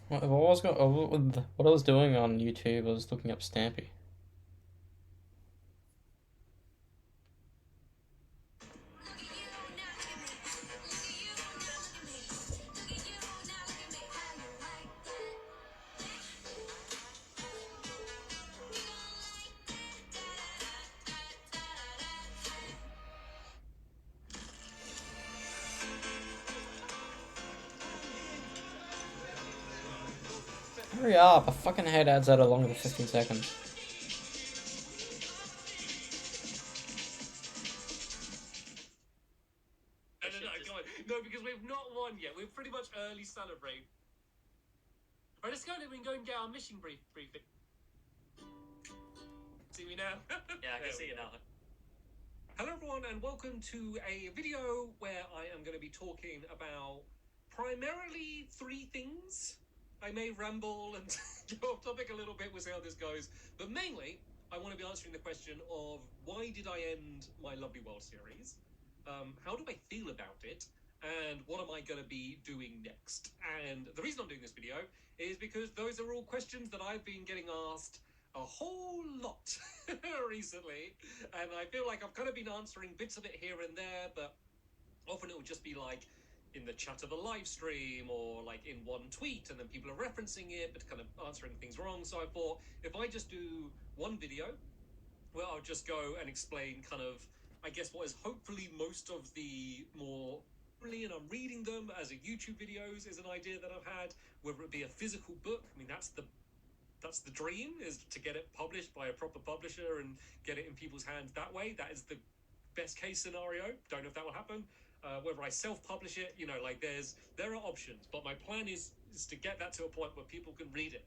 What I was doing on YouTube was looking up Stampy. Hurry up, I fucking hate ads that are longer than 15 seconds. No, because we've not won yet. We're pretty much early celebrate. Right, let's go and go and get our mission briefing. See me now? Yeah, I can see you now. Hello everyone and welcome to a video where I am going to be talking about primarily 3 things. I may ramble and go off topic a little bit, we'll see how this goes. But mainly, I want to be answering the question of why did I end my Lovely World series? How do I feel about it? And what am I going to be doing next? And the reason I'm doing this video is because those are all questions that I've been getting asked a whole lot recently, and I feel like I've kind of been answering bits of it here and there, but often it will just be like in the chat of a live stream or like in one tweet and then people are referencing it but kind of answering things wrong. So I thought if I just do one video where I'll just go and explain kind of, I guess, what is hopefully most of the more, and I'm reading them as a YouTube videos is an idea that I've had, whether it be a physical book. I mean, that's the dream, is to get it published by a proper publisher and get it in people's hands that way. That is the best case scenario. Don't know if that will happen. Whether I self-publish it, you know, like there are options, but my plan is to get that to a point where people can read it.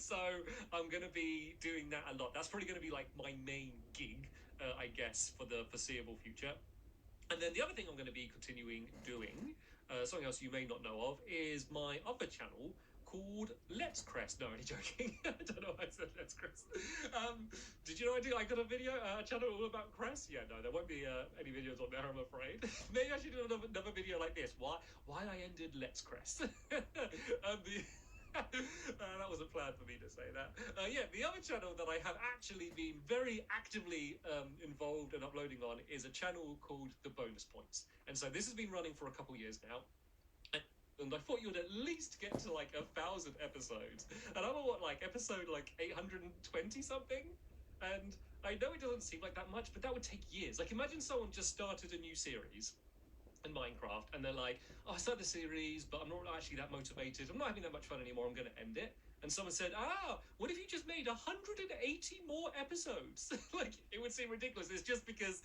So I'm going to be doing that a lot. That's probably going to be like my main gig, I guess, for the foreseeable future. And then the other thing I'm going to be continuing doing, something else you may not know of, is my other channel called Let's Crest. No, only joking. I don't know why I said Let's Crest. Did you know I got a video, a channel all about Crest? Yeah, no, there won't be any videos on there, I'm afraid. Maybe I should do another video like this. Why I ended Let's Crest. That wasn't planned for me to say that. Yeah, the other channel that I have actually been very actively involved and uploading on is a channel called The Bonus Points. And so this has been running for a couple years now. And I thought you would at least get to like 1,000 episodes. And I'm on what, like episode like 820 something? And I know it doesn't seem like that much, but that would take years. Like imagine someone just started a new series in Minecraft and they're like, oh, I started the series, but I'm not actually that motivated. I'm not having that much fun anymore. I'm going to end it. And someone said, what if you just made 180 more episodes? Like, it would seem ridiculous. It's just because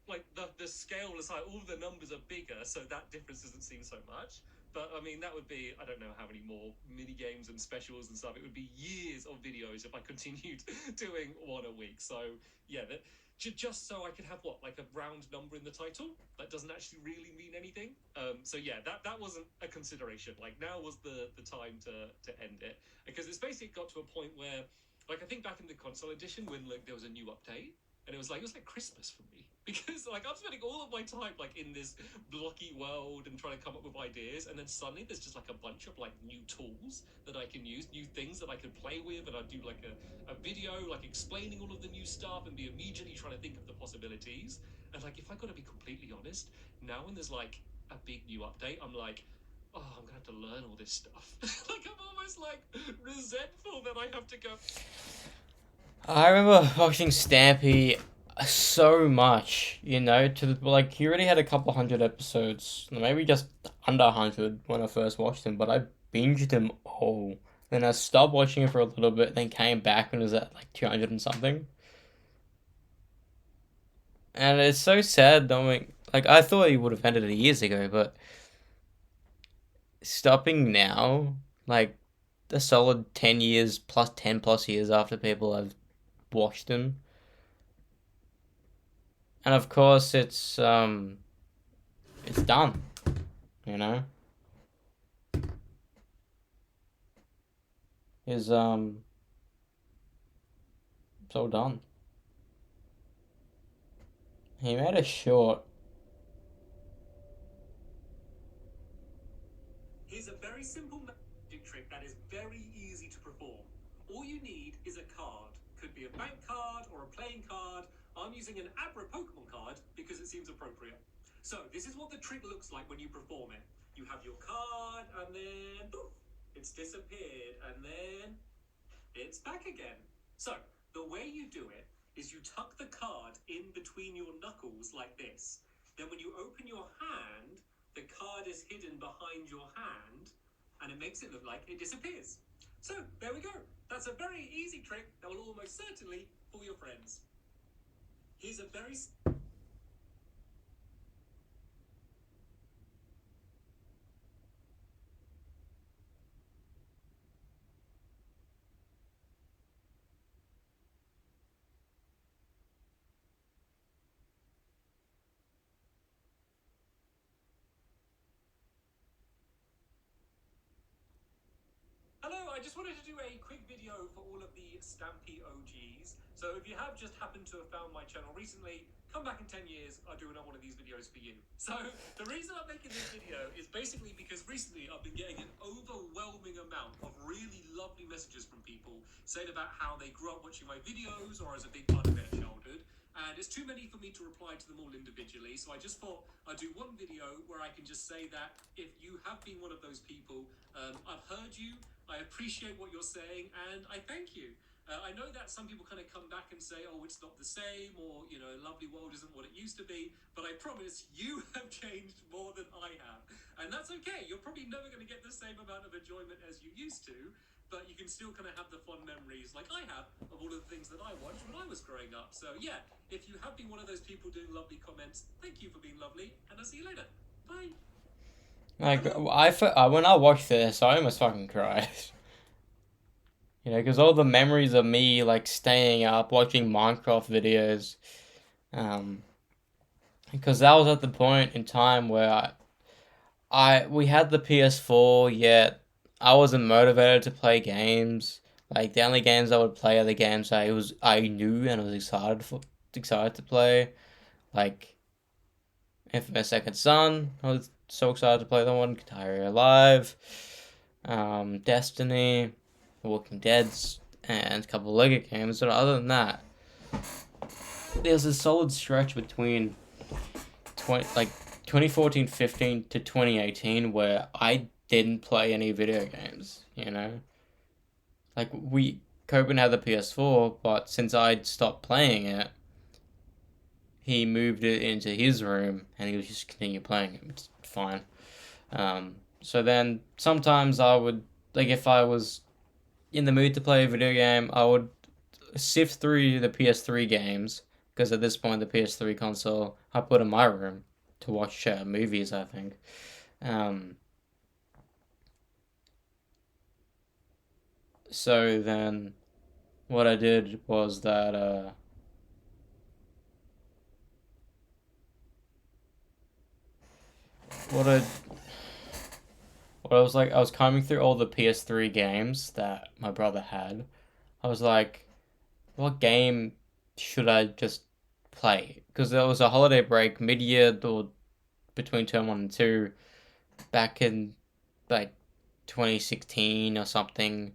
like the scale is high, all the numbers are bigger, so that difference doesn't seem so much. But I mean, that would be, I don't know how many more mini games and specials and stuff. It would be years of videos if I continued doing one a week. So yeah, just so I could have what, like a round number in the title that doesn't actually really mean anything. So yeah, that wasn't a consideration. Like now was the time to end it, because it's basically got to a point where, like, I think back in the console edition when like there was a new update. And it was like Christmas for me, because like I'm spending all of my time like in this blocky world and trying to come up with ideas, and then suddenly there's just like a bunch of like new tools that I can use, new things that I can play with, and I do like a video like explaining all of the new stuff and be immediately trying to think of the possibilities. And like if I gotta be completely honest, now when there's like a big new update, I'm like, oh, I'm gonna have to learn all this stuff. Like, I'm almost like resentful that I have to go. I remember watching Stampy so much, you know, to the, like, he already had a couple hundred episodes, maybe just under 100 when I first watched him, but I binged them all. Then I stopped watching it for a little bit, then came back and was at like 200 and something. And it's so sad knowing, like, I thought he would have ended it years ago, but stopping now, like, a solid 10 years plus 10 plus years after people have watched him. And of course it's done, you know? Is so done. He made a short. Here's a very simple magic trick that is very easy to perform. All you need is a card. Could be a bank card or a playing card. I'm using an Abra Pokemon card because it seems appropriate. So this is what the trick looks like when you perform it. You have your card and then poof, it's disappeared and then it's back again. So the way you do it is you tuck the card in between your knuckles like this. Then when you open your hand, the card is hidden behind your hand and it makes it look like it disappears. So there we go. That's a very easy trick that will almost certainly fool your friends. Here's a very... Hello, I just wanted to do a quick video for all of the Stampy OGs. So if you have just happened to have found my channel recently, come back in 10 years, I'll do another one of these videos for you. So the reason I'm making this video is basically because recently I've been getting an overwhelming amount of really lovely messages from people saying about how they grew up watching my videos or as a big part of their childhood. And it's too many for me to reply to them all individually, so I just thought I'd do one video where I can just say that if you have been one of those people, I've heard you, I appreciate what you're saying, and I thank you. I know that some people kind of come back and say, oh, it's not the same, or, you know, Lovely World isn't what it used to be, but I promise you have changed more than I have. And that's okay. You're probably never going to get the same amount of enjoyment as you used to, but you can still kind of have the fun memories like I have of all of the things that I watched when I was growing up. So yeah, if you have been one of those people doing lovely comments, thank you for being lovely, and I'll see you later. Bye. Like, when I watched this, I almost fucking cried. You know, because all the memories of me, like, staying up, watching Minecraft videos, because that was at the point in time where we had the PS4, yet I wasn't motivated to play games. Like, the only games I would play are the games I knew and was excited to play. Like, Infamous Second Son, I was so excited to play that one. Guitar Alive, Destiny, The Walking Dead's, and a couple of Lego games. But other than that, there's a solid stretch between 2014-15 to 2018 where I didn't play any video games, you know? Like, Coben had the PS4, but since I'd stopped playing it, he moved it into his room, and he would just continue playing it. It's fine. So then, sometimes I would, like, if I was in the mood to play a video game, I would sift through the PS3 games, because at this point, the PS3 console, I put in my room to watch movies, I think. So then, what I did was that, I was combing through all the PS3 games that my brother had. I was like, what game should I just play? Because there was a holiday break mid-year or between term 1 and 2 back in like 2016 or something,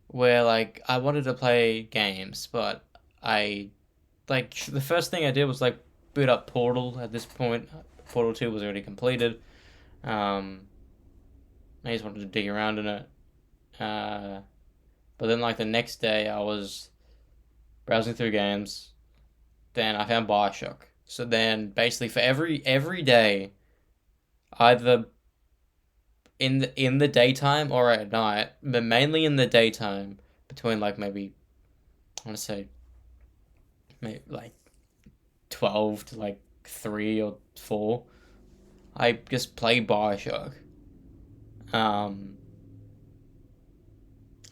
where like I wanted to play games, but the first thing I did was like boot up Portal at this point. Portal 2 was already completed. I just wanted to dig around in it. But then, like, the next day, I was browsing through games. Then I found Bioshock. So then, basically, for every day, either in the daytime or at night, but mainly in the daytime, between, like, maybe, I want to say, maybe, like, 12 to, like, 3 or 4, I just play Bioshock.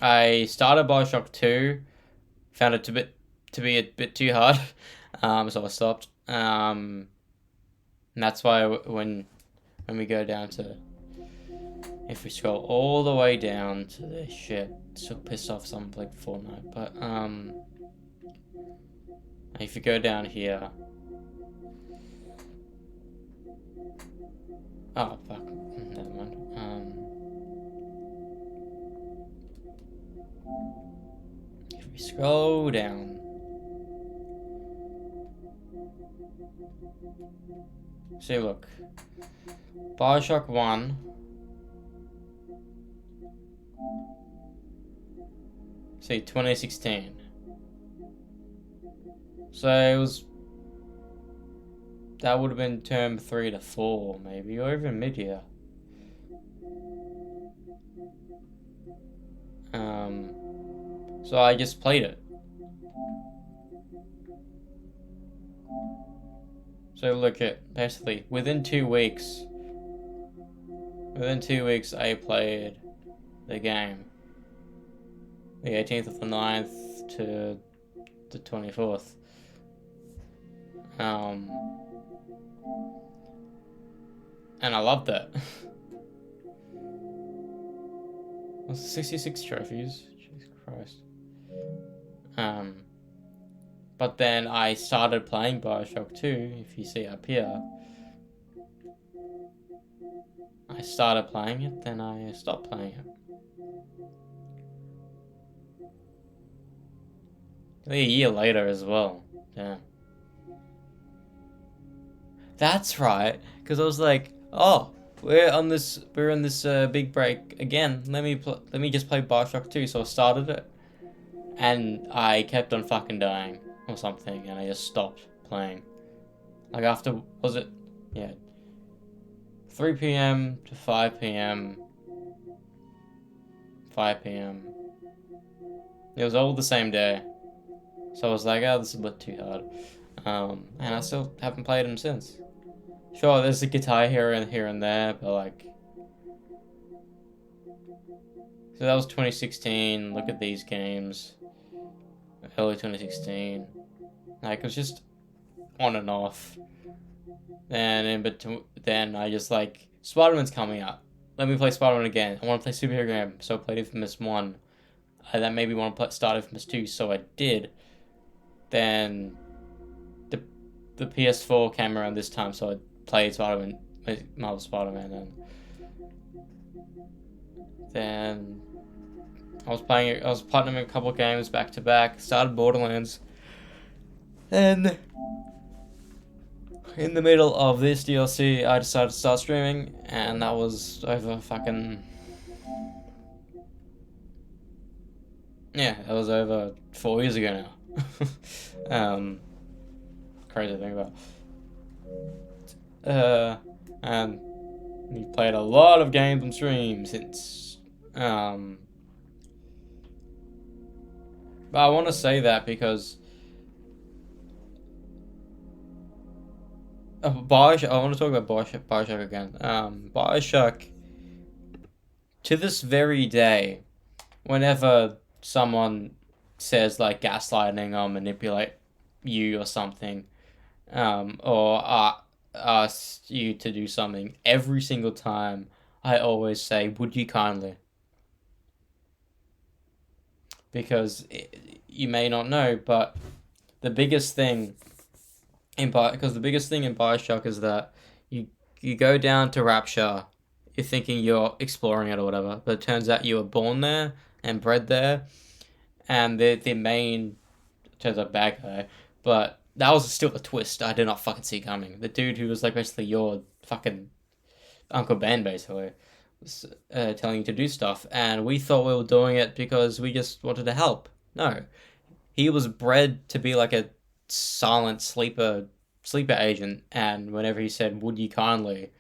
I started Bioshock 2, found it to be a bit too hard, so I stopped. And that's why when we go down to, if we scroll all the way down to this shit, still pissed off some like Fortnite, but if you go down here, oh fuck, never mind. If we scroll down, see, look, Bioshock 1, see, 2016, so it was, that would have been term 3 to 4 maybe, or even mid-year. So I just played it. So look at, basically, within 2 weeks, I played the game. The 18th of the 9th to the 24th. And I loved it. Was it 66 trophies? Jesus Christ. But then I started playing Bioshock 2, if you see up here. I started playing it, then I stopped playing it. A year later as well. Yeah. That's right, because I was like, oh, we're on this big break again. Let me just play Bioshock 2. So I started it, and I kept on fucking dying or something, and I just stopped playing. Like after, was it, yeah, 3 p.m. to 5 p.m. 5 p.m. It was all the same day. So I was like, oh, this is a bit too hard. And I still haven't played them since. Sure, there's a guitar here and there, but like... So that was 2016, look at these games. Early 2016. Like, it was just on and off. Then I just like, Spider-Man's coming out. Let me play Spider-Man again. I want to play superhero game, so I played Infamous 1. I then maybe want to start Infamous 2, so I did. Then the PS4 came around this time, so I played Spider-Man, Marvel Spider-Man, and then I was platinuming a couple of games back to back, started Borderlands, and in the middle of this DLC, I decided to start streaming, and that was over fucking... Yeah, that was over 4 years ago now. Crazy to think about. And we've played a lot of games on stream since. But I want to say that because Bioshock, I want to talk about Bioshock again. Bioshock, to this very day, whenever someone says like gaslighting or manipulate you or something, or ask you to do something, every single time I always say, would you kindly? Because you may not know, but the biggest thing in Bioshock is that you go down to Rapture, you're thinking you're exploring it or whatever, but it turns out you were born there and bred there, and the main, turns out bad guy, but that was still a twist I did not fucking see coming. The dude who was like basically your fucking Uncle Ben, basically, was telling you to do stuff, and we thought we were doing it because we just wanted to help. No, he was bred to be like a silent sleeper agent, and whenever he said, "Would you kindly,"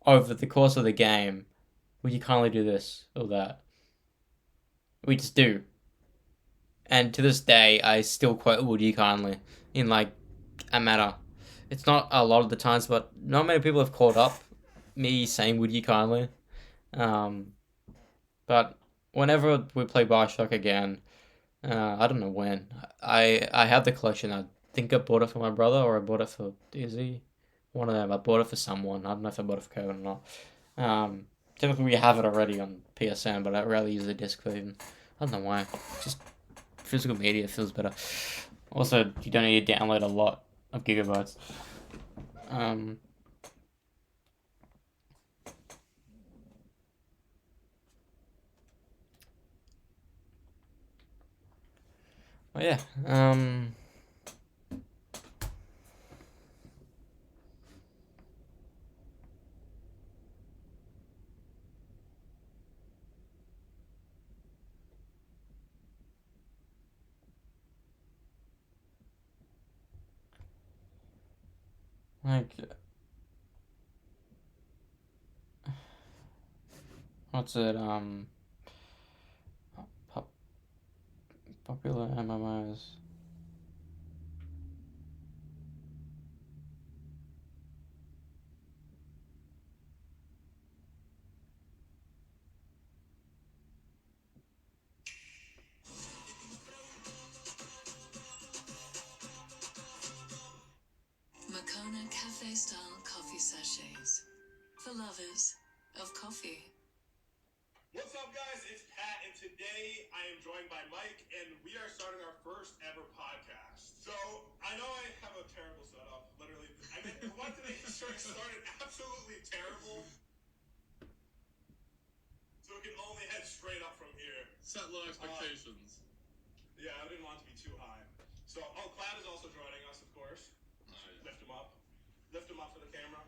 over the course of the game, "Would you kindly do this or that?" We just do. And to this day, I still quote "Would you kindly" in like a matter. It's not a lot of the times, but not many people have caught up me saying "Would you kindly." Um, but whenever we play Bioshock again, I don't know when. I have the collection. I think I bought it for my brother or I bought it for Izzy. One of them. I bought it for someone. I don't know if I bought it for Kevin or not. Typically we have it already on PSN, but I rarely use the disc even. I don't know why. Just physical media feels better. Also, you don't need to download a lot of gigabytes. Well, yeah. Like, what's it? Pop Popular MMOs. Moccona cafe-style coffee sachets for lovers of coffee. What's up, guys? It's Pat, and today I am joined by Mike, and we are starting our first ever podcast. So I know I have a terrible setup. Literally, I wanted to make sure it started absolutely terrible, so it can only head straight up from here. Set low expectations. Yeah, I didn't want it to be too high. So, Cloud is also joining us, of course. Oh, yeah. Lift him up. Lift him up for the camera.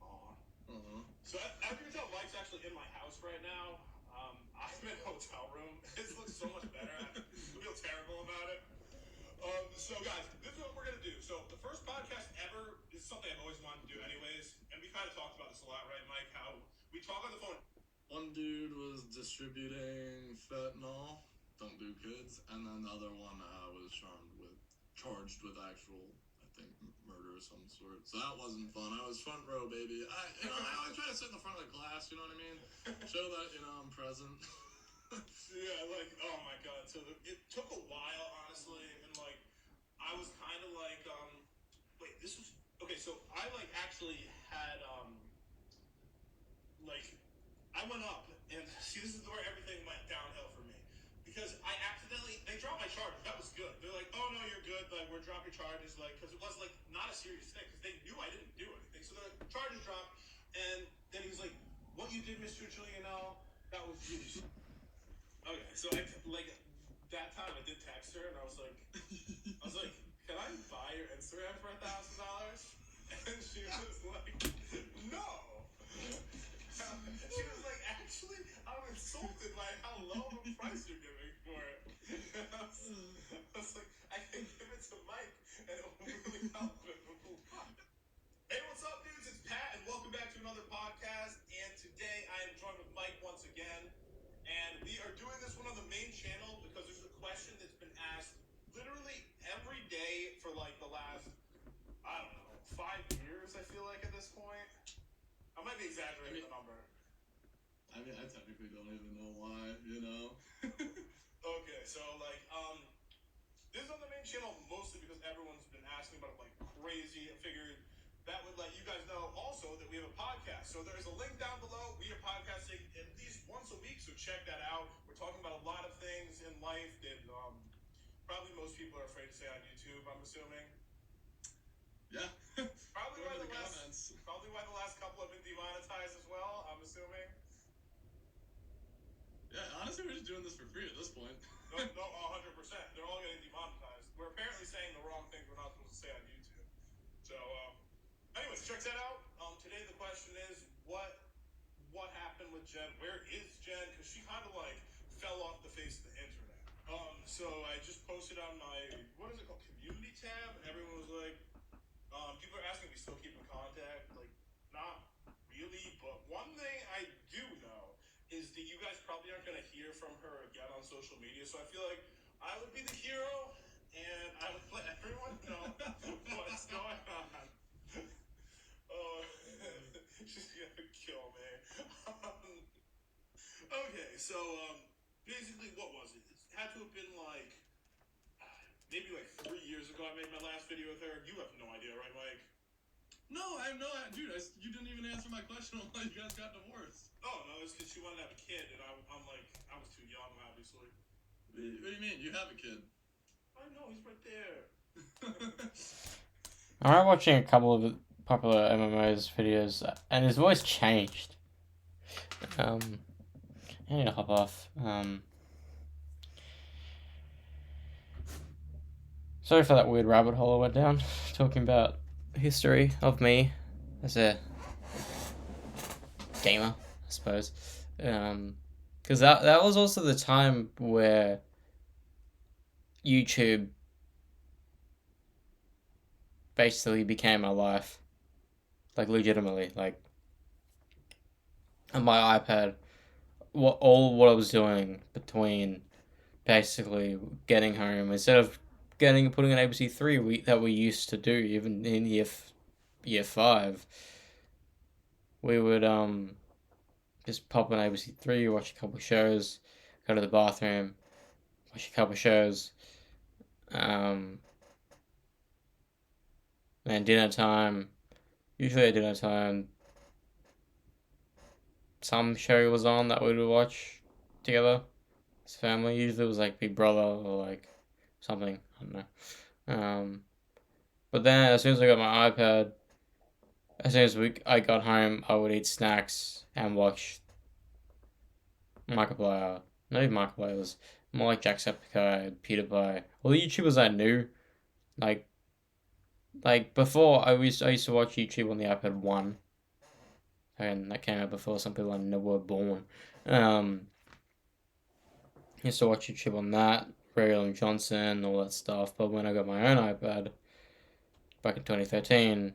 Aw. Uh-huh. So as you can tell, Mike's actually in my house right now. I'm in a hotel room. This looks so much better. I feel terrible about it. So guys, this is what we're gonna do. So the first podcast ever is something I've always wanted to do anyways, and we kind of talked about this a lot, right, Mike? How we talk on the phone. One dude was distributing fentanyl, don't do kids, and then the other one was charged with actual, I think, murder of some sort. So that wasn't fun. I was front row, baby. I always try to sit in the front of the class, you know what I mean? Show that, I'm present. Yeah, like, oh my god. So it took a while, honestly, and like, I was kind of like, wait, this was, okay, so I like actually had, like, I went up, and see, this is where everything went downhill for me. Because they dropped my charges. That was good. They're like, oh no, you're good. Like, we're dropping charges, like, because it was like not a serious thing, because they knew I didn't do anything. So the charges dropped, and then he's like, what you did, Mr. Giuliano, that was really. Okay, so like that time I did text her, and I was like, can I buy your Instagram for $1,000? And she was like, no. She was like, actually, I'm insulted by how low of a price you're giving for it. And I was like, I can give it to Mike, and it will really help him. Hey, what's up, dudes? It's Pat, and welcome back to another podcast. And today I am joined with Mike once again. And we are doing this one on the main channel because there's a question that's been asked literally every day for like the last, I don't know, 5 years, I feel like, at this point. I might be exaggerating the number. I mean, I technically don't even know why, Okay, so like, this is on the main channel mostly because everyone's been asking about it like crazy. I figured that would let you guys know also that we have a podcast. So there's a link down below. We are podcasting at least once a week, so check that out. We're talking about a lot of things in life that probably most people are afraid to say on YouTube, I'm assuming. Yeah. Probably why the last couple have been demonetized as well, I'm assuming. Yeah, honestly, we're just doing this for free at this point. No, 100%. They're all getting demonetized. we're apparently saying the wrong things we're not supposed to say on YouTube. So, anyways, check that out. Today the question is, what happened with Jen? Where is Jen? Because she kind of like fell off the face of the internet. So I just posted on my, what is it called, community tab, and everyone was like, people are asking if we still keep in contact. Like, not really, but one thing I do know is that you guys probably aren't going to hear from her again on social media, so I feel like I would be the hero, and I would let everyone know what's going on. She's gonna kill me. Okay, so, basically, what was it? It had to have been like, maybe like 3 years ago I made my last video with her. You have no idea, right, Mike? No, I have no idea. Dude, you didn't even answer my question on why you guys got divorced. Oh, no, it's because she wanted to have a kid, and I'm like, I was too young, obviously. What do you mean? You have a kid. I know, he's right there. I remember watching a couple of popular MMOs videos, and his voice changed. I need to hop off. Sorry for that weird rabbit hole I went down, talking about history of me as a gamer, I suppose. Because that was also the time where YouTube basically became my life. Like, legitimately. Like, on my iPad, what I was doing between basically getting home, instead of putting an ABC3 that we used to do even in year 5, we would just pop on ABC3, watch a couple shows, go to the bathroom, watch a couple shows, and dinner time. Usually at dinner time, some show was on that we would watch together as a family. Usually it was like Big Brother or like something, I don't know. But then as soon as I got my iPad, as soon as I got home, I would eat snacks and watch Markiplier. Not even Markiplier, it was more like Jacksepticeye, PewDiePie. All the YouTubers I knew, like before, I used to watch YouTube on the iPad 1. And that came out before some people I know were born. Used to watch YouTube on that, Ray Johnson, all that stuff. But when I got my own iPad back in 2013,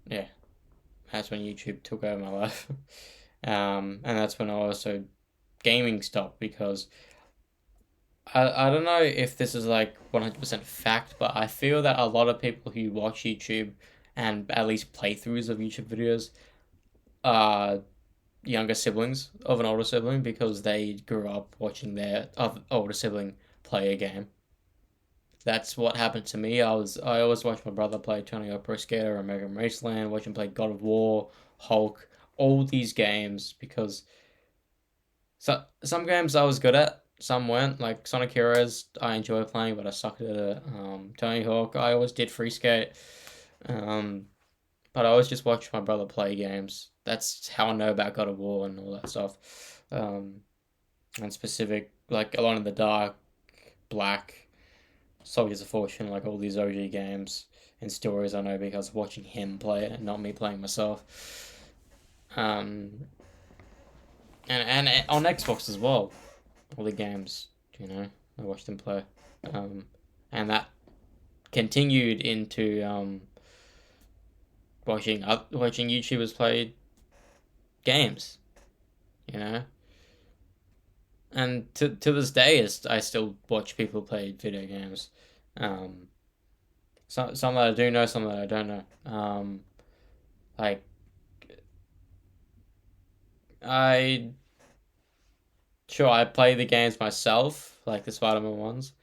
yeah, that's when YouTube took over my life. And that's when also gaming stopped, because I don't know if this is like 100% fact, but I feel that a lot of people who watch YouTube and at least playthroughs of YouTube videos are younger siblings of an older sibling, because they grew up watching their older sibling play a game. That's what happened to me. I always watched my brother play Tony Hawk Pro Skater, American Raceland, watch him play God of War, Hulk, all these games, because some games I was good at, some weren't. Like Sonic Heroes, I enjoy playing, but I sucked at it. Tony Hawk, I always did free skate. But I always just watch my brother play games. That's how I know about God of War and all that stuff. And specific, like Alone in the Dark, Black, Soldiers of Fortune, like all these OG games and stories I know because watching him play it and not me playing myself. And on Xbox as well, all the games, I watched him play. And that continued into watching YouTubers play games, and to this day, I still watch people play video games. Some that I do know, some that I don't know. Like I play the games myself, like the Spider-Man ones,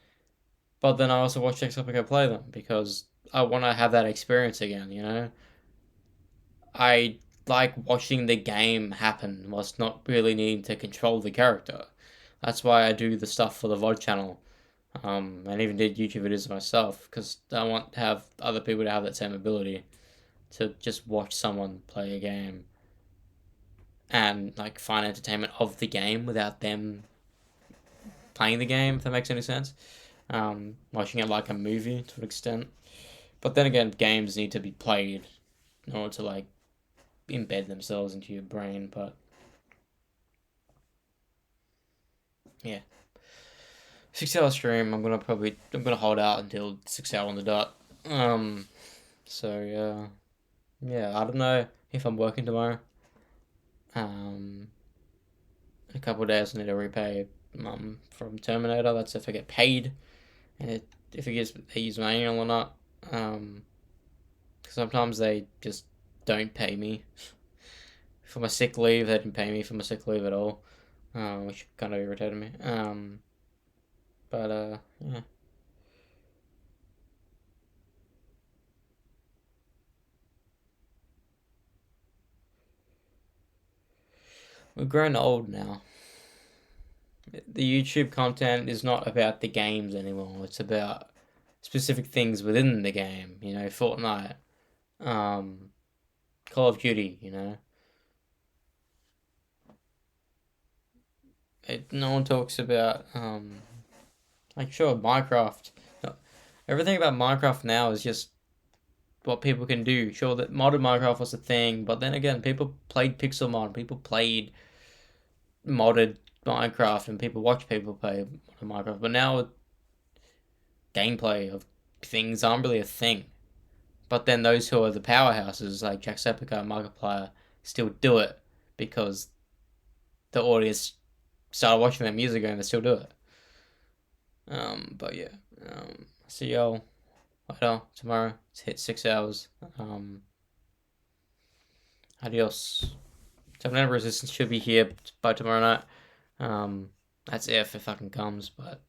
but then I also watch Jacksepticeye play them because I want to have that experience again. I like watching the game happen whilst not really needing to control the character. That's why I do the stuff for the VOD channel, and even did YouTube videos myself, because I want to have other people to have that same ability to just watch someone play a game and like find entertainment of the game without them playing the game, if that makes any sense. Watching it like a movie to an extent. But then again, games need to be played in order to like embed themselves into your brain. But yeah, 6 hour stream. I'm gonna hold out until 6 hour on the dot. So yeah, I don't know if I'm working tomorrow. In a couple of days I need to repay mum from Terminator. That's if I get paid, and if they use my annual or not. Sometimes they just don't pay me. For my sick leave, they didn't pay me for my sick leave at all, which kind of irritated me. Yeah. We're grown old now. The YouTube content is not about the games anymore. It's about specific things within the game. You know, Fortnite, Call of Duty. You know, no one talks about like sure Minecraft. Everything about Minecraft now is just what people can do. Sure, that modded Minecraft was a thing, but then again, people played pixel mod. People played modded Minecraft, and people watch people play Minecraft. But now, gameplay of things aren't really a thing. But then those who are the powerhouses, like Jacksepticeye and Markiplier, still do it because the audience started watching them years ago and they still do it. But yeah, see y'all later tomorrow. It's hit 6 hours. Adios. Terminator Resistance should be here by tomorrow night. That's if it fucking comes, but